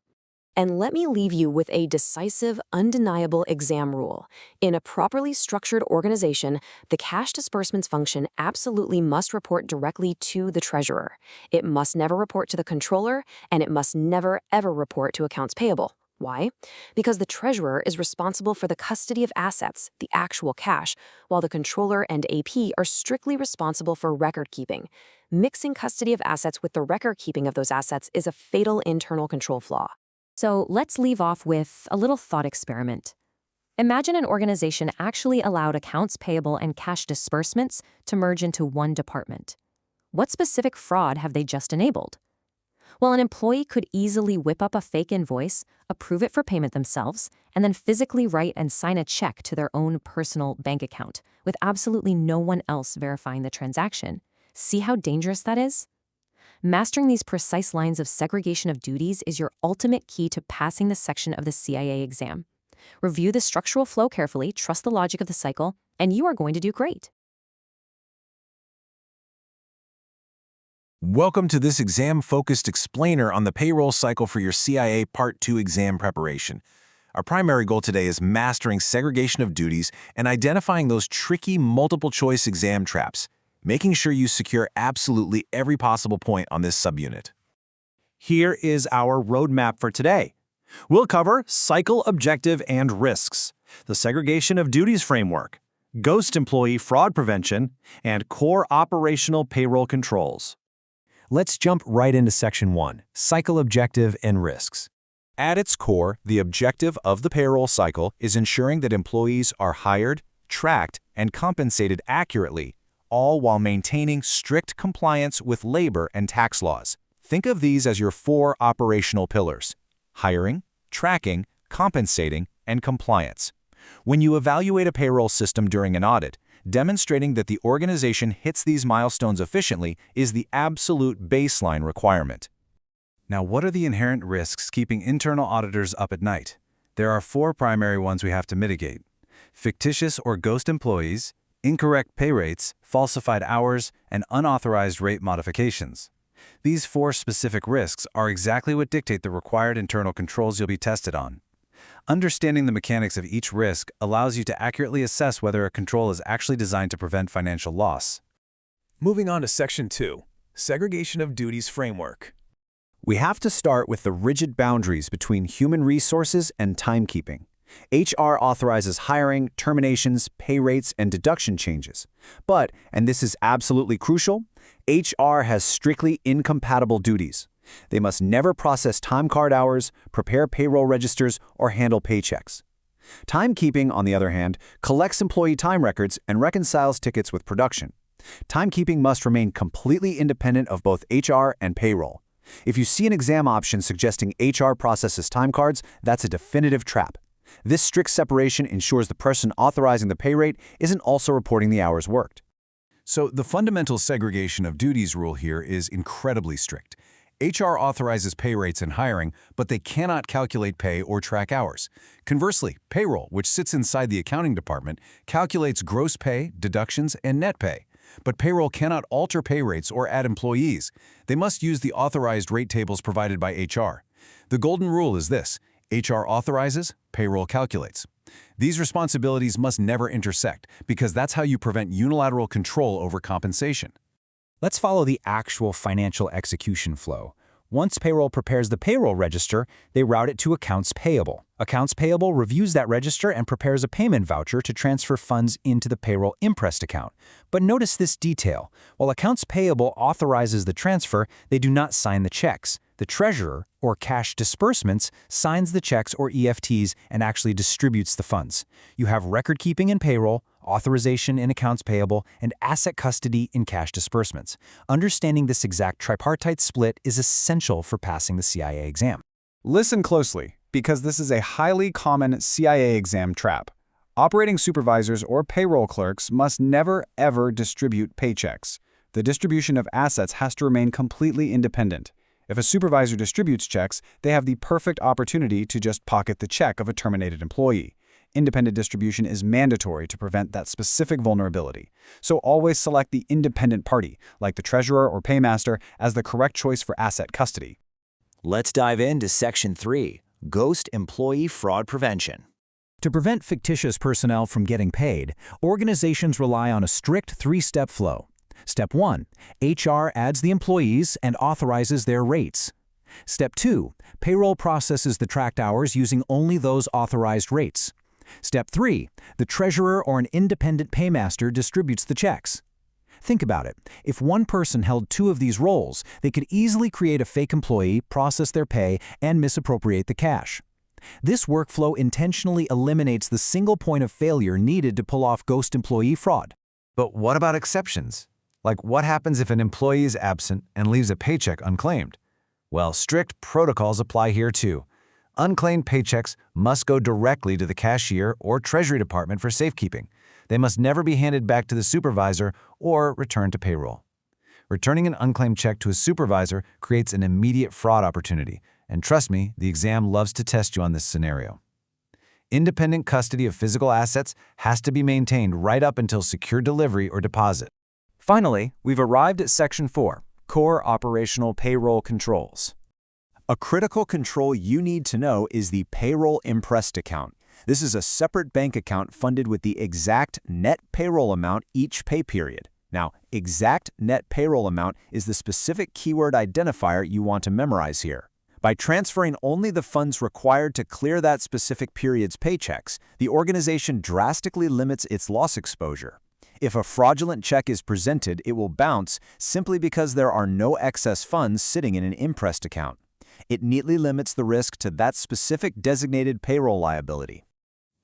And let me leave you with a decisive, undeniable exam rule. In a properly structured organization, the cash disbursements function absolutely must report directly to the treasurer. It must never report to the controller, and it must never, ever report to accounts payable. Why? Because the treasurer is responsible for the custody of assets, the actual cash, while the controller and AP are strictly responsible for record keeping. Mixing custody of assets with the record keeping of those assets is a fatal internal control flaw. So let's leave off with a little thought experiment. Imagine an organization actually allowed accounts payable and cash disbursements to merge into one department. What specific fraud have they just enabled? Well, an employee could easily whip up a fake invoice, approve it for payment themselves, and then physically write and sign a check to their own personal bank account, with absolutely no one else verifying the transaction. See how dangerous that is? Mastering these precise lines of segregation of duties is your ultimate key to passing this section of the CIA exam. Review the structural flow carefully, trust the logic of the cycle, and you are going to do great. Welcome to this exam-focused explainer on the payroll cycle for your CIA Part 2 exam preparation. Our primary goal today is mastering segregation of duties and identifying those tricky multiple-choice exam traps, making sure you secure absolutely every possible point on this subunit. Here is our roadmap for today. We'll cover cycle objective and risks, the segregation of duties framework, ghost employee fraud prevention, and core operational payroll controls. Let's jump right into Section 1, Cycle Objective and Risks. At its core, the objective of the payroll cycle is ensuring that employees are hired, tracked, and compensated accurately, all while maintaining strict compliance with labor and tax laws. Think of these as your 4 operational pillars: hiring, tracking, compensating, and compliance. When you evaluate a payroll system during an audit, demonstrating that the organization hits these milestones efficiently is the absolute baseline requirement. Now, what are the inherent risks keeping internal auditors up at night? There are 4 primary ones we have to mitigate: fictitious or ghost employees, incorrect pay rates, falsified hours, and unauthorized rate modifications. These 4 specific risks are exactly what dictate the required internal controls you'll be tested on. Understanding the mechanics of each risk allows you to accurately assess whether a control is actually designed to prevent financial loss. Moving on to Section 2, Segregation of Duties Framework. We have to start with the rigid boundaries between human resources and timekeeping. HR authorizes hiring, terminations, pay rates, and deduction changes. But, and this is absolutely crucial, HR has strictly incompatible duties. They must never process time card hours, prepare payroll registers, or handle paychecks. Timekeeping, on the other hand, collects employee time records and reconciles tickets with production. Timekeeping must remain completely independent of both HR and payroll. If you see an exam option suggesting HR processes time cards, that's a definitive trap. This strict separation ensures the person authorizing the pay rate isn't also reporting the hours worked. So the fundamental segregation of duties rule here is incredibly strict. HR authorizes pay rates and hiring, but they cannot calculate pay or track hours. Conversely, payroll, which sits inside the accounting department, calculates gross pay, deductions, and net pay. But payroll cannot alter pay rates or add employees. They must use the authorized rate tables provided by HR. The golden rule is this: HR authorizes, payroll calculates. These responsibilities must never intersect, because that's how you prevent unilateral control over compensation. Let's follow the actual financial execution flow. Once payroll prepares the payroll register, they route it to accounts payable. Accounts payable reviews that register and prepares a payment voucher to transfer funds into the payroll imprest account. But notice this detail. While accounts payable authorizes the transfer, they do not sign the checks. The treasurer, or cash disbursements, signs the checks or EFTs and actually distributes the funds. You have record keeping in payroll, authorization in accounts payable, and asset custody in cash disbursements. Understanding this exact tripartite split is essential for passing the CIA exam. Listen closely, because this is a highly common CIA exam trap. Operating supervisors or payroll clerks must never, ever distribute paychecks. The distribution of assets has to remain completely independent. If a supervisor distributes checks, they have the perfect opportunity to just pocket the check of a terminated employee. Independent distribution is mandatory to prevent that specific vulnerability. So always select the independent party, like the treasurer or paymaster, as the correct choice for asset custody. Let's dive into Section 3, Ghost Employee Fraud Prevention. To prevent fictitious personnel from getting paid, organizations rely on a strict three-step flow. Step 1, HR adds the employees and authorizes their rates. Step 2, payroll processes the tracked hours using only those authorized rates. Step 3, the treasurer or an independent paymaster distributes the checks. Think about it. If one person held two of these roles, they could easily create a fake employee, process their pay, and misappropriate the cash. This workflow intentionally eliminates the single point of failure needed to pull off ghost employee fraud. But what about exceptions? Like, what happens if an employee is absent and leaves a paycheck unclaimed? Well, strict protocols apply here too. Unclaimed paychecks must go directly to the cashier or treasury department for safekeeping. They must never be handed back to the supervisor or returned to payroll. Returning an unclaimed check to a supervisor creates an immediate fraud opportunity, and trust me, the exam loves to test you on this scenario. Independent custody of physical assets has to be maintained right up until secure delivery or deposit. Finally, we've arrived at Section 4, Core Operational Payroll Controls. A critical control you need to know is the payroll imprest account. This is a separate bank account funded with the exact net payroll amount each pay period. Now, exact net payroll amount is the specific keyword identifier you want to memorize here. By transferring only the funds required to clear that specific period's paychecks, the organization drastically limits its loss exposure. If a fraudulent check is presented, it will bounce simply because there are no excess funds sitting in an imprest account. It neatly limits the risk to that specific designated payroll liability.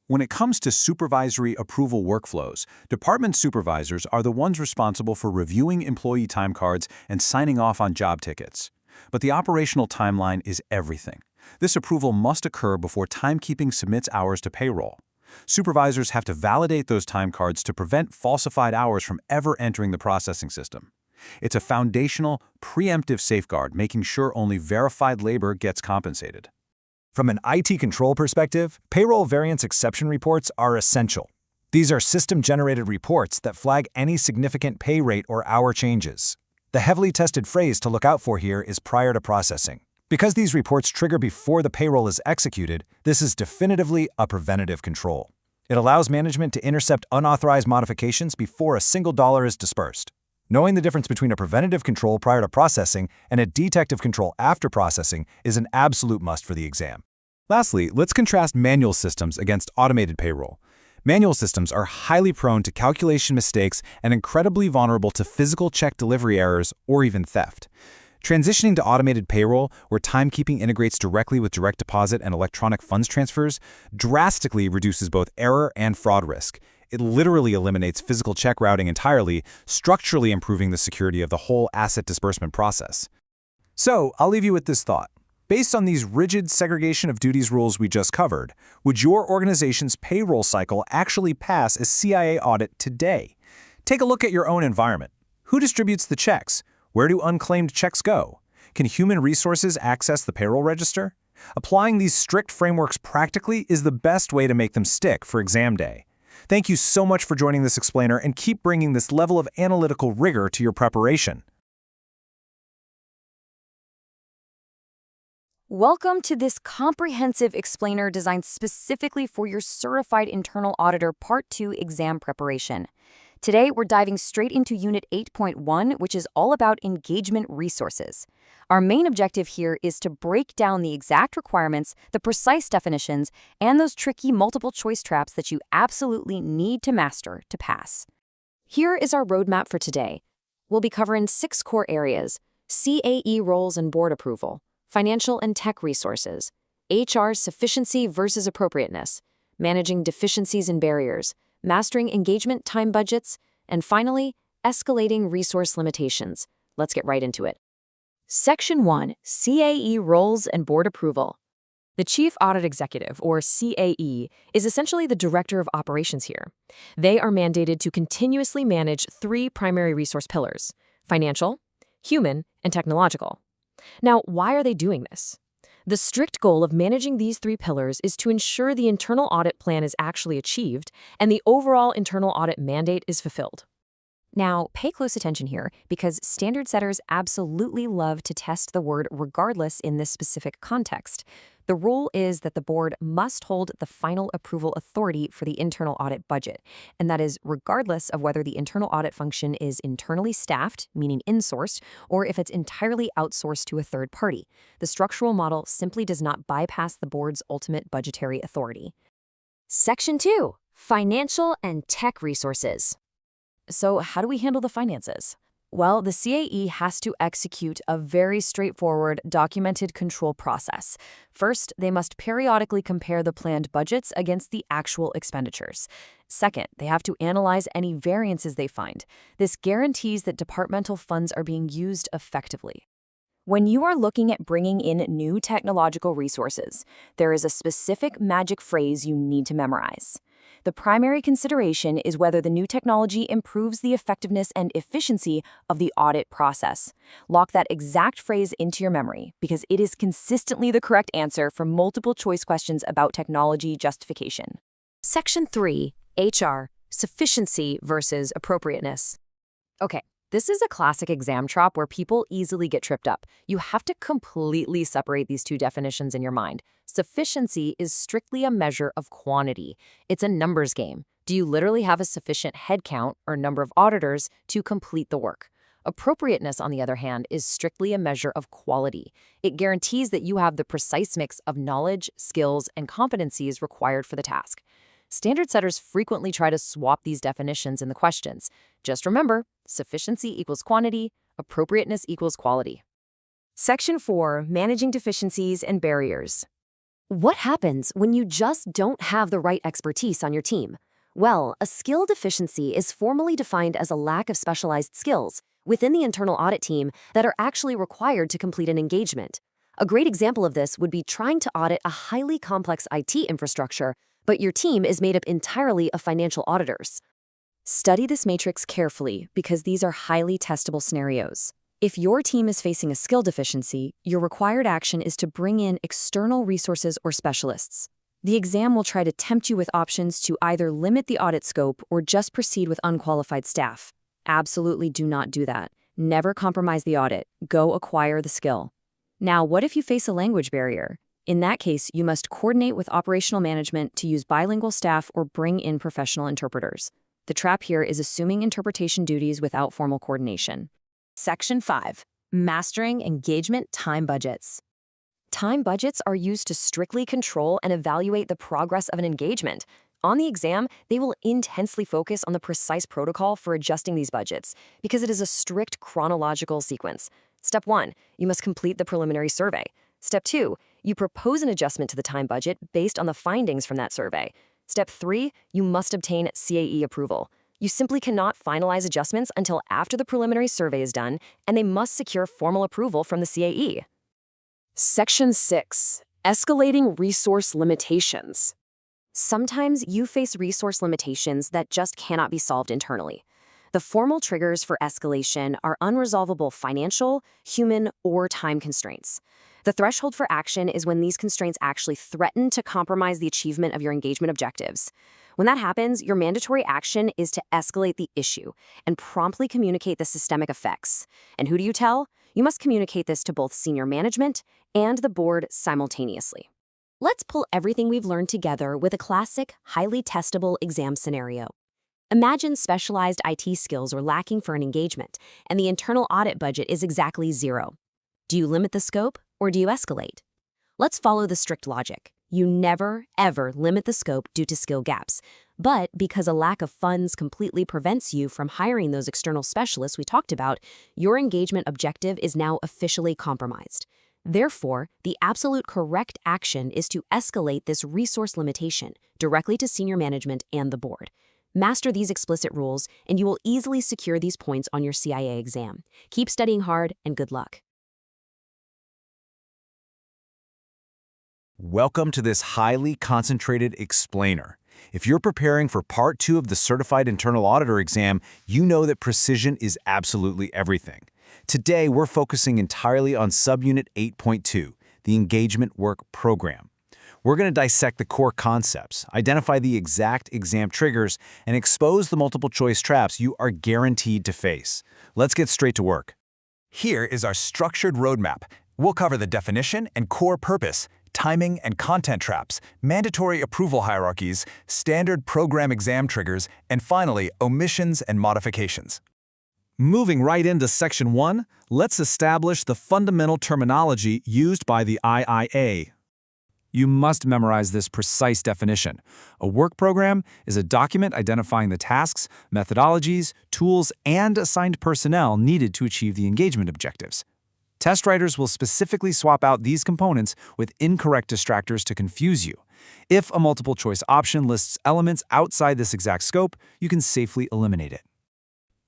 When it comes to supervisory approval workflows, department supervisors are the ones responsible for reviewing employee time cards and signing off on job tickets. But the operational timeline is everything. This approval must occur before timekeeping submits hours to payroll. Supervisors have to validate those time cards to prevent falsified hours from ever entering the processing system. It's a foundational, preemptive safeguard, making sure only verified labor gets compensated. From an IT control perspective, payroll variance exception reports are essential. These are system-generated reports that flag any significant pay rate or hour changes. The heavily tested phrase to look out for here is prior to processing. Because these reports trigger before the payroll is executed, this is definitively a preventative control. It allows management to intercept unauthorized modifications before a single dollar is dispersed. Knowing the difference between a preventative control prior to processing and a detective control after processing is an absolute must for the exam. Lastly, let's contrast manual systems against automated payroll. Manual systems are highly prone to calculation mistakes and incredibly vulnerable to physical check delivery errors or even theft. Transitioning to automated payroll, where timekeeping integrates directly with direct deposit and electronic funds transfers, drastically reduces both error and fraud risk. It literally eliminates physical check routing entirely, structurally improving the security of the whole asset disbursement process. So, I'll leave you with this thought. Based on these rigid segregation of duties rules we just covered, would your organization's payroll cycle actually pass a CIA audit today? Take a look at your own environment. Who distributes the checks? Where do unclaimed checks go? Can human resources access the payroll register? Applying these strict frameworks practically is the best way to make them stick for exam day. Thank you so much for joining this explainer, and keep bringing this level of analytical rigor to your preparation. Welcome to this comprehensive explainer designed specifically for your Certified Internal Auditor Part 2 exam preparation. Today, we're diving straight into Unit 8.1, which is all about engagement resources. Our main objective here is to break down the exact requirements, the precise definitions, and those tricky multiple choice traps that you absolutely need to master to pass. Here is our roadmap for today. We'll be covering 6 core areas: CAE roles and board approval, financial and tech resources, HR sufficiency versus appropriateness, managing deficiencies and barriers, mastering engagement time budgets, and finally, escalating resource limitations. Let's get right into it. Section 1, CAE roles and board approval. The Chief Audit Executive, or CAE, is essentially the Director of Operations here. They are mandated to continuously manage 3 primary resource pillars: financial, human, and technological. Now, why are they doing this? The strict goal of managing these 3 pillars is to ensure the internal audit plan is actually achieved and the overall internal audit mandate is fulfilled. Now, pay close attention here, because standard setters absolutely love to test the word regardless in this specific context. The rule is that the board must hold the final approval authority for the internal audit budget, and that is regardless of whether the internal audit function is internally staffed, meaning insourced, or if it's entirely outsourced to a third party. The structural model simply does not bypass the board's ultimate budgetary authority. Section 2, financial and tech resources. So how do we handle the finances? Well, the CAE has to execute a very straightforward documented control process. First, they must periodically compare the planned budgets against the actual expenditures. Second, they have to analyze any variances they find. This guarantees that departmental funds are being used effectively. When you are looking at bringing in new technological resources, there is a specific magic phrase you need to memorize. The primary consideration is whether the new technology improves the effectiveness and efficiency of the audit process. Lock that exact phrase into your memory, because it is consistently the correct answer for multiple choice questions about technology justification. Section 3, HR, sufficiency versus appropriateness. Okay. This is a classic exam trap where people easily get tripped up. You have to completely separate these 2 definitions in your mind. Sufficiency is strictly a measure of quantity. It's a numbers game. Do you literally have a sufficient headcount or number of auditors to complete the work? Appropriateness, on the other hand, is strictly a measure of quality. It guarantees that you have the precise mix of knowledge, skills, and competencies required for the task. Standard setters frequently try to swap these definitions in the questions. Just remember, sufficiency equals quantity, appropriateness equals quality. Section 4, managing deficiencies and barriers. What happens when you just don't have the right expertise on your team? Well, a skill deficiency is formally defined as a lack of specialized skills within the internal audit team that are actually required to complete an engagement. A great example of this would be trying to audit a highly complex IT infrastructure, but your team is made up entirely of financial auditors. Study this matrix carefully, because these are highly testable scenarios. If your team is facing a skill deficiency, your required action is to bring in external resources or specialists. The exam will try to tempt you with options to either limit the audit scope or just proceed with unqualified staff. Absolutely do not do that. Never compromise the audit. Go acquire the skill. Now, what if you face a language barrier? In that case, you must coordinate with operational management to use bilingual staff or bring in professional interpreters. The trap here is assuming interpretation duties without formal coordination. Section 5, mastering engagement time budgets. Time budgets are used to strictly control and evaluate the progress of an engagement. On the exam, they will intensely focus on the precise protocol for adjusting these budgets because it is a strict chronological sequence. Step 1, you must complete the preliminary survey. Step 2, you propose an adjustment to the time budget based on the findings from that survey. Step 3, you must obtain CAE approval. You simply cannot finalize adjustments until after the preliminary survey is done, and they must secure formal approval from the CAE. Section 6. Escalating resource limitations. Sometimes you face resource limitations that just cannot be solved internally. The formal triggers for escalation are unresolvable financial, human, or time constraints. The threshold for action is when these constraints actually threaten to compromise the achievement of your engagement objectives. When that happens, your mandatory action is to escalate the issue and promptly communicate the systemic effects. And who do you tell? You must communicate this to both senior management and the board simultaneously. Let's pull everything we've learned together with a classic, highly testable exam scenario. Imagine specialized IT skills are lacking for an engagement, and the internal audit budget is exactly 0. Do you limit the scope, or do you escalate? Let's follow the strict logic. You never, ever limit the scope due to skill gaps. But because a lack of funds completely prevents you from hiring those external specialists we talked about, your engagement objective is now officially compromised. Therefore, the absolute correct action is to escalate this resource limitation directly to senior management and the board. Master these explicit rules, and you will easily secure these points on your CIA exam. Keep studying hard, and good luck. Welcome to this highly concentrated explainer. If you're preparing for Part 2 of the Certified Internal Auditor exam, you know that precision is absolutely everything. Today, we're focusing entirely on Subunit 8.2, the Engagement Work Program. We're going to dissect the core concepts, identify the exact exam triggers, and expose the multiple-choice traps you are guaranteed to face. Let's get straight to work. Here is our structured roadmap. We'll cover the definition and core purpose, timing and content traps, mandatory approval hierarchies, standard program exam triggers, and finally, omissions and modifications. Moving right into Section 1, let's establish the fundamental terminology used by the IIA. You must memorize this precise definition. A work program is a document identifying the tasks, methodologies, tools, and assigned personnel needed to achieve the engagement objectives. Test writers will specifically swap out these components with incorrect distractors to confuse you. If a multiple-choice option lists elements outside this exact scope, you can safely eliminate it.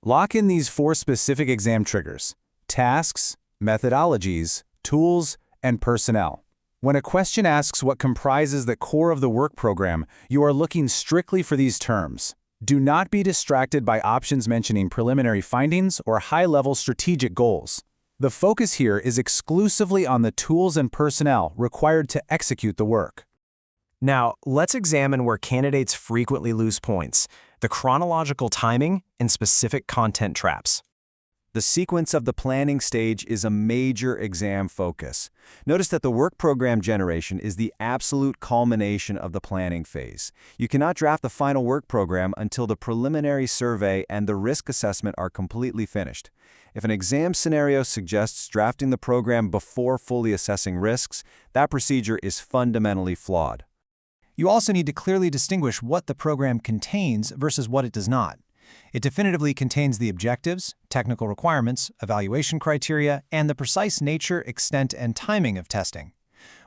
Lock in these 4 specific exam triggers: tasks, methodologies, tools, and personnel. When a question asks what comprises the core of the work program, you are looking strictly for these terms. Do not be distracted by options mentioning preliminary findings or high-level strategic goals. The focus here is exclusively on the tools and personnel required to execute the work. Now, let's examine where candidates frequently lose points: the chronological timing and specific content traps. The sequence of the planning stage is a major exam focus. Notice that the work program generation is the absolute culmination of the planning phase. You cannot draft the final work program until the preliminary survey and the risk assessment are completely finished. If an exam scenario suggests drafting the program before fully assessing risks, that procedure is fundamentally flawed. You also need to clearly distinguish what the program contains versus what it does not. It definitively contains the objectives, technical requirements, evaluation criteria, and the precise nature, extent, and timing of testing.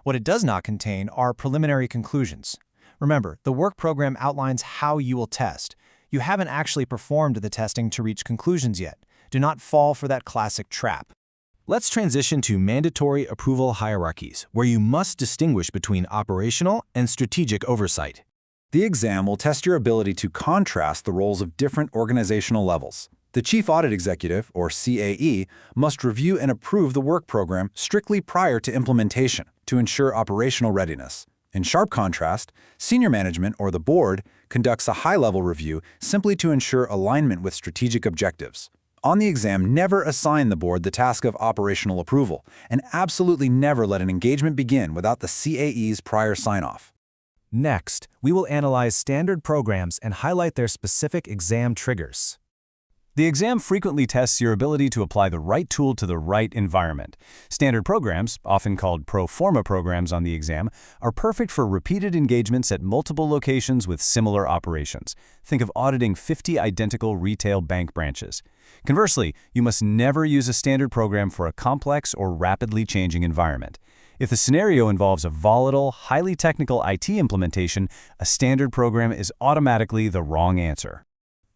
What it does not contain are preliminary conclusions. Remember, the work program outlines how you will test. You haven't actually performed the testing to reach conclusions yet. Do not fall for that classic trap. Let's transition to mandatory approval hierarchies, where you must distinguish between operational and strategic oversight. The exam will test your ability to contrast the roles of different organizational levels. The Chief Audit Executive, or CAE, must review and approve the work program strictly prior to implementation to ensure operational readiness. In sharp contrast, senior management, or the board, conducts a high-level review simply to ensure alignment with strategic objectives. On the exam, never assign the board the task of operational approval, and absolutely never let an engagement begin without the CAE's prior sign-off. Next, we will analyze standard programs and highlight their specific exam triggers. The exam frequently tests your ability to apply the right tool to the right environment. Standard programs, often called pro forma programs on the exam, are perfect for repeated engagements at multiple locations with similar operations. Think of auditing 50 identical retail bank branches. Conversely, you must never use a standard program for a complex or rapidly changing environment. If the scenario involves a volatile, highly technical IT implementation, a standard program is automatically the wrong answer.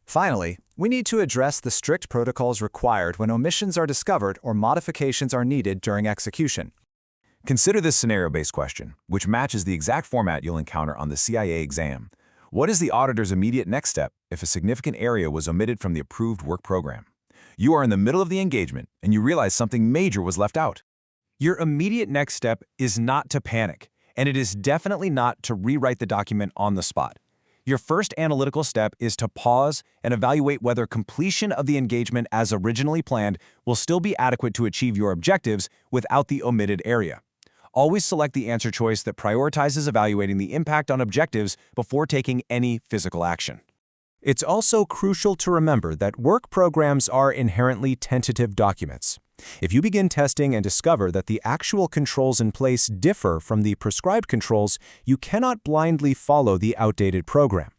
Finally, we need to address the strict protocols required when omissions are discovered or modifications are needed during execution. Consider this scenario-based question, which matches the exact format you'll encounter on the CIA exam. What is the auditor's immediate next step if a significant area was omitted from the approved work program? You are in the middle of the engagement, and you realize something major was left out. Your immediate next step is not to panic, and it is definitely not to rewrite the document on the spot. Your first analytical step is to pause and evaluate whether completion of the engagement as originally planned will still be adequate to achieve your objectives without the omitted area. Always select the answer choice that prioritizes evaluating the impact on objectives before taking any physical action. It's also crucial to remember that work programs are inherently tentative documents. If you begin testing and discover that the actual controls in place differ from the prescribed controls, you cannot blindly follow the outdated program.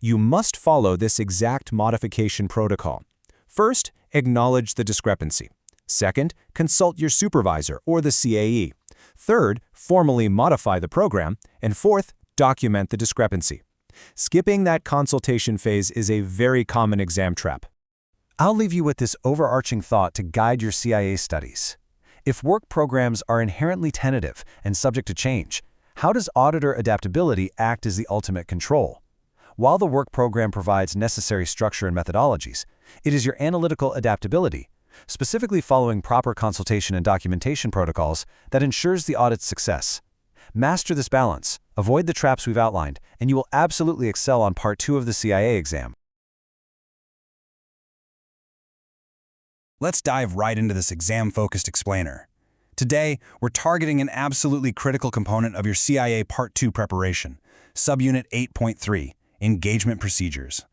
You must follow this exact modification protocol. First, acknowledge the discrepancy. Second, consult your supervisor or the CAE. Third, formally modify the program. And fourth, document the discrepancy. Skipping that consultation phase is a very common exam trap. I'll leave you with this overarching thought to guide your CIA studies. If work programs are inherently tentative and subject to change, how does auditor adaptability act as the ultimate control? While the work program provides necessary structure and methodologies, it is your analytical adaptability, specifically following proper consultation and documentation protocols, that ensures the audit's success. Master this balance, avoid the traps we've outlined, and you will absolutely excel on Part 2 of the CIA exam. Let's dive right into this exam-focused explainer. Today, we're targeting an absolutely critical component of your CIA Part 2 preparation, Subunit 8.3, Engagement Procedures.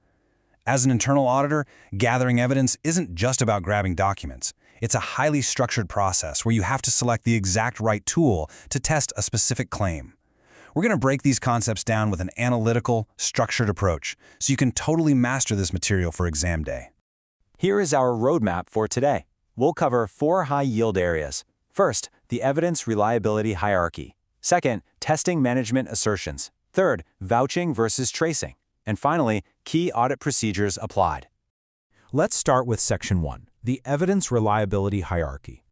As an internal auditor, gathering evidence isn't just about grabbing documents. It's a highly structured process where you have to select the exact right tool to test a specific claim. We're going to break these concepts down with an analytical, structured approach so you can totally master this material for exam day. Here is our roadmap for today. We'll cover 4 high-yield areas. First, the evidence reliability hierarchy. Second, testing management assertions. Third, vouching versus tracing. And finally, key audit procedures applied. Let's start with Section 1, the evidence reliability hierarchy.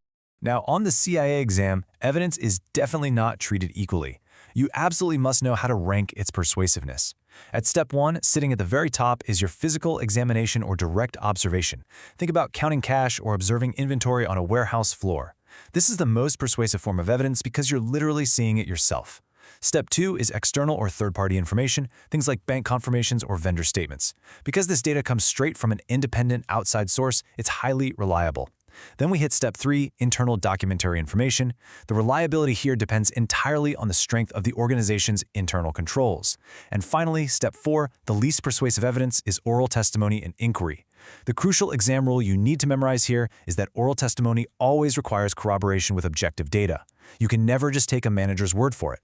Now, on the CIA exam, evidence is definitely not treated equally. You absolutely must know how to rank its persuasiveness. At Step 1, sitting at the very top is your physical examination or direct observation. Think about counting cash or observing inventory on a warehouse floor. This is the most persuasive form of evidence because you're literally seeing it yourself. Step 2 is external or third-party information, things like bank confirmations or vendor statements. Because this data comes straight from an independent outside source, it's highly reliable. Then we hit Step 3, internal documentary information. The reliability here depends entirely on the strength of the organization's internal controls. And finally, Step 4, the least persuasive evidence, is oral testimony and inquiry. The crucial exam rule you need to memorize here is that oral testimony always requires corroboration with objective data. You can never just take a manager's word for it.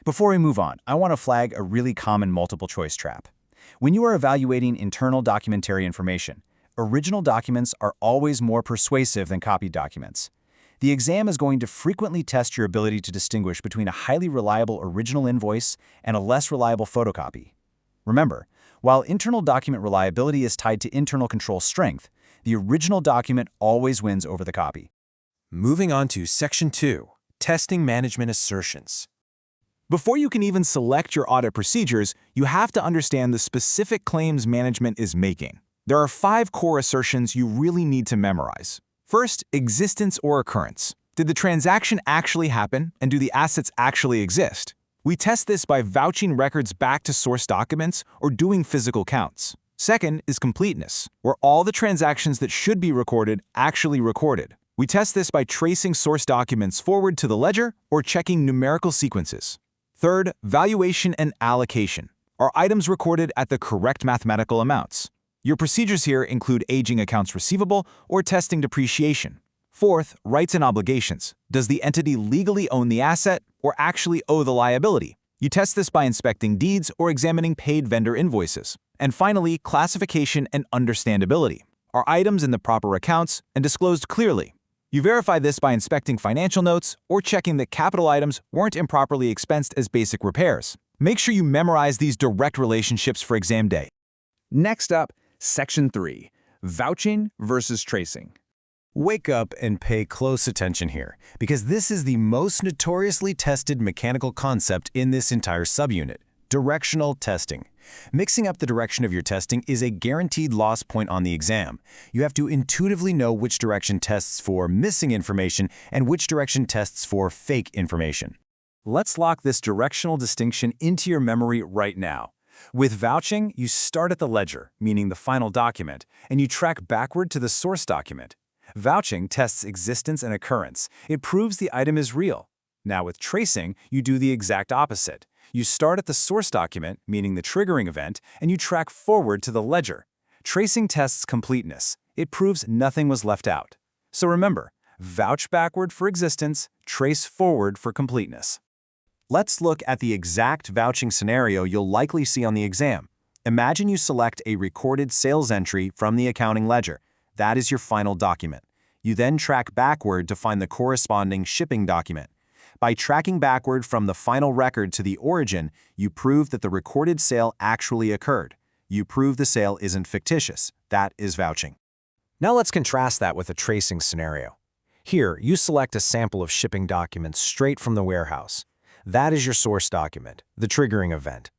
Before we move on, I want to flag a really common multiple-choice trap. When you are evaluating internal documentary information, original documents are always more persuasive than copied documents. The exam is going to frequently test your ability to distinguish between a highly reliable original invoice and a less reliable photocopy. Remember, while internal document reliability is tied to internal control strength, the original document always wins over the copy. Moving on to Section 2, Testing Management Assertions. Before you can even select your audit procedures, you have to understand the specific claims management is making. There are 5 core assertions you really need to memorize. First, existence or occurrence. Did the transaction actually happen, and do the assets actually exist? We test this by vouching records back to source documents or doing physical counts. Second is completeness, where all the transactions that should be recorded actually recorded. We test this by tracing source documents forward to the ledger or checking numerical sequences. Third, valuation and allocation. Are items recorded at the correct mathematical amounts? Your procedures here include aging accounts receivable or testing depreciation. Fourth, rights and obligations. Does the entity legally own the asset or actually owe the liability? You test this by inspecting deeds or examining paid vendor invoices. And finally, classification and understandability. Are items in the proper accounts and disclosed clearly? You verify this by inspecting financial notes or checking that capital items weren't improperly expensed as basic repairs. Make sure you memorize these direct relationships for exam day. Next up, Section 3, Vouching versus Tracing. Wake up and pay close attention here, because this is the most notoriously tested mechanical concept in this entire subunit: directional testing. Mixing up the direction of your testing is a guaranteed loss point on the exam. You have to intuitively know which direction tests for missing information and which direction tests for fake information. Let's lock this directional distinction into your memory right now. With vouching, you start at the ledger, meaning the final document, and you track backward to the source document. Vouching tests existence and occurrence. It proves the item is real. Now with tracing, you do the exact opposite. You start at the source document, meaning the triggering event, and you track forward to the ledger. Tracing tests completeness. It proves nothing was left out. So remember, vouch backward for existence, trace forward for completeness. Let's look at the exact vouching scenario you'll likely see on the exam. Imagine you select a recorded sales entry from the accounting ledger. That is your final document. You then track backward to find the corresponding shipping document. By tracking backward from the final record to the origin, you prove that the recorded sale actually occurred. You prove the sale isn't fictitious. That is vouching. Now let's contrast that with a tracing scenario. Here, you select a sample of shipping documents straight from the warehouse. That is your source document, the triggering event.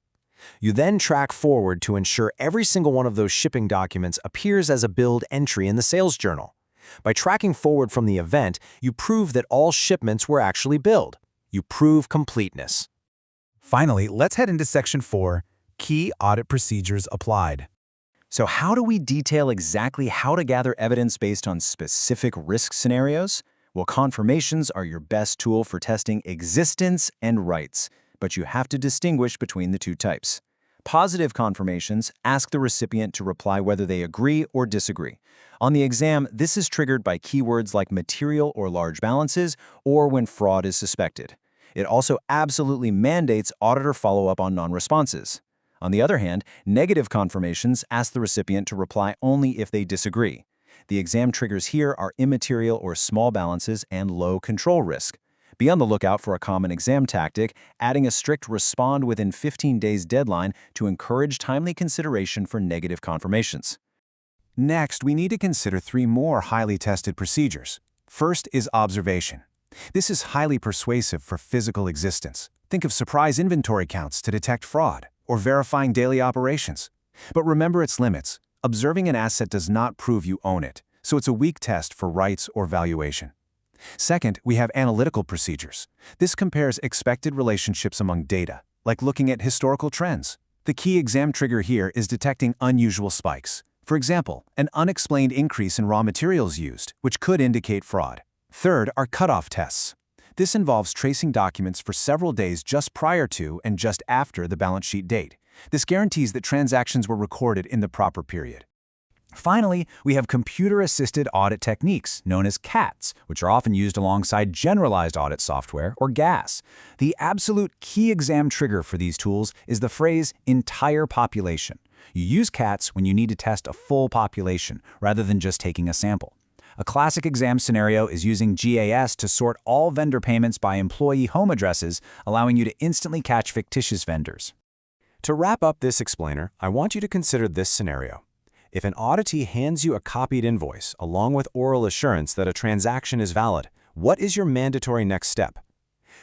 You then track forward to ensure every single one of those shipping documents appears as a billed entry in the sales journal. By tracking forward from the event, you prove that all shipments were actually billed. You prove completeness. Finally, let's head into Section 4, Key Audit Procedures Applied. So how do we detail exactly how to gather evidence based on specific risk scenarios? Well, confirmations are your best tool for testing existence and rights, but you have to distinguish between the two types. Positive confirmations ask the recipient to reply whether they agree or disagree. On the exam, this is triggered by keywords like material or large balances, or when fraud is suspected. It also absolutely mandates auditor follow-up on non-responses. On the other hand, negative confirmations ask the recipient to reply only if they disagree. The exam triggers here are immaterial or small balances and low control risk. Be on the lookout for a common exam tactic, adding a strict respond within 15 days deadline to encourage timely consideration for negative confirmations. Next, we need to consider 3 more highly tested procedures. First is observation. This is highly persuasive for physical existence. Think of surprise inventory counts to detect fraud, or verifying daily operations. But remember its limits. Observing an asset does not prove you own it, so it's a weak test for rights or valuation. Second, we have analytical procedures. This compares expected relationships among data, like looking at historical trends. The key exam trigger here is detecting unusual spikes. For example, an unexplained increase in raw materials used, which could indicate fraud. Third are cutoff tests. This involves tracing documents for several days just prior to and just after the balance sheet date. This guarantees that transactions were recorded in the proper period. Finally, we have computer-assisted audit techniques, known as CATs, which are often used alongside generalized audit software, or GAS. The absolute key exam trigger for these tools is the phrase entire population. You use CATs when you need to test a full population, rather than just taking a sample. A classic exam scenario is using GAS to sort all vendor payments by employee home addresses, allowing you to instantly catch fictitious vendors. To wrap up this explainer, I want you to consider this scenario. If an auditee hands you a copied invoice along with oral assurance that a transaction is valid, what is your mandatory next step?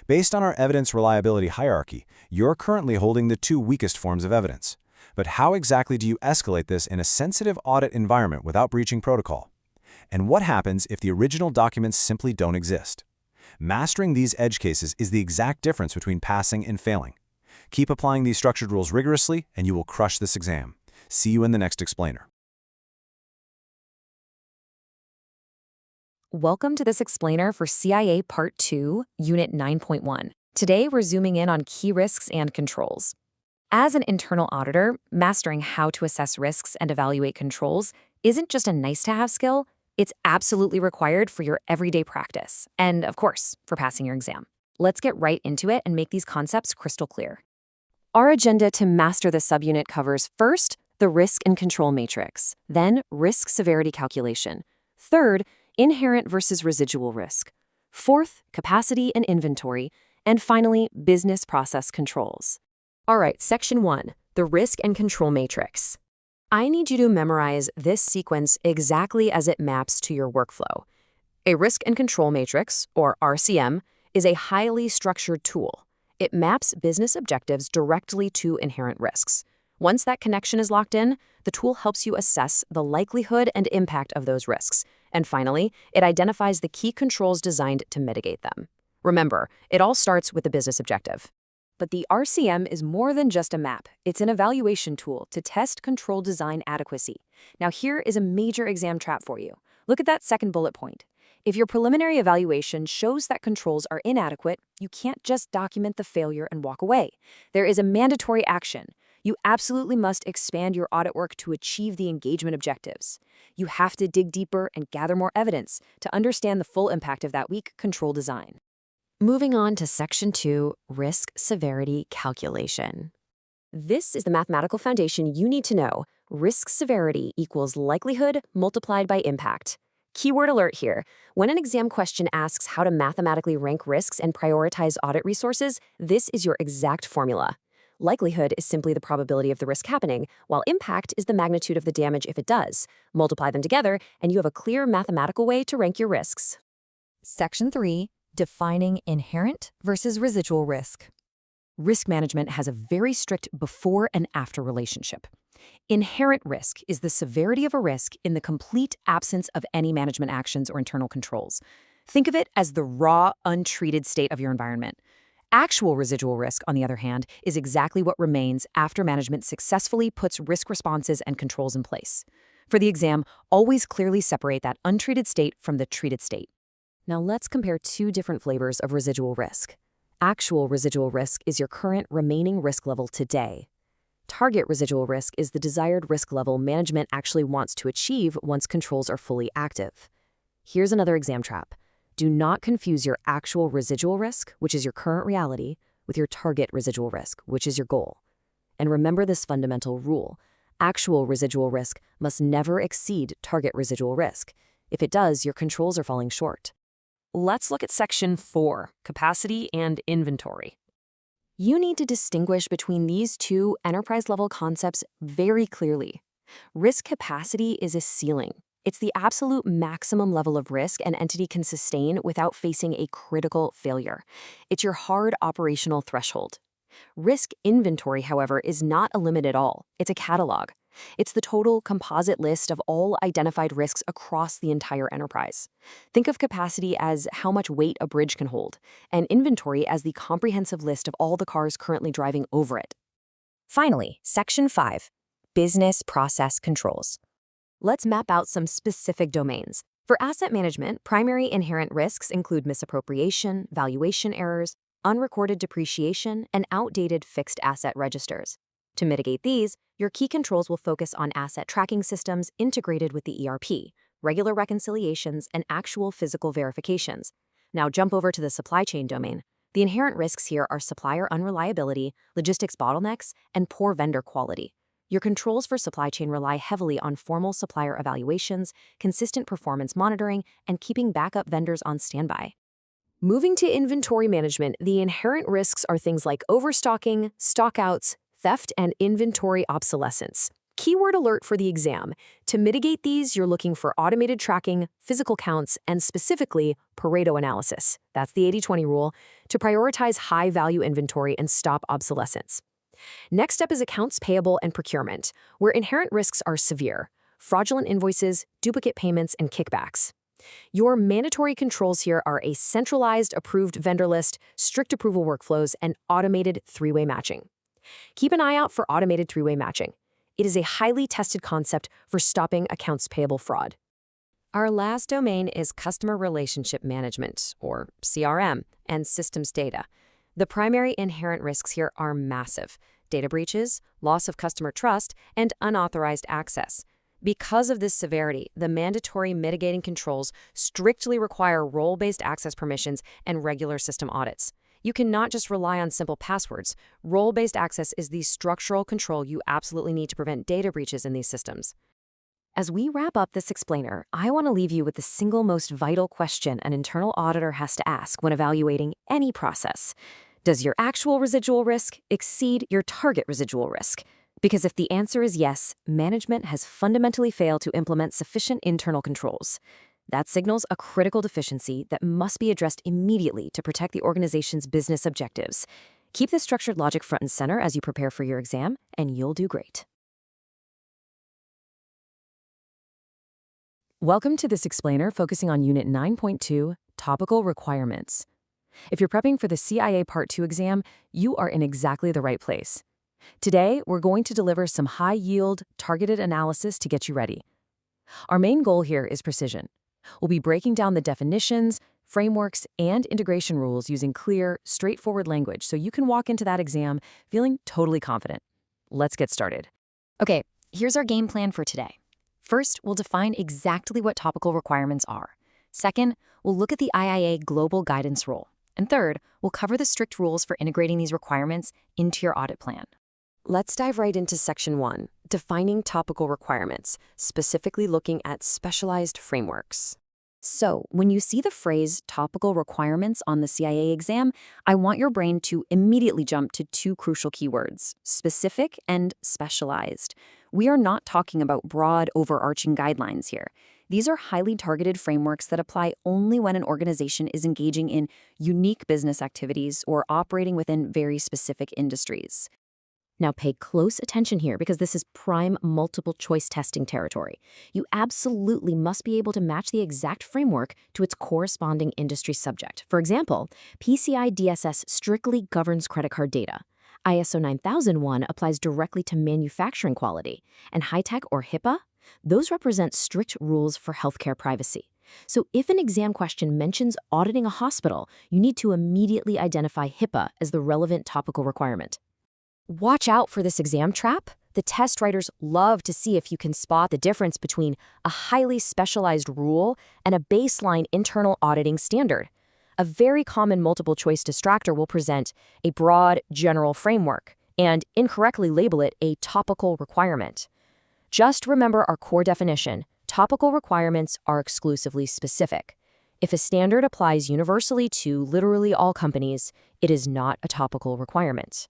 Based on our evidence reliability hierarchy, you're currently holding the 2 weakest forms of evidence. But how exactly do you escalate this in a sensitive audit environment without breaching protocol? And what happens if the original documents simply don't exist? Mastering these edge cases is the exact difference between passing and failing. Keep applying these structured rules rigorously, and you will crush this exam. See you in the next explainer. Welcome to this explainer for CIA Part 2, Unit 9.1. Today, we're zooming in on key risks and controls. As an internal auditor, mastering how to assess risks and evaluate controls isn't just a nice-to-have skill, it's absolutely required for your everyday practice, and of course, for passing your exam. Let's get right into it and make these concepts crystal clear. Our agenda to master this subunit covers first, the risk and control matrix, then risk severity calculation, third, inherent versus residual risk, fourth, capacity and inventory, and finally, business process controls. All right, Section 1, the risk and control matrix. I need you to memorize this sequence exactly as it maps to your workflow. A risk and control matrix, or RCM, is a highly structured tool. It maps business objectives directly to inherent risks. Once that connection is locked in, the tool helps you assess the likelihood and impact of those risks. And finally, it identifies the key controls designed to mitigate them. Remember, it all starts with the business objective. But the RCM is more than just a map. It's an evaluation tool to test control design adequacy. Now here is a major exam trap for you. Look at that second bullet point. If your preliminary evaluation shows that controls are inadequate, you can't just document the failure and walk away. There is a mandatory action. You absolutely must expand your audit work to achieve the engagement objectives. You have to dig deeper and gather more evidence to understand the full impact of that weak control design. Moving on to Section 2, Risk Severity Calculation. This is the mathematical foundation you need to know. Risk severity equals likelihood multiplied by impact. Keyword alert here. When an exam question asks how to mathematically rank risks and prioritize audit resources, this is your exact formula. Likelihood is simply the probability of the risk happening, while impact is the magnitude of the damage if it does. Multiply them together, and you have a clear mathematical way to rank your risks. Section 3. Defining inherent versus residual risk. Risk management has a very strict before and after relationship. Inherent risk is the severity of a risk in the complete absence of any management actions or internal controls. Think of it as the raw, untreated state of your environment. Actual residual risk, on the other hand, is exactly what remains after management successfully puts risk responses and controls in place. For the exam, always clearly separate that untreated state from the treated state. Now let's compare two different flavors of residual risk. Actual residual risk is your current remaining risk level today. Target residual risk is the desired risk level management actually wants to achieve once controls are fully active. Here's another exam trap. Do not confuse your actual residual risk, which is your current reality, with your target residual risk, which is your goal. And remember this fundamental rule. Actual residual risk must never exceed target residual risk. If it does, your controls are falling short. Let's look at Section 4, Capacity and Inventory. You need to distinguish between these two enterprise-level concepts very clearly. Risk capacity is a ceiling. It's the absolute maximum level of risk an entity can sustain without facing a critical failure. It's your hard operational threshold. Risk inventory, however, is not a limit at all. It's a catalog. It's the total composite list of all identified risks across the entire enterprise. Think of capacity as how much weight a bridge can hold, and inventory as the comprehensive list of all the cars currently driving over it. Finally, Section 5, Business Process Controls. Let's map out some specific domains. For asset management, primary inherent risks include misappropriation, valuation errors, unrecorded depreciation, and outdated fixed asset registers. To mitigate these, your key controls will focus on asset tracking systems integrated with the ERP, regular reconciliations, and actual physical verifications. Now jump over to the supply chain domain. The inherent risks here are supplier unreliability, logistics bottlenecks, and poor vendor quality. Your controls for supply chain rely heavily on formal supplier evaluations, consistent performance monitoring, and keeping backup vendors on standby. Moving to inventory management, the inherent risks are things like overstocking, stockouts, theft, and inventory obsolescence. Keyword alert for the exam. To mitigate these, you're looking for automated tracking, physical counts, and specifically Pareto analysis. That's the 80-20 rule, to prioritize high-value inventory and stop obsolescence. Next up is accounts payable and procurement, where inherent risks are severe: fraudulent invoices, duplicate payments, and kickbacks. Your mandatory controls here are a centralized approved vendor list, strict approval workflows, and automated three-way matching. Keep an eye out for automated three-way matching. It is a highly tested concept for stopping accounts payable fraud. Our last domain is Customer Relationship Management, or CRM, and systems data. The primary inherent risks here are massive. data breaches, loss of customer trust, and unauthorized access. Because of this severity, the mandatory mitigating controls strictly require role-based access permissions and regular system audits. You cannot just rely on simple passwords. Role-based access is the structural control you absolutely need to prevent data breaches in these systems. As we wrap up this explainer, I want to leave you with the single most vital question an internal auditor has to ask when evaluating any process. Does your actual residual risk exceed your target residual risk? Because if the answer is yes, management has fundamentally failed to implement sufficient internal controls. That signals a critical deficiency that must be addressed immediately to protect the organization's business objectives. Keep this structured logic front and center as you prepare for your exam, and you'll do great. Welcome to this explainer focusing on Unit 9.2, Topical Requirements. If you're prepping for the CIA Part 2 exam, you are in exactly the right place. Today, we're going to deliver some high-yield, targeted analysis to get you ready. Our main goal here is precision. We'll be breaking down the definitions, frameworks, and integration rules using clear, straightforward language so you can walk into that exam feeling totally confident. Let's get started. Okay, here's our game plan for today. First, we'll define exactly what topical requirements are. Second, we'll look at the IIA Global Guidance Rule. And third, we'll cover the strict rules for integrating these requirements into your audit plan. Let's dive right into Section 1, defining topical requirements, specifically looking at specialized frameworks. So, when you see the phrase topical requirements on the CIA exam, I want your brain to immediately jump to two crucial keywords, specific and specialized. We are not talking about broad, overarching guidelines here. These are highly targeted frameworks that apply only when an organization is engaging in unique business activities or operating within very specific industries. Now pay close attention here because this is prime multiple choice testing territory. You absolutely must be able to match the exact framework to its corresponding industry subject. For example, PCI DSS strictly governs credit card data. ISO 9001 applies directly to manufacturing quality, and high-tech or HIPAA, those represent strict rules for healthcare privacy. So if an exam question mentions auditing a hospital, you need to immediately identify HIPAA as the relevant topical requirement. Watch out for this exam trap. The test writers love to see if you can spot the difference between a highly specialized rule and a baseline internal auditing standard. A very common multiple-choice distractor will present a broad, general framework and incorrectly label it a topical requirement. Just remember our core definition. Topical requirements are exclusively specific. If a standard applies universally to literally all companies, it is not a topical requirement.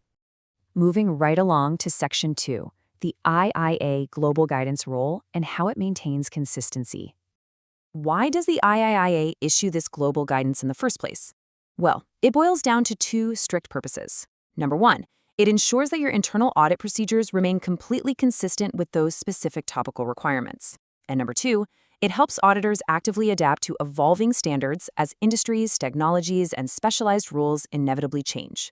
Moving right along to Section 2, the IIA Global Guidance Rule and how it maintains consistency. Why does the IIA issue this global guidance in the first place? Well, it boils down to two strict purposes. Number one, it ensures that your internal audit procedures remain completely consistent with those specific topical requirements. And number two, it helps auditors actively adapt to evolving standards as industries, technologies, and specialized rules inevitably change.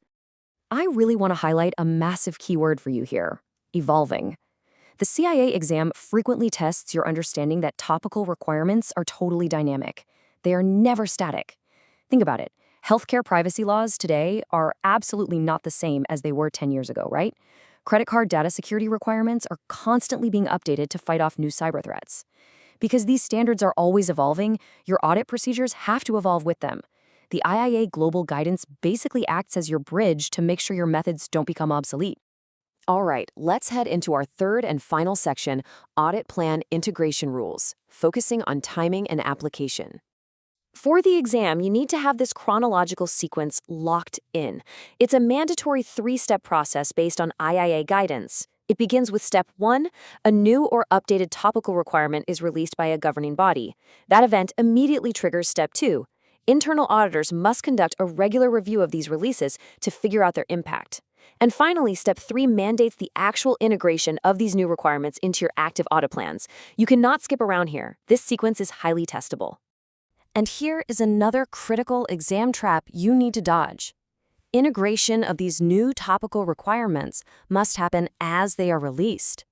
I really want to highlight a massive keyword for you here, evolving. The CIA exam frequently tests your understanding that topical requirements are totally dynamic. They are never static. Think about it. Healthcare privacy laws today are absolutely not the same as they were 10 years ago, right? Credit card data security requirements are constantly being updated to fight off new cyber threats. Because these standards are always evolving, your audit procedures have to evolve with them. The IIA Global Guidance basically acts as your bridge to make sure your methods don't become obsolete. All right, let's head into our third and final section, Audit Plan Integration Rules, focusing on timing and application. For the exam, you need to have this chronological sequence locked in. It's a mandatory three-step process based on IIA guidance. It begins with Step 1, a new or updated topical requirement is released by a governing body. That event immediately triggers Step 2. Internal auditors must conduct a regular review of these releases to figure out their impact. And finally, Step 3 mandates the actual integration of these new requirements into your active audit plans. You cannot skip around here. This sequence is highly testable. And here is another critical exam trap you need to dodge. Integration of these new topical requirements must happen as they are released.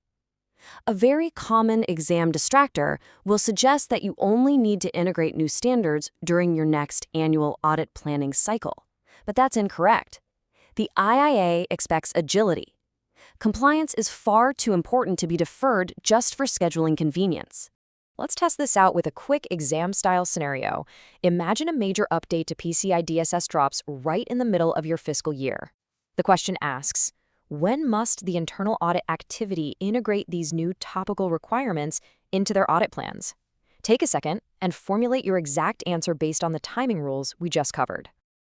A very common exam distractor will suggest that you only need to integrate new standards during your next annual audit planning cycle. But that's incorrect. The IIA expects agility. Compliance is far too important to be deferred just for scheduling convenience. Let's test this out with a quick exam-style scenario. Imagine a major update to PCI DSS drops right in the middle of your fiscal year. The question asks, when must the internal audit activity integrate these new topical requirements into their audit plans? Take a second and formulate your exact answer based on the timing rules we just covered.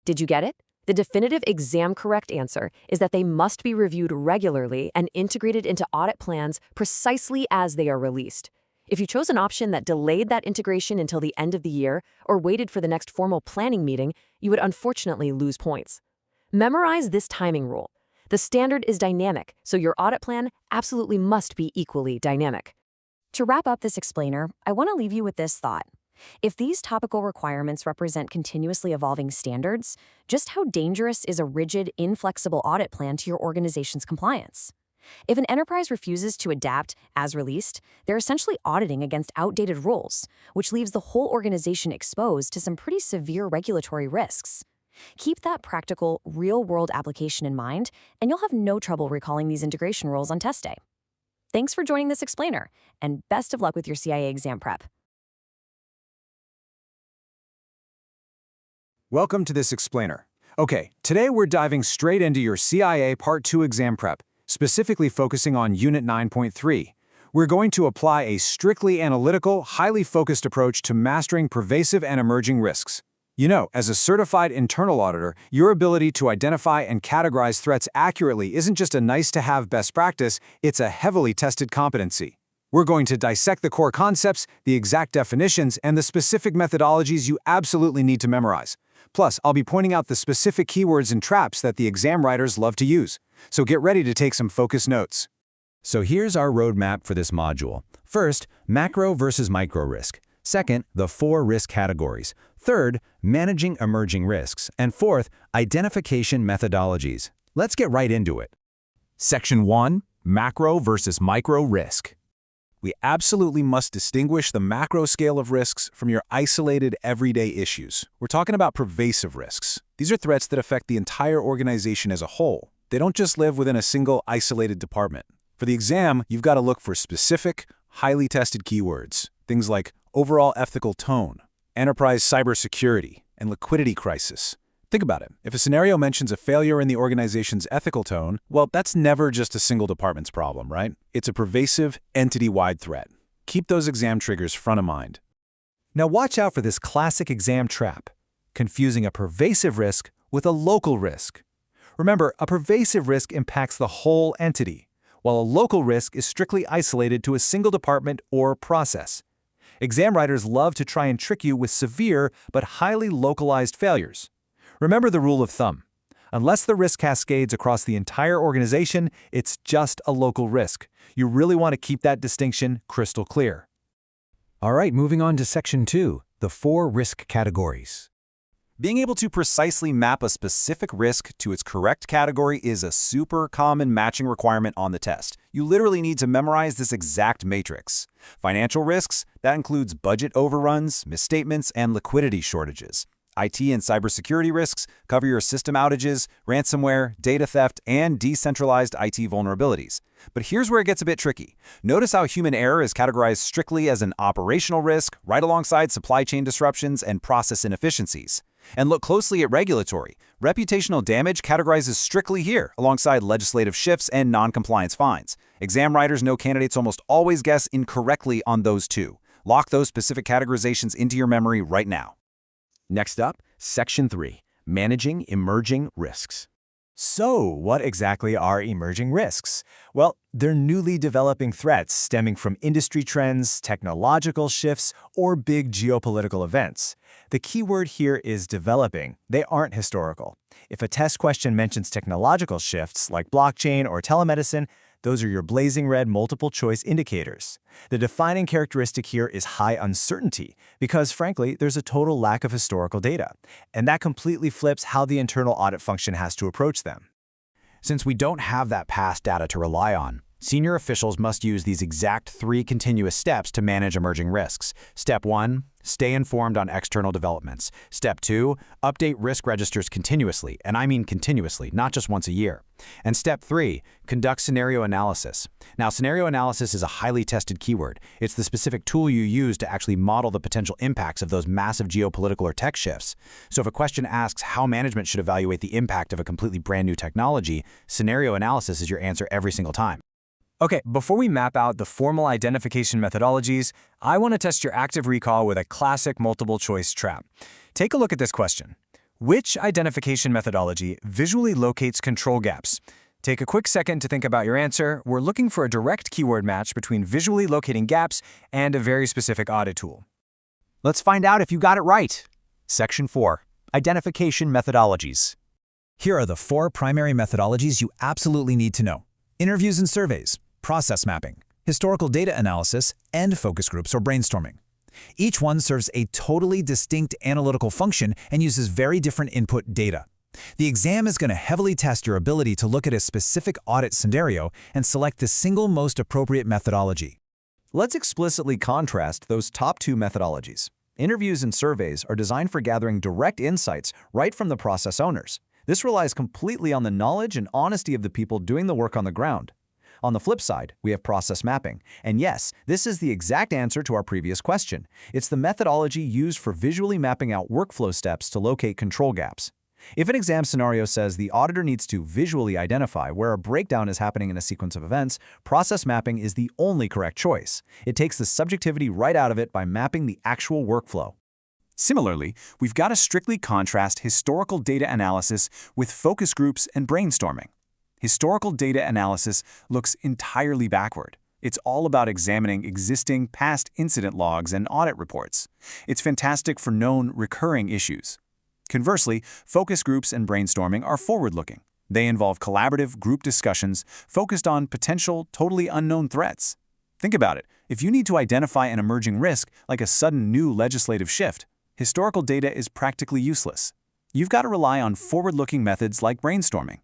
Did you get it? The definitive exam-correct answer is that they must be reviewed regularly and integrated into audit plans precisely as they are released. If you chose an option that delayed that integration until the end of the year or waited for the next formal planning meeting, you would unfortunately lose points. Memorize this timing rule. The standard is dynamic, so your audit plan absolutely must be equally dynamic. To wrap up this explainer, I want to leave you with this thought. If these topical requirements represent continuously evolving standards, just how dangerous is a rigid, inflexible audit plan to your organization's compliance? If an enterprise refuses to adapt as released, they're essentially auditing against outdated rules, which leaves the whole organization exposed to some pretty severe regulatory risks. Keep that practical, real-world application in mind, and you'll have no trouble recalling these integration rules on test day. Thanks for joining this explainer, and best of luck with your CIA exam prep. Welcome to this explainer. Okay, today we're diving straight into your CIA Part 2 exam prep, specifically focusing on Unit 9.3. We're going to apply a strictly analytical, highly focused approach to mastering pervasive and emerging risks. You know, as a certified internal auditor, your ability to identify and categorize threats accurately isn't just a nice-to-have best practice, it's a heavily tested competency. We're going to dissect the core concepts, the exact definitions, and the specific methodologies you absolutely need to memorize. Plus, I'll be pointing out the specific keywords and traps that the exam writers love to use. So get ready to take some focused notes. So here's our roadmap for this module. First, macro versus micro risk. Second, the 4 risk categories. Third, managing emerging risks. And fourth, identification methodologies. Let's get right into it. Section 1, Macro versus Micro Risk. We absolutely must distinguish the macro scale of risks from your isolated everyday issues. We're talking about pervasive risks. These are threats that affect the entire organization as a whole. They don't just live within a single isolated department. For the exam, you've got to look for specific, highly tested keywords. Things like overall ethical tone, enterprise cybersecurity, and liquidity crisis. Think about it. If a scenario mentions a failure in the organization's ethical tone, well, that's never just a single department's problem, right? It's a pervasive, entity-wide threat. Keep those exam triggers front of mind. Now watch out for this classic exam trap, confusing a pervasive risk with a local risk. Remember, a pervasive risk impacts the whole entity, while a local risk is strictly isolated to a single department or process. Exam writers love to try and trick you with severe but highly localized failures. Remember the rule of thumb. Unless the risk cascades across the entire organization, it's just a local risk. You really want to keep that distinction crystal clear. All right, moving on to Section 2, the 4 risk categories. Being able to precisely map a specific risk to its correct category is a super common matching requirement on the test. You literally need to memorize this exact matrix. Financial risks, that includes budget overruns, misstatements, and liquidity shortages. IT and cybersecurity risks cover your system outages, ransomware, data theft, and decentralized IT vulnerabilities. But here's where it gets a bit tricky. Notice how human error is categorized strictly as an operational risk, right alongside supply chain disruptions and process inefficiencies. And look closely at regulatory. Reputational damage categorizes strictly here, alongside legislative shifts and non-compliance fines. Exam writers know candidates almost always guess incorrectly on those two. Lock those specific categorizations into your memory right now. Next up, Section 3, Managing Emerging Risks. So, what exactly are emerging risks? Well, they're newly developing threats stemming from industry trends, technological shifts, or big geopolitical events. The key word here is developing. They aren't historical. If a test question mentions technological shifts like blockchain or telemedicine, those are your blazing red multiple-choice indicators. The defining characteristic here is high uncertainty because, frankly, there's a total lack of historical data, and that completely flips how the internal audit function has to approach them. Since we don't have that past data to rely on, Senior officials must use these exact 3 continuous steps to manage emerging risks. Step 1, stay informed on external developments. Step 2, update risk registers continuously, and I mean continuously, not just once a year. And Step 3, conduct scenario analysis. Now, scenario analysis is a highly tested keyword. It's the specific tool you use to actually model the potential impacts of those massive geopolitical or tech shifts. So if a question asks how management should evaluate the impact of a completely brand new technology, scenario analysis is your answer every single time. Okay, before we map out the formal identification methodologies, I want to test your active recall with a classic multiple choice trap. Take a look at this question. Which identification methodology visually locates control gaps? Take a quick second to think about your answer. We're looking for a direct keyword match between visually locating gaps and a very specific audit tool. Let's find out if you got it right. Section 4, Identification Methodologies. Here are the 4 primary methodologies you absolutely need to know: interviews and surveys, process mapping, historical data analysis, and focus groups or brainstorming. Each one serves a totally distinct analytical function and uses very different input data. The exam is going to heavily test your ability to look at a specific audit scenario and select the single most appropriate methodology. Let's explicitly contrast those top 2 methodologies. Interviews and surveys are designed for gathering direct insights right from the process owners. This relies completely on the knowledge and honesty of the people doing the work on the ground. On the flip side, we have process mapping. And yes, this is the exact answer to our previous question. It's the methodology used for visually mapping out workflow steps to locate control gaps. If an exam scenario says the auditor needs to visually identify where a breakdown is happening in a sequence of events, process mapping is the only correct choice. It takes the subjectivity right out of it by mapping the actual workflow. Similarly, we've got to strictly contrast historical data analysis with focus groups and brainstorming. Historical data analysis looks entirely backward. It's all about examining existing past incident logs and audit reports. It's fantastic for known recurring issues. Conversely, focus groups and brainstorming are forward-looking. They involve collaborative group discussions focused on potential, totally unknown threats. Think about it. If you need to identify an emerging risk, like a sudden new legislative shift, historical data is practically useless. You've got to rely on forward-looking methods like brainstorming.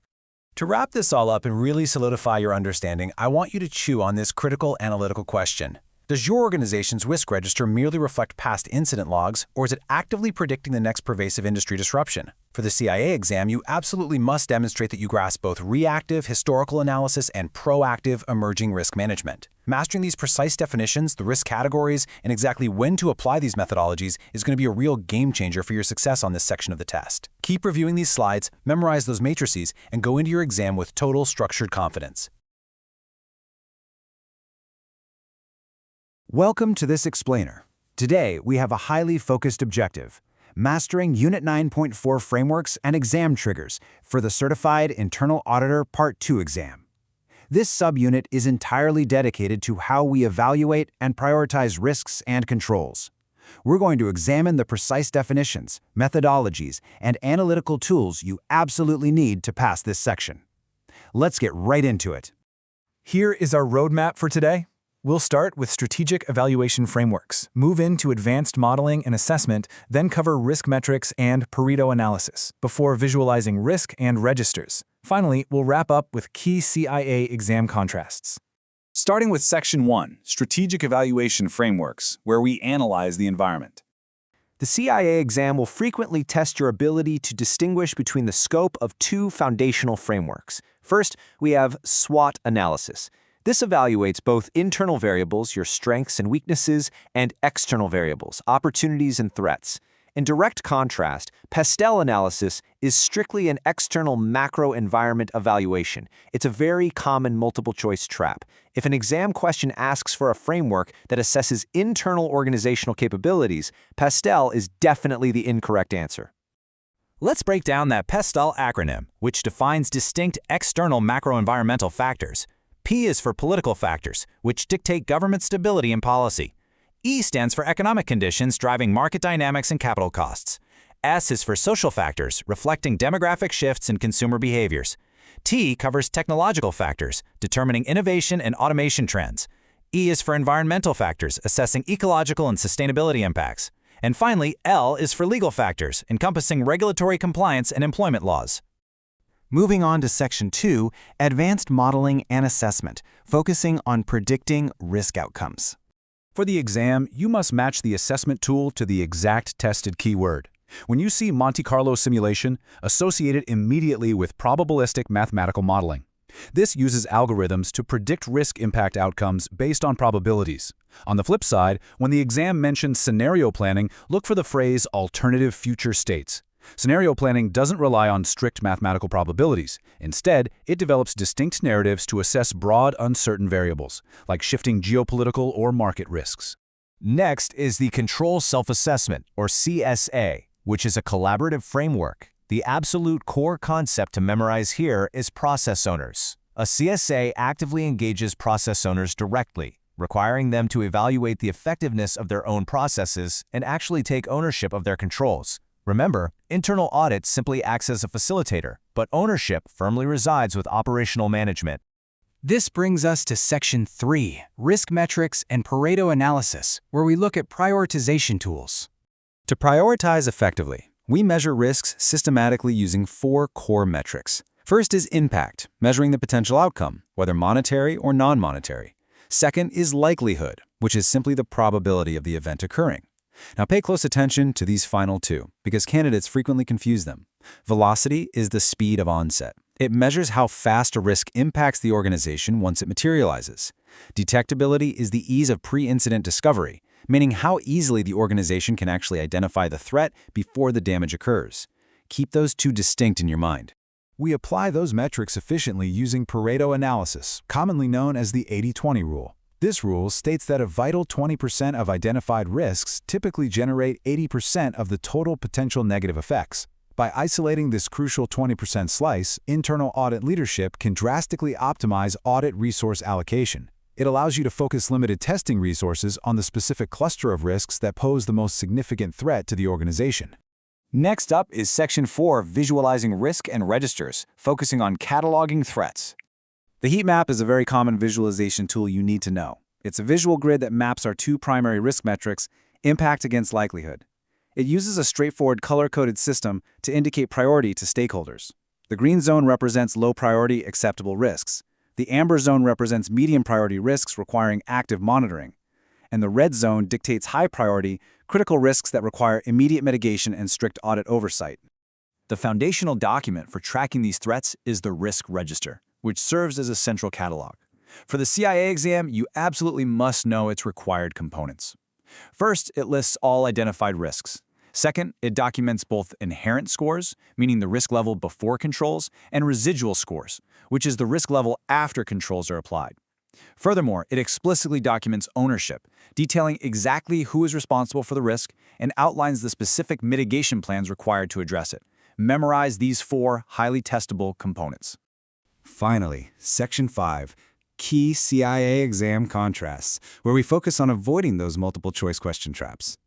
To wrap this all up and really solidify your understanding, I want you to chew on this critical analytical question. Does your organization's risk register merely reflect past incident logs, or is it actively predicting the next pervasive industry disruption? For the CIA exam, you absolutely must demonstrate that you grasp both reactive historical analysis and proactive emerging risk management. Mastering these precise definitions, the risk categories, and exactly when to apply these methodologies is going to be a real game changer for your success on this section of the test. Keep reviewing these slides, memorize those matrices, and go into your exam with total structured confidence. Welcome to this explainer. Today, we have a highly focused objective: mastering Unit 9.4 frameworks and exam triggers for the Certified Internal Auditor Part 2 exam. This subunit is entirely dedicated to how we evaluate and prioritize risks and controls. We're going to examine the precise definitions, methodologies, and analytical tools you absolutely need to pass this section. Let's get right into it. Here is our roadmap for today. We'll start with strategic evaluation frameworks, move into advanced modeling and assessment, then cover risk metrics and Pareto analysis, before visualizing risk and registers. Finally, we'll wrap up with key CIA exam contrasts. Starting with Section 1, Strategic Evaluation Frameworks, where we analyze the environment. The CIA exam will frequently test your ability to distinguish between the scope of 2 foundational frameworks. First, we have SWOT analysis. This evaluates both internal variables, your strengths and weaknesses, and external variables, opportunities and threats. In direct contrast, PESTEL analysis is strictly an external macro environment evaluation. It's a very common multiple-choice trap. If an exam question asks for a framework that assesses internal organizational capabilities, PESTEL is definitely the incorrect answer. Let's break down that PESTEL acronym, which defines distinct external macro-environmental factors. P is for political factors, which dictate government stability and policy. E stands for economic conditions driving market dynamics and capital costs. S is for social factors, reflecting demographic shifts in consumer behaviors. T covers technological factors, determining innovation and automation trends. E is for environmental factors, assessing ecological and sustainability impacts. And finally, L is for legal factors, encompassing regulatory compliance and employment laws. Moving on to Section 2, Advanced Modeling and Assessment, focusing on predicting risk outcomes. For the exam, you must match the assessment tool to the exact tested keyword. When you see Monte Carlo simulation, associate it immediately with probabilistic mathematical modeling. This uses algorithms to predict risk impact outcomes based on probabilities. On the flip side, when the exam mentions scenario planning, look for the phrase alternative future states. Scenario planning doesn't rely on strict mathematical probabilities. Instead, it develops distinct narratives to assess broad, uncertain variables, like shifting geopolitical or market risks. Next is the Control Self-Assessment, or CSA, which is a collaborative framework. The absolute core concept to memorize here is process owners. A CSA actively engages process owners directly, requiring them to evaluate the effectiveness of their own processes and actually take ownership of their controls. Remember, internal audit simply acts as a facilitator, but ownership firmly resides with operational management. This brings us to Section 3, Risk Metrics and Pareto Analysis, where we look at prioritization tools. To prioritize effectively, we measure risks systematically using 4 core metrics. First is impact, measuring the potential outcome, whether monetary or non-monetary. Second is likelihood, which is simply the probability of the event occurring. Now pay close attention to these final 2, because candidates frequently confuse them. Velocity is the speed of onset. It measures how fast a risk impacts the organization once it materializes. Detectability is the ease of pre-incident discovery, meaning how easily the organization can actually identify the threat before the damage occurs. Keep those 2 distinct in your mind. We apply those metrics efficiently using Pareto analysis, commonly known as the 80-20 rule. This rule states that a vital 20% of identified risks typically generate 80% of the total potential negative effects. By isolating this crucial 20% slice, internal audit leadership can drastically optimize audit resource allocation. It allows you to focus limited testing resources on the specific cluster of risks that pose the most significant threat to the organization. Next up is Section 4, Visualizing Risk and Registers, focusing on cataloging threats. The heat map is a very common visualization tool you need to know. It's a visual grid that maps our 2 primary risk metrics, impact against likelihood. It uses a straightforward color-coded system to indicate priority to stakeholders. The green zone represents low-priority acceptable risks. The amber zone represents medium-priority risks requiring active monitoring. And the red zone dictates high-priority, critical risks that require immediate mitigation and strict audit oversight. The foundational document for tracking these threats is the Risk Register, which serves as a central catalog. For the CIA exam, you absolutely must know its required components. First, it lists all identified risks. Second, it documents both inherent scores, meaning the risk level before controls, and residual scores, which is the risk level after controls are applied. Furthermore, it explicitly documents ownership, detailing exactly who is responsible for the risk and outlines the specific mitigation plans required to address it. Memorize these 4 highly testable components. Finally, Section 5, Key CIA Exam Contrasts, where we focus on avoiding those multiple-choice question traps.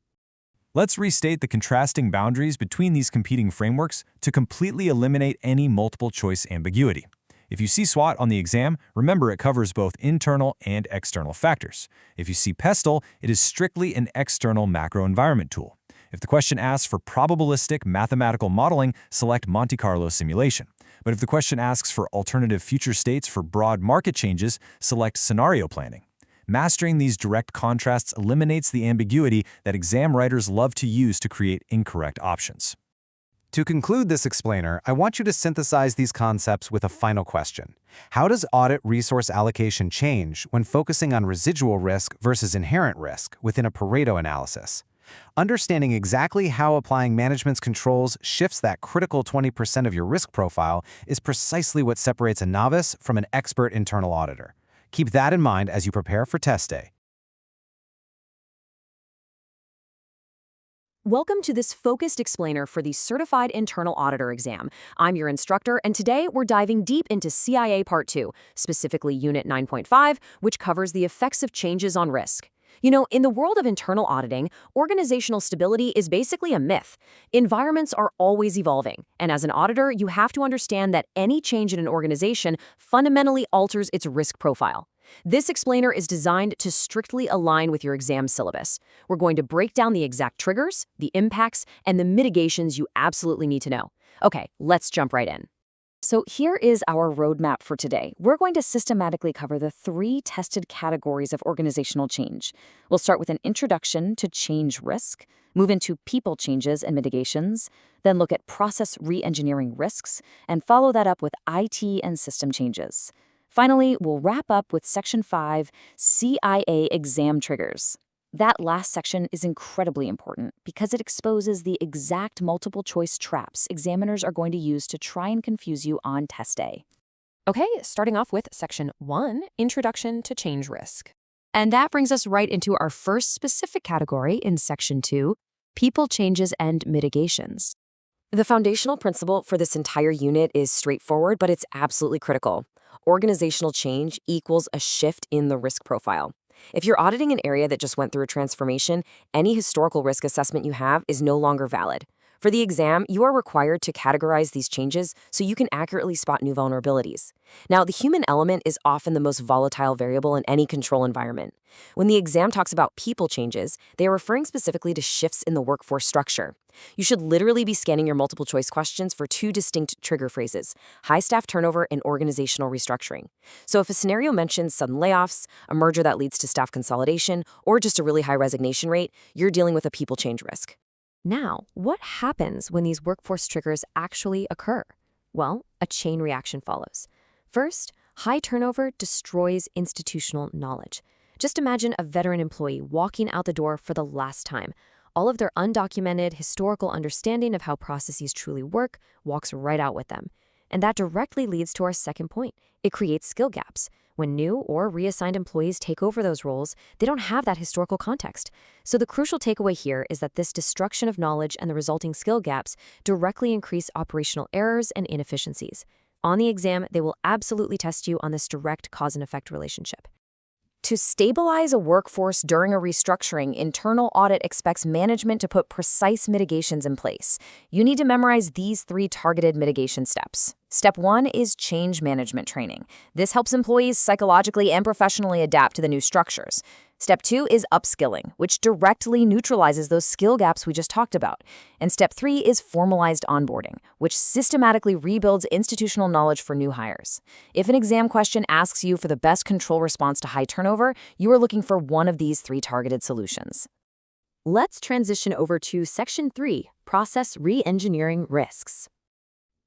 Let's restate the contrasting boundaries between these competing frameworks to completely eliminate any multiple-choice ambiguity. If you see SWOT on the exam, remember it covers both internal and external factors. If you see PESTLE, it is strictly an external macro environment tool. If the question asks for probabilistic mathematical modeling, select Monte Carlo simulation. But if the question asks for alternative future states for broad market changes, select scenario planning. Mastering these direct contrasts eliminates the ambiguity that exam writers love to use to create incorrect options. To conclude this explainer, I want you to synthesize these concepts with a final question. How does audit resource allocation change when focusing on residual risk versus inherent risk within a Pareto analysis? Understanding exactly how applying management's controls shifts that critical 20% of your risk profile is precisely what separates a novice from an expert internal auditor. Keep that in mind as you prepare for test day. Welcome to this focused explainer for the Certified Internal Auditor exam. I'm your instructor, and today we're diving deep into CIA Part 2, specifically Unit 9.5, which covers the effects of changes on risk. You know, in the world of internal auditing, organizational stability is basically a myth. Environments are always evolving, and as an auditor, you have to understand that any change in an organization fundamentally alters its risk profile. This explainer is designed to strictly align with your exam syllabus. We're going to break down the exact triggers, the impacts, and the mitigations you absolutely need to know. Okay, let's jump right in. So here is our roadmap for today. We're going to systematically cover the 3 tested categories of organizational change. We'll start with an introduction to change risk, move into people changes and mitigations, then look at process re-engineering risks, and follow that up with IT and system changes. Finally, we'll wrap up with Section 5, CIA exam triggers. That last section is incredibly important because it exposes the exact multiple choice traps examiners are going to use to try and confuse you on test day. Okay, starting off with Section 1, Introduction to Change Risk. And that brings us right into our first specific category in Section 2, People Changes and Mitigations. The foundational principle for this entire unit is straightforward, but it's absolutely critical. Organizational change equals a shift in the risk profile. If you're auditing an area that just went through a transformation, any historical risk assessment you have is no longer valid. For the exam, you are required to categorize these changes so you can accurately spot new vulnerabilities. Now, the human element is often the most volatile variable in any control environment. When the exam talks about people changes, they are referring specifically to shifts in the workforce structure. You should literally be scanning your multiple choice questions for 2 distinct trigger phrases: high staff turnover and organizational restructuring. So if a scenario mentions sudden layoffs, a merger that leads to staff consolidation, or just a really high resignation rate, you're dealing with a people change risk. Now, what happens when these workforce triggers actually occur? Well, a chain reaction follows. First, high turnover destroys institutional knowledge. Just imagine a veteran employee walking out the door for the last time. All of their undocumented, historical understanding of how processes truly work walks right out with them. And that directly leads to our second point. It creates skill gaps. When new or reassigned employees take over those roles, they don't have that historical context. So the crucial takeaway here is that this destruction of knowledge and the resulting skill gaps directly increase operational errors and inefficiencies. On the exam, they will absolutely test you on this direct cause and effect relationship. To stabilize a workforce during a restructuring, internal audit expects management to put precise mitigations in place. You need to memorize these 3 targeted mitigation steps. Step 1 is change management training. This helps employees psychologically and professionally adapt to the new structures. Step 2 is upskilling, which directly neutralizes those skill gaps we just talked about. And Step 3 is formalized onboarding, which systematically rebuilds institutional knowledge for new hires. If an exam question asks you for the best control response to high turnover, you are looking for one of these 3 targeted solutions. Let's transition over to Section 3, Process Re-engineering Risks.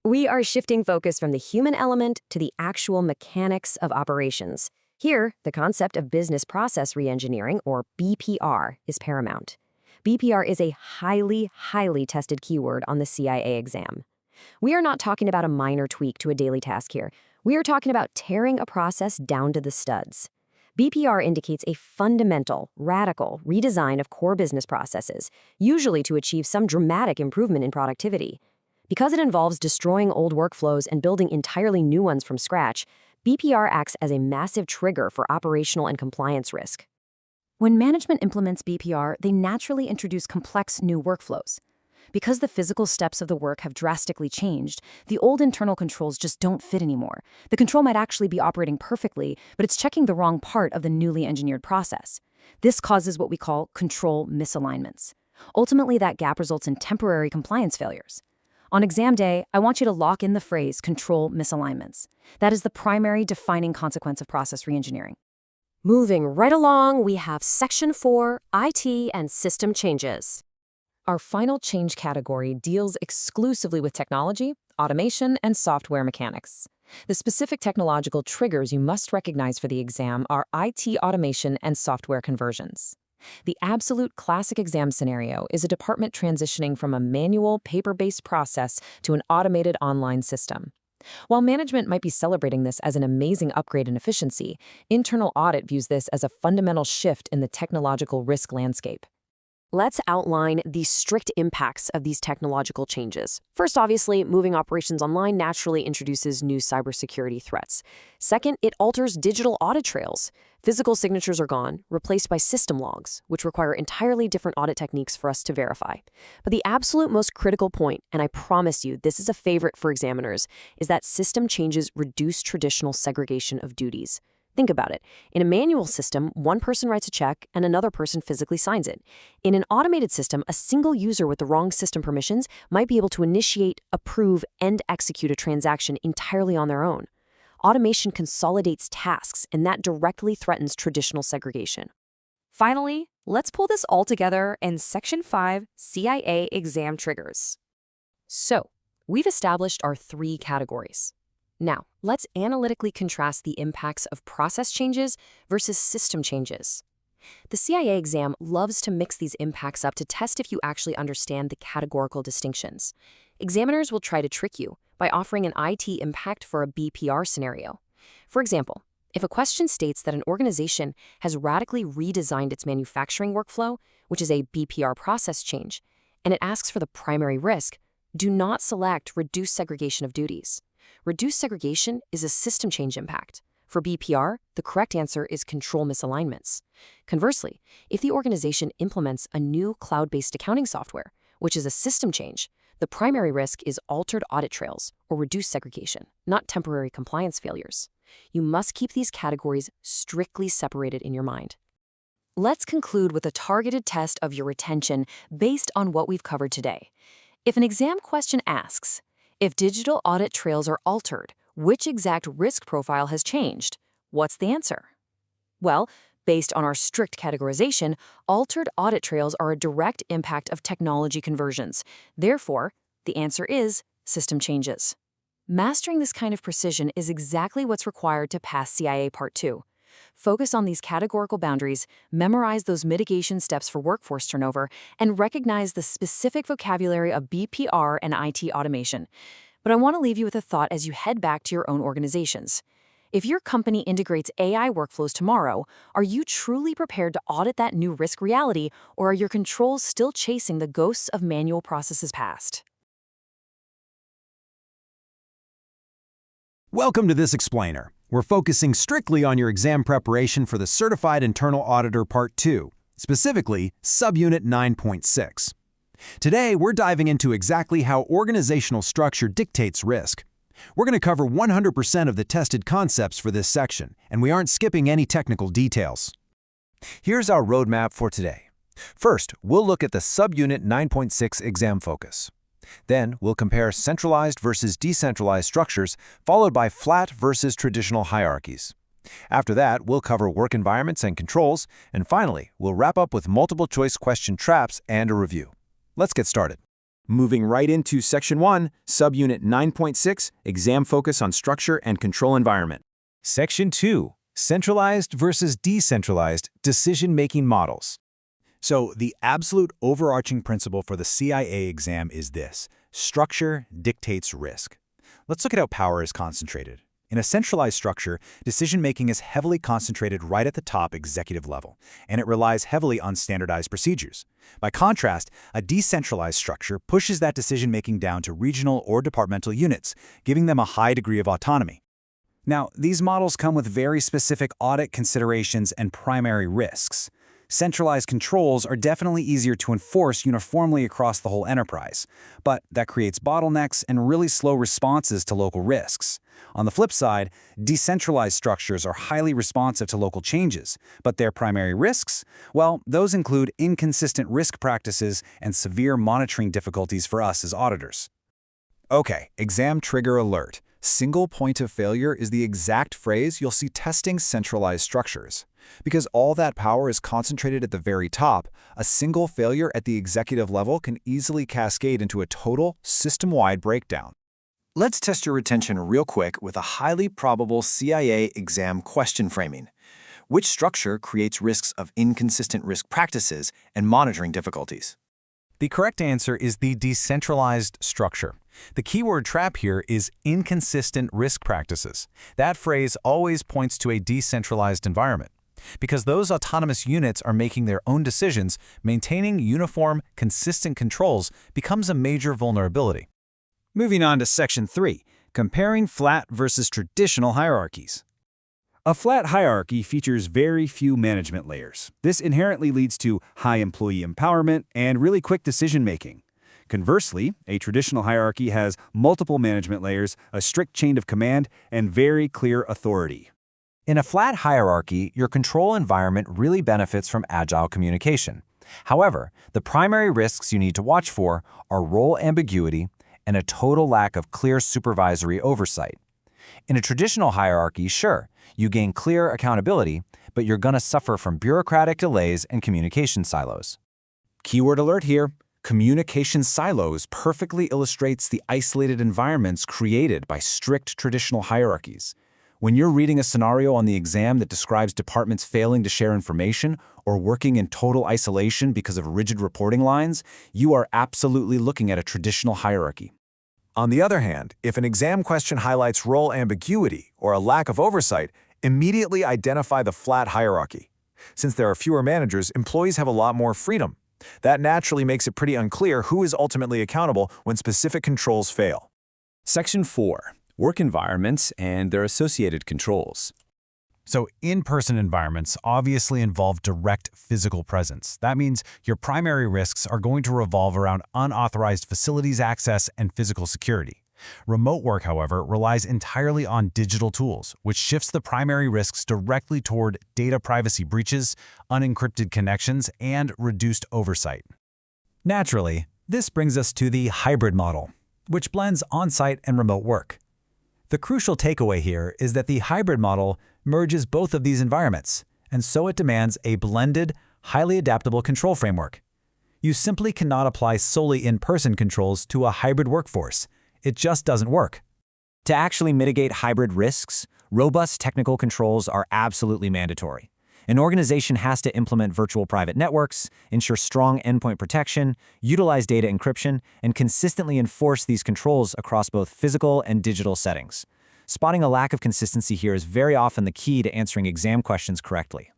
We are shifting focus from the human element to the actual mechanics of operations. Here, the concept of business process reengineering, or BPR, is paramount. BPR is a highly, highly tested keyword on the CIA exam. We are not talking about a minor tweak to a daily task here. We are talking about tearing a process down to the studs. BPR indicates a fundamental, radical redesign of core business processes, usually to achieve some dramatic improvement in productivity. Because it involves destroying old workflows and building entirely new ones from scratch, BPR acts as a massive trigger for operational and compliance risk. When management implements BPR, they naturally introduce complex new workflows. Because the physical steps of the work have drastically changed, the old internal controls just don't fit anymore. The control might actually be operating perfectly, but it's checking the wrong part of the newly engineered process. This causes what we call control misalignments. Ultimately, that gap results in temporary compliance failures. On exam day, I want you to lock in the phrase control misalignments. That is the primary defining consequence of process reengineering. Moving right along, we have Section 4, IT and System Changes. Our final change category deals exclusively with technology, automation, and software mechanics. The specific technological triggers you must recognize for the exam are IT automation and software conversions. The absolute classic exam scenario is a department transitioning from a manual, paper-based process to an automated online system. While management might be celebrating this as an amazing upgrade in efficiency, internal audit views this as a fundamental shift in the technological risk landscape. Let's outline the strict impacts of these technological changes. First, obviously, moving operations online naturally introduces new cybersecurity threats. Second, it alters digital audit trails. Physical signatures are gone, replaced by system logs, which require entirely different audit techniques for us to verify. But the absolute most critical point, and I promise you this is a favorite for examiners, is that system changes reduce traditional segregation of duties. Think about it. In a manual system, one person writes a check and another person physically signs it. In an automated system, a single user with the wrong system permissions might be able to initiate, approve, and execute a transaction entirely on their own. Automation consolidates tasks, and that directly threatens traditional segregation. Finally, let's pull this all together in Section 5, CIA Exam Triggers. So, we've established our 3 categories. Now, let's analytically contrast the impacts of process changes versus system changes. The CIA exam loves to mix these impacts up to test if you actually understand the categorical distinctions. Examiners will try to trick you by offering an IT impact for a BPR scenario. For example, if a question states that an organization has radically redesigned its manufacturing workflow, which is a BPR process change, and it asks for the primary risk, do not select Reduce Segregation of Duties. Reduced segregation is a system change impact. For BPR, the correct answer is control misalignments. Conversely, if the organization implements a new cloud-based accounting software, which is a system change, the primary risk is altered audit trails or reduced segregation, not temporary compliance failures. You must keep these categories strictly separated in your mind. Let's conclude with a targeted test of your retention based on what we've covered today. If an exam question asks, if digital audit trails are altered, which exact risk profile has changed? What's the answer? Well, based on our strict categorization, altered audit trails are a direct impact of technology conversions. Therefore, the answer is system changes. Mastering this kind of precision is exactly what's required to pass CIA Part 2. Focus on these categorical boundaries, memorize those mitigation steps for workforce turnover, and recognize the specific vocabulary of BPR and IT automation. But I want to leave you with a thought as you head back to your own organizations. If your company integrates AI workflows tomorrow, are you truly prepared to audit that new risk reality, or are your controls still chasing the ghosts of manual processes past? Welcome to this explainer. We're focusing strictly on your exam preparation for the Certified Internal Auditor Part 2, specifically Subunit 9.6. Today, we're diving into exactly how organizational structure dictates risk. We're going to cover 100% of the tested concepts for this section, and we aren't skipping any technical details. Here's our roadmap for today. First, we'll look at the Subunit 9.6 exam focus. Then, we'll compare centralized versus decentralized structures, followed by flat versus traditional hierarchies. After that, we'll cover work environments and controls, and finally, we'll wrap up with multiple-choice question traps and a review. Let's get started. Moving right into Section 1, Subunit 9.6, Exam Focus on Structure and Control Environment. Section 2, Centralized versus Decentralized Decision-Making Models. So the absolute overarching principle for the CIA exam is this: structure dictates risk. Let's look at how power is concentrated. In a centralized structure, decision-making is heavily concentrated right at the top executive level, and it relies heavily on standardized procedures. By contrast, a decentralized structure pushes that decision-making down to regional or departmental units, giving them a high degree of autonomy. Now, these models come with very specific audit considerations and primary risks. Centralized controls are definitely easier to enforce uniformly across the whole enterprise, but that creates bottlenecks and really slow responses to local risks. On the flip side, decentralized structures are highly responsive to local changes, but their primary risks? Well, those include inconsistent risk practices and severe monitoring difficulties for us as auditors. Okay, exam trigger alert. Single point of failure is the exact phrase you'll see testing centralized structures. Because all that power is concentrated at the very top, a single failure at the executive level can easily cascade into a total, system-wide breakdown. Let's test your retention real quick with a highly probable CIA exam question framing. Which structure creates risks of inconsistent risk practices and monitoring difficulties? The correct answer is the decentralized structure. The keyword trap here is inconsistent risk practices. That phrase always points to a decentralized environment. Because those autonomous units are making their own decisions, maintaining uniform, consistent controls becomes a major vulnerability. Moving on to Section 3, Comparing Flat versus Traditional Hierarchies. A flat hierarchy features very few management layers. This inherently leads to high employee empowerment and really quick decision-making. Conversely, a traditional hierarchy has multiple management layers, a strict chain of command, and very clear authority. In a flat hierarchy, your control environment really benefits from agile communication. However, the primary risks you need to watch for are role ambiguity and a total lack of clear supervisory oversight. In a traditional hierarchy, sure, you gain clear accountability, but you're going to suffer from bureaucratic delays and communication silos. Keyword alert here. Communication silos perfectly illustrates the isolated environments created by strict traditional hierarchies. When you're reading a scenario on the exam that describes departments failing to share information or working in total isolation because of rigid reporting lines, you are absolutely looking at a traditional hierarchy. On the other hand, if an exam question highlights role ambiguity or a lack of oversight, immediately identify the flat hierarchy. Since there are fewer managers, employees have a lot more freedom. That naturally makes it pretty unclear who is ultimately accountable when specific controls fail. Section 4. Work environments and their associated controls. So in-person environments obviously involve direct physical presence. That means your primary risks are going to revolve around unauthorized facilities access and physical security. Remote work, however, relies entirely on digital tools, which shifts the primary risks directly toward data privacy breaches, unencrypted connections, and reduced oversight. Naturally, this brings us to the hybrid model, which blends on-site and remote work. The crucial takeaway here is that the hybrid model merges both of these environments, and so it demands a blended, highly adaptable control framework. You simply cannot apply solely in-person controls to a hybrid workforce. It just doesn't work. To actually mitigate hybrid risks, robust technical controls are absolutely mandatory. An organization has to implement virtual private networks, ensure strong endpoint protection, utilize data encryption, and consistently enforce these controls across both physical and digital settings. Spotting a lack of consistency here is very often the key to answering exam questions correctly.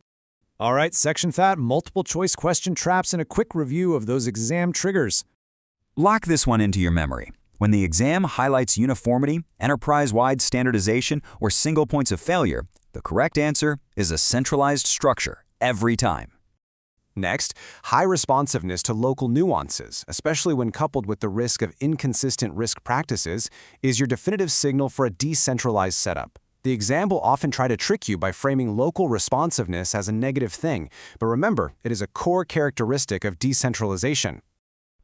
All right, Section That, multiple choice question traps and a quick review of those exam triggers. Lock this one into your memory. When the exam highlights uniformity, enterprise-wide standardization, or single points of failure, the correct answer is a centralized structure every time. Next, high responsiveness to local nuances, especially when coupled with the risk of inconsistent risk practices, is your definitive signal for a decentralized setup. The exam will often try to trick you by framing local responsiveness as a negative thing, but remember, it is a core characteristic of decentralization.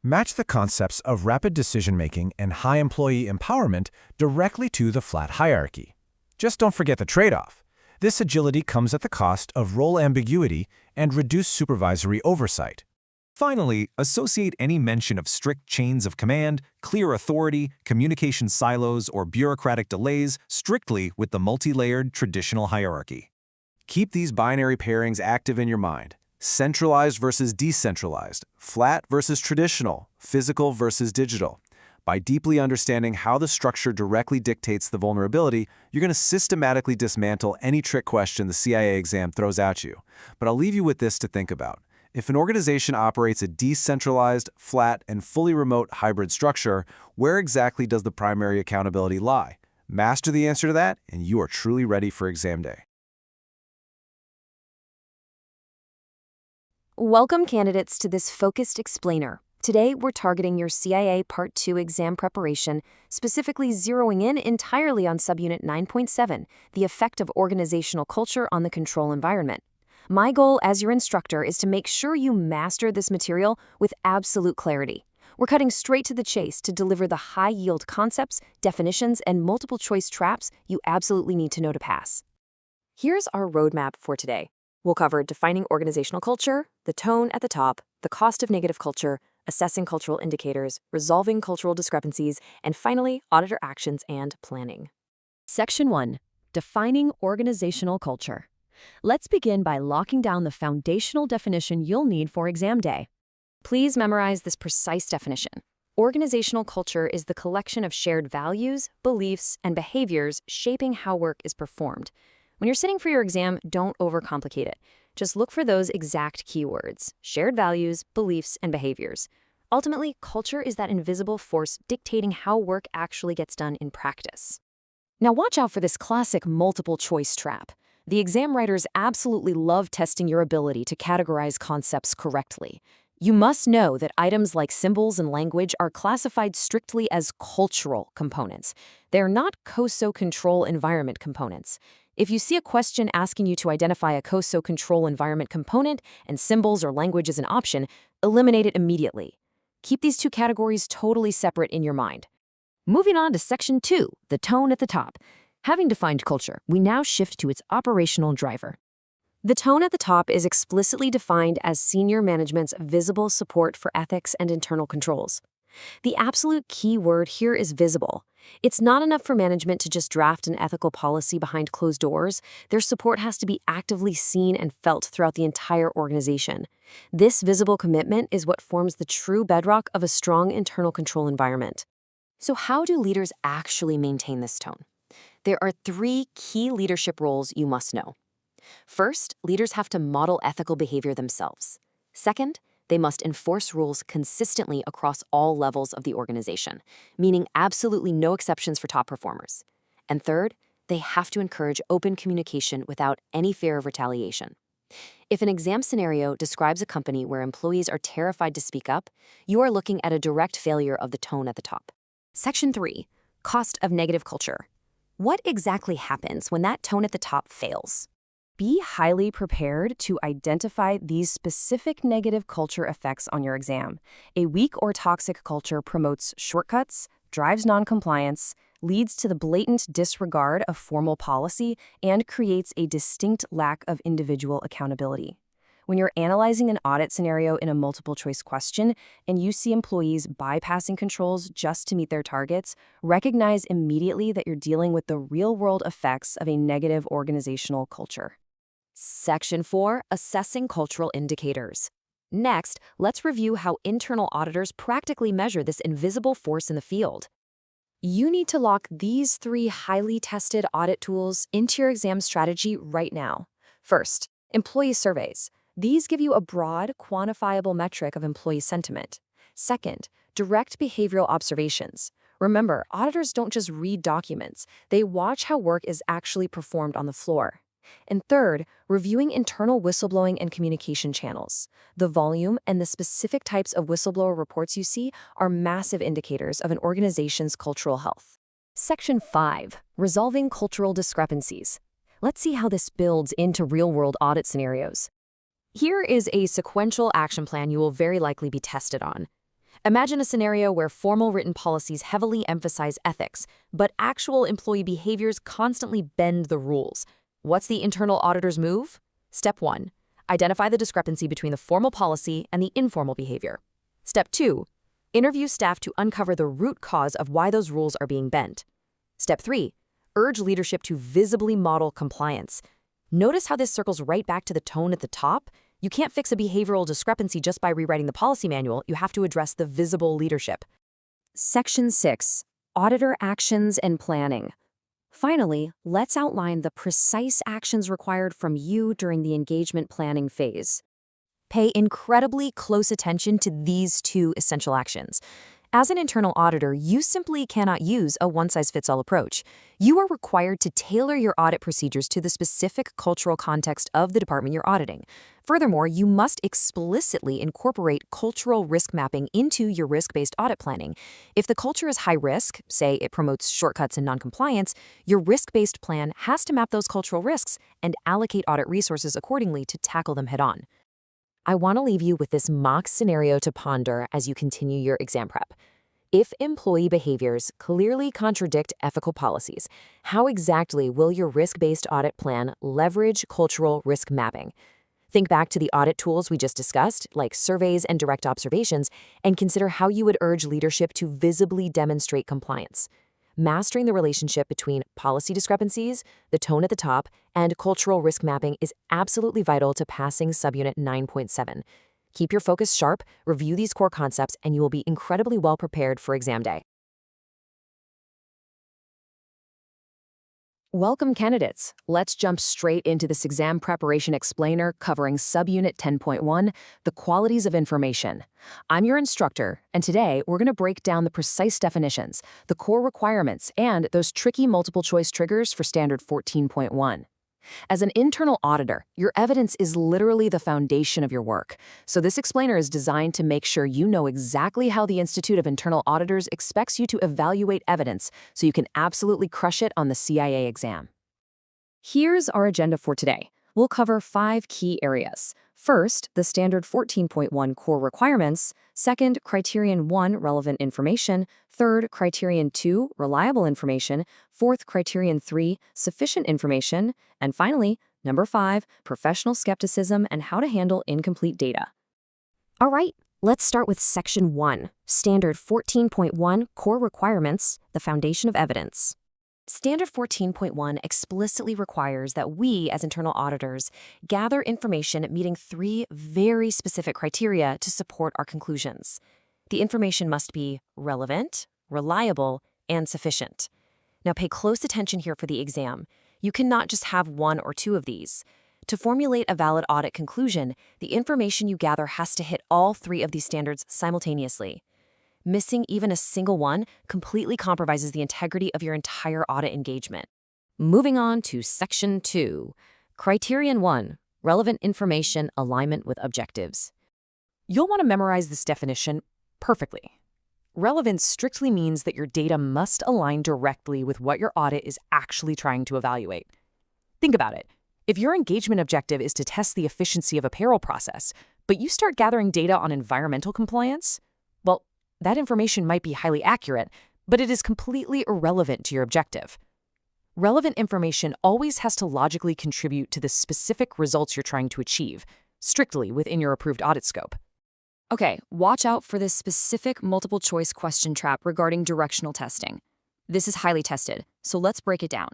Match the concepts of rapid decision-making and high employee empowerment directly to the flat hierarchy. Just don't forget the trade-off. This agility comes at the cost of role ambiguity and reduced supervisory oversight. Finally, associate any mention of strict chains of command, clear authority, communication silos, or bureaucratic delays strictly with the multi-layered traditional hierarchy. Keep these binary pairings active in your mind. Centralized versus decentralized, flat versus traditional, physical versus digital. By deeply understanding how the structure directly dictates the vulnerability, you're going to systematically dismantle any trick question the CIA exam throws at you. But I'll leave you with this to think about. If an organization operates a decentralized, flat, and fully remote hybrid structure, where exactly does the primary accountability lie? Master the answer to that, and you are truly ready for exam day. Welcome, candidates, to this focused explainer. Today, we're targeting your CIA Part 2 exam preparation, specifically zeroing in entirely on Subunit 9.7, the effect of organizational culture on the control environment. My goal as your instructor is to make sure you master this material with absolute clarity. We're cutting straight to the chase to deliver the high-yield concepts, definitions, and multiple-choice traps you absolutely need to know to pass. Here's our roadmap for today. We'll cover defining organizational culture, the tone at the top, the cost of negative culture, assessing cultural indicators, resolving cultural discrepancies, and finally, auditor actions and planning. Section 1. Defining organizational culture. Let's begin by locking down the foundational definition you'll need for exam day. Please memorize this precise definition. Organizational culture is the collection of shared values, beliefs, and behaviors shaping how work is performed. When you're sitting for your exam, don't overcomplicate it. Just look for those exact keywords: shared values, beliefs, and behaviors. Ultimately, culture is that invisible force dictating how work actually gets done in practice. Now watch out for this classic multiple-choice trap. The exam writers absolutely love testing your ability to categorize concepts correctly. You must know that items like symbols and language are classified strictly as cultural components. They're not COSO control environment components. If you see a question asking you to identify a COSO control environment component and symbols or language as an option, eliminate it immediately. Keep these two categories totally separate in your mind. Moving on to Section 2, the tone at the top. Having defined culture, we now shift to its operational driver. The tone at the top is explicitly defined as senior management's visible support for ethics and internal controls. The absolute key word here is visible. It's not enough for management to just draft an ethical policy behind closed doors. Their support has to be actively seen and felt throughout the entire organization. This visible commitment is what forms the true bedrock of a strong internal control environment. So how do leaders actually maintain this tone? There are 3 key leadership roles you must know. First, leaders have to model ethical behavior themselves. Second, they must enforce rules consistently across all levels of the organization, meaning absolutely no exceptions for top performers. And third, they have to encourage open communication without any fear of retaliation. If an exam scenario describes a company where employees are terrified to speak up, you are looking at a direct failure of the tone at the top. Section 3, cost of negative culture. What exactly happens when that tone at the top fails? Be highly prepared to identify these specific negative culture effects on your exam. A weak or toxic culture promotes shortcuts, drives noncompliance, leads to the blatant disregard of formal policy, and creates a distinct lack of individual accountability. When you're analyzing an audit scenario in a multiple-choice question and you see employees bypassing controls just to meet their targets, recognize immediately that you're dealing with the real-world effects of a negative organizational culture. Section 4, assessing cultural indicators. Next, let's review how internal auditors practically measure this invisible force in the field. You need to lock these 3 highly tested audit tools into your exam strategy right now. First, employee surveys. These give you a broad, quantifiable metric of employee sentiment. Second, direct behavioral observations. Remember, auditors don't just read documents, they watch how work is actually performed on the floor. And third, reviewing internal whistleblowing and communication channels. The volume and the specific types of whistleblower reports you see are massive indicators of an organization's cultural health. Section 5, resolving cultural discrepancies. Let's see how this builds into real-world audit scenarios. Here is a sequential action plan you will very likely be tested on. Imagine a scenario where formal written policies heavily emphasize ethics, but actual employee behaviors constantly bend the rules. What's the internal auditor's move? Step 1, identify the discrepancy between the formal policy and the informal behavior. Step 2, interview staff to uncover the root cause of why those rules are being bent. Step 3, urge leadership to visibly model compliance. Notice how this circles right back to the tone at the top? You can't fix a behavioral discrepancy just by rewriting the policy manual. You have to address the visible leadership. Section 6, auditor actions and planning. Finally, let's outline the precise actions required from you during the engagement planning phase. Pay incredibly close attention to these 2 essential actions. As an internal auditor, you simply cannot use a one-size-fits-all approach. You are required to tailor your audit procedures to the specific cultural context of the department you're auditing. Furthermore, you must explicitly incorporate cultural risk mapping into your risk-based audit planning. If the culture is high risk, say it promotes shortcuts and noncompliance, your risk-based plan has to map those cultural risks and allocate audit resources accordingly to tackle them head-on. I want to leave you with this mock scenario to ponder as you continue your exam prep. If employee behaviors clearly contradict ethical policies, how exactly will your risk-based audit plan leverage cultural risk mapping? Think back to the audit tools we just discussed, like surveys and direct observations, and consider how you would urge leadership to visibly demonstrate compliance. Mastering the relationship between policy discrepancies, the tone at the top, and cultural risk mapping is absolutely vital to passing Subunit 9.7. Keep your focus sharp, review these core concepts, and you will be incredibly well prepared for exam day. Welcome, candidates. Let's jump straight into this exam preparation explainer covering Subunit 10.1, the qualities of information. I'm your instructor, and today we're going to break down the precise definitions, the core requirements, and those tricky multiple-choice triggers for Standard 14.1. As an internal auditor, your evidence is literally the foundation of your work. So this explainer is designed to make sure you know exactly how the Institute of Internal Auditors expects you to evaluate evidence so you can absolutely crush it on the CIA exam. Here's our agenda for today. We'll cover 5 key areas. First, the standard 14.1 core requirements. Second, criterion 1, relevant information. Third, criterion 2, reliable information. Fourth, criterion 3, sufficient information. And finally, number 5, professional skepticism and how to handle incomplete data. All right, let's start with Section 1, Standard 14.1 Core Requirements, the Foundation of Evidence. Standard 14.1 explicitly requires that we, as internal auditors, gather information meeting 3 very specific criteria to support our conclusions. The information must be relevant, reliable, and sufficient. Now pay close attention here for the exam. You cannot just have 1 or 2 of these. To formulate a valid audit conclusion, the information you gather has to hit all 3 of these standards simultaneously. Missing even a single one completely compromises the integrity of your entire audit engagement. Moving on to Section 2, Criterion 1, Relevant Information Alignment with Objectives. You'll want to memorize this definition perfectly. Relevance strictly means that your data must align directly with what your audit is actually trying to evaluate. Think about it. If your engagement objective is to test the efficiency of a payroll process, but you start gathering data on environmental compliance, well, that information might be highly accurate, but it is completely irrelevant to your objective. Relevant information always has to logically contribute to the specific results you're trying to achieve, strictly within your approved audit scope. Okay, watch out for this specific multiple choice question trap regarding directional testing. This is highly tested, so let's break it down.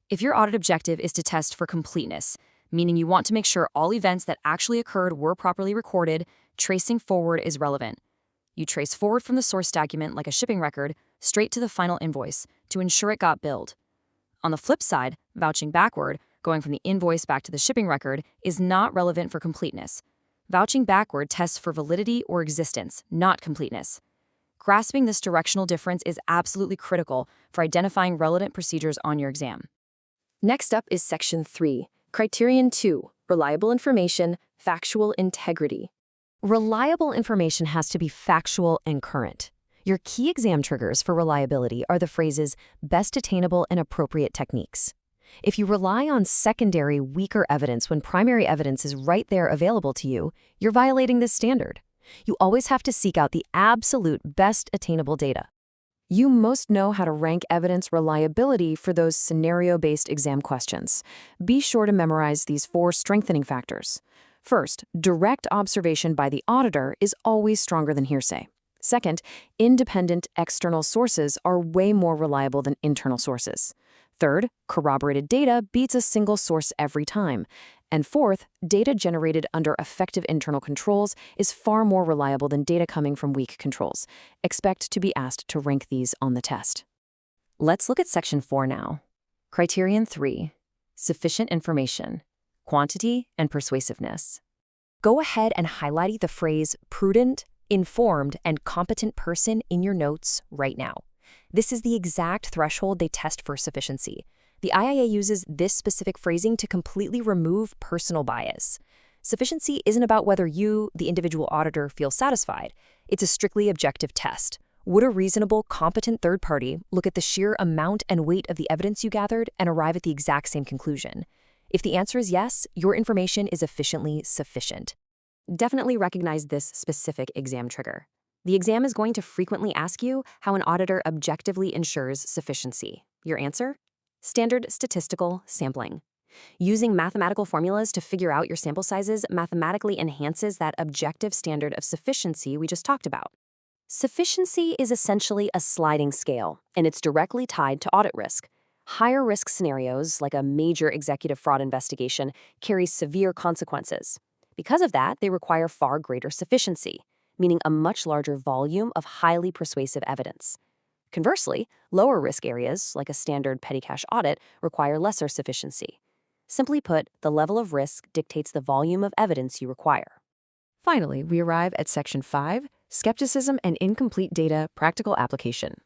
If your audit objective is to test for completeness, meaning you want to make sure all events that actually occurred were properly recorded, tracing forward is relevant. You trace forward from the source document like a shipping record straight to the final invoice to ensure it got billed. On the flip side, vouching backward, going from the invoice back to the shipping record, is not relevant for completeness. Vouching backward tests for validity or existence, not completeness. Grasping this directional difference is absolutely critical for identifying relevant procedures on your exam. Next up is Section 3, Criterion 2, Reliable Information, Factual Integrity. Reliable information has to be factual and current. Your key exam triggers for reliability are the phrases best attainable and appropriate techniques. If you rely on secondary, weaker evidence when primary evidence is right there available to you, you're violating this standard. You always have to seek out the absolute best attainable data. You most know how to rank evidence reliability for those scenario-based exam questions. Be sure to memorize these 4 strengthening factors. First, direct observation by the auditor is always stronger than hearsay. Second, independent external sources are way more reliable than internal sources. Third, corroborated data beats a single source every time. And fourth, data generated under effective internal controls is far more reliable than data coming from weak controls. Expect to be asked to rank these on the test. Let's look at Section 4 now. Criterion 3, Sufficient Information, Quantity and Persuasiveness. Go ahead and highlight the phrase prudent, informed, and competent person in your notes right now. This is the exact threshold they test for sufficiency. The IIA uses this specific phrasing to completely remove personal bias. Sufficiency isn't about whether you, the individual auditor, feel satisfied. It's a strictly objective test. Would a reasonable, competent third party look at the sheer amount and weight of the evidence you gathered and arrive at the exact same conclusion? If the answer is yes, your information is efficiently sufficient. Definitely recognize this specific exam trigger. The exam is going to frequently ask you how an auditor objectively ensures sufficiency. Your answer? Standard statistical sampling. Using mathematical formulas to figure out your sample sizes mathematically enhances that objective standard of sufficiency we just talked about. Sufficiency is essentially a sliding scale, and it's directly tied to audit risk. Higher risk scenarios, like a major executive fraud investigation, carry severe consequences. Because of that, they require far greater sufficiency, meaning a much larger volume of highly persuasive evidence. Conversely, lower risk areas, like a standard petty cash audit, require lesser sufficiency. Simply put, the level of risk dictates the volume of evidence you require. Finally, we arrive at Section 5, Skepticism and Incomplete Data Practical Application.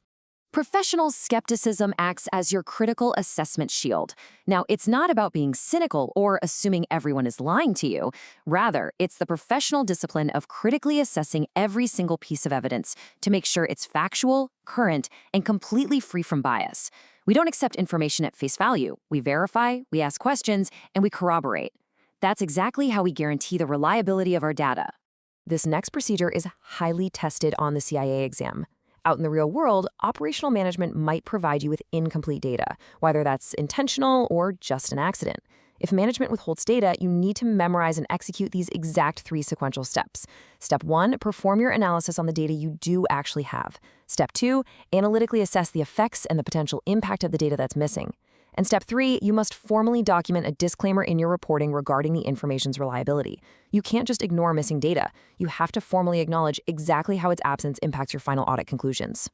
Professional skepticism acts as your critical assessment shield. Now, it's not about being cynical or assuming everyone is lying to you. Rather, it's the professional discipline of critically assessing every single piece of evidence to make sure it's factual, current, and completely free from bias. We don't accept information at face value. We verify, we ask questions, and we corroborate. That's exactly how we guarantee the reliability of our data. This next procedure is highly tested on the CIA exam. Out in the real world, operational management might provide you with incomplete data, whether that's intentional or just an accident. If management withholds data, you need to memorize and execute these exact 3 sequential steps. Step 1, perform your analysis on the data you do actually have. Step 2, analytically assess the effects and the potential impact of the data that's missing. And step 3, you must formally document a disclaimer in your reporting regarding the information's reliability. You can't just ignore missing data. You have to formally acknowledge exactly how its absence impacts your final audit conclusions.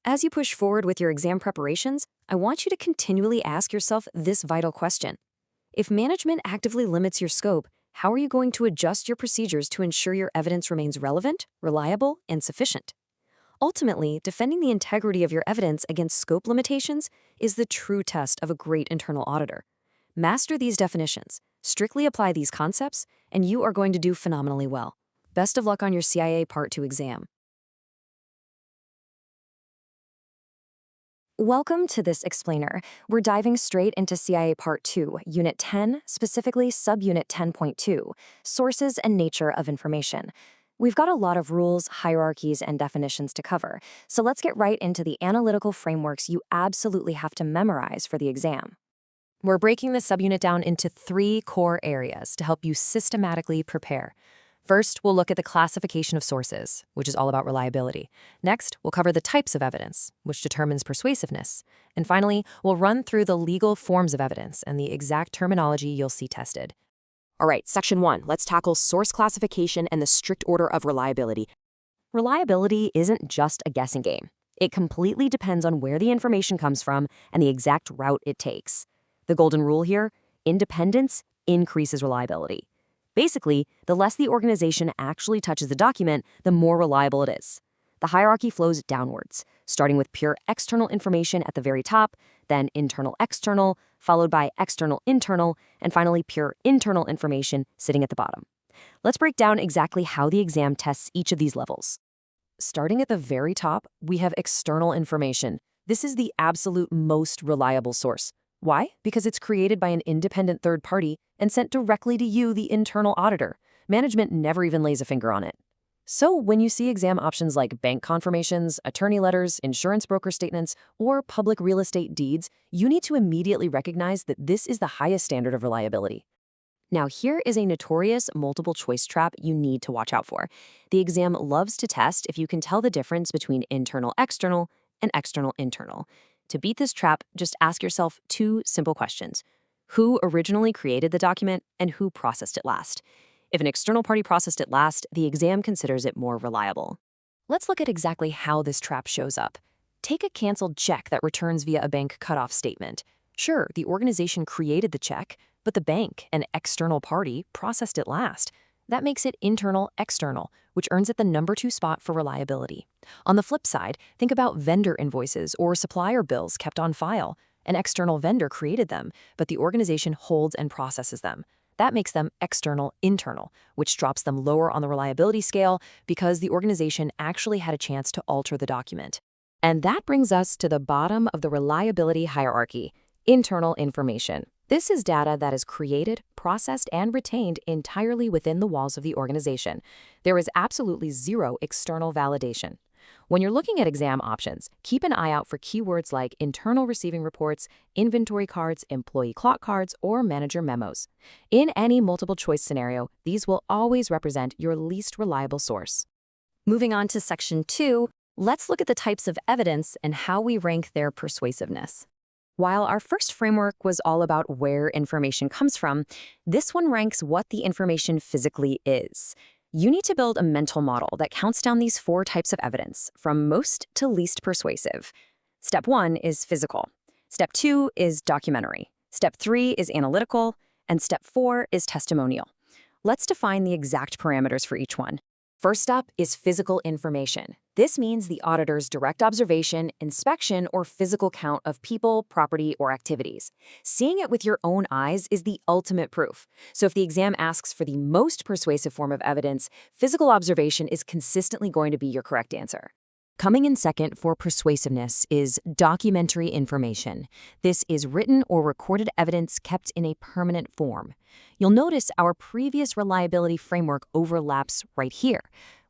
As you push forward with your exam preparations, I want you to continually ask yourself this vital question. If management actively limits your scope, how are you going to adjust your procedures to ensure your evidence remains relevant, reliable, and sufficient? Ultimately, defending the integrity of your evidence against scope limitations is the true test of a great internal auditor. Master these definitions, strictly apply these concepts, and you are going to do phenomenally well. Best of luck on your CIA Part 2 exam. Welcome to this explainer. We're diving straight into CIA Part 2, Unit 10, specifically Subunit 10.2, Sources and Nature of Information. We've got a lot of rules, hierarchies, and definitions to cover, so let's get right into the analytical frameworks you absolutely have to memorize for the exam. We're breaking the subunit down into 3 core areas to help you systematically prepare. First, we'll look at the classification of sources, which is all about reliability. Next, we'll cover the types of evidence, which determines persuasiveness. And finally, we'll run through the legal forms of evidence and the exact terminology you'll see tested. All right, Section 1, let's tackle source classification and the strict order of reliability. Reliability isn't just a guessing game. It completely depends on where the information comes from and the exact route it takes. The golden rule here, independence increases reliability. Basically, the less the organization actually touches the document, the more reliable it is. The hierarchy flows downwards, starting with pure external information at the very top, then internal-external, followed by external-internal, and finally pure internal information sitting at the bottom. Let's break down exactly how the exam tests each of these levels. Starting at the very top, we have external information. This is the absolute most reliable source. Why? Because it's created by an independent third party and sent directly to you, the internal auditor. Management never even lays a finger on it. So when you see exam options like bank confirmations, attorney letters, insurance broker statements, or public real estate deeds, you need to immediately recognize that this is the highest standard of reliability. Now, here is a notorious multiple choice trap you need to watch out for. The exam loves to test if you can tell the difference between internal-external and external-internal. To beat this trap, just ask yourself 2 simple questions. Who originally created the document and who processed it last? If an external party processed it last, the exam considers it more reliable. Let's look at exactly how this trap shows up. Take a canceled check that returns via a bank cutoff statement. Sure, the organization created the check, but the bank, an external party, processed it last. That makes it internal-external, which earns it the number 2 spot for reliability. On the flip side, think about vendor invoices or supplier bills kept on file. An external vendor created them, but the organization holds and processes them. That makes them external-internal, which drops them lower on the reliability scale because the organization actually had a chance to alter the document. And that brings us to the bottom of the reliability hierarchy, internal information. This is data that is created, processed, and retained entirely within the walls of the organization. There is absolutely 0 external validation. When you're looking at exam options, keep an eye out for keywords like internal receiving reports, inventory cards, employee clock cards, or manager memos. In any multiple choice scenario, these will always represent your least reliable source. Moving on to Section 2, let's look at the types of evidence and how we rank their persuasiveness. While our first framework was all about where information comes from, this one ranks what the information physically is. You need to build a mental model that counts down these 4 types of evidence, from most to least persuasive. Step 1 is physical. Step 2 is documentary. Step 3 is analytical. And step 4 is testimonial. Let's define the exact parameters for each one. First up is physical information. This means the auditor's direct observation, inspection, or physical count of people, property, or activities. Seeing it with your own eyes is the ultimate proof. So if the exam asks for the most persuasive form of evidence, physical observation is consistently going to be your correct answer. Coming in second for persuasiveness is documentary information. This is written or recorded evidence kept in a permanent form. You'll notice our previous reliability framework overlaps right here.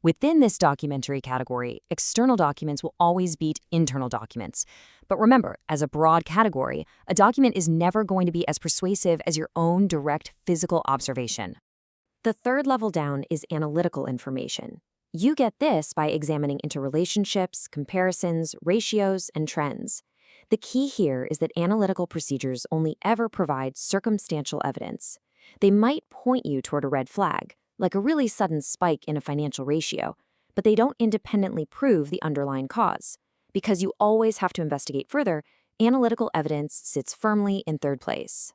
Within this documentary category, external documents will always beat internal documents. But remember, as a broad category, a document is never going to be as persuasive as your own direct physical observation. The third level down is analytical information. You get this by examining interrelationships, comparisons, ratios, and trends. The key here is that analytical procedures only ever provide circumstantial evidence. They might point you toward a red flag, like a really sudden spike in a financial ratio, but they don't independently prove the underlying cause. Because you always have to investigate further, analytical evidence sits firmly in third place.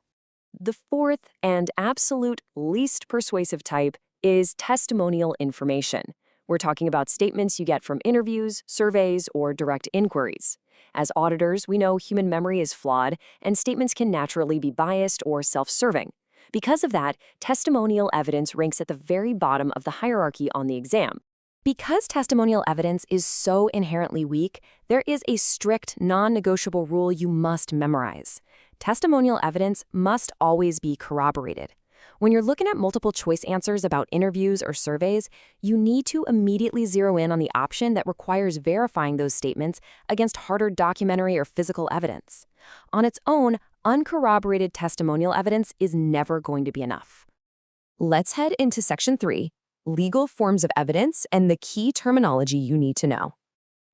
The fourth and absolute least persuasive type is testimonial information. We're talking about statements you get from interviews, surveys, or direct inquiries. As auditors, we know human memory is flawed, and statements can naturally be biased or self-serving. Because of that, testimonial evidence ranks at the very bottom of the hierarchy on the exam. Because testimonial evidence is so inherently weak, there is a strict, non-negotiable rule you must memorize. Testimonial evidence must always be corroborated. When you're looking at multiple choice answers about interviews or surveys, you need to immediately zero in on the option that requires verifying those statements against harder documentary or physical evidence. On its own, uncorroborated testimonial evidence is never going to be enough. Let's head into Section 3, Legal Forms of Evidence and the key terminology you need to know.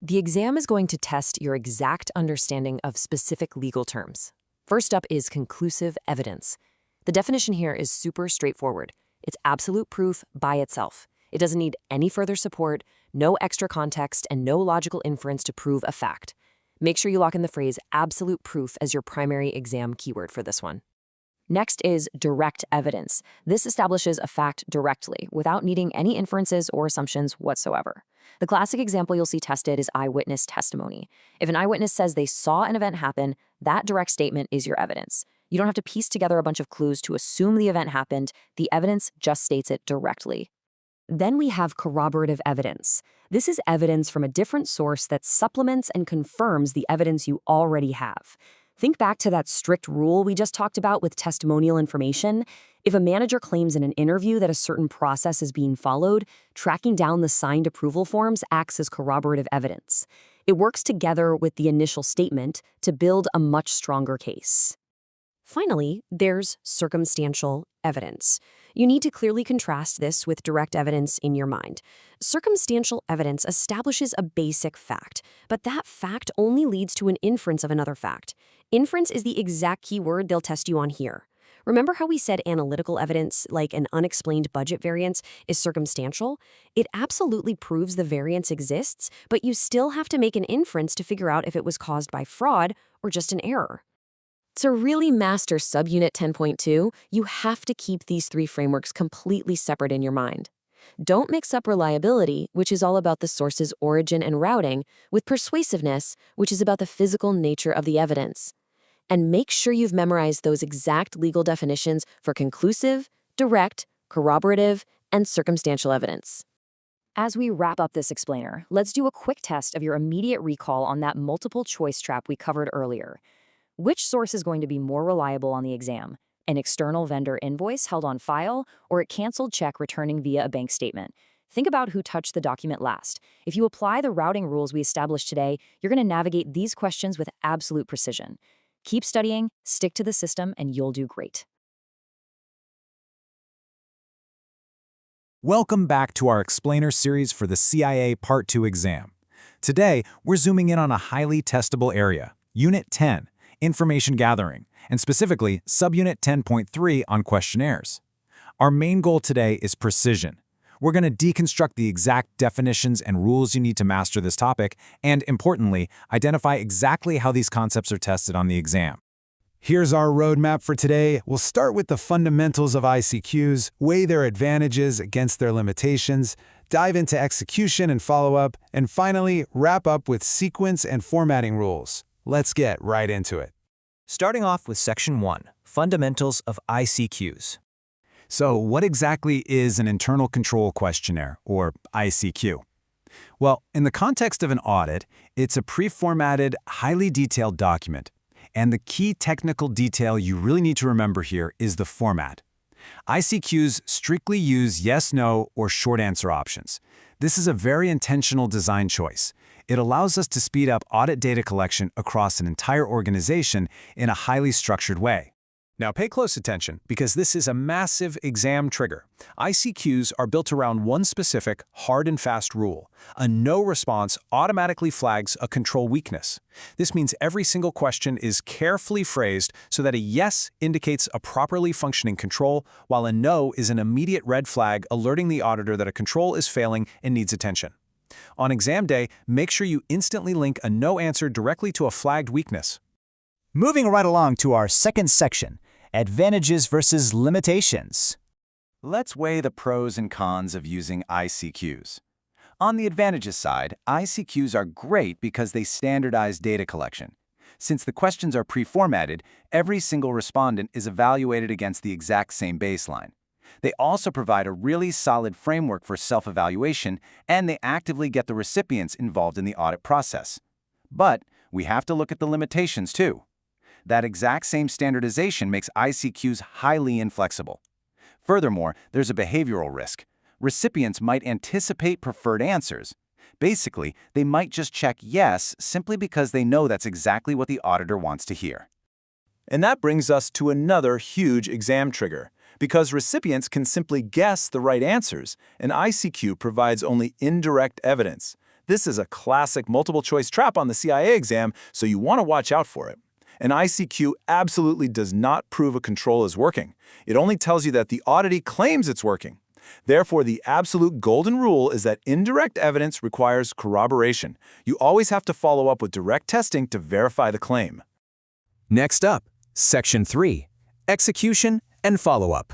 The exam is going to test your exact understanding of specific legal terms. First up is conclusive evidence. The definition here is super straightforward. It's absolute proof by itself. It doesn't need any further support, no extra context, and no logical inference to prove a fact. Make sure you lock in the phrase absolute proof as your primary exam keyword for this one. Next is direct evidence. This establishes a fact directly, without needing any inferences or assumptions whatsoever. The classic example you'll see tested is eyewitness testimony. If an eyewitness says they saw an event happen, that direct statement is your evidence. You don't have to piece together a bunch of clues to assume the event happened. The evidence just states it directly. Then we have corroborative evidence. This is evidence from a different source that supplements and confirms the evidence you already have. Think back to that strict rule we just talked about with testimonial information. If a manager claims in an interview that a certain process is being followed, tracking down the signed approval forms acts as corroborative evidence. It works together with the initial statement to build a much stronger case. Finally, there's circumstantial evidence. You need to clearly contrast this with direct evidence in your mind. Circumstantial evidence establishes a basic fact, but that fact only leads to an inference of another fact. Inference is the exact key word they'll test you on here. Remember how we said analytical evidence, like an unexplained budget variance, is circumstantial? It absolutely proves the variance exists, but you still have to make an inference to figure out if it was caused by fraud or just an error. To really master Subunit 10.2, you have to keep these three frameworks completely separate in your mind. Don't mix up reliability, which is all about the source's origin and routing, with persuasiveness, which is about the physical nature of the evidence. And make sure you've memorized those exact legal definitions for conclusive, direct, corroborative, and circumstantial evidence. As we wrap up this explainer, let's do a quick test of your immediate recall on that multiple choice trap we covered earlier. Which source is going to be more reliable on the exam? An external vendor invoice held on file, or a canceled check returning via a bank statement? Think about who touched the document last. If you apply the routing rules we established today, you're going to navigate these questions with absolute precision. Keep studying, stick to the system, and you'll do great. Welcome back to our explainer series for the CIA Part 2 exam. Today, we're zooming in on a highly testable area, Unit 10, Information Gathering, and specifically Subunit 10.3 on Questionnaires. Our main goal today is precision. We're going to deconstruct the exact definitions and rules you need to master this topic, and importantly, identify exactly how these concepts are tested on the exam. Here's our roadmap for today. We'll start with the fundamentals of ICQs, weigh their advantages against their limitations, dive into execution and follow-up, and finally, wrap up with sequence and formatting rules. Let's get right into it. Starting off with Section 1, Fundamentals of ICQs. So what exactly is an internal control questionnaire, or ICQ? Well, in the context of an audit, it's a pre-formatted, highly detailed document. And the key technical detail you really need to remember here is the format. ICQs strictly use yes, no, or short answer options. This is a very intentional design choice. It allows us to speed up audit data collection across an entire organization in a highly structured way. Now pay close attention, because this is a massive exam trigger. ICQs are built around one specific, hard and fast rule. A no response automatically flags a control weakness. This means every single question is carefully phrased so that a yes indicates a properly functioning control, while a no is an immediate red flag alerting the auditor that a control is failing and needs attention. On exam day, make sure you instantly link a no answer directly to a flagged weakness. Moving right along to our second section, Advantages versus Limitations. Let's weigh the pros and cons of using ICQs. On the advantages side, ICQs are great because they standardize data collection. Since the questions are pre-formatted, every single respondent is evaluated against the exact same baseline. They also provide a really solid framework for self-evaluation, and they actively get the recipients involved in the audit process. But we have to look at the limitations too. That exact same standardization makes ICQs highly inflexible. Furthermore, there's a behavioral risk. Recipients might anticipate preferred answers. Basically, they might just check yes simply because they know that's exactly what the auditor wants to hear. And that brings us to another huge exam trigger. Because recipients can simply guess the right answers, an ICQ provides only indirect evidence. This is a classic multiple-choice trap on the CIA exam, so you want to watch out for it. An ICQ absolutely does not prove a control is working. It only tells you that the auditee claims it's working. Therefore, the absolute golden rule is that indirect evidence requires corroboration. You always have to follow up with direct testing to verify the claim. Next up, Section 3, Execution and Follow-up.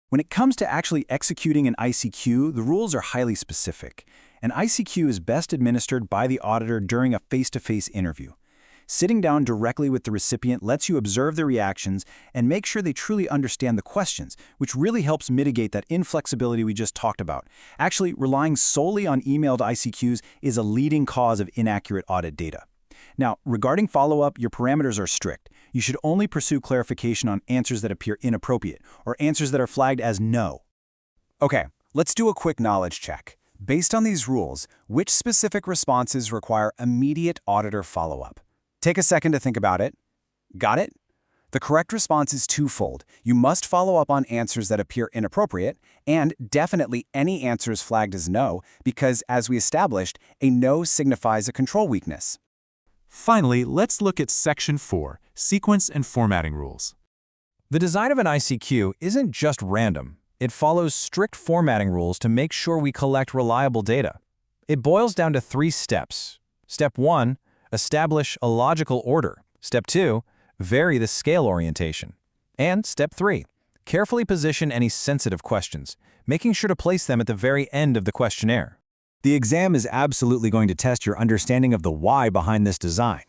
When it comes to actually executing an ICQ, the rules are highly specific. An ICQ is best administered by the auditor during a face-to-face interview. Sitting down directly with the recipient lets you observe their reactions and make sure they truly understand the questions, which really helps mitigate that inflexibility we just talked about. Actually, relying solely on emailed ICQs is a leading cause of inaccurate audit data. Now, regarding follow-up, your parameters are strict. You should only pursue clarification on answers that appear inappropriate or answers that are flagged as no. Okay, let's do a quick knowledge check. Based on these rules, which specific responses require immediate auditor follow-up? Take a second to think about it. Got it? The correct response is twofold. You must follow up on answers that appear inappropriate, and definitely any answers flagged as no, because as we established, a no signifies a control weakness. Finally, let's look at Section 4, Sequence and Formatting Rules. The design of an ICQ isn't just random. It follows strict formatting rules to make sure we collect reliable data. It boils down to 3 steps. Step 1, establish a logical order. Step 2, vary the scale orientation. And Step 3, carefully position any sensitive questions, making sure to place them at the very end of the questionnaire. The exam is absolutely going to test your understanding of the why behind this design.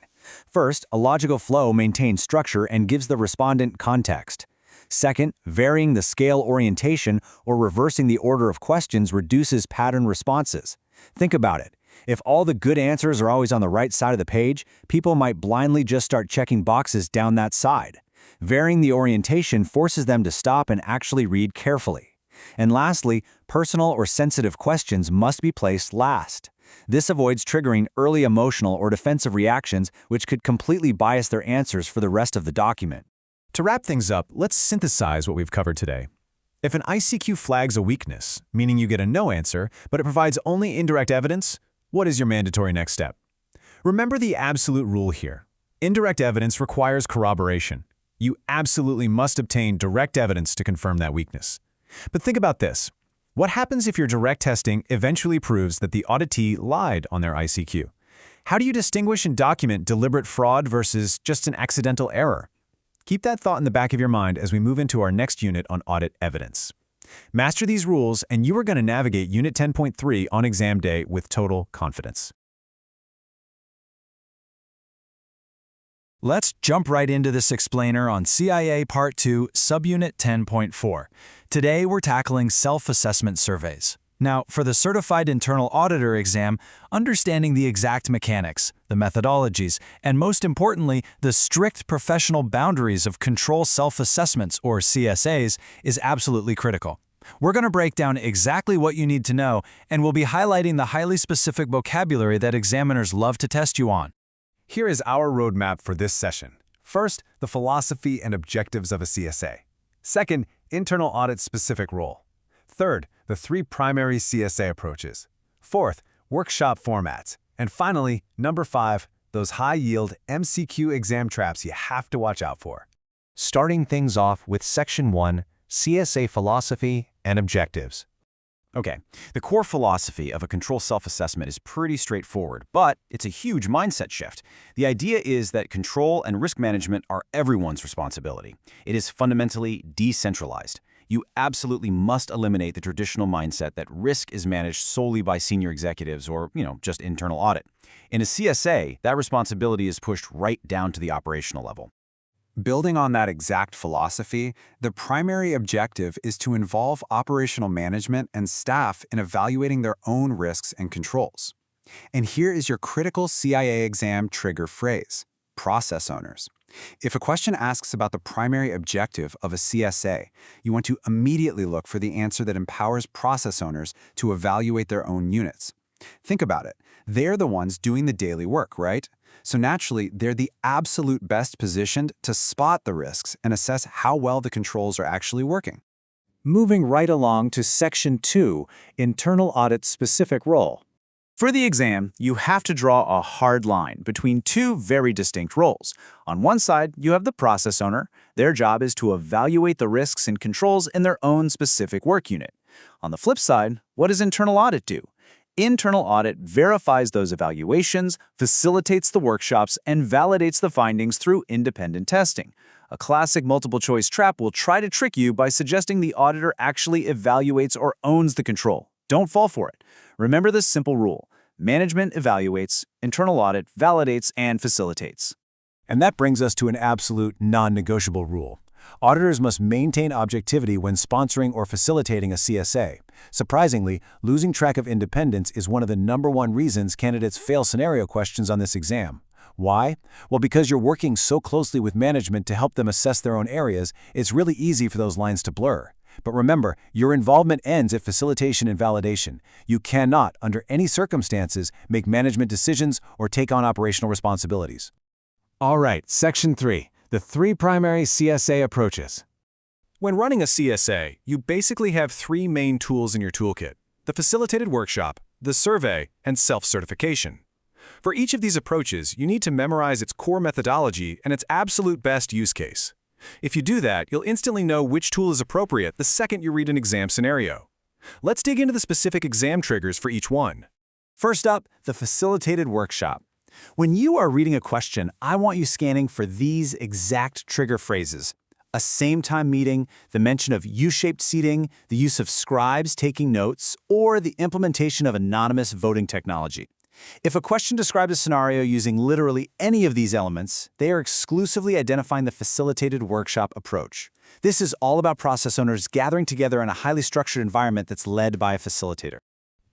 First, a logical flow maintains structure and gives the respondent context. Second, varying the scale orientation or reversing the order of questions reduces pattern responses. Think about it. If all the good answers are always on the right side of the page, people might blindly just start checking boxes down that side. Varying the orientation forces them to stop and actually read carefully. And lastly, personal or sensitive questions must be placed last. This avoids triggering early emotional or defensive reactions, which could completely bias their answers for the rest of the document. To wrap things up, let's synthesize what we've covered today. If an ICQ flags a weakness, meaning you get a no answer, but it provides only indirect evidence, what is your mandatory next step? Remember the absolute rule here. Indirect evidence requires corroboration. You absolutely must obtain direct evidence to confirm that weakness. But think about this. What happens if your direct testing eventually proves that the auditee lied on their ICQ? How do you distinguish and document deliberate fraud versus just an accidental error? Keep that thought in the back of your mind as we move into our next unit on audit evidence. Master these rules, and you are going to navigate Unit 10.3 on exam day with total confidence. Let's jump right into this explainer on CIA Part 2, Subunit 10.4. Today, we're tackling self-assessment surveys. Now, for the Certified Internal Auditor exam, understanding the exact mechanics, the methodologies, and most importantly, the strict professional boundaries of control self-assessments, or CSAs, is absolutely critical. We're going to break down exactly what you need to know, and we'll be highlighting the highly specific vocabulary that examiners love to test you on. Here is our roadmap for this session. First, the philosophy and objectives of a CSA. Second, internal audit-specific role. Third, the 3 primary CSA approaches. Fourth, workshop formats. And finally, number 5, those high-yield MCQ exam traps you have to watch out for. Starting things off with Section 1, CSA Philosophy and Objectives. Okay, the core philosophy of a control self-assessment is pretty straightforward, but it's a huge mindset shift. The idea is that control and risk management are everyone's responsibility. It is fundamentally decentralized. You absolutely must eliminate the traditional mindset that risk is managed solely by senior executives or, just internal audit. In a CSA, that responsibility is pushed right down to the operational level. Building on that exact philosophy, the primary objective is to involve operational management and staff in evaluating their own risks and controls. And here is your critical CIA exam trigger phrase: process owners. If a question asks about the primary objective of a CSA, you want to immediately look for the answer that empowers process owners to evaluate their own units. Think about it. They're the ones doing the daily work, right? So naturally, they're the absolute best positioned to spot the risks and assess how well the controls are actually working. Moving right along to Section 2, Internal Audit-Specific Role. For the exam, you have to draw a hard line between 2 very distinct roles. On one side, you have the process owner. Their job is to evaluate the risks and controls in their own specific work unit. On the flip side, what does internal audit do? Internal audit verifies those evaluations, facilitates the workshops, and validates the findings through independent testing. A classic multiple-choice trap will try to trick you by suggesting the auditor actually evaluates or owns the control. Don't fall for it. Remember this simple rule: management evaluates, internal audit validates and facilitates. And that brings us to an absolute non-negotiable rule. Auditors must maintain objectivity when sponsoring or facilitating a CSA. Surprisingly, losing track of independence is one of the #1 reasons candidates fail scenario questions on this exam. Why? Well, because you're working so closely with management to help them assess their own areas, it's really easy for those lines to blur. But remember, your involvement ends at facilitation and validation. You cannot, under any circumstances, make management decisions or take on operational responsibilities. All right, Section 3, the 3 primary CSA approaches. When running a CSA, you basically have 3 main tools in your toolkit: the facilitated workshop, the survey, and self-certification. For each of these approaches, you need to memorize its core methodology and its absolute best use case. If you do that, you'll instantly know which tool is appropriate the second you read an exam scenario. Let's dig into the specific exam triggers for each one. First up, the facilitated workshop. When you are reading a question, I want you scanning for these exact trigger phrases: a same-time meeting, the mention of U-shaped seating, the use of scribes taking notes, or the implementation of anonymous voting technology. If a question describes a scenario using literally any of these elements, they are exclusively identifying the facilitated workshop approach. This is all about process owners gathering together in a highly structured environment that's led by a facilitator.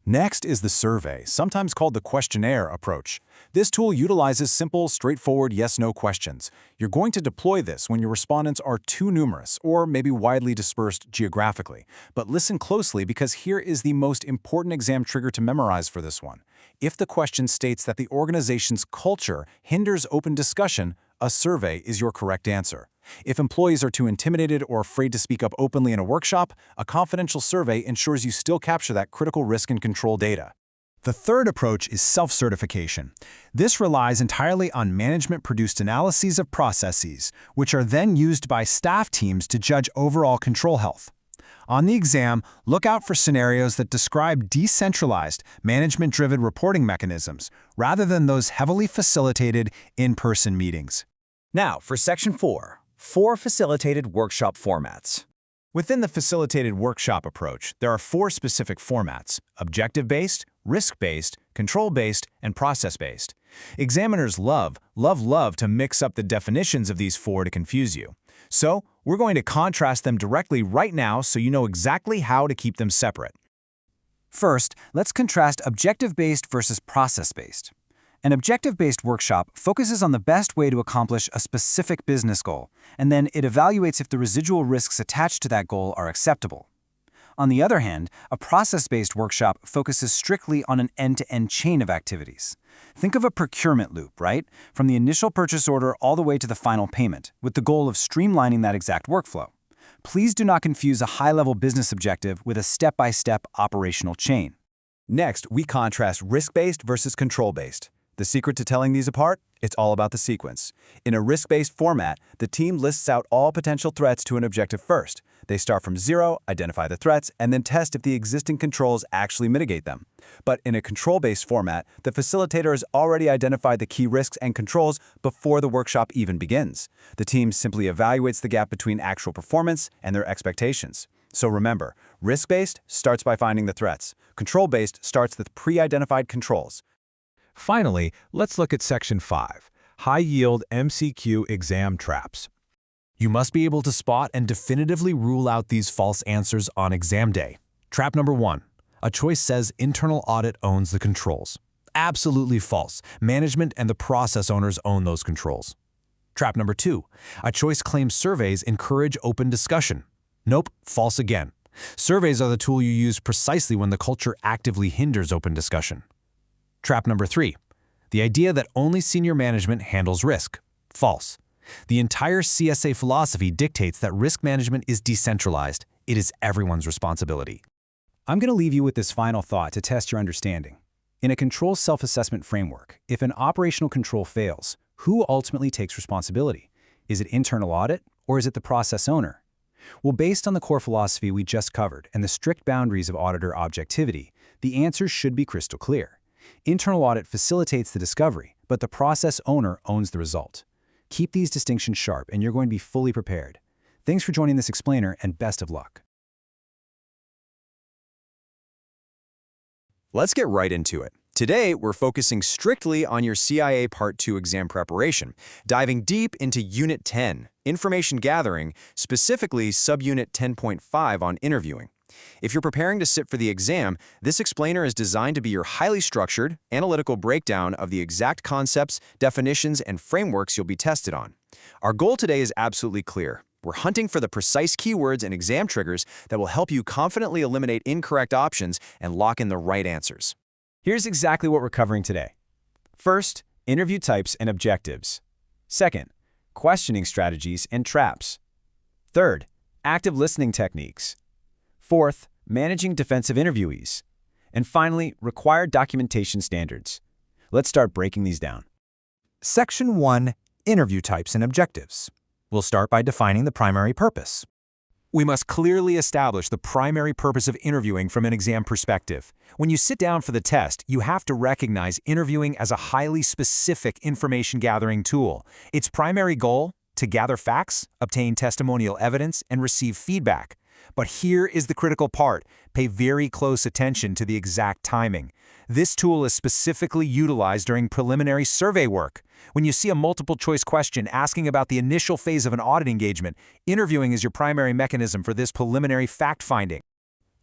Next is the survey, sometimes called the questionnaire approach. This tool utilizes simple, straightforward yes-no questions. You're going to deploy this when your respondents are too numerous or maybe widely dispersed geographically. But listen closely, because here is the most important exam trigger to memorize for this one. If the question states that the organization's culture hinders open discussion, a survey is your correct answer. If employees are too intimidated or afraid to speak up openly in a workshop, a confidential survey ensures you still capture that critical risk and control data. The third approach is self-certification. This relies entirely on management-produced analyses of processes, which are then used by staff teams to judge overall control health. On the exam, look out for scenarios that describe decentralized, management-driven reporting mechanisms, rather than those heavily facilitated in-person meetings. Now, for Section 4, 4 facilitated workshop formats. Within the facilitated workshop approach, there are 4 specific formats: objective-based, risk-based, control-based, and process-based. Examiners love to mix up the definitions of these 4 to confuse you. So, we're going to contrast them directly right now so you know exactly how to keep them separate. First, let's contrast objective-based versus process-based. An objective-based workshop focuses on the best way to accomplish a specific business goal, and then it evaluates if the residual risks attached to that goal are acceptable. On the other hand, a process-based workshop focuses strictly on an end-to-end chain of activities. Think of a procurement loop, right? From the initial purchase order all the way to the final payment, with the goal of streamlining that exact workflow. Please do not confuse a high-level business objective with a step-by-step operational chain. Next, we contrast risk-based versus control-based. The secret to telling these apart? It's all about the sequence. In a risk-based format, the team lists out all potential threats to an objective first. They start from 0, identify the threats, and then test if the existing controls actually mitigate them. But in a control-based format, the facilitator has already identified the key risks and controls before the workshop even begins. The team simply evaluates the gap between actual performance and their expectations. So remember, risk-based starts by finding the threats. Control-based starts with pre-identified controls. Finally, let's look at Section 5, High-Yield MCQ Exam Traps. You must be able to spot and definitively rule out these false answers on exam day. Trap number 1. A choice says internal audit owns the controls. Absolutely false. Management and the process owners own those controls. Trap number 2. A choice claims surveys encourage open discussion. Nope, false again. Surveys are the tool you use precisely when the culture actively hinders open discussion. Trap number 3. The idea that only senior management handles risk. False. The entire CSA philosophy dictates that risk management is decentralized. It is everyone's responsibility. I'm going to leave you with this final thought to test your understanding. In a control self-assessment framework, if an operational control fails, who ultimately takes responsibility? Is it internal audit, or is it the process owner? Well, based on the core philosophy we just covered and the strict boundaries of auditor objectivity, the answers should be crystal clear. Internal audit facilitates the discovery, but the process owner owns the result. Keep these distinctions sharp and you're going to be fully prepared. Thanks for joining this explainer and best of luck. Let's get right into it. Today, we're focusing strictly on your CIA Part 2 exam preparation, diving deep into Unit 10, Information Gathering, specifically Subunit 10.5 on interviewing. If you're preparing to sit for the exam, this explainer is designed to be your highly structured, analytical breakdown of the exact concepts, definitions, and frameworks you'll be tested on. Our goal today is absolutely clear. We're hunting for the precise keywords and exam triggers that will help you confidently eliminate incorrect options and lock in the right answers. Here's exactly what we're covering today. First, interview types and objectives. Second, questioning strategies and traps. Third, active listening techniques. Fourth, managing defensive interviewees. And finally, required documentation standards. Let's start breaking these down. Section 1, Interview Types and Objectives. We'll start by defining the primary purpose. We must clearly establish the primary purpose of interviewing from an exam perspective. When you sit down for the test, you have to recognize interviewing as a highly specific information gathering tool. Its primary goal? To gather facts, obtain testimonial evidence, and receive feedback. But here is the critical part. Pay very close attention to the exact timing. This tool is specifically utilized during preliminary survey work. When you see a multiple-choice question asking about the initial phase of an audit engagement, interviewing is your primary mechanism for this preliminary fact-finding.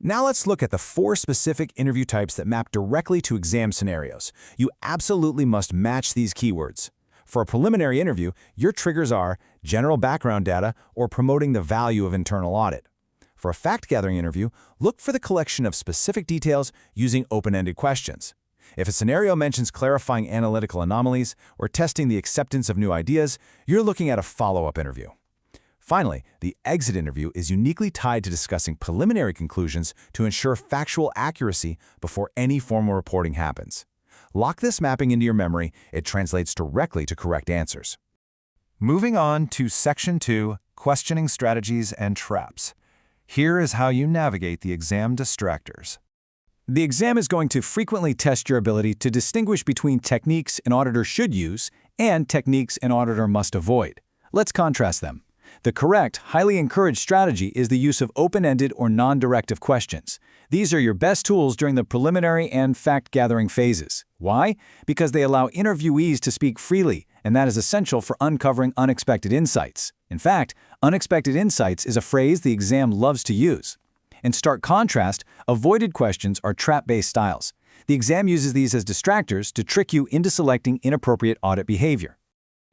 Now let's look at the 4 specific interview types that map directly to exam scenarios. You absolutely must match these keywords. For a preliminary interview, your triggers are general background data or promoting the value of internal audit. For a fact-gathering interview, look for the collection of specific details using open-ended questions. If a scenario mentions clarifying analytical anomalies or testing the acceptance of new ideas, you're looking at a follow-up interview. Finally, the exit interview is uniquely tied to discussing preliminary conclusions to ensure factual accuracy before any formal reporting happens. Lock this mapping into your memory. It translates directly to correct answers. Moving on to Section 2, Questioning Strategies and Traps. Here is how you navigate the exam distractors. The exam is going to frequently test your ability to distinguish between techniques an auditor should use and techniques an auditor must avoid. Let's contrast them. The correct, highly encouraged strategy is the use of open-ended or non-directive questions. These are your best tools during the preliminary and fact-gathering phases. Why? Because they allow interviewees to speak freely, and that is essential for uncovering unexpected insights. In fact, unexpected insights is a phrase the exam loves to use. In stark contrast, avoided questions are trap-based styles. The exam uses these as distractors to trick you into selecting inappropriate audit behavior.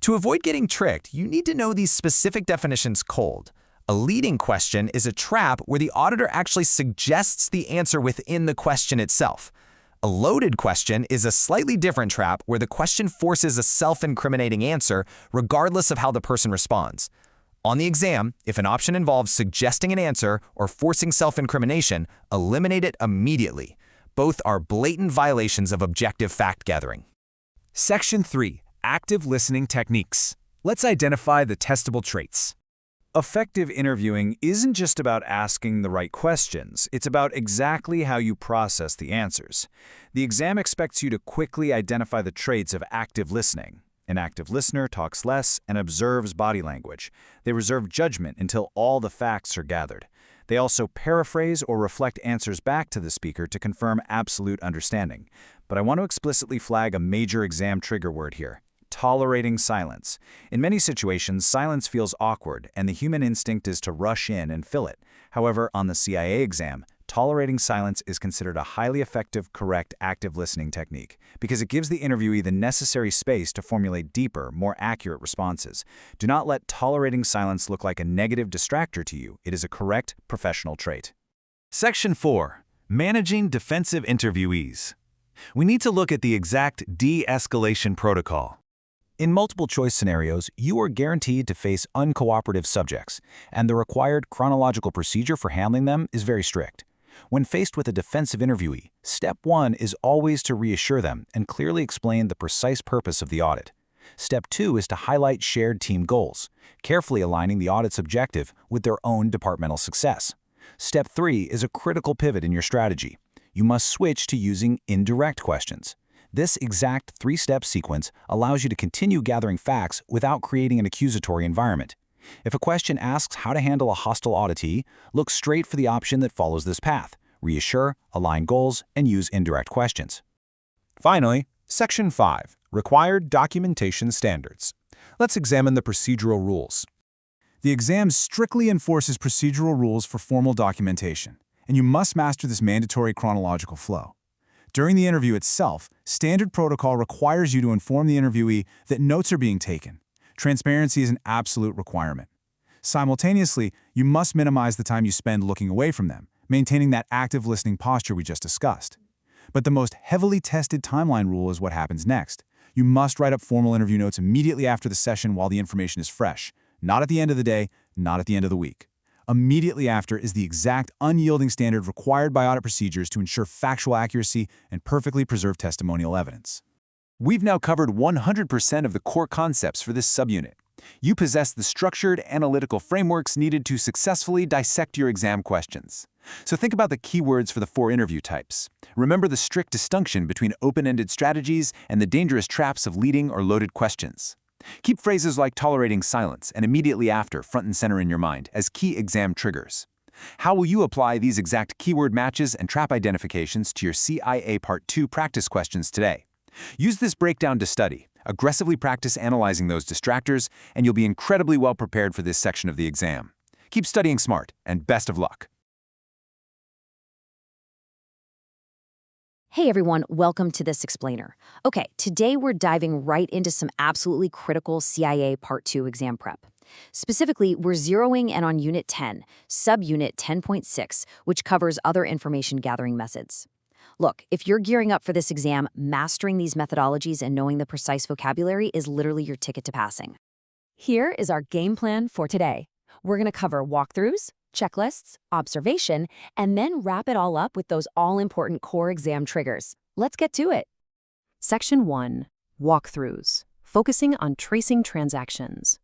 To avoid getting tricked, you need to know these specific definitions cold. A leading question is a trap where the auditor actually suggests the answer within the question itself. A loaded question is a slightly different trap where the question forces a self-incriminating answer regardless of how the person responds. On the exam, if an option involves suggesting an answer or forcing self-incrimination, eliminate it immediately. Both are blatant violations of objective fact-gathering. Section 3. Active listening techniques. Let's identify the testable traits. Effective interviewing isn't just about asking the right questions, it's about exactly how you process the answers. The exam expects you to quickly identify the traits of active listening. An active listener talks less and observes body language. They reserve judgment until all the facts are gathered. They also paraphrase or reflect answers back to the speaker to confirm absolute understanding. But I want to explicitly flag a major exam trigger word here: tolerating silence. In many situations, silence feels awkward, and the human instinct is to rush in and fill it. However, on the CIA exam, tolerating silence is considered a highly effective, correct, active listening technique because it gives the interviewee the necessary space to formulate deeper, more accurate responses. Do not let tolerating silence look like a negative distractor to you. It is a correct, professional trait. Section 4. Managing defensive interviewees. We need to look at the exact de-escalation protocol. In multiple-choice scenarios, you are guaranteed to face uncooperative subjects, and the required chronological procedure for handling them is very strict. When faced with a defensive interviewee, step 1 is always to reassure them and clearly explain the precise purpose of the audit. Step 2 is to highlight shared team goals, carefully aligning the audit's objective with their own departmental success. Step 3 is a critical pivot in your strategy. You must switch to using indirect questions. This exact 3-step sequence allows you to continue gathering facts without creating an accusatory environment. If a question asks how to handle a hostile auditee, look straight for the option that follows this path: reassure, align goals, and use indirect questions. Finally, Section 5. Required documentation standards. Let's examine the procedural rules. The exam strictly enforces procedural rules for formal documentation, and you must master this mandatory chronological flow. During the interview itself, standard protocol requires you to inform the interviewee that notes are being taken. Transparency is an absolute requirement. Simultaneously, you must minimize the time you spend looking away from them, maintaining that active listening posture we just discussed. But the most heavily tested timeline rule is what happens next. You must write up formal interview notes immediately after the session while the information is fresh, not at the end of the day, not at the end of the week. Immediately after is the exact unyielding standard required by audit procedures to ensure factual accuracy and perfectly preserved testimonial evidence. We've now covered 100% of the core concepts for this subunit. You possess the structured, analytical frameworks needed to successfully dissect your exam questions. So think about the keywords for the 4 interview types. Remember the strict distinction between open-ended strategies and the dangerous traps of leading or loaded questions. Keep phrases like tolerating silence and immediately after front and center in your mind as key exam triggers. How will you apply these exact keyword matches and trap identifications to your CIA Part 2 practice questions today? Use this breakdown to study. Aggressively practice analyzing those distractors, and you'll be incredibly well prepared for this section of the exam. Keep studying smart, and best of luck. Hey everyone, welcome to this explainer. Okay, today we're diving right into some absolutely critical CIA Part 2 exam prep. Specifically, we're zeroing in on Unit 10, Subunit 10.6, which covers other information gathering methods. Look, if you're gearing up for this exam, mastering these methodologies and knowing the precise vocabulary is literally your ticket to passing. Here is our game plan for today. We're going to cover walkthroughs, checklists, observation, and then wrap it all up with those all-important core exam triggers. Let's get to it. Section 1. Walkthroughs. Focusing on tracing transactions.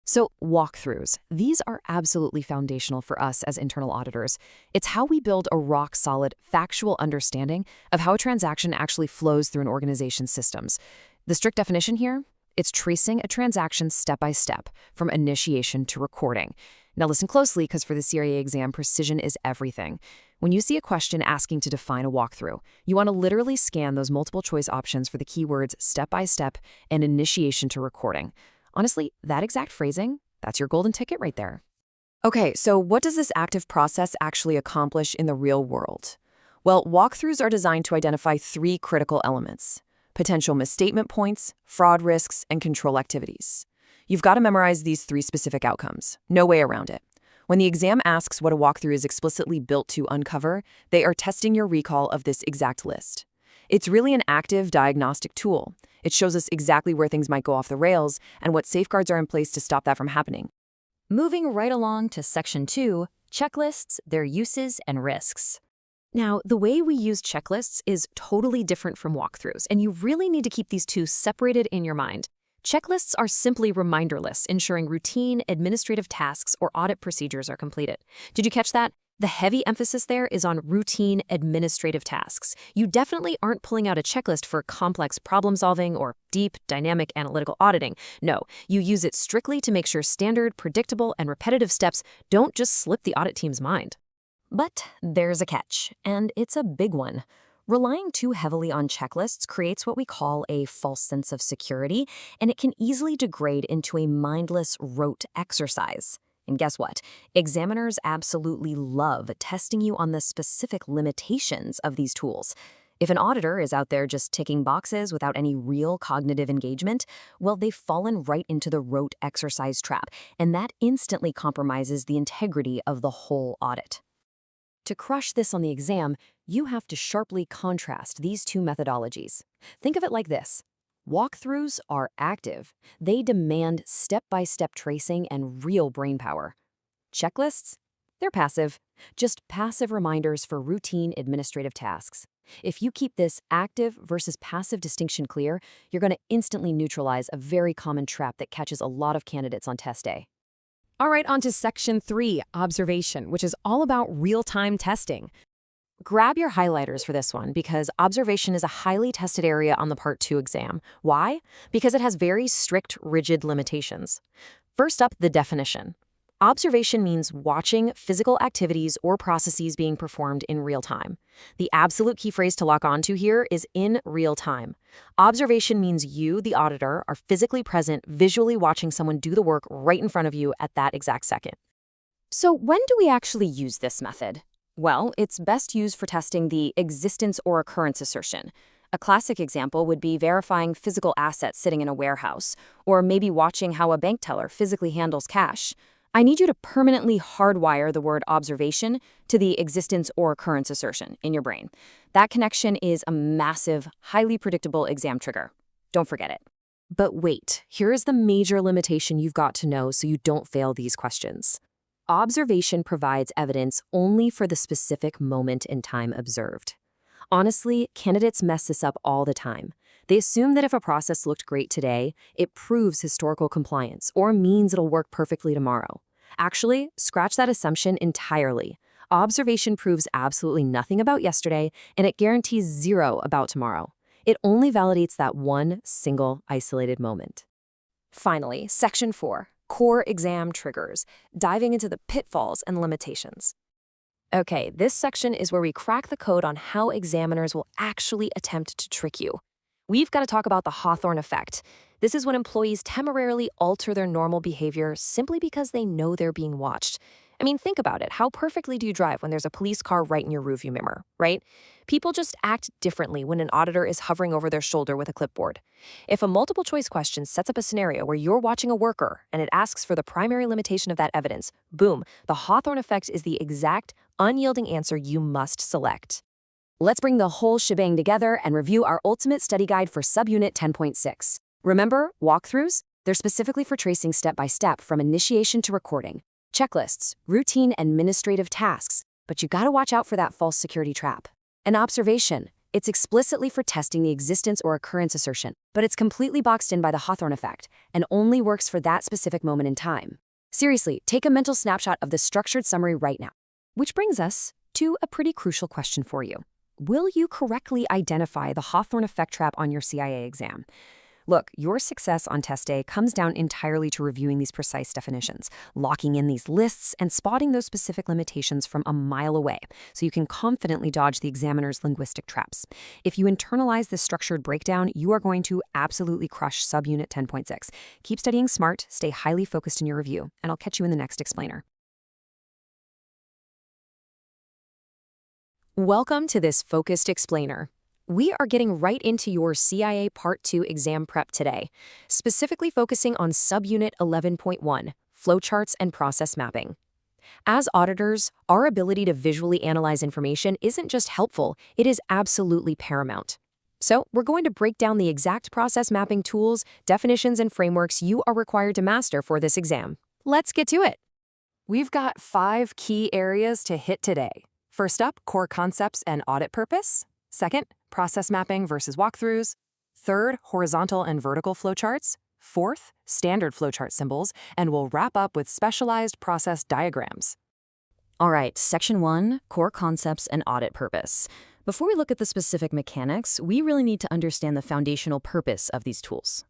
So, walkthroughs. These are absolutely foundational for us as internal auditors. It's how we build a rock-solid, factual understanding of how a transaction actually flows through an organization's systems. The strict definition here? It's tracing a transaction step by step, from initiation to recording. Now listen closely, because for the CIA exam, precision is everything. When you see a question asking to define a walkthrough, you want to literally scan those multiple choice options for the keywords step by step and initiation to recording. Honestly, that exact phrasing, that's your golden ticket right there. Okay, so what does this active process actually accomplish in the real world? Well, walkthroughs are designed to identify 3 critical elements: potential misstatement points, fraud risks, and control activities. You've got to memorize these 3 specific outcomes. No way around it. When the exam asks what a walkthrough is explicitly built to uncover, they are testing your recall of this exact list. It's really an active diagnostic tool. It shows us exactly where things might go off the rails and what safeguards are in place to stop that from happening. Moving right along to Section 2, checklists, their uses and risks. Now, the way we use checklists is totally different from walkthroughs, and you really need to keep these two separated in your mind. Checklists are simply reminder lists ensuring routine administrative tasks or audit procedures are completed. Did you catch that? The heavy emphasis there is on routine administrative tasks. You definitely aren't pulling out a checklist for complex problem-solving or deep, dynamic analytical auditing. No, you use it strictly to make sure standard, predictable, and repetitive steps don't just slip the audit team's mind. But there's a catch, and it's a big one. Relying too heavily on checklists creates what we call a false sense of security, and it can easily degrade into a mindless, rote exercise. And guess what? Examiners absolutely love testing you on the specific limitations of these tools. If an auditor is out there just ticking boxes without any real cognitive engagement, well, they've fallen right into the rote exercise trap, and that instantly compromises the integrity of the whole audit. To crush this on the exam, you have to sharply contrast these 2 methodologies. Think of it like this. Walkthroughs are active. They demand step-by-step tracing and real brainpower. Checklists? They're passive. Just passive reminders for routine administrative tasks. If you keep this active versus passive distinction clear, you're going to instantly neutralize a very common trap that catches a lot of candidates on test day. All right, on to Section 3, Observation, which is all about real-time testing. Grab your highlighters for this one, because observation is a highly tested area on the Part 2 exam. Why? Because it has very strict, rigid limitations. First up, the definition. Observation means watching physical activities or processes being performed in real time. The absolute key phrase to lock onto here is in real time. Observation means you, the auditor, are physically present, visually watching someone do the work right in front of you at that exact second. So when do we actually use this method? Well, it's best used for testing the existence or occurrence assertion. A classic example would be verifying physical assets sitting in a warehouse, or maybe watching how a bank teller physically handles cash. I need you to permanently hardwire the word observation to the existence or occurrence assertion in your brain. That connection is a massive, highly predictable exam trigger. Don't forget it. But wait, here is the major limitation you've got to know so you don't fail these questions. Observation provides evidence only for the specific moment in time observed. Honestly, candidates mess this up all the time. They assume that if a process looked great today, it proves historical compliance or means it'll work perfectly tomorrow. Actually, scratch that assumption entirely. Observation proves absolutely nothing about yesterday, and it guarantees 0 about tomorrow. It only validates that one single isolated moment. Finally, Section 4, Core Exam Triggers, diving into the pitfalls and limitations. Okay, this section is where we crack the code on how examiners will actually attempt to trick you. We've got to talk about the Hawthorne effect. This is when employees temporarily alter their normal behavior simply because they know they're being watched. I mean, think about it. How perfectly do you drive when there's a police car right in your rearview mirror, right? People just act differently when an auditor is hovering over their shoulder with a clipboard. If a multiple choice question sets up a scenario where you're watching a worker and it asks for the primary limitation of that evidence, boom, the Hawthorne effect is the exact, unyielding answer you must select. Let's bring the whole shebang together and review our ultimate study guide for subunit 10.6. Remember, walkthroughs? They're specifically for tracing step by step from initiation to recording. Checklists, routine administrative tasks, but you gotta watch out for that false security trap. An observation, it's explicitly for testing the existence or occurrence assertion, but it's completely boxed in by the Hawthorne effect and only works for that specific moment in time. Seriously, take a mental snapshot of the structured summary right now. Which brings us to a pretty crucial question for you. Will you correctly identify the Hawthorne effect trap on your CIA exam? Look, your success on test day comes down entirely to reviewing these precise definitions, locking in these lists, and spotting those specific limitations from a mile away so you can confidently dodge the examiner's linguistic traps. If you internalize this structured breakdown, you are going to absolutely crush subunit 10.6. Keep studying smart, stay highly focused in your review, and I'll catch you in the next explainer. Welcome to this focused explainer. We are getting right into your CIA Part 2 exam prep today, specifically focusing on Subunit 11.1, Flowcharts and Process Mapping. As auditors, our ability to visually analyze information isn't just helpful, it is absolutely paramount. So, we're going to break down the exact process mapping tools, definitions, and frameworks you are required to master for this exam. Let's get to it. We've got 5 key areas to hit today. First up, core concepts and audit purpose. Second, process mapping versus walkthroughs. Third, horizontal and vertical flowcharts. Fourth, standard flowchart symbols. And we'll wrap up with specialized process diagrams. All right, Section 1, core concepts and audit purpose. Before we look at the specific mechanics, we really need to understand the foundational purpose of these tools.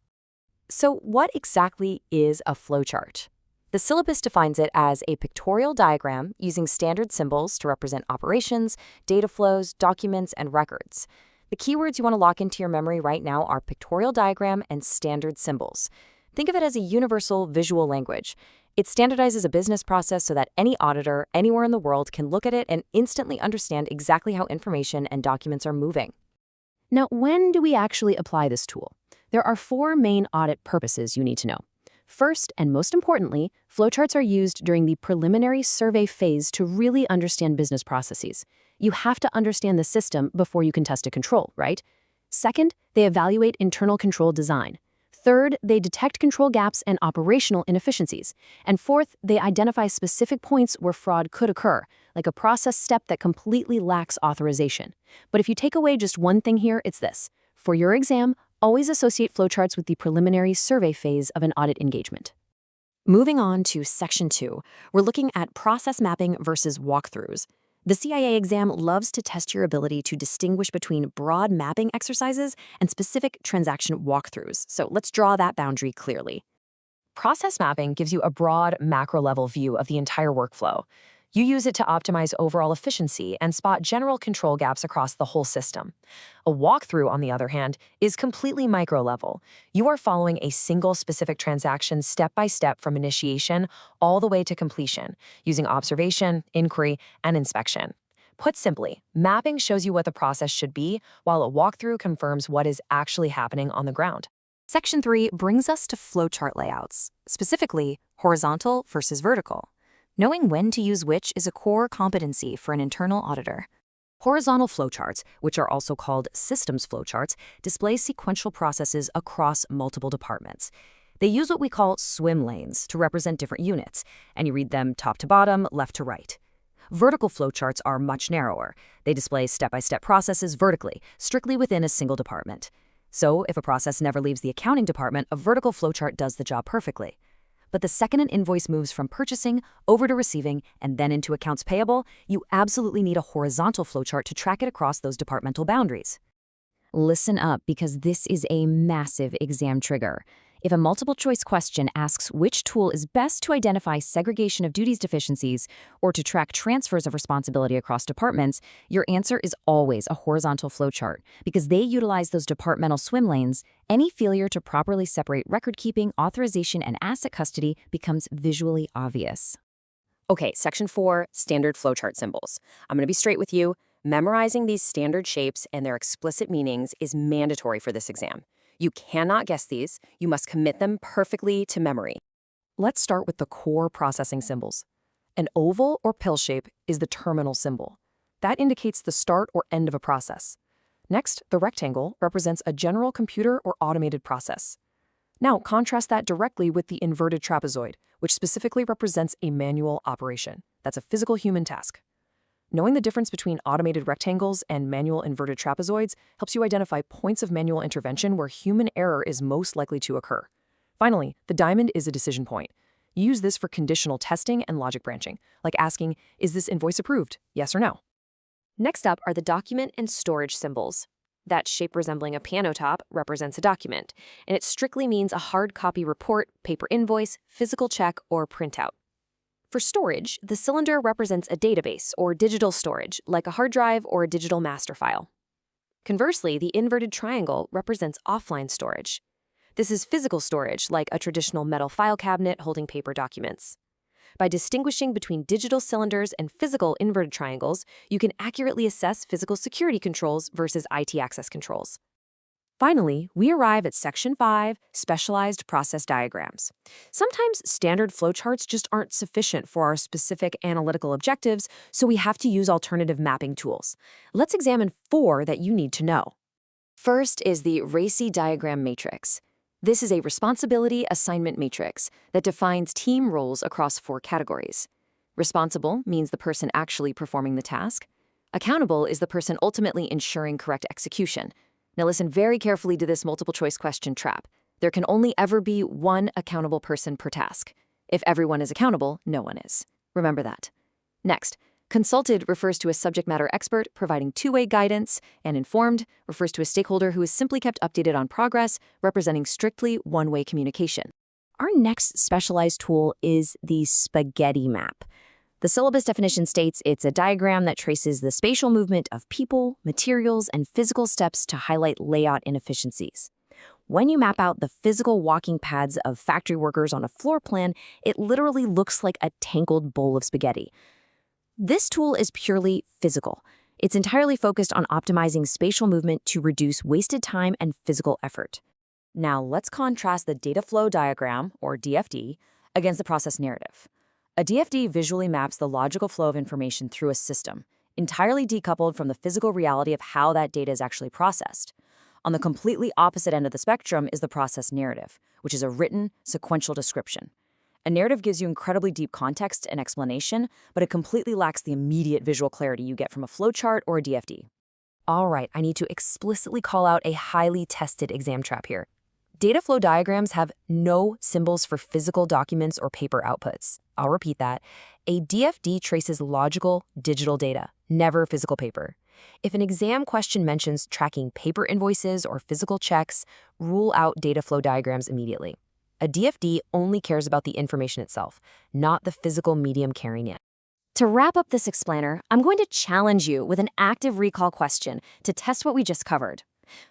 So what exactly is a flowchart? The syllabus defines it as a pictorial diagram using standard symbols to represent operations, data flows, documents, and records. The keywords you want to lock into your memory right now are pictorial diagram and standard symbols. Think of it as a universal visual language. It standardizes a business process so that any auditor anywhere in the world can look at it and instantly understand exactly how information and documents are moving. Now, when do we actually apply this tool? There are 4 main audit purposes you need to know. First, and most importantly, flowcharts are used during the preliminary survey phase to really understand business processes. You have to understand the system before you can test a control, right? Second, they evaluate internal control design. Third, they detect control gaps and operational inefficiencies. And fourth, they identify specific points where fraud could occur, like a process step that completely lacks authorization. But if you take away just one thing here, it's this. For your exam, always associate flowcharts with the preliminary survey phase of an audit engagement. Moving on to Section 2, we're looking at process mapping versus walkthroughs. The CIA exam loves to test your ability to distinguish between broad mapping exercises and specific transaction walkthroughs, so let's draw that boundary clearly. Process mapping gives you a broad, macro-level view of the entire workflow. You use it to optimize overall efficiency and spot general control gaps across the whole system. A walkthrough, on the other hand, is completely micro-level. You are following a single specific transaction step by step from initiation all the way to completion, using observation, inquiry, and inspection. Put simply, mapping shows you what the process should be, while a walkthrough confirms what is actually happening on the ground. Section 3 brings us to flowchart layouts, specifically horizontal versus vertical. Knowing when to use which is a core competency for an internal auditor. Horizontal flowcharts, which are also called systems flowcharts, display sequential processes across multiple departments. They use what we call swim lanes to represent different units, and you read them top to bottom, left to right. Vertical flowcharts are much narrower. They display step-by-step processes vertically, strictly within a single department. So, if a process never leaves the accounting department, a vertical flowchart does the job perfectly. But the second an invoice moves from purchasing over to receiving and then into accounts payable, you absolutely need a horizontal flowchart to track it across those departmental boundaries. Listen up, because this is a massive exam trigger. If a multiple-choice question asks which tool is best to identify segregation of duties deficiencies or to track transfers of responsibility across departments, your answer is always a horizontal flowchart. Because they utilize those departmental swim lanes, any failure to properly separate record-keeping, authorization, and asset custody becomes visually obvious. Okay, Section 4, standard flowchart symbols. I'm going to be straight with you. Memorizing these standard shapes and their explicit meanings is mandatory for this exam. You cannot guess these. You must commit them perfectly to memory. Let's start with the core processing symbols. An oval or pill shape is the terminal symbol. That indicates the start or end of a process. Next, the rectangle represents a general computer or automated process. Now, contrast that directly with the inverted trapezoid, which specifically represents a manual operation. That's a physical human task. Knowing the difference between automated rectangles and manual inverted trapezoids helps you identify points of manual intervention where human error is most likely to occur. Finally, the diamond is a decision point. You use this for conditional testing and logic branching, like asking, is this invoice approved? Yes or no? Next up are the document and storage symbols. That shape resembling a piano top represents a document, and it strictly means a hard copy report, paper invoice, physical check, or printout. For storage, the cylinder represents a database or digital storage, like a hard drive or a digital master file. Conversely, the inverted triangle represents offline storage. This is physical storage, like a traditional metal file cabinet holding paper documents. By distinguishing between digital cylinders and physical inverted triangles, you can accurately assess physical security controls versus IT access controls. Finally, we arrive at Section 5, Specialized Process Diagrams. Sometimes standard flowcharts just aren't sufficient for our specific analytical objectives, so we have to use alternative mapping tools. Let's examine 4 that you need to know. First is the RACI diagram matrix. This is a responsibility assignment matrix that defines team roles across 4 categories. Responsible means the person actually performing the task. Accountable is the person ultimately ensuring correct execution. Now listen very carefully to this multiple choice question trap. There can only ever be one accountable person per task. If everyone is accountable, no one is. Remember that. Next, consulted refers to a subject matter expert providing two-way guidance, and informed refers to a stakeholder who is simply kept updated on progress, representing strictly one-way communication. Our next specialized tool is the spaghetti map. The syllabus definition states it's a diagram that traces the spatial movement of people, materials, and physical steps to highlight layout inefficiencies. When you map out the physical walking paths of factory workers on a floor plan, it literally looks like a tangled bowl of spaghetti. This tool is purely physical. It's entirely focused on optimizing spatial movement to reduce wasted time and physical effort. Now let's contrast the data flow diagram, or DFD, against the process narrative. A DFD visually maps the logical flow of information through a system, entirely decoupled from the physical reality of how that data is actually processed. On the completely opposite end of the spectrum is the process narrative, which is a written, sequential description. A narrative gives you incredibly deep context and explanation, but it completely lacks the immediate visual clarity you get from a flowchart or a DFD. All right, I need to explicitly call out a highly tested exam trap here. Data flow diagrams have no symbols for physical documents or paper outputs. I'll repeat that. A DFD traces logical, digital data, never physical paper. If an exam question mentions tracking paper invoices or physical checks, rule out data flow diagrams immediately. A DFD only cares about the information itself, not the physical medium carrying it. To wrap up this explainer, I'm going to challenge you with an active recall question to test what we just covered.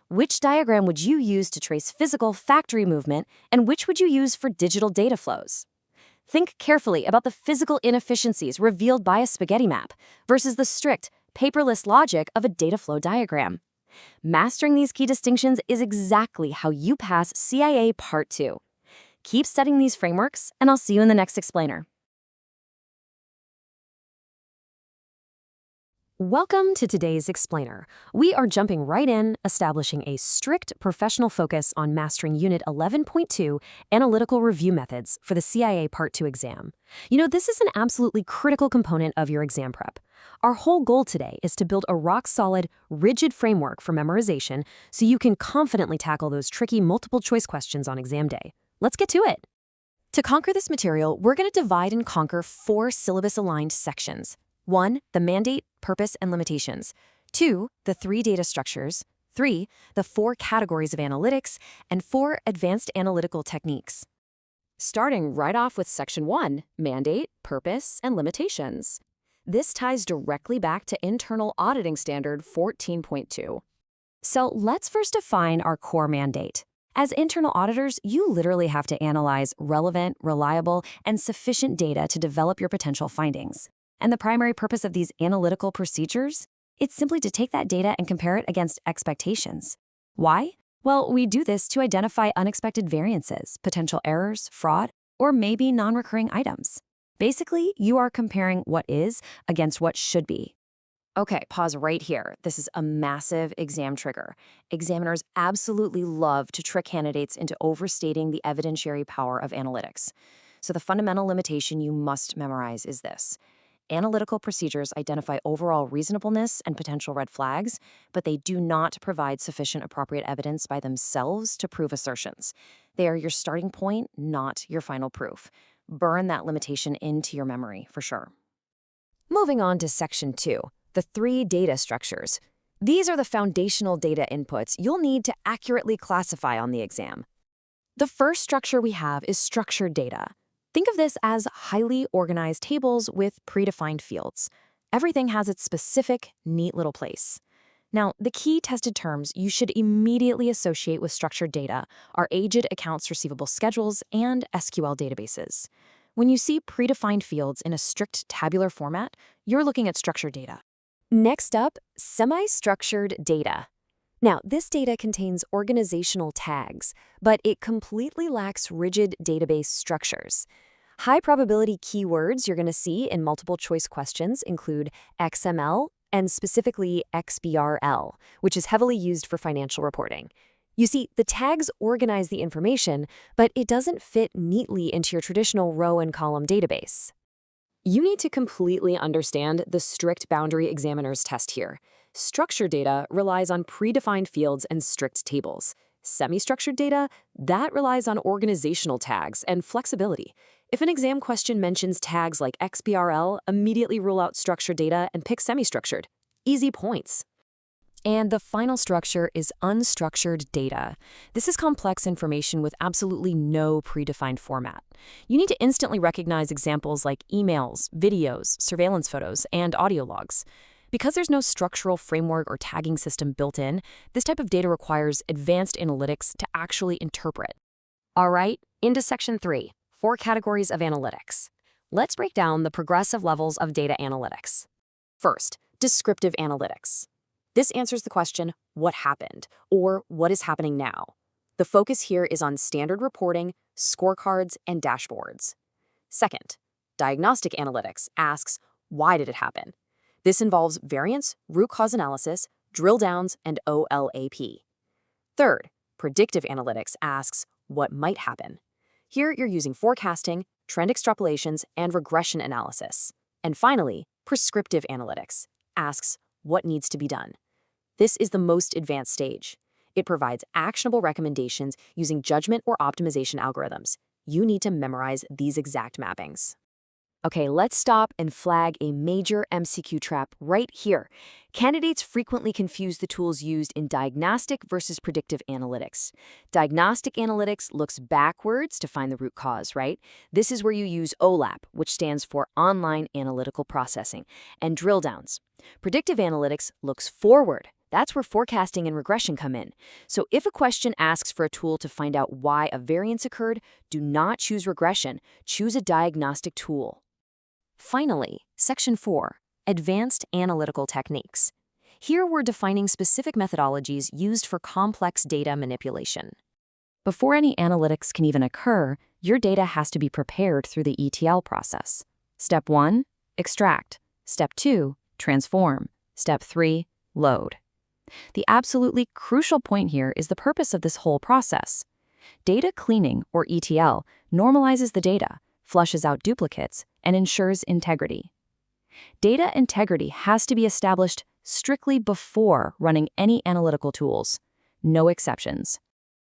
Which diagram would you use to trace physical factory movement, and which would you use for digital data flows? Think carefully about the physical inefficiencies revealed by a spaghetti map versus the strict, paperless logic of a data flow diagram. Mastering these key distinctions is exactly how you pass CIA Part 2. Keep studying these frameworks, and I'll see you in the next explainer. Welcome to today's explainer. We are jumping right in, establishing a strict professional focus on mastering Unit 11.2 Analytical Review Methods for the CIA Part 2 exam. You know, this is an absolutely critical component of your exam prep. Our whole goal today is to build a rock-solid, rigid framework for memorization so you can confidently tackle those tricky multiple-choice questions on exam day. Let's get to it. To conquer this material, we're going to divide and conquer 4 syllabus-aligned sections. 1. The mandate, purpose, and limitations. 2. The 3 data structures. 3. The 4 categories of analytics. And 4 advanced analytical techniques. Starting right off with Section 1, mandate, purpose, and limitations. This ties directly back to Internal Auditing Standard 14.2. So let's first define our core mandate. As internal auditors, you literally have to analyze relevant, reliable, and sufficient data to develop your potential findings. And the primary purpose of these analytical procedures? It's simply to take that data and compare it against expectations. Why? Well, we do this to identify unexpected variances, potential errors, fraud, or maybe non-recurring items. Basically, you are comparing what is against what should be. Okay, pause right here. This is a massive exam trigger. Examiners absolutely love to trick candidates into overstating the evidentiary power of analytics. So the fundamental limitation you must memorize is this. Analytical procedures identify overall reasonableness and potential red flags, but they do not provide sufficient appropriate evidence by themselves to prove assertions. They are your starting point, not your final proof. Burn that limitation into your memory, for sure. Moving on to Section 2, the 3 data structures. These are the foundational data inputs you'll need to accurately classify on the exam. The first structure we have is structured data. Think of this as highly organized tables with predefined fields. Everything has its specific, neat little place. Now, the key tested terms you should immediately associate with structured data are aged accounts receivable schedules and SQL databases. When you see predefined fields in a strict tabular format, you're looking at structured data. Next up, semi-structured data. Now, this data contains organizational tags, but it completely lacks rigid database structures. High-probability keywords you're going to see in multiple-choice questions include XML and specifically XBRL, which is heavily used for financial reporting. You see, the tags organize the information, but it doesn't fit neatly into your traditional row and column database. You need to completely understand the strict boundary examiner's test here. Structured data relies on predefined fields and strict tables. Semi-structured data, that relies on organizational tags and flexibility. If an exam question mentions tags like XBRL, immediately rule out structured data and pick semi-structured. Easy points. And the final structure is unstructured data. This is complex information with absolutely no predefined format. You need to instantly recognize examples like emails, videos, surveillance photos, and audio logs. Because there's no structural framework or tagging system built in, this type of data requires advanced analytics to actually interpret. All right, into Section 3, 4 categories of analytics. Let's break down the progressive levels of data analytics. First, descriptive analytics. This answers the question, what happened, or what is happening now? The focus here is on standard reporting, scorecards, and dashboards. Second, diagnostic analytics asks, why did it happen? This involves variance, root cause analysis, drill downs, and OLAP. Third, predictive analytics asks, what might happen? Here you're using forecasting, trend extrapolations, and regression analysis. And finally, prescriptive analytics asks, what needs to be done? This is the most advanced stage. It provides actionable recommendations using judgment or optimization algorithms. You need to memorize these exact mappings. Okay, let's stop and flag a major MCQ trap right here. Candidates frequently confuse the tools used in diagnostic versus predictive analytics. Diagnostic analytics looks backwards to find the root cause, right? This is where you use OLAP, which stands for Online Analytical Processing, and drill downs. Predictive analytics looks forward. That's where forecasting and regression come in. So if a question asks for a tool to find out why a variance occurred, do not choose regression. Choose a diagnostic tool. Finally, Section 4, Advanced Analytical Techniques. Here we're defining specific methodologies used for complex data manipulation. Before any analytics can even occur, your data has to be prepared through the ETL process. Step 1, extract. Step 2, transform. Step 3, load. The absolutely crucial point here is the purpose of this whole process. Data cleaning, or ETL, normalizes the data, flushes out duplicates, and ensures integrity. Data integrity has to be established strictly before running any analytical tools. No exceptions.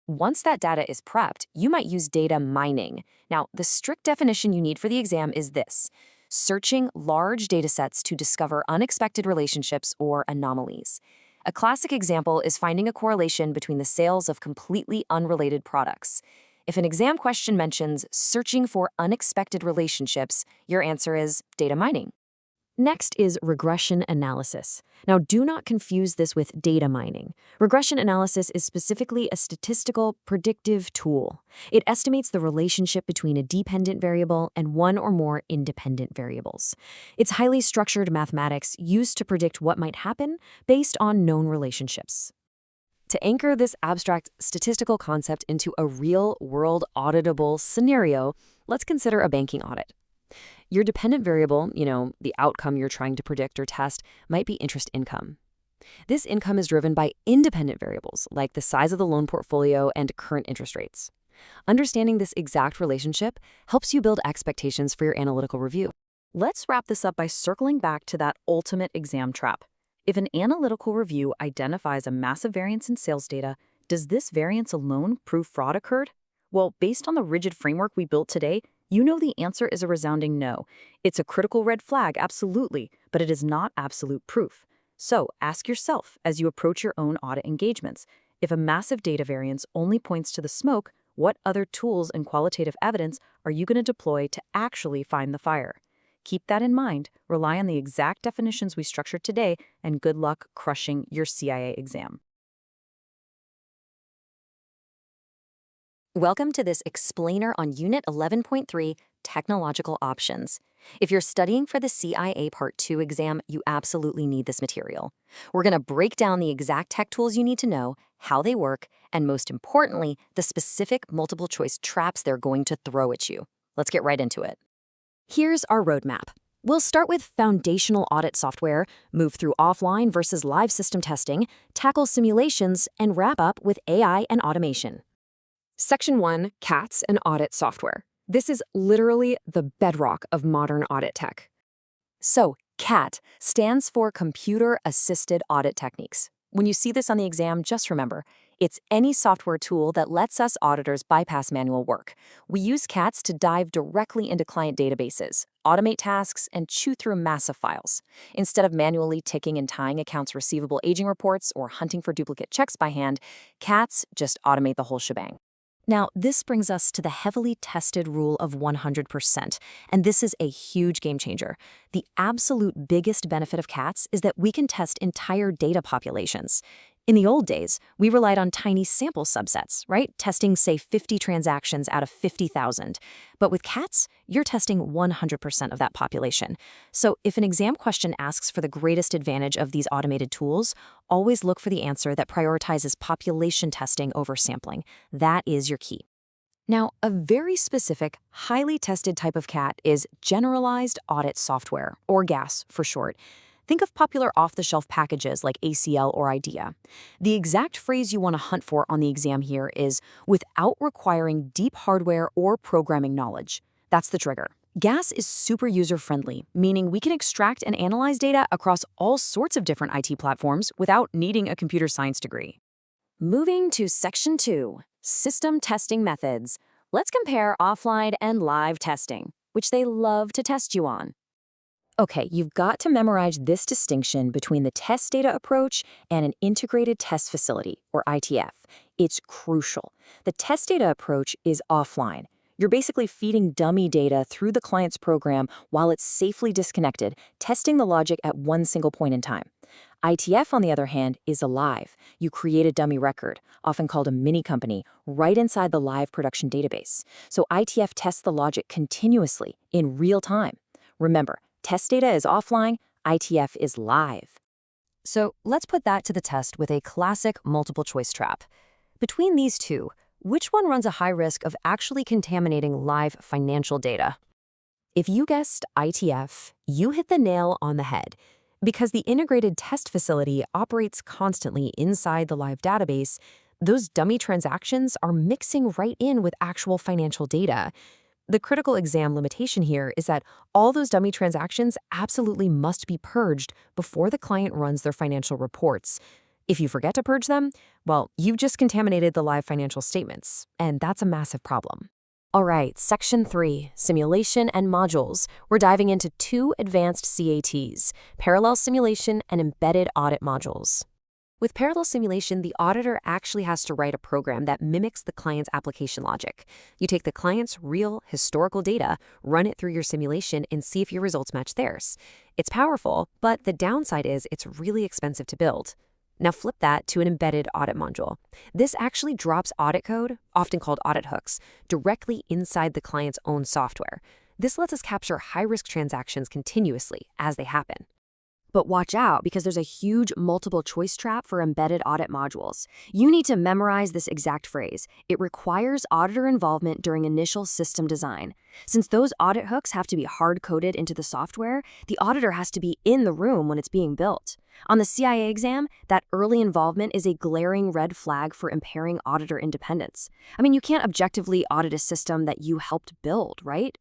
Once that data is prepped, you might use data mining. Now, the strict definition you need for the exam is this: searching large datasets to discover unexpected relationships or anomalies. A classic example is finding a correlation between the sales of completely unrelated products. If an exam question mentions searching for unexpected relationships, your answer is data mining. Next is regression analysis. Now, do not confuse this with data mining. Regression analysis is specifically a statistical predictive tool. It estimates the relationship between a dependent variable and one or more independent variables. It's highly structured mathematics used to predict what might happen based on known relationships. To anchor this abstract statistical concept into a real-world auditable scenario, let's consider a banking audit. Your dependent variable, the outcome you're trying to predict or test, might be interest income. This income is driven by independent variables, like the size of the loan portfolio and current interest rates. Understanding this exact relationship helps you build expectations for your analytical review. Let's wrap this up by circling back to that ultimate exam trap. If an analytical review identifies a massive variance in sales data, does this variance alone prove fraud occurred? Well, based on the rigid framework we built today, you know the answer is a resounding no. It's a critical red flag, absolutely, but it is not absolute proof. So ask yourself as you approach your own audit engagements, if a massive data variance only points to the smoke, what other tools and qualitative evidence are you going to deploy to actually find the fire? Keep that in mind, rely on the exact definitions we structured today, and good luck crushing your CIA exam. Welcome to this explainer on Unit 11.3, Technological Options. If you're studying for the CIA Part 2 exam, you absolutely need this material. We're going to break down the exact tech tools you need to know, how they work, and most importantly, the specific multiple choice traps they're going to throw at you. Let's get right into it. Here's our roadmap. We'll start with foundational audit software, move through offline versus live system testing, tackle simulations, and wrap up with AI and automation. Section 1, CATS and Audit Software. This is literally the bedrock of modern audit tech. So, CAT stands for Computer Assisted Audit Techniques. When you see this on the exam, just remember, it's any software tool that lets us auditors bypass manual work. We use CATs to dive directly into client databases, automate tasks, and chew through massive files. Instead of manually ticking and tying accounts receivable aging reports or hunting for duplicate checks by hand, CATs just automate the whole shebang. Now, this brings us to the heavily tested rule of 100%, and this is a huge game changer. The absolute biggest benefit of CATs is that we can test entire data populations. In the old days, we relied on tiny sample subsets, right? Testing, say, 50 transactions out of 50,000. But with CATs, you're testing 100% of that population. So if an exam question asks for the greatest advantage of these automated tools, always look for the answer that prioritizes population testing over sampling. That is your key. Now, a very specific, highly tested type of CAT is Generalized Audit Software, or GAS for short. Think of popular off-the-shelf packages like ACL or IDEA. The exact phrase you want to hunt for on the exam here is without requiring deep hardware or programming knowledge. That's the trigger. GAS is super user-friendly, meaning we can extract and analyze data across all sorts of different IT platforms without needing a computer science degree. Moving to Section 2, System Testing Methods. Let's compare offline and live testing, which they love to test you on. Okay, you've got to memorize this distinction between the test data approach and an integrated test facility, or ITF. It's crucial. The test data approach is offline. You're basically feeding dummy data through the client's program while it's safely disconnected, testing the logic at one single point in time. ITF, on the other hand, is alive. You create a dummy record, often called a mini company, right inside the live production database. So ITF tests the logic continuously, in real time. Remember, test data is offline, ITF is live. So let's put that to the test with a classic multiple choice trap. Between these two, which one runs a high risk of actually contaminating live financial data? If you guessed ITF, you hit the nail on the head. Because the integrated test facility operates constantly inside the live database, those dummy transactions are mixing right in with actual financial data. The critical exam limitation here is that all those dummy transactions absolutely must be purged before the client runs their financial reports. If you forget to purge them, well, you've just contaminated the live financial statements, and that's a massive problem. All right, Section 3, Simulation and Modules. We're diving into two advanced CATs, Parallel Simulation and Embedded Audit Modules. With parallel simulation, the auditor actually has to write a program that mimics the client's application logic. You take the client's real historical data, run it through your simulation, and see if your results match theirs. It's powerful, but the downside is it's really expensive to build. Now flip that to an embedded audit module. This actually drops audit code, often called audit hooks, directly inside the client's own software. This lets us capture high-risk transactions continuously as they happen. But watch out, because there's a huge multiple choice trap for embedded audit modules. You need to memorize this exact phrase. It requires auditor involvement during initial system design. Since those audit hooks have to be hard-coded into the software, the auditor has to be in the room when it's being built. On the CIA exam, that early involvement is a glaring red flag for impairing auditor independence. I mean, you can't objectively audit a system that you helped build, right?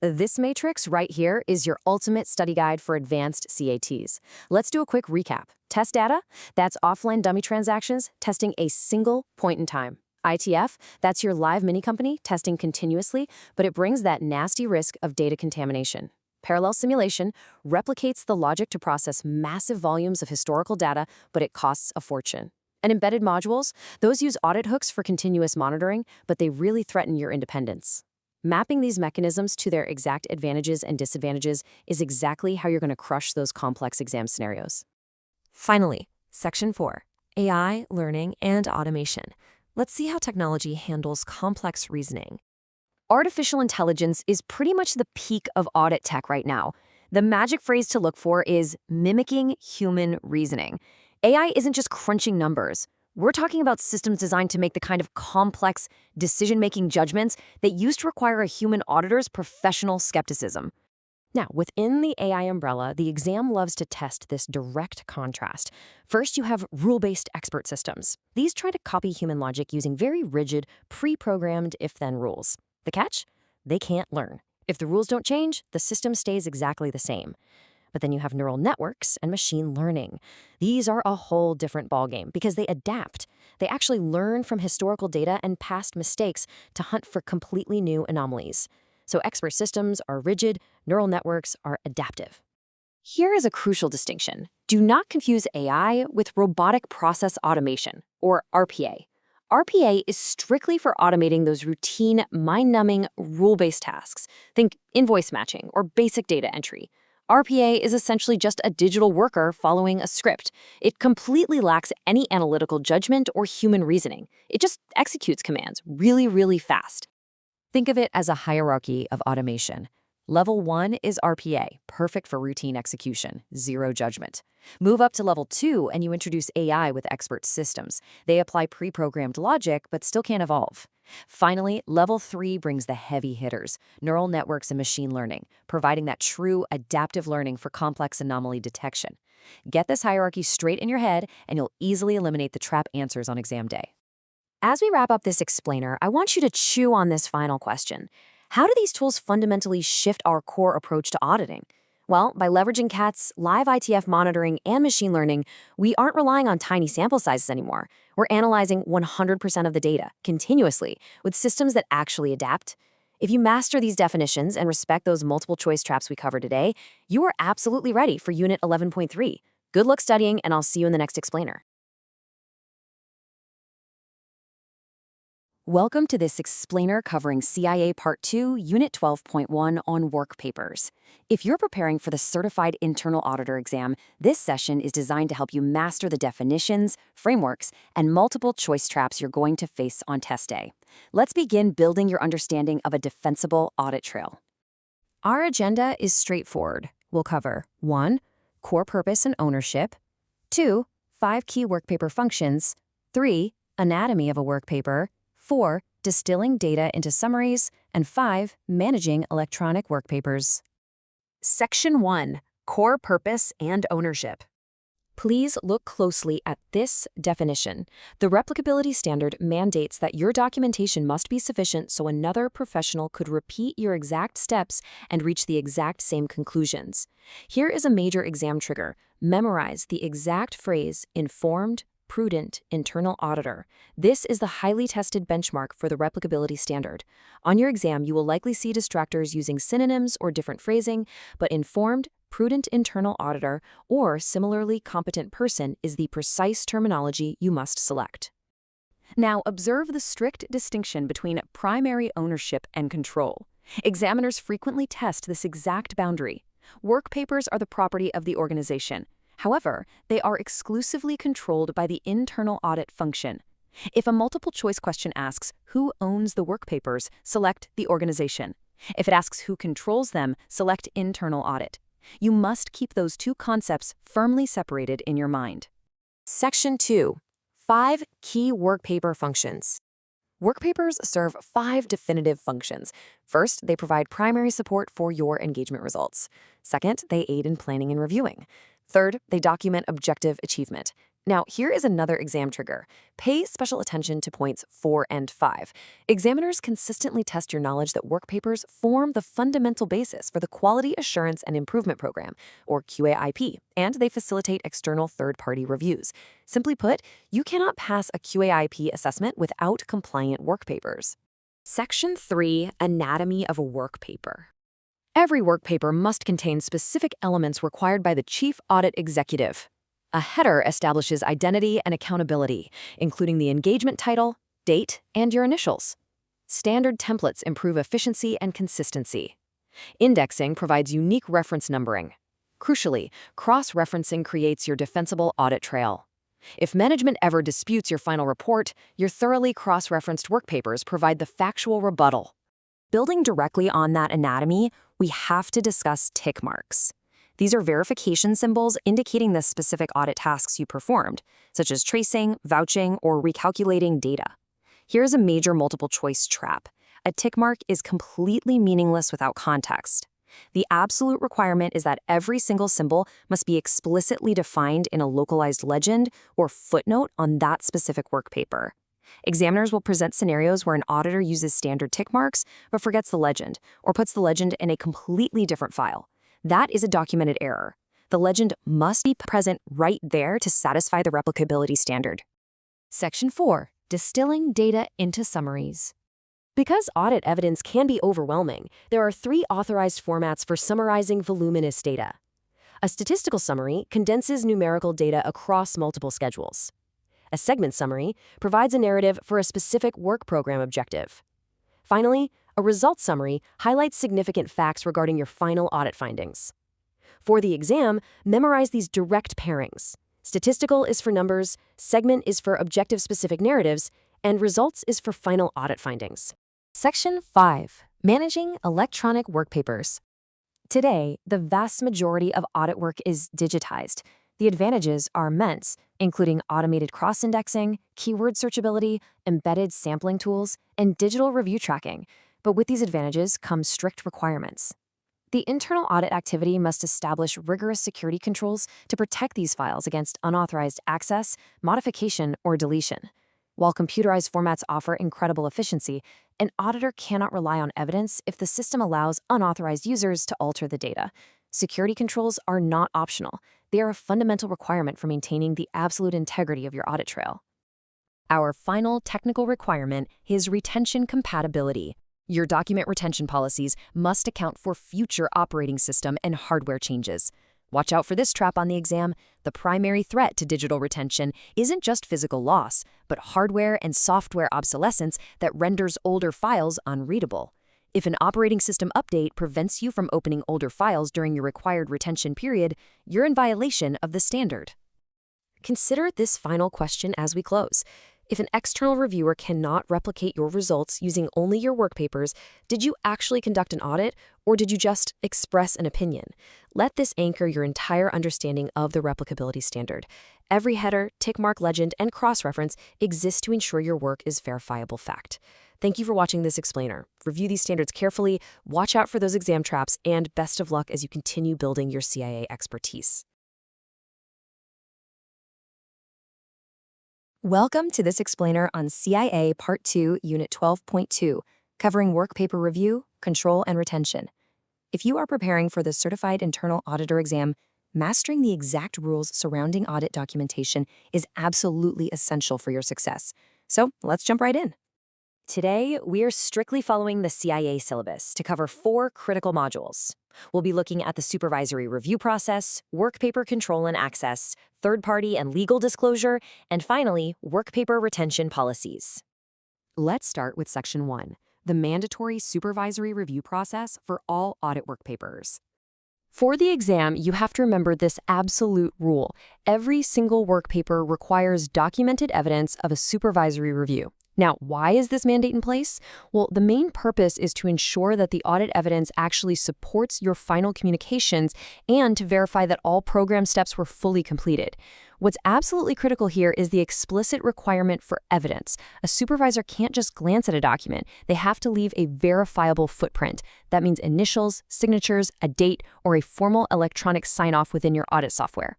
This matrix right here is your ultimate study guide for advanced CATs. Let's do a quick recap. Test data, that's offline dummy transactions, testing a single point in time. ITF, that's your live mini company, testing continuously, but it brings that nasty risk of data contamination. Parallel simulation replicates the logic to process massive volumes of historical data, but it costs a fortune. And embedded modules, those use audit hooks for continuous monitoring, but they really threaten your independence. Mapping these mechanisms to their exact advantages and disadvantages is exactly how you're going to crush those complex exam scenarios. Finally, Section 4, AI, Learning, and Automation. Let's see how technology handles complex reasoning. Artificial intelligence is pretty much the peak of audit tech right now. The magic phrase to look for is mimicking human reasoning. AI isn't just crunching numbers. We're talking about systems designed to make the kind of complex, decision-making judgments that used to require a human auditor's professional skepticism. Now, within the AI umbrella, the exam loves to test this direct contrast. First, you have rule-based expert systems. These try to copy human logic using very rigid, pre-programmed if-then rules. The catch? They can't learn. If the rules don't change, the system stays exactly the same. But then you have neural networks and machine learning. These are a whole different ballgame because they adapt. They actually learn from historical data and past mistakes to hunt for completely new anomalies. So expert systems are rigid, neural networks are adaptive. Here is a crucial distinction. Do not confuse AI with robotic process automation, or RPA. RPA is strictly for automating those routine, mind-numbing, rule-based tasks. Think invoice matching or basic data entry. RPA is essentially just a digital worker following a script. It completely lacks any analytical judgment or human reasoning. It just executes commands really, really fast. Think of it as a hierarchy of automation. Level 1 is RPA, perfect for routine execution, zero judgment. Move up to level 2 and you introduce AI with expert systems. They apply pre-programmed logic but still can't evolve. Finally, level 3 brings the heavy hitters, neural networks and machine learning, providing that true adaptive learning for complex anomaly detection. Get this hierarchy straight in your head and you'll easily eliminate the trap answers on exam day. As we wrap up this explainer, I want you to chew on this final question. How do these tools fundamentally shift our core approach to auditing? Well, by leveraging CAT's live ITF monitoring and machine learning, we aren't relying on tiny sample sizes anymore. We're analyzing 100% of the data, continuously, with systems that actually adapt. If you master these definitions and respect those multiple choice traps we covered today, you are absolutely ready for Unit 11.3. Good luck studying, and I'll see you in the next explainer. Welcome to this explainer covering CIA Part 2, Unit 12.1 on Workpapers. If you're preparing for the Certified Internal Auditor exam, this session is designed to help you master the definitions, frameworks, and multiple choice traps you're going to face on test day. Let's begin building your understanding of a defensible audit trail. Our agenda is straightforward. We'll cover 1. Core purpose and ownership, 2. 5 key workpaper functions, 3. Anatomy of a workpaper, 4. Distilling data into summaries, and 5. Managing electronic workpapers. Section 1. Core Purpose and Ownership. Please look closely at this definition. The replicability standard mandates that your documentation must be sufficient so another professional could repeat your exact steps and reach the exact same conclusions. Here is a major exam trigger. Memorize the exact phrase, informed, prudent internal auditor. This is the highly tested benchmark for the replicability standard. On your exam, you will likely see distractors using synonyms or different phrasing, but informed, prudent internal auditor, or similarly competent person is the precise terminology you must select. Now, observe the strict distinction between primary ownership and control. Examiners frequently test this exact boundary. Workpapers are the property of the organization. However, they are exclusively controlled by the internal audit function. If a multiple-choice question asks, who owns the workpapers, select the organization. If it asks who controls them, select internal audit. You must keep those two concepts firmly separated in your mind. Section 2. 5 key workpaper functions. Workpapers serve 5 definitive functions. First, they provide primary support for your engagement results. Second, they aid in planning and reviewing. Third, they document objective achievement. Now, here is another exam trigger. Pay special attention to points 4 and 5. Examiners consistently test your knowledge that workpapers form the fundamental basis for the Quality Assurance and Improvement Program, or QAIP, and they facilitate external third-party reviews. Simply put, you cannot pass a QAIP assessment without compliant workpapers. Section 3. Anatomy of a workpaper. Every work paper must contain specific elements required by the Chief Audit Executive. A header establishes identity and accountability, including the engagement title, date, and your initials. Standard templates improve efficiency and consistency. Indexing provides unique reference numbering. Crucially, cross-referencing creates your defensible audit trail. If management ever disputes your final report, your thoroughly cross-referenced work papers provide the factual rebuttal. Building directly on that anatomy, we have to discuss tick marks. These are verification symbols indicating the specific audit tasks you performed, such as tracing, vouching, or recalculating data. Here's a major multiple-choice trap. A tick mark is completely meaningless without context. The absolute requirement is that every single symbol must be explicitly defined in a localized legend or footnote on that specific work paper. Examiners will present scenarios where an auditor uses standard tick marks but forgets the legend, or puts the legend in a completely different file. That is a documented error. The legend must be present right there to satisfy the replicability standard. Section 4. Distilling data into summaries. Because audit evidence can be overwhelming, there are 3 authorized formats for summarizing voluminous data. A statistical summary condenses numerical data across multiple schedules. A segment summary provides a narrative for a specific work program objective. Finally, a results summary highlights significant facts regarding your final audit findings. For the exam, memorize these direct pairings. Statistical is for numbers, segment is for objective-specific narratives, and results is for final audit findings. Section 5. Managing electronic work papers. Today, the vast majority of audit work is digitized. The advantages are immense, including automated cross-indexing, keyword searchability, embedded sampling tools, and digital review tracking. But with these advantages come strict requirements. The internal audit activity must establish rigorous security controls to protect these files against unauthorized access, modification, or deletion. While computerized formats offer incredible efficiency, an auditor cannot rely on evidence if the system allows unauthorized users to alter the data. Security controls are not optional. They are a fundamental requirement for maintaining the absolute integrity of your audit trail. Our final technical requirement is retention compatibility. Your document retention policies must account for future operating system and hardware changes. Watch out for this trap on the exam. The primary threat to digital retention isn't just physical loss, but hardware and software obsolescence that renders older files unreadable. If an operating system update prevents you from opening older files during your required retention period, you're in violation of the standard. Consider this final question as we close. If an external reviewer cannot replicate your results using only your work papers, did you actually conduct an audit, or did you just express an opinion? Let this anchor your entire understanding of the replicability standard. Every header, tick mark legend, and cross-reference exists to ensure your work is verifiable fact. Thank you for watching this explainer. Review these standards carefully, watch out for those exam traps, and best of luck as you continue building your CIA expertise. Welcome to this explainer on CIA Part 2, Unit 12.2, covering work paper review, control, and retention. If you are preparing for the Certified Internal Auditor exam, mastering the exact rules surrounding audit documentation is absolutely essential for your success. So let's jump right in. Today, we're strictly following the CIA syllabus to cover 4 critical modules. We'll be looking at the supervisory review process, work paper control and access, third-party and legal disclosure, and finally, work paper retention policies. Let's start with Section 1, the mandatory supervisory review process for all audit work papers. For the exam, you have to remember this absolute rule. Every single work paper requires documented evidence of a supervisory review. Now, why is this mandate in place? Well, the main purpose is to ensure that the audit evidence actually supports your final communications and to verify that all program steps were fully completed. What's absolutely critical here is the explicit requirement for evidence. A supervisor can't just glance at a document. They have to leave a verifiable footprint. That means initials, signatures, a date, or a formal electronic sign-off within your audit software.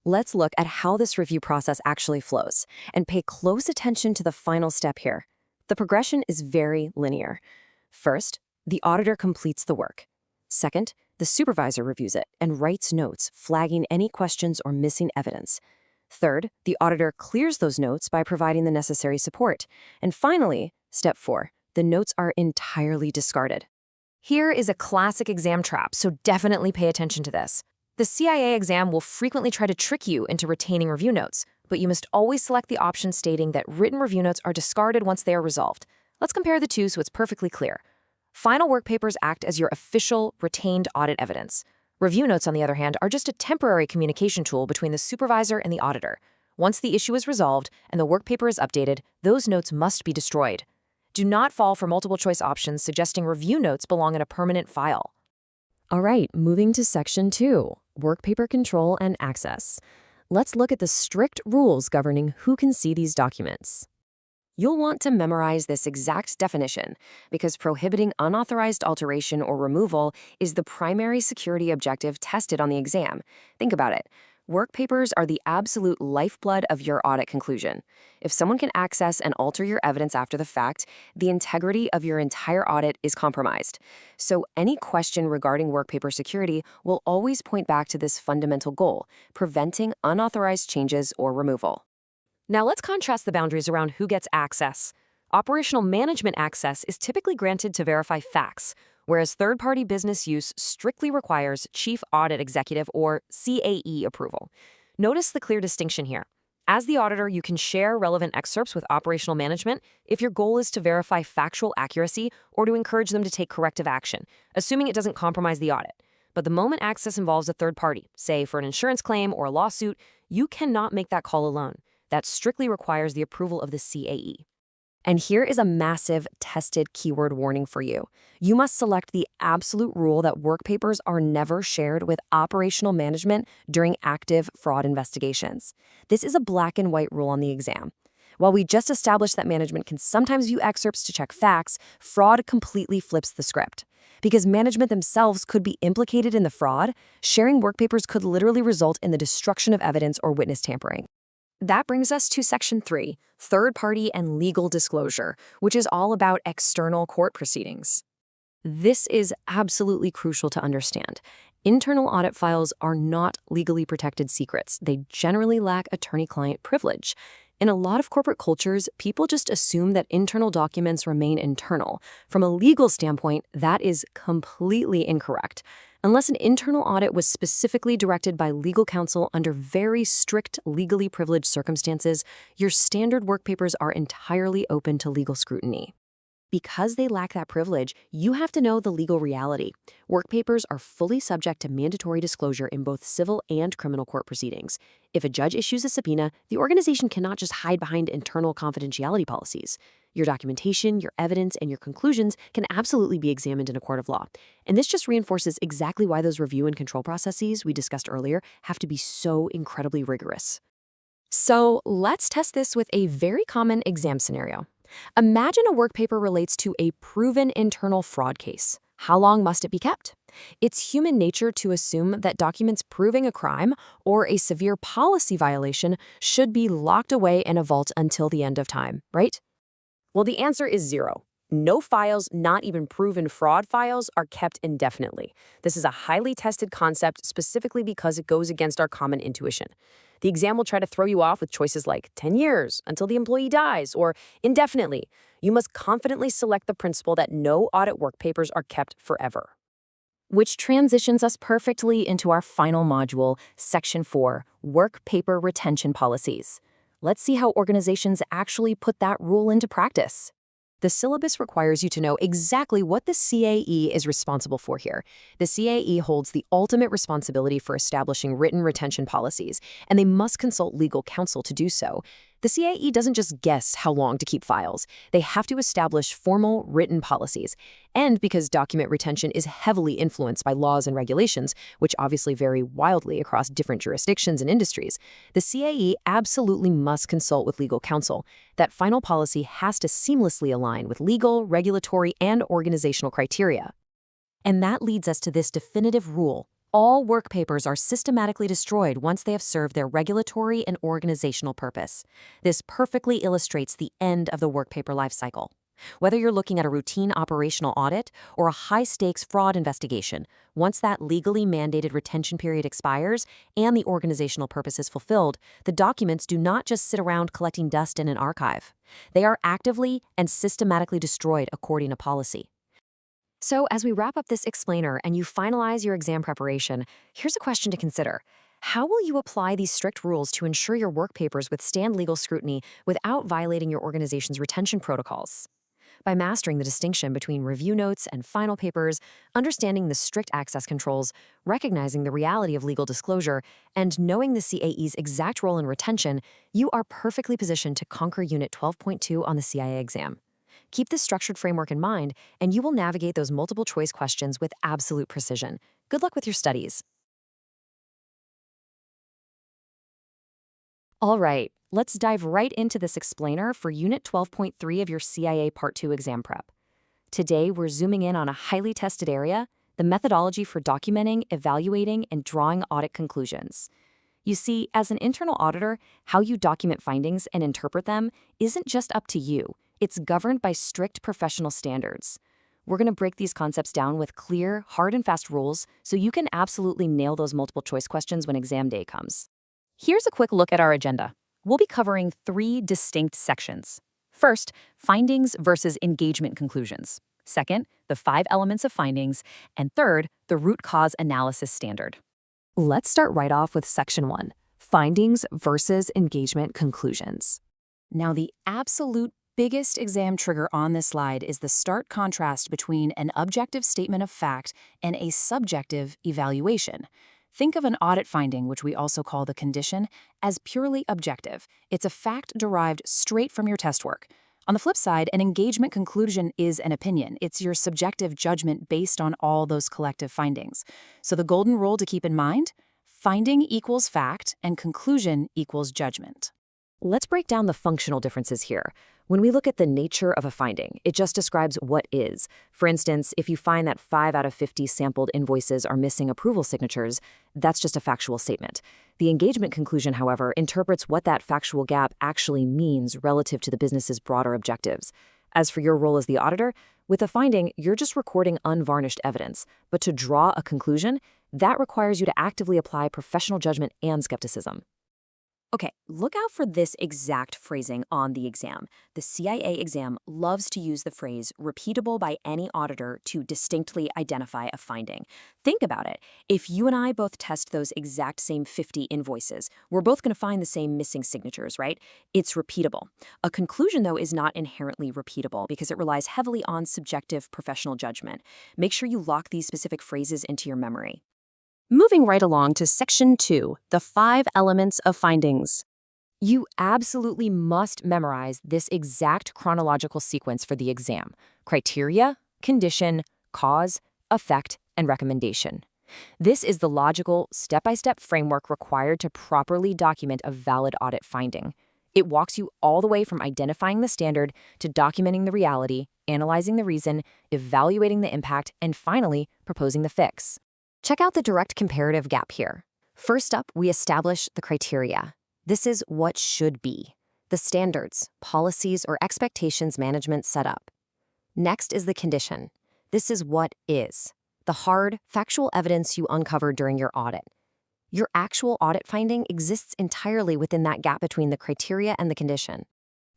Let's look at how this review process actually flows and pay close attention to the final step here. The progression is very linear. First, the auditor completes the work. Second, the supervisor reviews it and writes notes flagging any questions or missing evidence. Third, the auditor clears those notes by providing the necessary support. And finally, step 4, the notes are entirely discarded. Here is a classic exam trap, so definitely pay attention to this. The CIA exam will frequently try to trick you into retaining review notes, but you must always select the option stating that written review notes are discarded once they are resolved. Let's compare the two so it's perfectly clear. Final work papers act as your official, retained audit evidence. Review notes, on the other hand, are just a temporary communication tool between the supervisor and the auditor. Once the issue is resolved and the work paper is updated, those notes must be destroyed. Do not fall for multiple choice options suggesting review notes belong in a permanent file. All right, moving to Section 2, Work Paper Control and Access. Let's look at the strict rules governing who can see these documents. You'll want to memorize this exact definition because prohibiting unauthorized alteration or removal is the primary security objective tested on the exam. Think about it. Work papers are the absolute lifeblood of your audit conclusion. If someone can access and alter your evidence after the fact, the integrity of your entire audit is compromised. So any question regarding work paper security will always point back to this fundamental goal, preventing unauthorized changes or removal. Now let's contrast the boundaries around who gets access. Operational management access is typically granted to verify facts, whereas third-party business use strictly requires Chief Audit Executive or CAE approval. Notice the clear distinction here. As the auditor, you can share relevant excerpts with operational management if your goal is to verify factual accuracy or to encourage them to take corrective action, assuming it doesn't compromise the audit. But the moment access involves a third party, say for an insurance claim or a lawsuit, you cannot make that call alone. That strictly requires the approval of the CAE. And here is a massive tested keyword warning for you. You must select the absolute rule that work papers are never shared with operational management during active fraud investigations. This is a black and white rule on the exam. While we just established that management can sometimes view excerpts to check facts, fraud completely flips the script. Because management themselves could be implicated in the fraud, sharing work papers could literally result in the destruction of evidence or witness tampering. That brings us to Section 3, Third-Party and Legal Disclosure, which is all about external court proceedings. This is absolutely crucial to understand. Internal audit files are not legally protected secrets. They generally lack attorney-client privilege. In a lot of corporate cultures, people just assume that internal documents remain internal. From a legal standpoint, that is completely incorrect. Unless an internal audit was specifically directed by legal counsel under very strict legally privileged circumstances, your standard work papers are entirely open to legal scrutiny. Because they lack that privilege, you have to know the legal reality. Work papers are fully subject to mandatory disclosure in both civil and criminal court proceedings. If a judge issues a subpoena, the organization cannot just hide behind internal confidentiality policies. Your documentation, your evidence, and your conclusions can absolutely be examined in a court of law. And this just reinforces exactly why those review and control processes we discussed earlier have to be so incredibly rigorous. So let's test this with a very common exam scenario. Imagine a work paper relates to a proven internal fraud case. How long must it be kept? It's human nature to assume that documents proving a crime or a severe policy violation should be locked away in a vault until the end of time, right? Well, the answer is 0. No files, not even proven fraud files, are kept indefinitely. This is a highly tested concept specifically because it goes against our common intuition. The exam will try to throw you off with choices like 10 years, until the employee dies, or indefinitely. You must confidently select the principle that no audit work papers are kept forever. Which transitions us perfectly into our final module, Section 4, Work Paper Retention Policies. Let's see how organizations actually put that rule into practice. The syllabus requires you to know exactly what the CAE is responsible for here. The CAE holds the ultimate responsibility for establishing written retention policies, and they must consult legal counsel to do so. The CAE doesn't just guess how long to keep files. They have to establish formal written policies. And because document retention is heavily influenced by laws and regulations, which obviously vary wildly across different jurisdictions and industries, the CAE absolutely must consult with legal counsel. That final policy has to seamlessly align with legal, regulatory, and organizational criteria. And that leads us to this definitive rule. All work papers are systematically destroyed once they have served their regulatory and organizational purpose. This perfectly illustrates the end of the work paper life cycle. Whether you're looking at a routine operational audit or a high-stakes fraud investigation, once that legally mandated retention period expires and the organizational purpose is fulfilled, the documents do not just sit around collecting dust in an archive. They are actively and systematically destroyed according to policy. So, as we wrap up this explainer and you finalize your exam preparation, here's a question to consider. How will you apply these strict rules to ensure your work papers withstand legal scrutiny without violating your organization's retention protocols? By mastering the distinction between review notes and final papers, understanding the strict access controls, recognizing the reality of legal disclosure, and knowing the CAE's exact role in retention, you are perfectly positioned to conquer Unit 12.2 on the CIA exam. Keep this structured framework in mind, and you will navigate those multiple choice questions with absolute precision. Good luck with your studies. All right, let's dive right into this explainer for Unit 12.3 of your CIA Part 2 exam prep. Today, we're zooming in on a highly tested area, the methodology for documenting, evaluating, and drawing audit conclusions. You see, as an internal auditor, how you document findings and interpret them isn't just up to you. It's governed by strict professional standards. We're going to break these concepts down with clear, hard and fast rules so you can absolutely nail those multiple choice questions when exam day comes. Here's a quick look at our agenda. We'll be covering 3 distinct sections. First, findings versus engagement conclusions. Second, the 5 elements of findings. And third, the root cause analysis standard. Let's start right off with Section 1, findings versus engagement conclusions. Now, the absolute biggest exam trigger on this slide is the stark contrast between an objective statement of fact and a subjective evaluation. Think of an audit finding, which we also call the condition, as purely objective. It's a fact derived straight from your test work. On the flip side, an engagement conclusion is an opinion. It's your subjective judgment based on all those collective findings. So the golden rule to keep in mind: finding equals fact and conclusion equals judgment. Let's break down the functional differences here. When we look at the nature of a finding, it just describes what is. For instance, if you find that 5 out of 50 sampled invoices are missing approval signatures, that's just a factual statement. The engagement conclusion, however, interprets what that factual gap actually means relative to the business's broader objectives. As for your role as the auditor, with a finding, you're just recording unvarnished evidence. But to draw a conclusion, that requires you to actively apply professional judgment and skepticism. Okay, look out for this exact phrasing on the exam. The CIA exam loves to use the phrase repeatable by any auditor to distinctly identify a finding. Think about it. If you and I both test those exact same 50 invoices, we're both going to find the same missing signatures, right? It's repeatable. A conclusion, though, is not inherently repeatable because it relies heavily on subjective professional judgment. Make sure you lock these specific phrases into your memory. Moving right along to Section 2, the 5 elements of findings. You absolutely must memorize this exact chronological sequence for the exam: criteria, condition, cause, effect, and recommendation. This is the logical, step-by-step framework required to properly document a valid audit finding. It walks you all the way from identifying the standard to documenting the reality, analyzing the reason, evaluating the impact, and finally, proposing the fix. Check out the direct comparative gap here. First up, we establish the criteria. This is what should be: the standards, policies, or expectations management set up. Next is the condition. This is what is: the hard, factual evidence you uncovered during your audit. Your actual audit finding exists entirely within that gap between the criteria and the condition.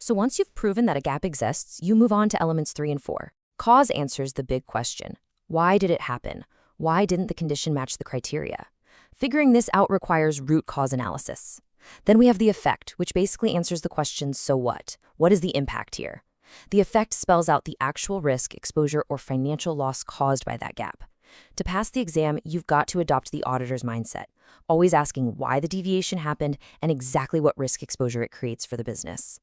So once you've proven that a gap exists, you move on to elements 3 and 4. Cause answers the big question: why did it happen? Why didn't the condition match the criteria? Figuring this out requires root cause analysis. Then we have the effect, which basically answers the question, so what? What is the impact here? The effect spells out the actual risk, exposure, or financial loss caused by that gap. To pass the exam, you've got to adopt the auditor's mindset, always asking why the deviation happened and exactly what risk exposure it creates for the business.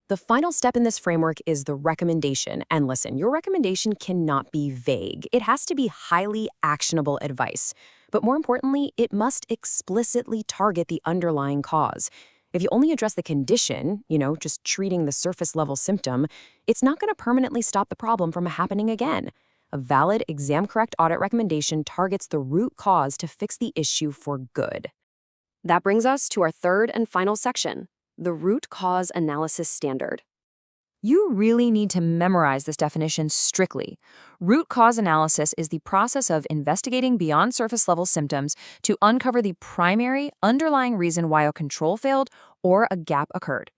The final step in this framework is the recommendation. And listen, your recommendation cannot be vague. It has to be highly actionable advice. But more importantly, it must explicitly target the underlying cause. If you only address the condition, just treating the surface level symptom, it's not going to permanently stop the problem from happening again. A valid exam-correct audit recommendation targets the root cause to fix the issue for good. That brings us to our third and final section: the root cause analysis standard. You really need to memorize this definition strictly. Root cause analysis is the process of investigating beyond surface level symptoms to uncover the primary underlying reason why a control failed or a gap occurred.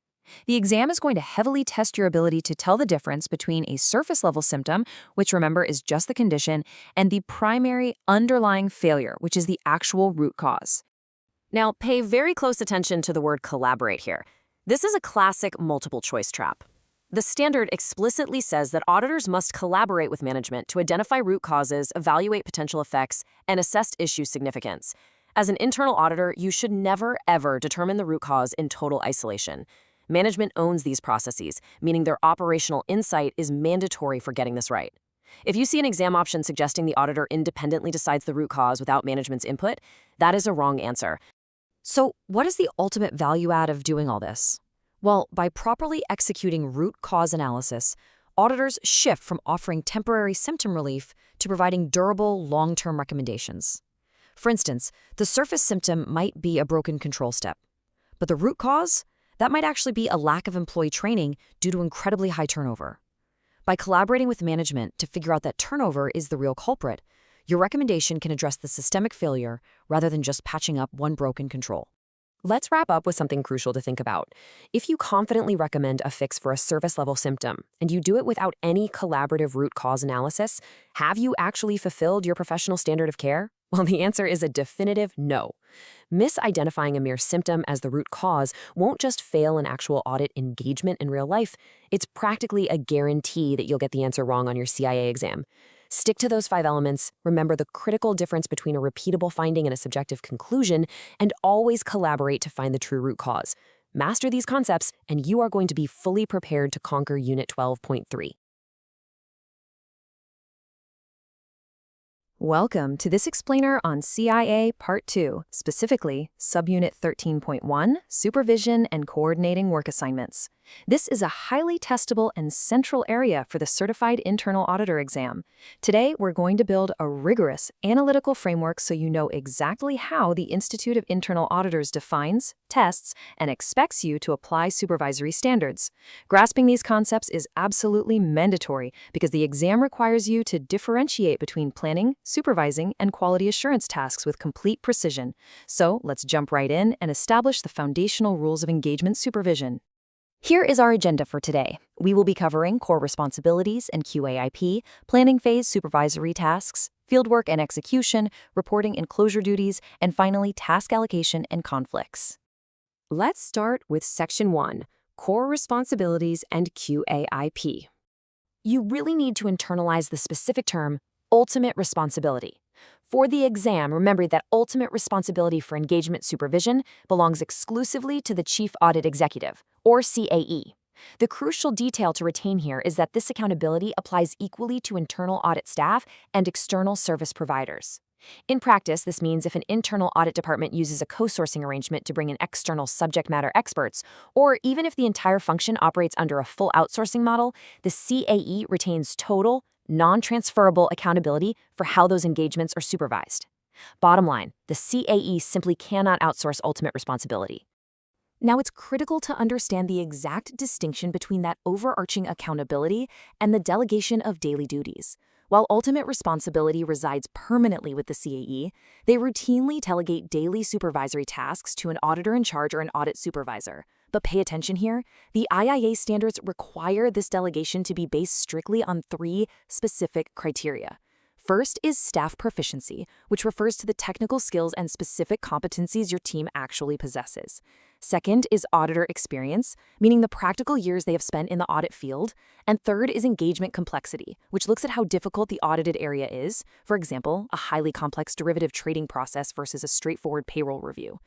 The exam is going to heavily test your ability to tell the difference between a surface-level symptom, which remember is just the condition, and the primary underlying failure, which is the actual root cause. Now, pay very close attention to the word collaborate here. This is a classic multiple choice trap. The standard explicitly says that auditors must collaborate with management to identify root causes, evaluate potential effects, and assess issue significance. As an internal auditor, you should never, ever determine the root cause in total isolation. Management owns these processes, meaning their operational insight is mandatory for getting this right. If you see an exam option suggesting the auditor independently decides the root cause without management's input, that is a wrong answer. So, what is the ultimate value add of doing all this? Well, by properly executing root cause analysis, auditors shift from offering temporary symptom relief to providing durable, long-term recommendations. For instance, the surface symptom might be a broken control step, but the root cause? That might actually be a lack of employee training due to incredibly high turnover. By collaborating with management to figure out that turnover is the real culprit, your recommendation can address the systemic failure rather than just patching up one broken control. Let's wrap up with something crucial to think about. If you confidently recommend a fix for a surface-level symptom, and you do it without any collaborative root cause analysis, have you actually fulfilled your professional standard of care? Well, the answer is a definitive no. Misidentifying a mere symptom as the root cause won't just fail an actual audit engagement in real life, it's practically a guarantee that you'll get the answer wrong on your CIA exam. Stick to those 5 elements, remember the critical difference between a repeatable finding and a subjective conclusion, and always collaborate to find the true root cause. Master these concepts, and you are going to be fully prepared to conquer Unit 12.3. Welcome to this explainer on CIA Part 2, specifically Subunit 13.1, Supervision and Coordinating Work Assignments. This is a highly testable and central area for the Certified Internal Auditor exam. Today, we're going to build a rigorous analytical framework so you know exactly how the Institute of Internal Auditors defines, tests, and expects you to apply supervisory standards. Grasping these concepts is absolutely mandatory because the exam requires you to differentiate between planning, supervising, and quality assurance tasks with complete precision. So, let's jump right in and establish the foundational rules of engagement supervision. Here is our agenda for today. We will be covering core responsibilities and QAIP, planning phase supervisory tasks, fieldwork and execution, reporting and closure duties, and finally, task allocation and conflicts. Let's start with Section 1, Core Responsibilities and QAIP. You really need to internalize the specific term, ultimate responsibility. For the exam, remember that ultimate responsibility for engagement supervision belongs exclusively to the Chief Audit Executive, or CAE. The crucial detail to retain here is that this accountability applies equally to internal audit staff and external service providers. In practice, this means if an internal audit department uses a co-sourcing arrangement to bring in external subject matter experts, or even if the entire function operates under a full outsourcing model, the CAE retains total, non-transferable accountability for how those engagements are supervised. Bottom line, the CAE simply cannot outsource ultimate responsibility. Now, it's critical to understand the exact distinction between that overarching accountability and the delegation of daily duties. While ultimate responsibility resides permanently with the CAE, they routinely delegate daily supervisory tasks to an auditor in charge or an audit supervisor. But pay attention here, the IIA standards require this delegation to be based strictly on 3 specific criteria. First is staff proficiency, which refers to the technical skills and specific competencies your team actually possesses. Second is auditor experience, meaning the practical years they have spent in the audit field. And third is engagement complexity, which looks at how difficult the audited area is, for example, a highly complex derivative trading process versus a straightforward payroll review.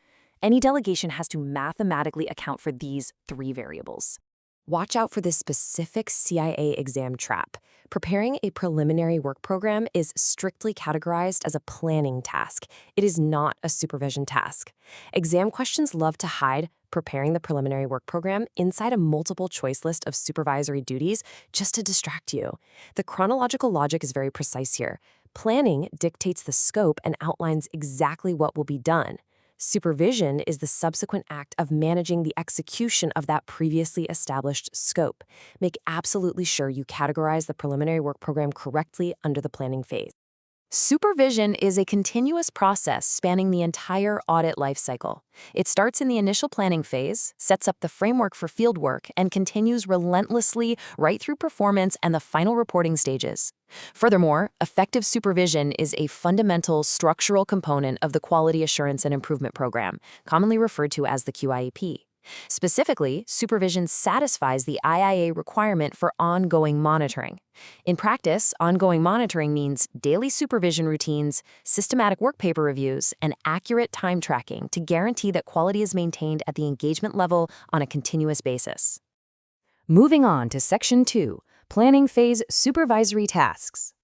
Any delegation has to mathematically account for these 3 variables. Watch out for this specific CIA exam trap. Preparing a preliminary work program is strictly categorized as a planning task. It is not a supervision task. Exam questions love to hide preparing the preliminary work program inside a multiple choice list of supervisory duties just to distract you. The chronological logic is very precise here. Planning dictates the scope and outlines exactly what will be done. Supervision is the subsequent act of managing the execution of that previously established scope. Make absolutely sure you categorize the preliminary work program correctly under the planning phase. Supervision is a continuous process spanning the entire audit lifecycle. It starts in the initial planning phase, sets up the framework for fieldwork, and continues relentlessly right through performance and the final reporting stages. Furthermore, effective supervision is a fundamental structural component of the Quality Assurance and Improvement Program, commonly referred to as the QIAP. Specifically, supervision satisfies the IIA requirement for ongoing monitoring. In practice, ongoing monitoring means daily supervision routines, systematic work paper reviews, and accurate time tracking to guarantee that quality is maintained at the engagement level on a continuous basis. Moving on to Section 2, Planning Phase Supervisory Tasks.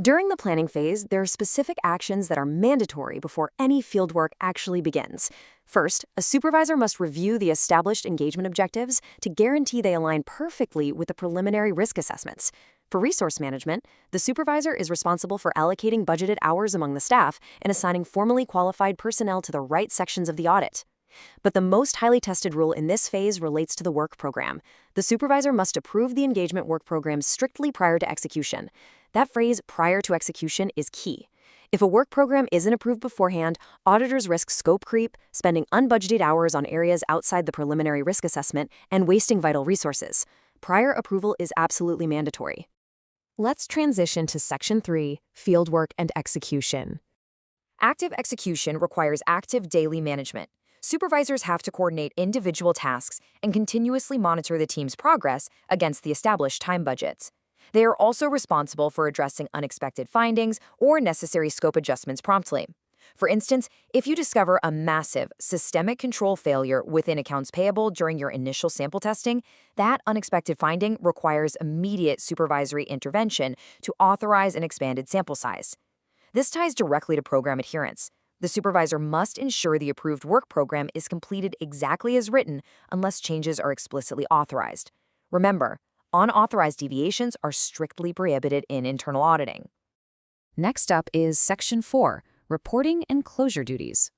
During the planning phase, there are specific actions that are mandatory before any fieldwork actually begins. First, a supervisor must review the established engagement objectives to guarantee they align perfectly with the preliminary risk assessments. For resource management, the supervisor is responsible for allocating budgeted hours among the staff and assigning formally qualified personnel to the right sections of the audit. But the most highly tested rule in this phase relates to the work program. The supervisor must approve the engagement work program strictly prior to execution. That phrase, prior to execution, is key. If a work program isn't approved beforehand, auditors risk scope creep, spending unbudgeted hours on areas outside the preliminary risk assessment, and wasting vital resources. Prior approval is absolutely mandatory. Let's transition to Section 3, Fieldwork and Execution. Active execution requires active daily management. Supervisors have to coordinate individual tasks and continuously monitor the team's progress against the established time budgets. They are also responsible for addressing unexpected findings or necessary scope adjustments promptly. For instance, if you discover a massive systemic control failure within accounts payable during your initial sample testing, that unexpected finding requires immediate supervisory intervention to authorize an expanded sample size. This ties directly to program adherence. The supervisor must ensure the approved work program is completed exactly as written unless changes are explicitly authorized. Remember, unauthorized deviations are strictly prohibited in internal auditing. Next up is Section 4, Reporting and Closure Duties.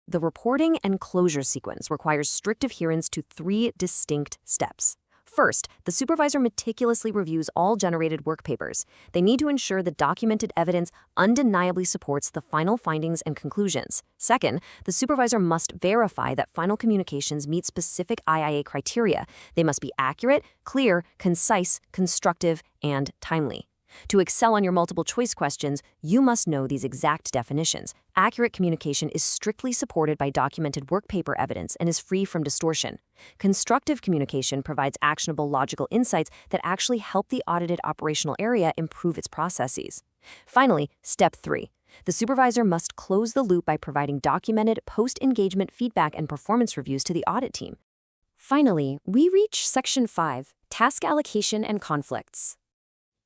The reporting and closure sequence requires strict adherence to 3 distinct steps. First, the supervisor meticulously reviews all generated work papers. They need to ensure the documented evidence undeniably supports the final findings and conclusions. Second, the supervisor must verify that final communications meet specific IIA criteria. They must be accurate, clear, concise, constructive, and timely. To excel on your multiple choice questions, you must know these exact definitions. Accurate communication is strictly supported by documented work paper evidence and is free from distortion. Constructive communication provides actionable logical insights that actually help the audited operational area improve its processes. Finally, Step 3. The supervisor must close the loop by providing documented post-engagement feedback and performance reviews to the audit team. Finally, we reach Section 5, Task Allocation and Conflicts.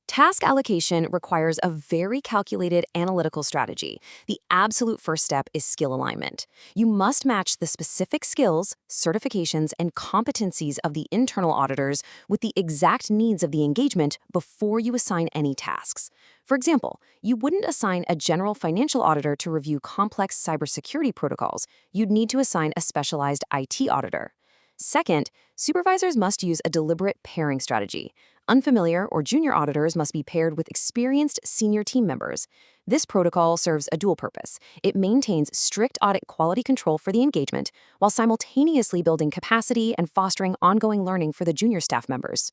Task allocation requires a very calculated analytical strategy. The absolute first step is skill alignment. You must match the specific skills, certifications, and competencies of the internal auditors with the exact needs of the engagement before you assign any tasks. For example, you wouldn't assign a general financial auditor to review complex cybersecurity protocols. You'd need to assign a specialized IT auditor. Second, supervisors must use a deliberate pairing strategy. Unfamiliar or junior auditors must be paired with experienced senior team members. This protocol serves a dual purpose. It maintains strict audit quality control for the engagement while simultaneously building capacity and fostering ongoing learning for the junior staff members.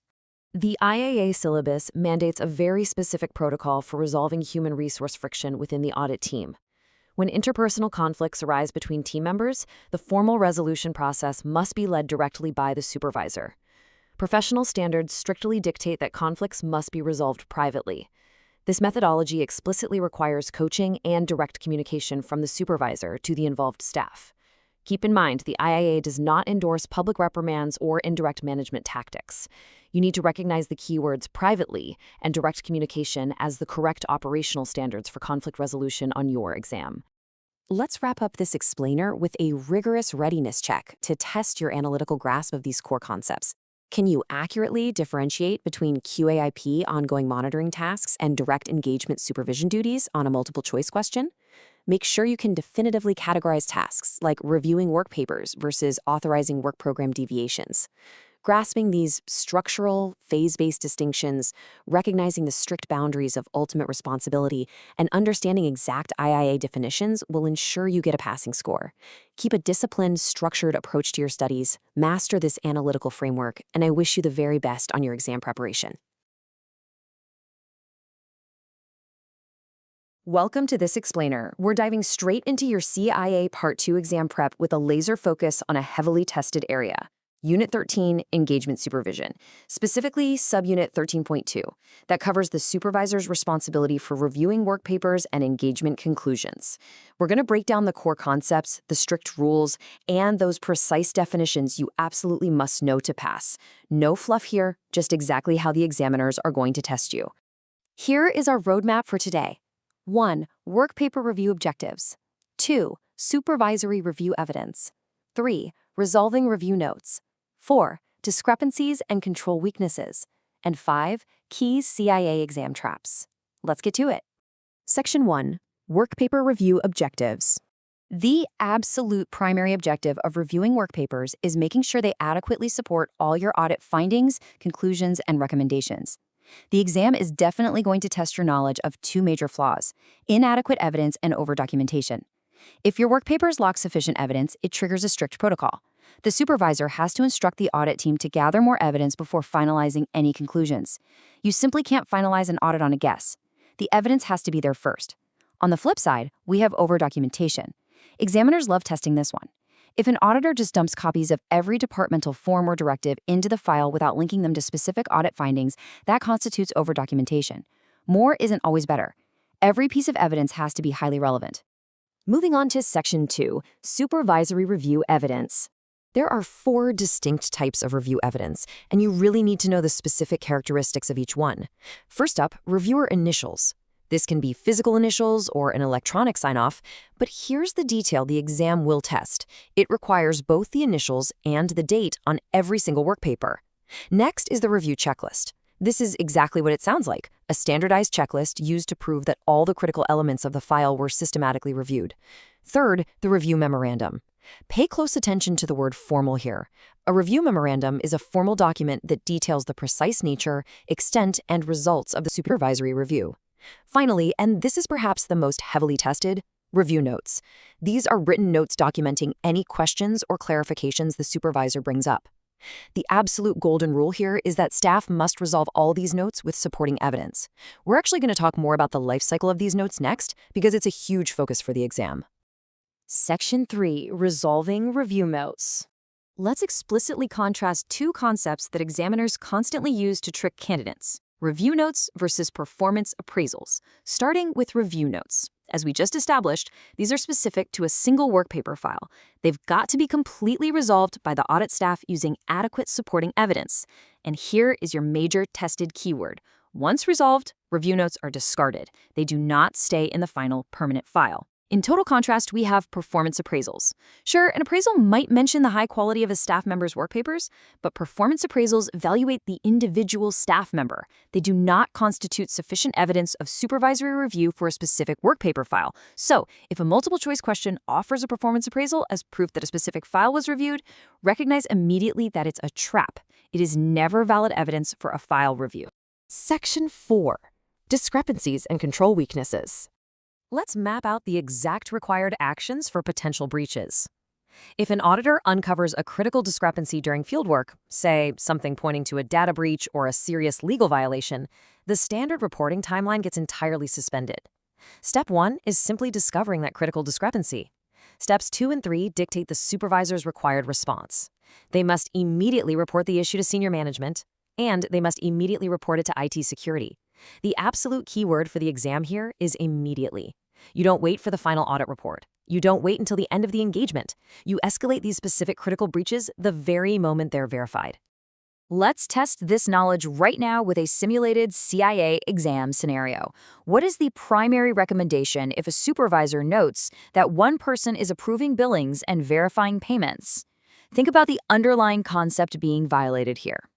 The IAA syllabus mandates a very specific protocol for resolving human resource friction within the audit team. When interpersonal conflicts arise between team members, the formal resolution process must be led directly by the supervisor. Professional standards strictly dictate that conflicts must be resolved privately. This methodology explicitly requires coaching and direct communication from the supervisor to the involved staff. Keep in mind, the IIA does not endorse public reprimands or indirect management tactics. You need to recognize the keywords privately and direct communication as the correct operational standards for conflict resolution on your exam. Let's wrap up this explainer with a rigorous readiness check to test your analytical grasp of these core concepts. Can you accurately differentiate between QAIP ongoing monitoring tasks and direct engagement supervision duties on a multiple choice question? Make sure you can definitively categorize tasks like reviewing work papers versus authorizing work program deviations. Grasping these structural, phase-based distinctions, recognizing the strict boundaries of ultimate responsibility, and understanding exact IIA definitions will ensure you get a passing score. Keep a disciplined, structured approach to your studies, master this analytical framework, and I wish you the very best on your exam preparation. Welcome to This Explainer. We're diving straight into your CIA Part 2 exam prep with a laser focus on a heavily tested area. Unit 13, Engagement Supervision, specifically Subunit 13.2, that covers the supervisor's responsibility for reviewing work papers and engagement conclusions. We're going to break down the core concepts, the strict rules, and those precise definitions you absolutely must know to pass. No fluff here, just exactly how the examiners are going to test you. Here is our roadmap for today. 1. Work paper review objectives. 2. Supervisory review evidence. 3. Resolving review notes. 4. Discrepancies and control weaknesses. And 5. Key CIA exam traps. Let's get to it. Section 1. Work paper review objectives. The absolute primary objective of reviewing work papers is making sure they adequately support all your audit findings, conclusions, and recommendations. The exam is definitely going to test your knowledge of two major flaws: inadequate evidence and over-documentation. If your work papers lack sufficient evidence, it triggers a strict protocol. The supervisor has to instruct the audit team to gather more evidence before finalizing any conclusions. You simply can't finalize an audit on a guess. The evidence has to be there first. On the flip side, we have over-documentation. Examiners love testing this one. If an auditor just dumps copies of every departmental form or directive into the file without linking them to specific audit findings, that constitutes over-documentation. More isn't always better. Every piece of evidence has to be highly relevant. Moving on to Section 2, Supervisory Review Evidence. There are 4 distinct types of review evidence, and you really need to know the specific characteristics of each one. First up, reviewer initials. This can be physical initials or an electronic sign-off, but here's the detail the exam will test. It requires both the initials and the date on every single work paper. Next is the review checklist. This is exactly what it sounds like, a standardized checklist used to prove that all the critical elements of the file were systematically reviewed. Third, the review memorandum. Pay close attention to the word formal here. A review memorandum is a formal document that details the precise nature, extent, and results of the supervisory review. Finally, and this is perhaps the most heavily tested, review notes. These are written notes documenting any questions or clarifications the supervisor brings up. The absolute golden rule here is that staff must resolve all these notes with supporting evidence. We're actually going to talk more about the life cycle of these notes next because it's a huge focus for the exam. Section 3, Resolving Review Notes. Let's explicitly contrast two concepts that examiners constantly use to trick candidates: review notes versus performance appraisals, starting with review notes. As we just established, these are specific to a single work paper file. They've got to be completely resolved by the audit staff using adequate supporting evidence. And here is your major tested keyword. Once resolved, review notes are discarded. They do not stay in the final permanent file. In total contrast, we have performance appraisals. Sure, an appraisal might mention the high quality of a staff member's work papers, but performance appraisals evaluate the individual staff member. They do not constitute sufficient evidence of supervisory review for a specific work paper file. So, if a multiple choice question offers a performance appraisal as proof that a specific file was reviewed, recognize immediately that it's a trap. It is never valid evidence for a file review. Section 4. Discrepancies and control weaknesses. Let's map out the exact required actions for potential breaches. If an auditor uncovers a critical discrepancy during fieldwork, say something pointing to a data breach or a serious legal violation, the standard reporting timeline gets entirely suspended. Step 1 is simply discovering that critical discrepancy. Steps 2 and 3 dictate the supervisor's required response. They must immediately report the issue to senior management, and they must immediately report it to IT security. The absolute keyword for the exam here is immediately. You don't wait for the final audit report. You don't wait until the end of the engagement. You escalate these specific critical breaches the very moment they're verified. Let's test this knowledge right now with a simulated CIA exam scenario. What is the primary recommendation if a supervisor notes that one person is approving billings and verifying payments? Think about the underlying concept being violated here.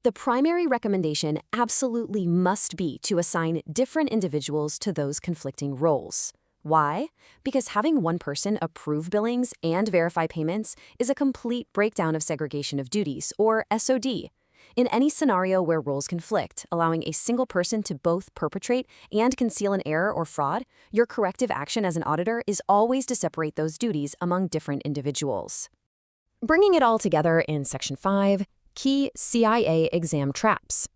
The primary recommendation absolutely must be to assign different individuals to those conflicting roles. Why? Because having one person approve billings and verify payments is a complete breakdown of segregation of duties, or SOD. In any scenario where roles conflict, allowing a single person to both perpetrate and conceal an error or fraud, your corrective action as an auditor is always to separate those duties among different individuals. Bringing it all together in Section 5, Key CIA Exam Traps.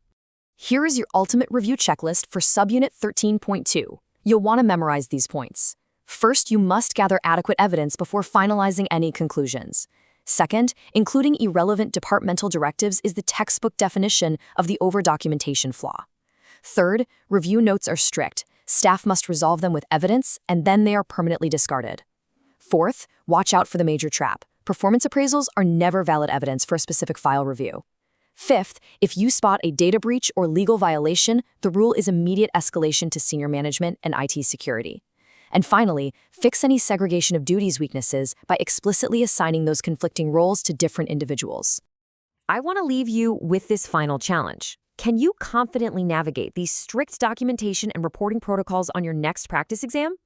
Here is your ultimate review checklist for Subunit 13.2. You'll want to memorize these points. First, you must gather adequate evidence before finalizing any conclusions. Second, including irrelevant departmental directives is the textbook definition of the over-documentation flaw. Third, review notes are strict. Staff must resolve them with evidence, and then they are permanently discarded. Fourth, watch out for the major trap. Performance appraisals are never valid evidence for a specific file review. Fifth, if you spot a data breach or legal violation, the rule is immediate escalation to senior management and IT security. And finally, fix any segregation of duties weaknesses by explicitly assigning those conflicting roles to different individuals. I want to leave you with this final challenge. Can you confidently navigate these strict documentation and reporting protocols on your next practice exam?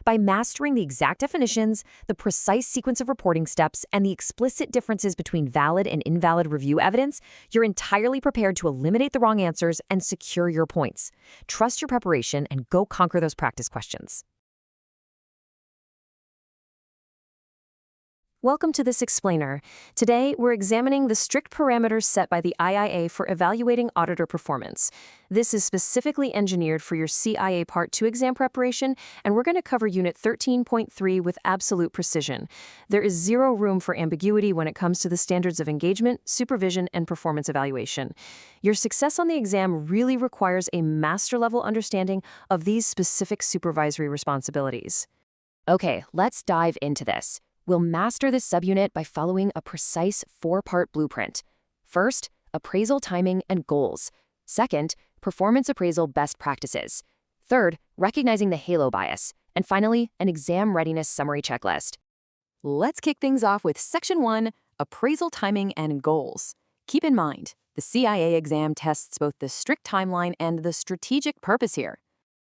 By mastering the exact definitions, the precise sequence of reporting steps, and the explicit differences between valid and invalid review evidence, you're entirely prepared to eliminate the wrong answers and secure your points. Trust your preparation and go conquer those practice questions. Welcome to this explainer. Today, we're examining the strict parameters set by the IIA for evaluating auditor performance. This is specifically engineered for your CIA Part 2 exam preparation, and we're going to cover Unit 13.3 with absolute precision. There is zero room for ambiguity when it comes to the standards of engagement, supervision, and performance evaluation. Your success on the exam really requires a master-level understanding of these specific supervisory responsibilities. Okay, let's dive into this. We'll master this subunit by following a precise 4-part blueprint. First, appraisal timing and goals. Second, performance appraisal best practices. Third, recognizing the halo bias. And finally, an exam readiness summary checklist. Let's kick things off with Section 1, Appraisal Timing and Goals. Keep in mind, the CIA exam tests both the strict timeline and the strategic purpose here.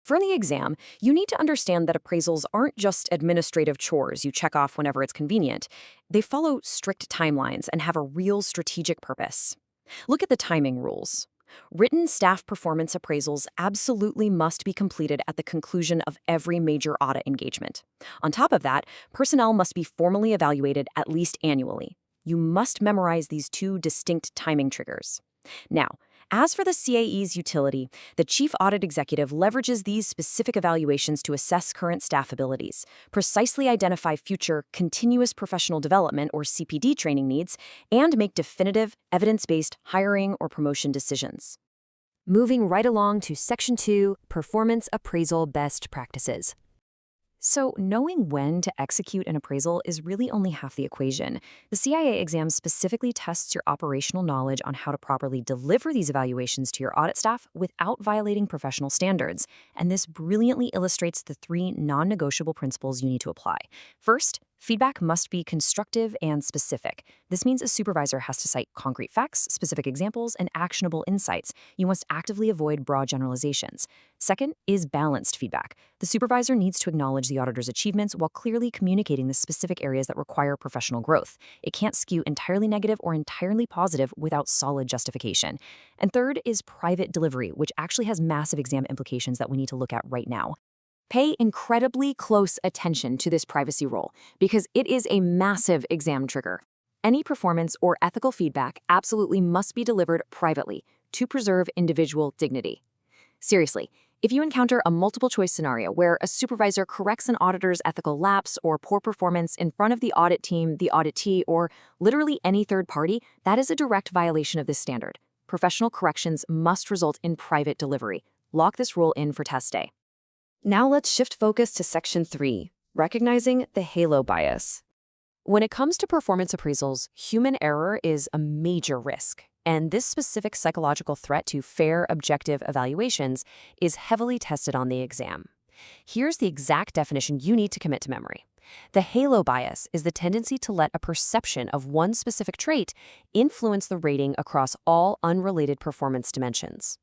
For the exam, you need to understand that appraisals aren't just administrative chores you check off whenever it's convenient. They follow strict timelines and have a real strategic purpose. Look at the timing rules. Written staff performance appraisals absolutely must be completed at the conclusion of every major audit engagement. On top of that, personnel must be formally evaluated at least annually. You must memorize these two distinct timing triggers. Now, as for the CAE's utility, the Chief Audit Executive leverages these specific evaluations to assess current staff abilities, precisely identify future continuous professional development or CPD training needs, and make definitive, evidence-based hiring or promotion decisions. Moving right along to Section 2, Performance Appraisal Best Practices. So, knowing when to execute an appraisal is really only half the equation. The CIA exam specifically tests your operational knowledge on how to properly deliver these evaluations to your audit staff without violating professional standards. And this brilliantly illustrates the 3 non-negotiable principles you need to apply. First, feedback must be constructive and specific. This means a supervisor has to cite concrete facts, specific examples, and actionable insights. You must actively avoid broad generalizations. Second is balanced feedback. The supervisor needs to acknowledge the auditor's achievements while clearly communicating the specific areas that require professional growth. It can't skew entirely negative or entirely positive without solid justification. And third is private delivery, which actually has massive exam implications that we need to look at right now. Pay incredibly close attention to this privacy rule because it is a massive exam trigger. Any performance or ethical feedback absolutely must be delivered privately to preserve individual dignity. Seriously, if you encounter a multiple-choice scenario where a supervisor corrects an auditor's ethical lapse or poor performance in front of the audit team, the auditee, or literally any third party, that is a direct violation of this standard. Professional corrections must result in private delivery. Lock this rule in for test day. Now let's shift focus to Section 3, recognizing the halo bias. When it comes to performance appraisals, human error is a major risk, and this specific psychological threat to fair, objective evaluations is heavily tested on the exam. Here's the exact definition you need to commit to memory. The halo bias is the tendency to let a perception of one specific trait influence the rating across all unrelated performance dimensions.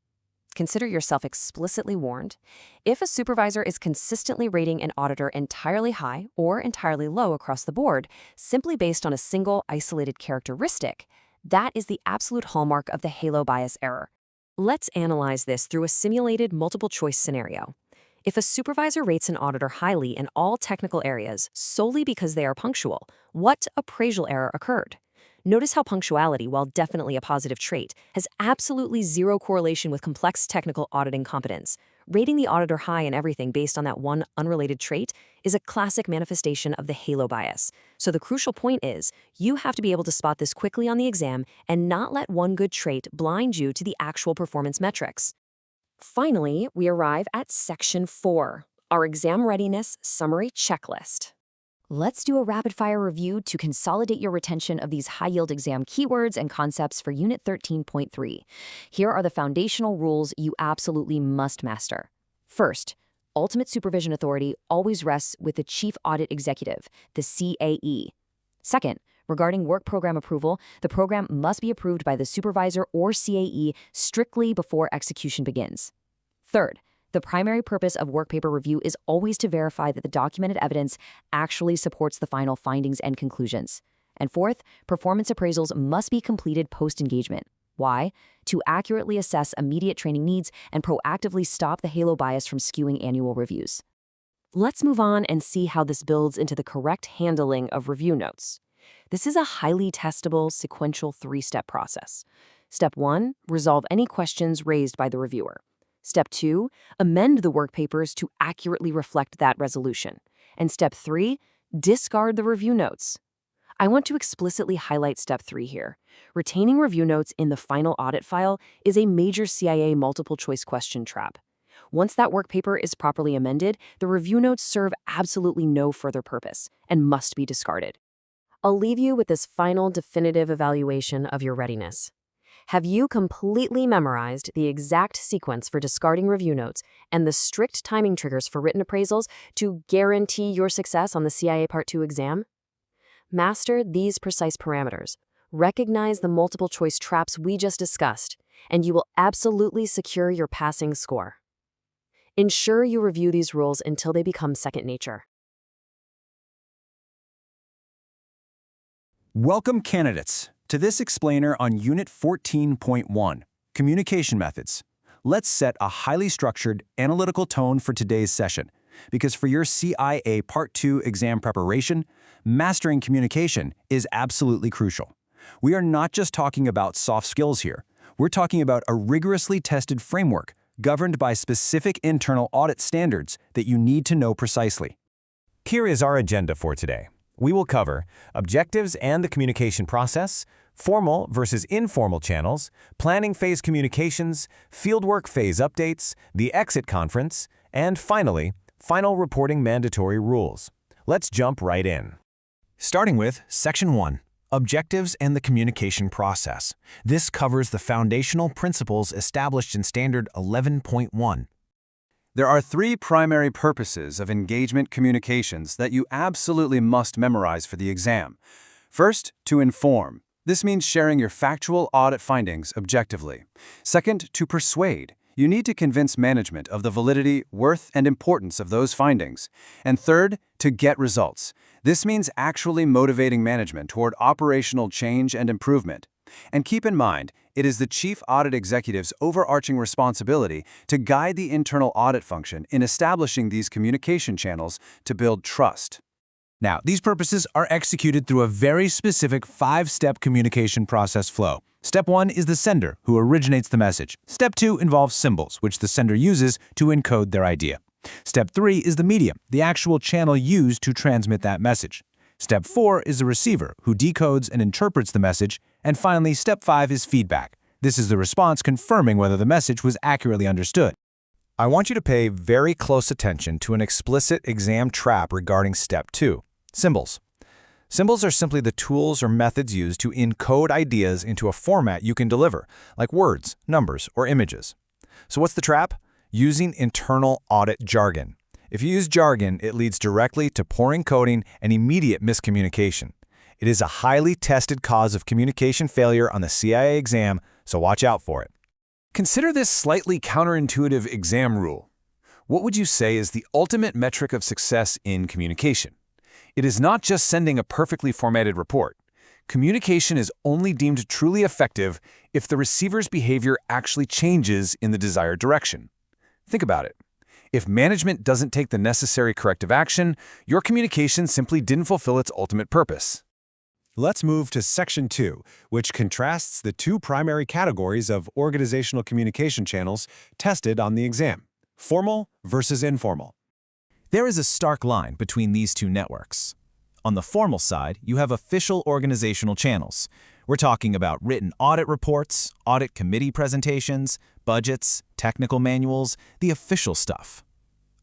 consider yourself explicitly warned. If a supervisor is consistently rating an auditor entirely high or entirely low across the board, simply based on a single isolated characteristic, that is the absolute hallmark of the halo bias error. Let's analyze this through a simulated multiple-choice scenario. If a supervisor rates an auditor highly in all technical areas solely because they are punctual, what appraisal error occurred? Notice how punctuality, while definitely a positive trait, has absolutely zero correlation with complex technical auditing competence. Rating the auditor high in everything based on that one unrelated trait is a classic manifestation of the halo bias. So the crucial point is, you have to be able to spot this quickly on the exam and not let one good trait blind you to the actual performance metrics. Finally, we arrive at Section 4, our Exam Readiness Summary Checklist. Let's do a rapid-fire review to consolidate your retention of these high-yield exam keywords and concepts for Unit 13.3. Here are the foundational rules you absolutely must master. First, ultimate supervision authority always rests with the Chief Audit Executive, the CAE. Second, regarding work program approval, the program must be approved by the supervisor or CAE strictly before execution begins. Third, the primary purpose of work paper review is always to verify that the documented evidence actually supports the final findings and conclusions. And fourth, performance appraisals must be completed post-engagement. Why? To accurately assess immediate training needs and proactively stop the halo bias from skewing annual reviews. Let's move on and see how this builds into the correct handling of review notes. This is a highly testable, sequential three-step process. Step 1, resolve any questions raised by the reviewer. Step 2, amend the work papers to accurately reflect that resolution. And Step 3, discard the review notes. I want to explicitly highlight Step 3 here. Retaining review notes in the final audit file is a major CIA multiple-choice question trap. Once that work paper is properly amended, the review notes serve absolutely no further purpose and must be discarded. I'll leave you with this final definitive evaluation of your readiness. Have you completely memorized the exact sequence for discarding review notes and the strict timing triggers for written appraisals to guarantee your success on the CIA Part 2 exam? Master these precise parameters, recognize the multiple-choice traps we just discussed, and you will absolutely secure your passing score. Ensure you review these rules until they become second nature. Welcome, candidates, to this explainer on Unit 14.1, Communication Methods. Let's set a highly structured, analytical tone for today's session, because for your CIA Part 2 exam preparation, mastering communication is absolutely crucial. We are not just talking about soft skills here. We're talking about a rigorously tested framework governed by specific internal audit standards that you need to know precisely. Here is our agenda for today. We will cover objectives and the communication process, formal versus informal channels, planning phase communications, fieldwork phase updates, the exit conference, and finally, final reporting mandatory rules. Let's jump right in. Starting with Section 1, Objectives and the Communication Process. This covers the foundational principles established in Standard 11.1. There are three primary purposes of engagement communications that you absolutely must memorize for the exam. First, to inform. This means sharing your factual audit findings objectively. Second, to persuade. You need to convince management of the validity, worth, and importance of those findings. And third, to get results. This means actually motivating management toward operational change and improvement. And keep in mind, it is the Chief Audit Executive's overarching responsibility to guide the internal audit function in establishing these communication channels to build trust. Now, these purposes are executed through a very specific 5-step communication process flow. Step 1 is the sender, who originates the message. Step 2 involves symbols, which the sender uses to encode their idea. Step 3 is the medium, the actual channel used to transmit that message. Step 4 is the receiver, who decodes and interprets the message. And finally, Step 5 is feedback. This is the response confirming whether the message was accurately understood. I want you to pay very close attention to an explicit exam trap regarding Step 2, symbols. Symbols are simply the tools or methods used to encode ideas into a format you can deliver, like words, numbers, or images. So what's the trap? Using internal audit jargon. If you use jargon, it leads directly to poor encoding and immediate miscommunication. It is a highly tested cause of communication failure on the CIA exam, so watch out for it. Consider this slightly counterintuitive exam rule. What would you say is the ultimate metric of success in communication? It is not just sending a perfectly formatted report. Communication is only deemed truly effective if the receiver's behavior actually changes in the desired direction. Think about it. If management doesn't take the necessary corrective action, your communication simply didn't fulfill its ultimate purpose. Let's move to Section 2, which contrasts the two primary categories of organizational communication channels tested on the exam: formal versus informal. There is a stark line between these two networks. On the formal side, you have official organizational channels. We're talking about written audit reports, audit committee presentations, budgets, technical manuals, the official stuff.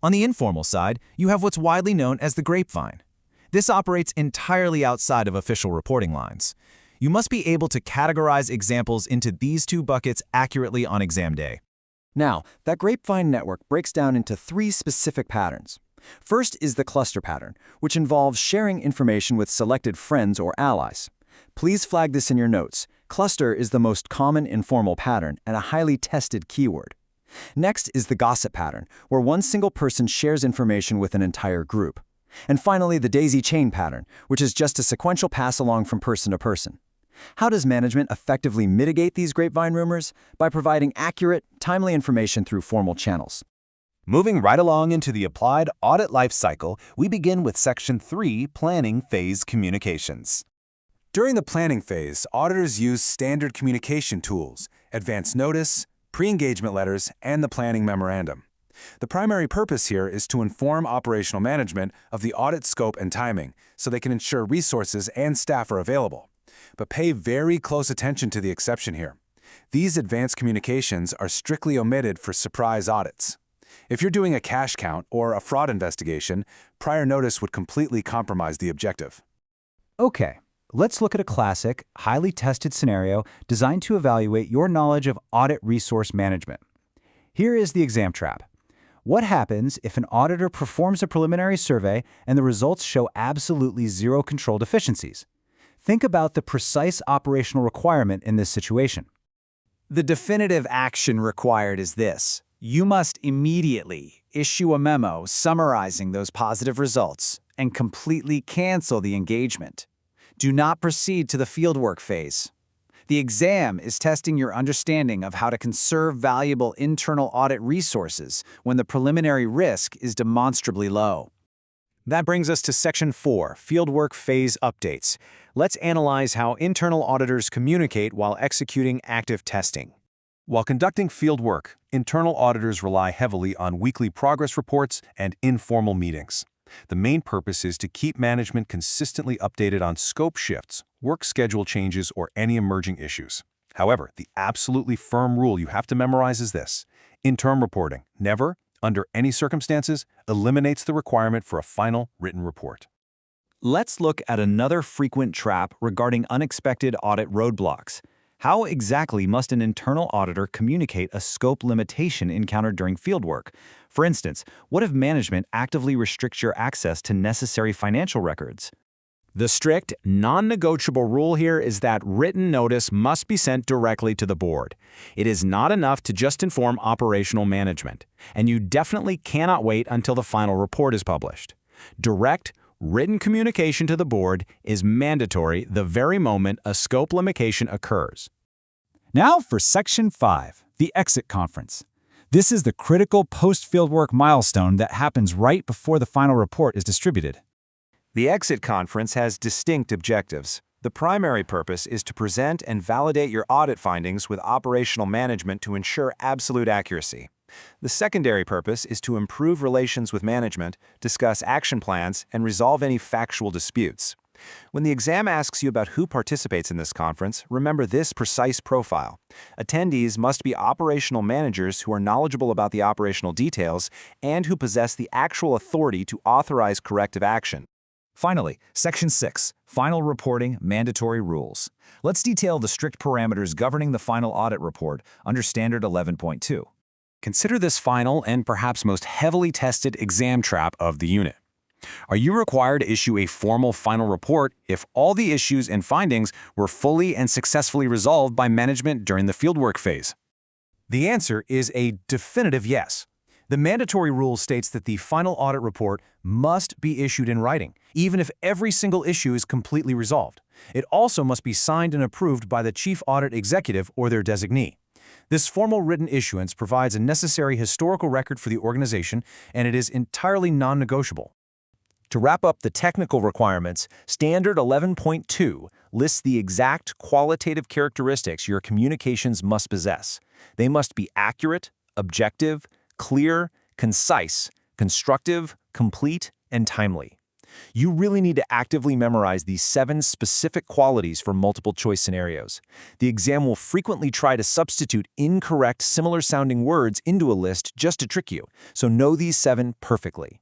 On the informal side, you have what's widely known as the grapevine. This operates entirely outside of official reporting lines. You must be able to categorize examples into these two buckets accurately on exam day. Now, that grapevine network breaks down into 3 specific patterns. First is the cluster pattern, which involves sharing information with selected friends or allies. Please flag this in your notes. Cluster is the most common informal pattern and a highly tested keyword. Next is the gossip pattern, where one single person shares information with an entire group. And finally, the daisy chain pattern, which is just a sequential pass along from person to person. How does management effectively mitigate these grapevine rumors? By providing accurate, timely information through formal channels. Moving right along into the applied audit life cycle, we begin with Section 3, Planning Phase Communications. During the planning phase, auditors use standard communication tools, advance notice, pre-engagement letters, and the planning memorandum. The primary purpose here is to inform operational management of the audit scope and timing so they can ensure resources and staff are available. But pay very close attention to the exception here. These advanced communications are strictly omitted for surprise audits. If you're doing a cash count or a fraud investigation, prior notice would completely compromise the objective. Okay, let's look at a classic, highly tested scenario designed to evaluate your knowledge of audit resource management. Here is the exam trap. What happens if an auditor performs a preliminary survey and the results show absolutely zero control deficiencies? Think about the precise operational requirement in this situation. The definitive action required is this. You must immediately issue a memo summarizing those positive results and completely cancel the engagement. Do not proceed to the fieldwork phase. The exam is testing your understanding of how to conserve valuable internal audit resources when the preliminary risk is demonstrably low. That brings us to Section 4, Fieldwork Phase Updates. Let's analyze how internal auditors communicate while executing active testing. While conducting field work, internal auditors rely heavily on weekly progress reports and informal meetings. The main purpose is to keep management consistently updated on scope shifts, work schedule changes, or any emerging issues. However, the absolutely firm rule you have to memorize is this: interim reporting never, under any circumstances, eliminates the requirement for a final written report. Let's look at another frequent trap regarding unexpected audit roadblocks. How exactly must an internal auditor communicate a scope limitation encountered during fieldwork? For instance, what if management actively restricts your access to necessary financial records? The strict, non-negotiable rule here is that written notice must be sent directly to the board. It is not enough to just inform operational management, and you definitely cannot wait until the final report is published. Direct, written communication to the board is mandatory the very moment a scope limitation occurs. Now for Section 5, the exit conference. This is the critical post-fieldwork milestone that happens right before the final report is distributed. The exit conference has distinct objectives. The primary purpose is to present and validate your audit findings with operational management to ensure absolute accuracy. The secondary purpose is to improve relations with management, discuss action plans, and resolve any factual disputes. When the exam asks you about who participates in this conference, remember this precise profile. Attendees must be operational managers who are knowledgeable about the operational details and who possess the actual authority to authorize corrective action. Finally, Section 6, Final Reporting Mandatory Rules. Let's detail the strict parameters governing the final audit report under Standard 11.2. Consider this final and perhaps most heavily tested exam trap of the unit. Are you required to issue a formal final report if all the issues and findings were fully and successfully resolved by management during the fieldwork phase? The answer is a definitive yes. The mandatory rule states that the final audit report must be issued in writing, even if every single issue is completely resolved. It also must be signed and approved by the Chief Audit Executive or their designee. This formal written issuance provides a necessary historical record for the organization, and it is entirely non-negotiable. To wrap up the technical requirements, Standard 11.2 lists the exact qualitative characteristics your communications must possess. They must be accurate, objective, clear, concise, constructive, complete, and timely. You really need to actively memorize these 7 specific qualities for multiple choice scenarios. The exam will frequently try to substitute incorrect, similar-sounding words into a list just to trick you, so know these 7 perfectly.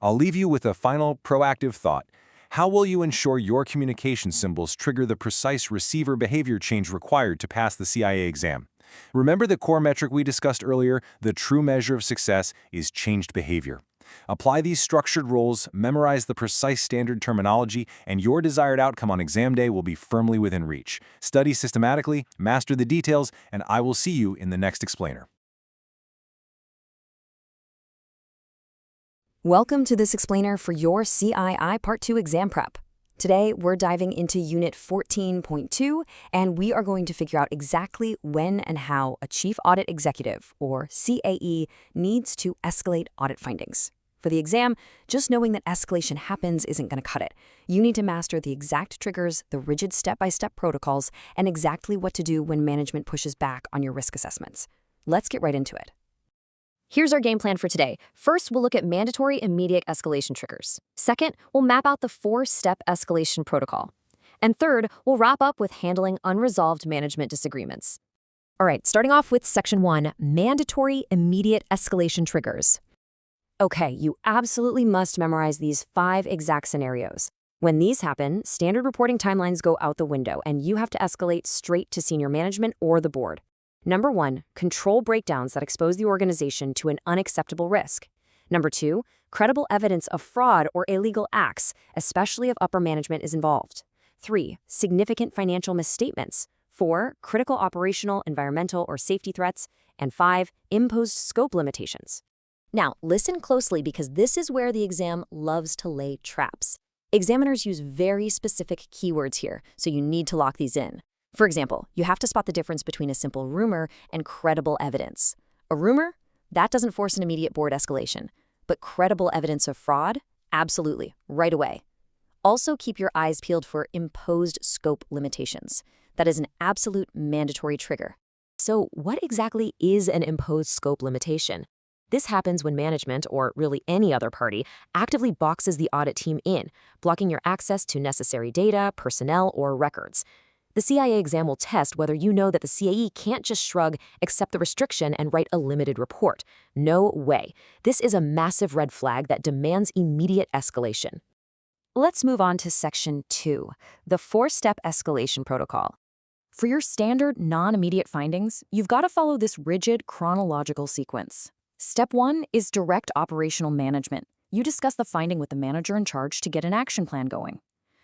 I'll leave you with a final proactive thought. How will you ensure your communication symbols trigger the precise receiver behavior change required to pass the CIA exam? Remember the core metric we discussed earlier? The true measure of success is changed behavior. Apply these structured rules, memorize the precise standard terminology, and your desired outcome on exam day will be firmly within reach. Study systematically, master the details, and I will see you in the next explainer. Welcome to this explainer for your CII Part 2 exam prep. Today, we're diving into Unit 14.2, and we are going to figure out exactly when and how a Chief Audit Executive, or CAE, needs to escalate audit findings. For the exam, just knowing that escalation happens isn't going to cut it. You need to master the exact triggers, the rigid step-by-step protocols, and exactly what to do when management pushes back on your risk assessments. Let's get right into it. Here's our game plan for today. First, we'll look at mandatory immediate escalation triggers. Second, we'll map out the 4-step escalation protocol. And third, we'll wrap up with handling unresolved management disagreements. All right, starting off with Section 1, mandatory immediate escalation triggers. Okay, you absolutely must memorize these 5 exact scenarios. When these happen, standard reporting timelines go out the window, and you have to escalate straight to senior management or the board. Number 1, control breakdowns that expose the organization to an unacceptable risk. Number 2, credible evidence of fraud or illegal acts, especially if upper management is involved. 3, significant financial misstatements. 4, critical operational, environmental, or safety threats. And 5, imposed scope limitations. Now, listen closely because this is where the exam loves to lay traps. Examiners use very specific keywords here, so you need to lock these in. For example, you have to spot the difference between a simple rumor and credible evidence. A rumor? That doesn't force an immediate board escalation. But credible evidence of fraud? Absolutely, right away. Also, keep your eyes peeled for imposed scope limitations. That is an absolute mandatory trigger. So, what exactly is an imposed scope limitation? This happens when management, or really any other party, actively boxes the audit team in, blocking your access to necessary data, personnel, or records. The CIA exam will test whether you know that the CAE can't just shrug, accept the restriction, and write a limited report. No way. This is a massive red flag that demands immediate escalation. Let's move on to Section 2, the 4-step escalation protocol. For your standard non-immediate findings, you've got to follow this rigid chronological sequence. Step 1 is direct operational management. You discuss the finding with the manager in charge to get an action plan going.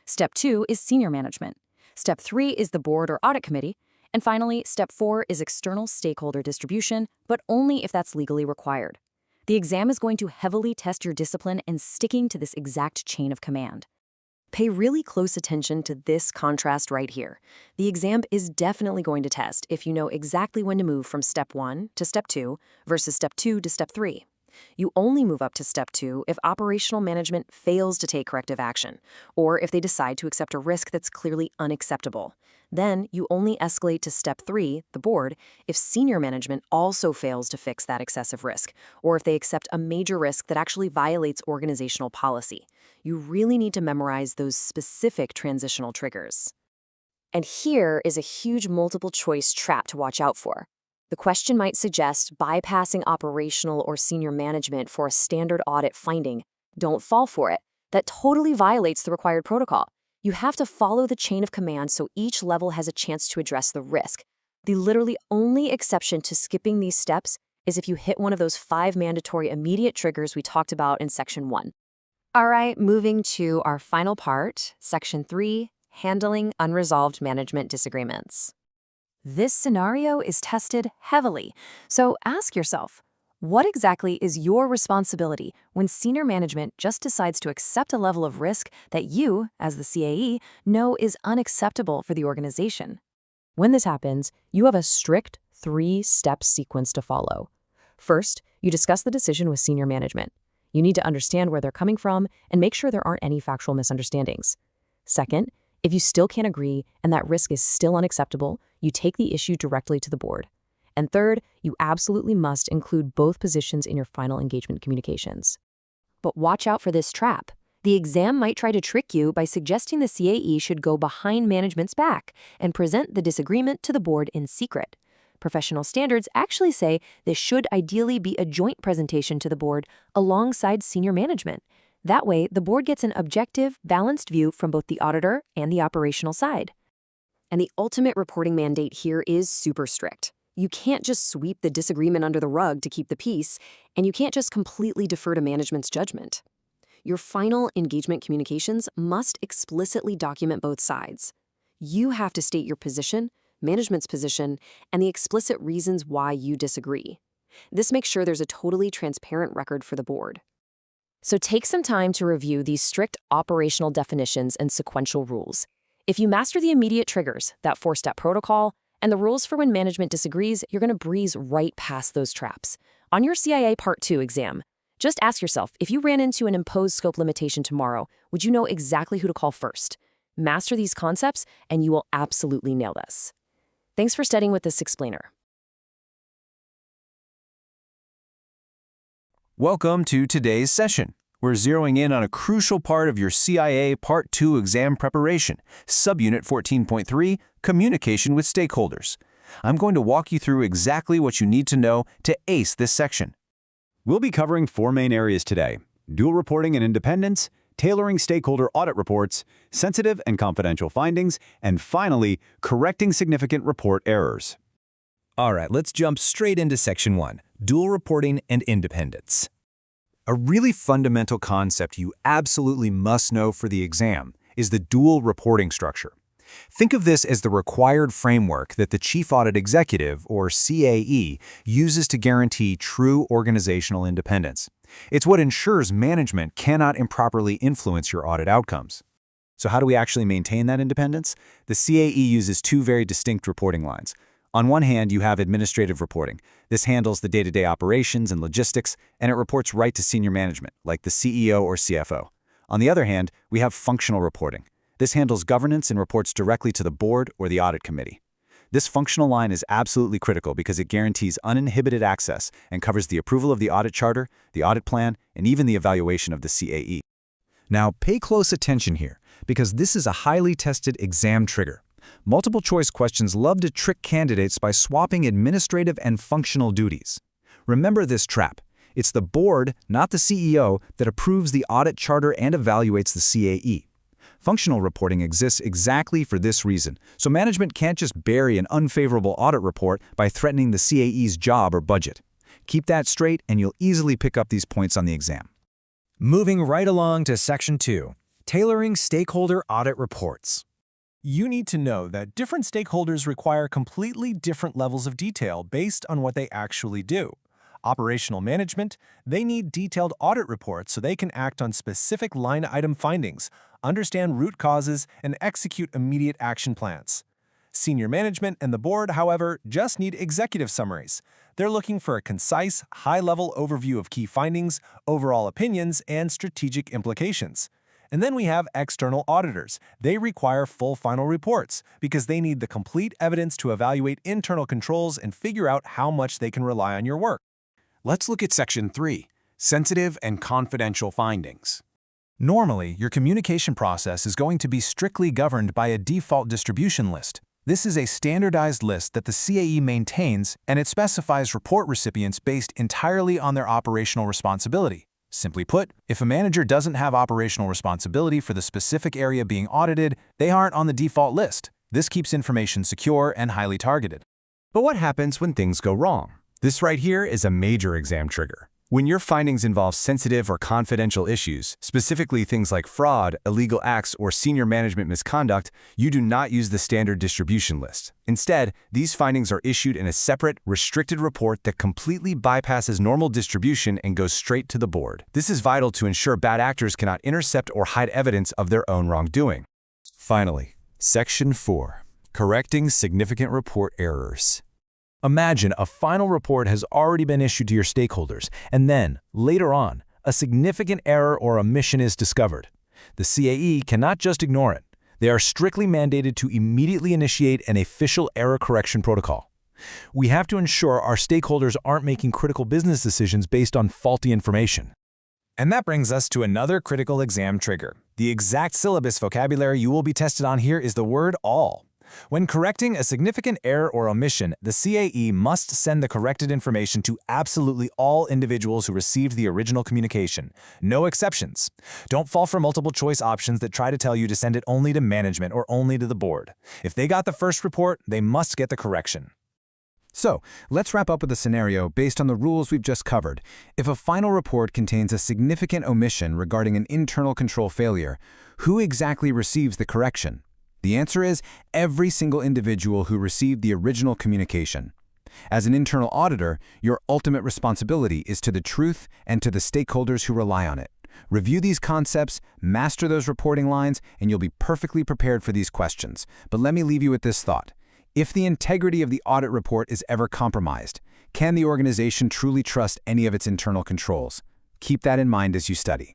Step 2 is senior management. Step 3 is the board or audit committee. And finally, Step 4 is external stakeholder distribution, but only if that's legally required. The exam is going to heavily test your discipline in sticking to this exact chain of command. Pay really close attention to this contrast right here. The exam is definitely going to test if you know exactly when to move from Step 1 to Step 2 versus Step 2 to Step 3. You only move up to Step 2 if operational management fails to take corrective action, or if they decide to accept a risk that's clearly unacceptable. Then you only escalate to Step 3, the board, if senior management also fails to fix that excessive risk, or if they accept a major risk that actually violates organizational policy. You really need to memorize those specific transitional triggers. And here is a huge multiple choice trap to watch out for. The question might suggest bypassing operational or senior management for a standard audit finding. Don't fall for it. That totally violates the required protocol. You have to follow the chain of command so each level has a chance to address the risk. The literally only exception to skipping these steps is if you hit one of those 5 mandatory immediate triggers we talked about in Section 1. All right, moving to our final part, Section 3, handling unresolved management disagreements. This scenario is tested heavily, so ask yourself, what exactly is your responsibility when senior management just decides to accept a level of risk that you, as the CAE, know is unacceptable for the organization? When this happens, you have a strict 3-step sequence to follow. First, you discuss the decision with senior management. You need to understand where they're coming from and make sure there aren't any factual misunderstandings. Second, if you still can't agree and that risk is still unacceptable, you take the issue directly to the board. And third, you absolutely must include both positions in your final engagement communications. But watch out for this trap. The exam might try to trick you by suggesting the CAE should go behind management's back and present the disagreement to the board in secret. Professional standards actually say this should ideally be a joint presentation to the board alongside senior management. That way, the board gets an objective, balanced view from both the auditor and the operational side. And the ultimate reporting mandate here is super strict. You can't just sweep the disagreement under the rug to keep the peace, and you can't just completely defer to management's judgment. Your final engagement communications must explicitly document both sides. You have to state your position, management's position, and the explicit reasons why you disagree. This makes sure there's a totally transparent record for the board. So take some time to review these strict operational definitions and sequential rules. If you master the immediate triggers, that 4-step protocol, and the rules for when management disagrees, you're going to breeze right past those traps. On your CIA Part 2 exam, just ask yourself, if you ran into an imposed scope limitation tomorrow, would you know exactly who to call first? Master these concepts, and you will absolutely nail this. Thanks for studying with this explainer. Welcome to today's session. We're zeroing in on a crucial part of your CIA Part 2 exam preparation, Subunit 14.3, Communication with Stakeholders. I'm going to walk you through exactly what you need to know to ace this section. We'll be covering 4 main areas today: dual reporting and independence, tailoring stakeholder audit reports, sensitive and confidential findings, and finally, correcting significant report errors. All right, let's jump straight into Section 1, Dual Reporting and Independence. A really fundamental concept you absolutely must know for the exam is the dual reporting structure. Think of this as the required framework that the Chief Audit Executive, or CAE, uses to guarantee true organizational independence. It's what ensures management cannot improperly influence your audit outcomes. So how do we actually maintain that independence? The CAE uses 2 very distinct reporting lines. On one hand, you have administrative reporting. This handles the day-to-day operations and logistics, and it reports right to senior management, like the CEO or CFO. On the other hand, we have functional reporting. This handles governance and reports directly to the board or the audit committee. This functional line is absolutely critical because it guarantees uninhibited access and covers the approval of the audit charter, the audit plan, and even the evaluation of the CAE. Now, pay close attention here, because this is a highly tested exam trigger. Multiple choice questions love to trick candidates by swapping administrative and functional duties. Remember this trap. It's the board, not the CEO, that approves the audit charter and evaluates the CAE. Functional reporting exists exactly for this reason, so management can't just bury an unfavorable audit report by threatening the CAE's job or budget. Keep that straight and you'll easily pick up these points on the exam. Moving right along to Section 2, Tailoring Stakeholder Audit Reports. You need to know that different stakeholders require completely different levels of detail based on what they actually do. Operational management, they need detailed audit reports so they can act on specific line item findings, understand root causes, and execute immediate action plans. Senior management and the board, however, just need executive summaries. They're looking for a concise, high-level overview of key findings, overall opinions, and strategic implications. And then we have external auditors. They require full final reports because they need the complete evidence to evaluate internal controls and figure out how much they can rely on your work. Let's look at Section 3, Sensitive and Confidential Findings. Normally, your communication process is going to be strictly governed by a default distribution list. This is a standardized list that the CAE maintains, and it specifies report recipients based entirely on their operational responsibility. Simply put, if a manager doesn't have operational responsibility for the specific area being audited, they aren't on the default list. This keeps information secure and highly targeted. But what happens when things go wrong? This right here is a major exam trigger. When your findings involve sensitive or confidential issues, specifically things like fraud, illegal acts, or senior management misconduct, you do not use the standard distribution list. Instead, these findings are issued in a separate, restricted report that completely bypasses normal distribution and goes straight to the board. This is vital to ensure bad actors cannot intercept or hide evidence of their own wrongdoing. Finally, Section 4. Correcting significant report errors. Imagine a final report has already been issued to your stakeholders, and then, later on, a significant error or omission is discovered. The CAE cannot just ignore it. They are strictly mandated to immediately initiate an official error correction protocol. We have to ensure our stakeholders aren't making critical business decisions based on faulty information. And that brings us to another critical exam trigger. The exact syllabus vocabulary you will be tested on here is the word all. When correcting a significant error or omission, the CAE must send the corrected information to absolutely all individuals who received the original communication. No exceptions. Don't fall for multiple choice options that try to tell you to send it only to management or only to the board. If they got the first report, they must get the correction. So, let's wrap up with a scenario based on the rules we've just covered. If a final report contains a significant omission regarding an internal control failure, who exactly receives the correction? The answer is every single individual who received the original communication. As an internal auditor, your ultimate responsibility is to the truth and to the stakeholders who rely on it. Review these concepts, master those reporting lines, and you'll be perfectly prepared for these questions. But let me leave you with this thought. If the integrity of the audit report is ever compromised, can the organization truly trust any of its internal controls? Keep that in mind as you study.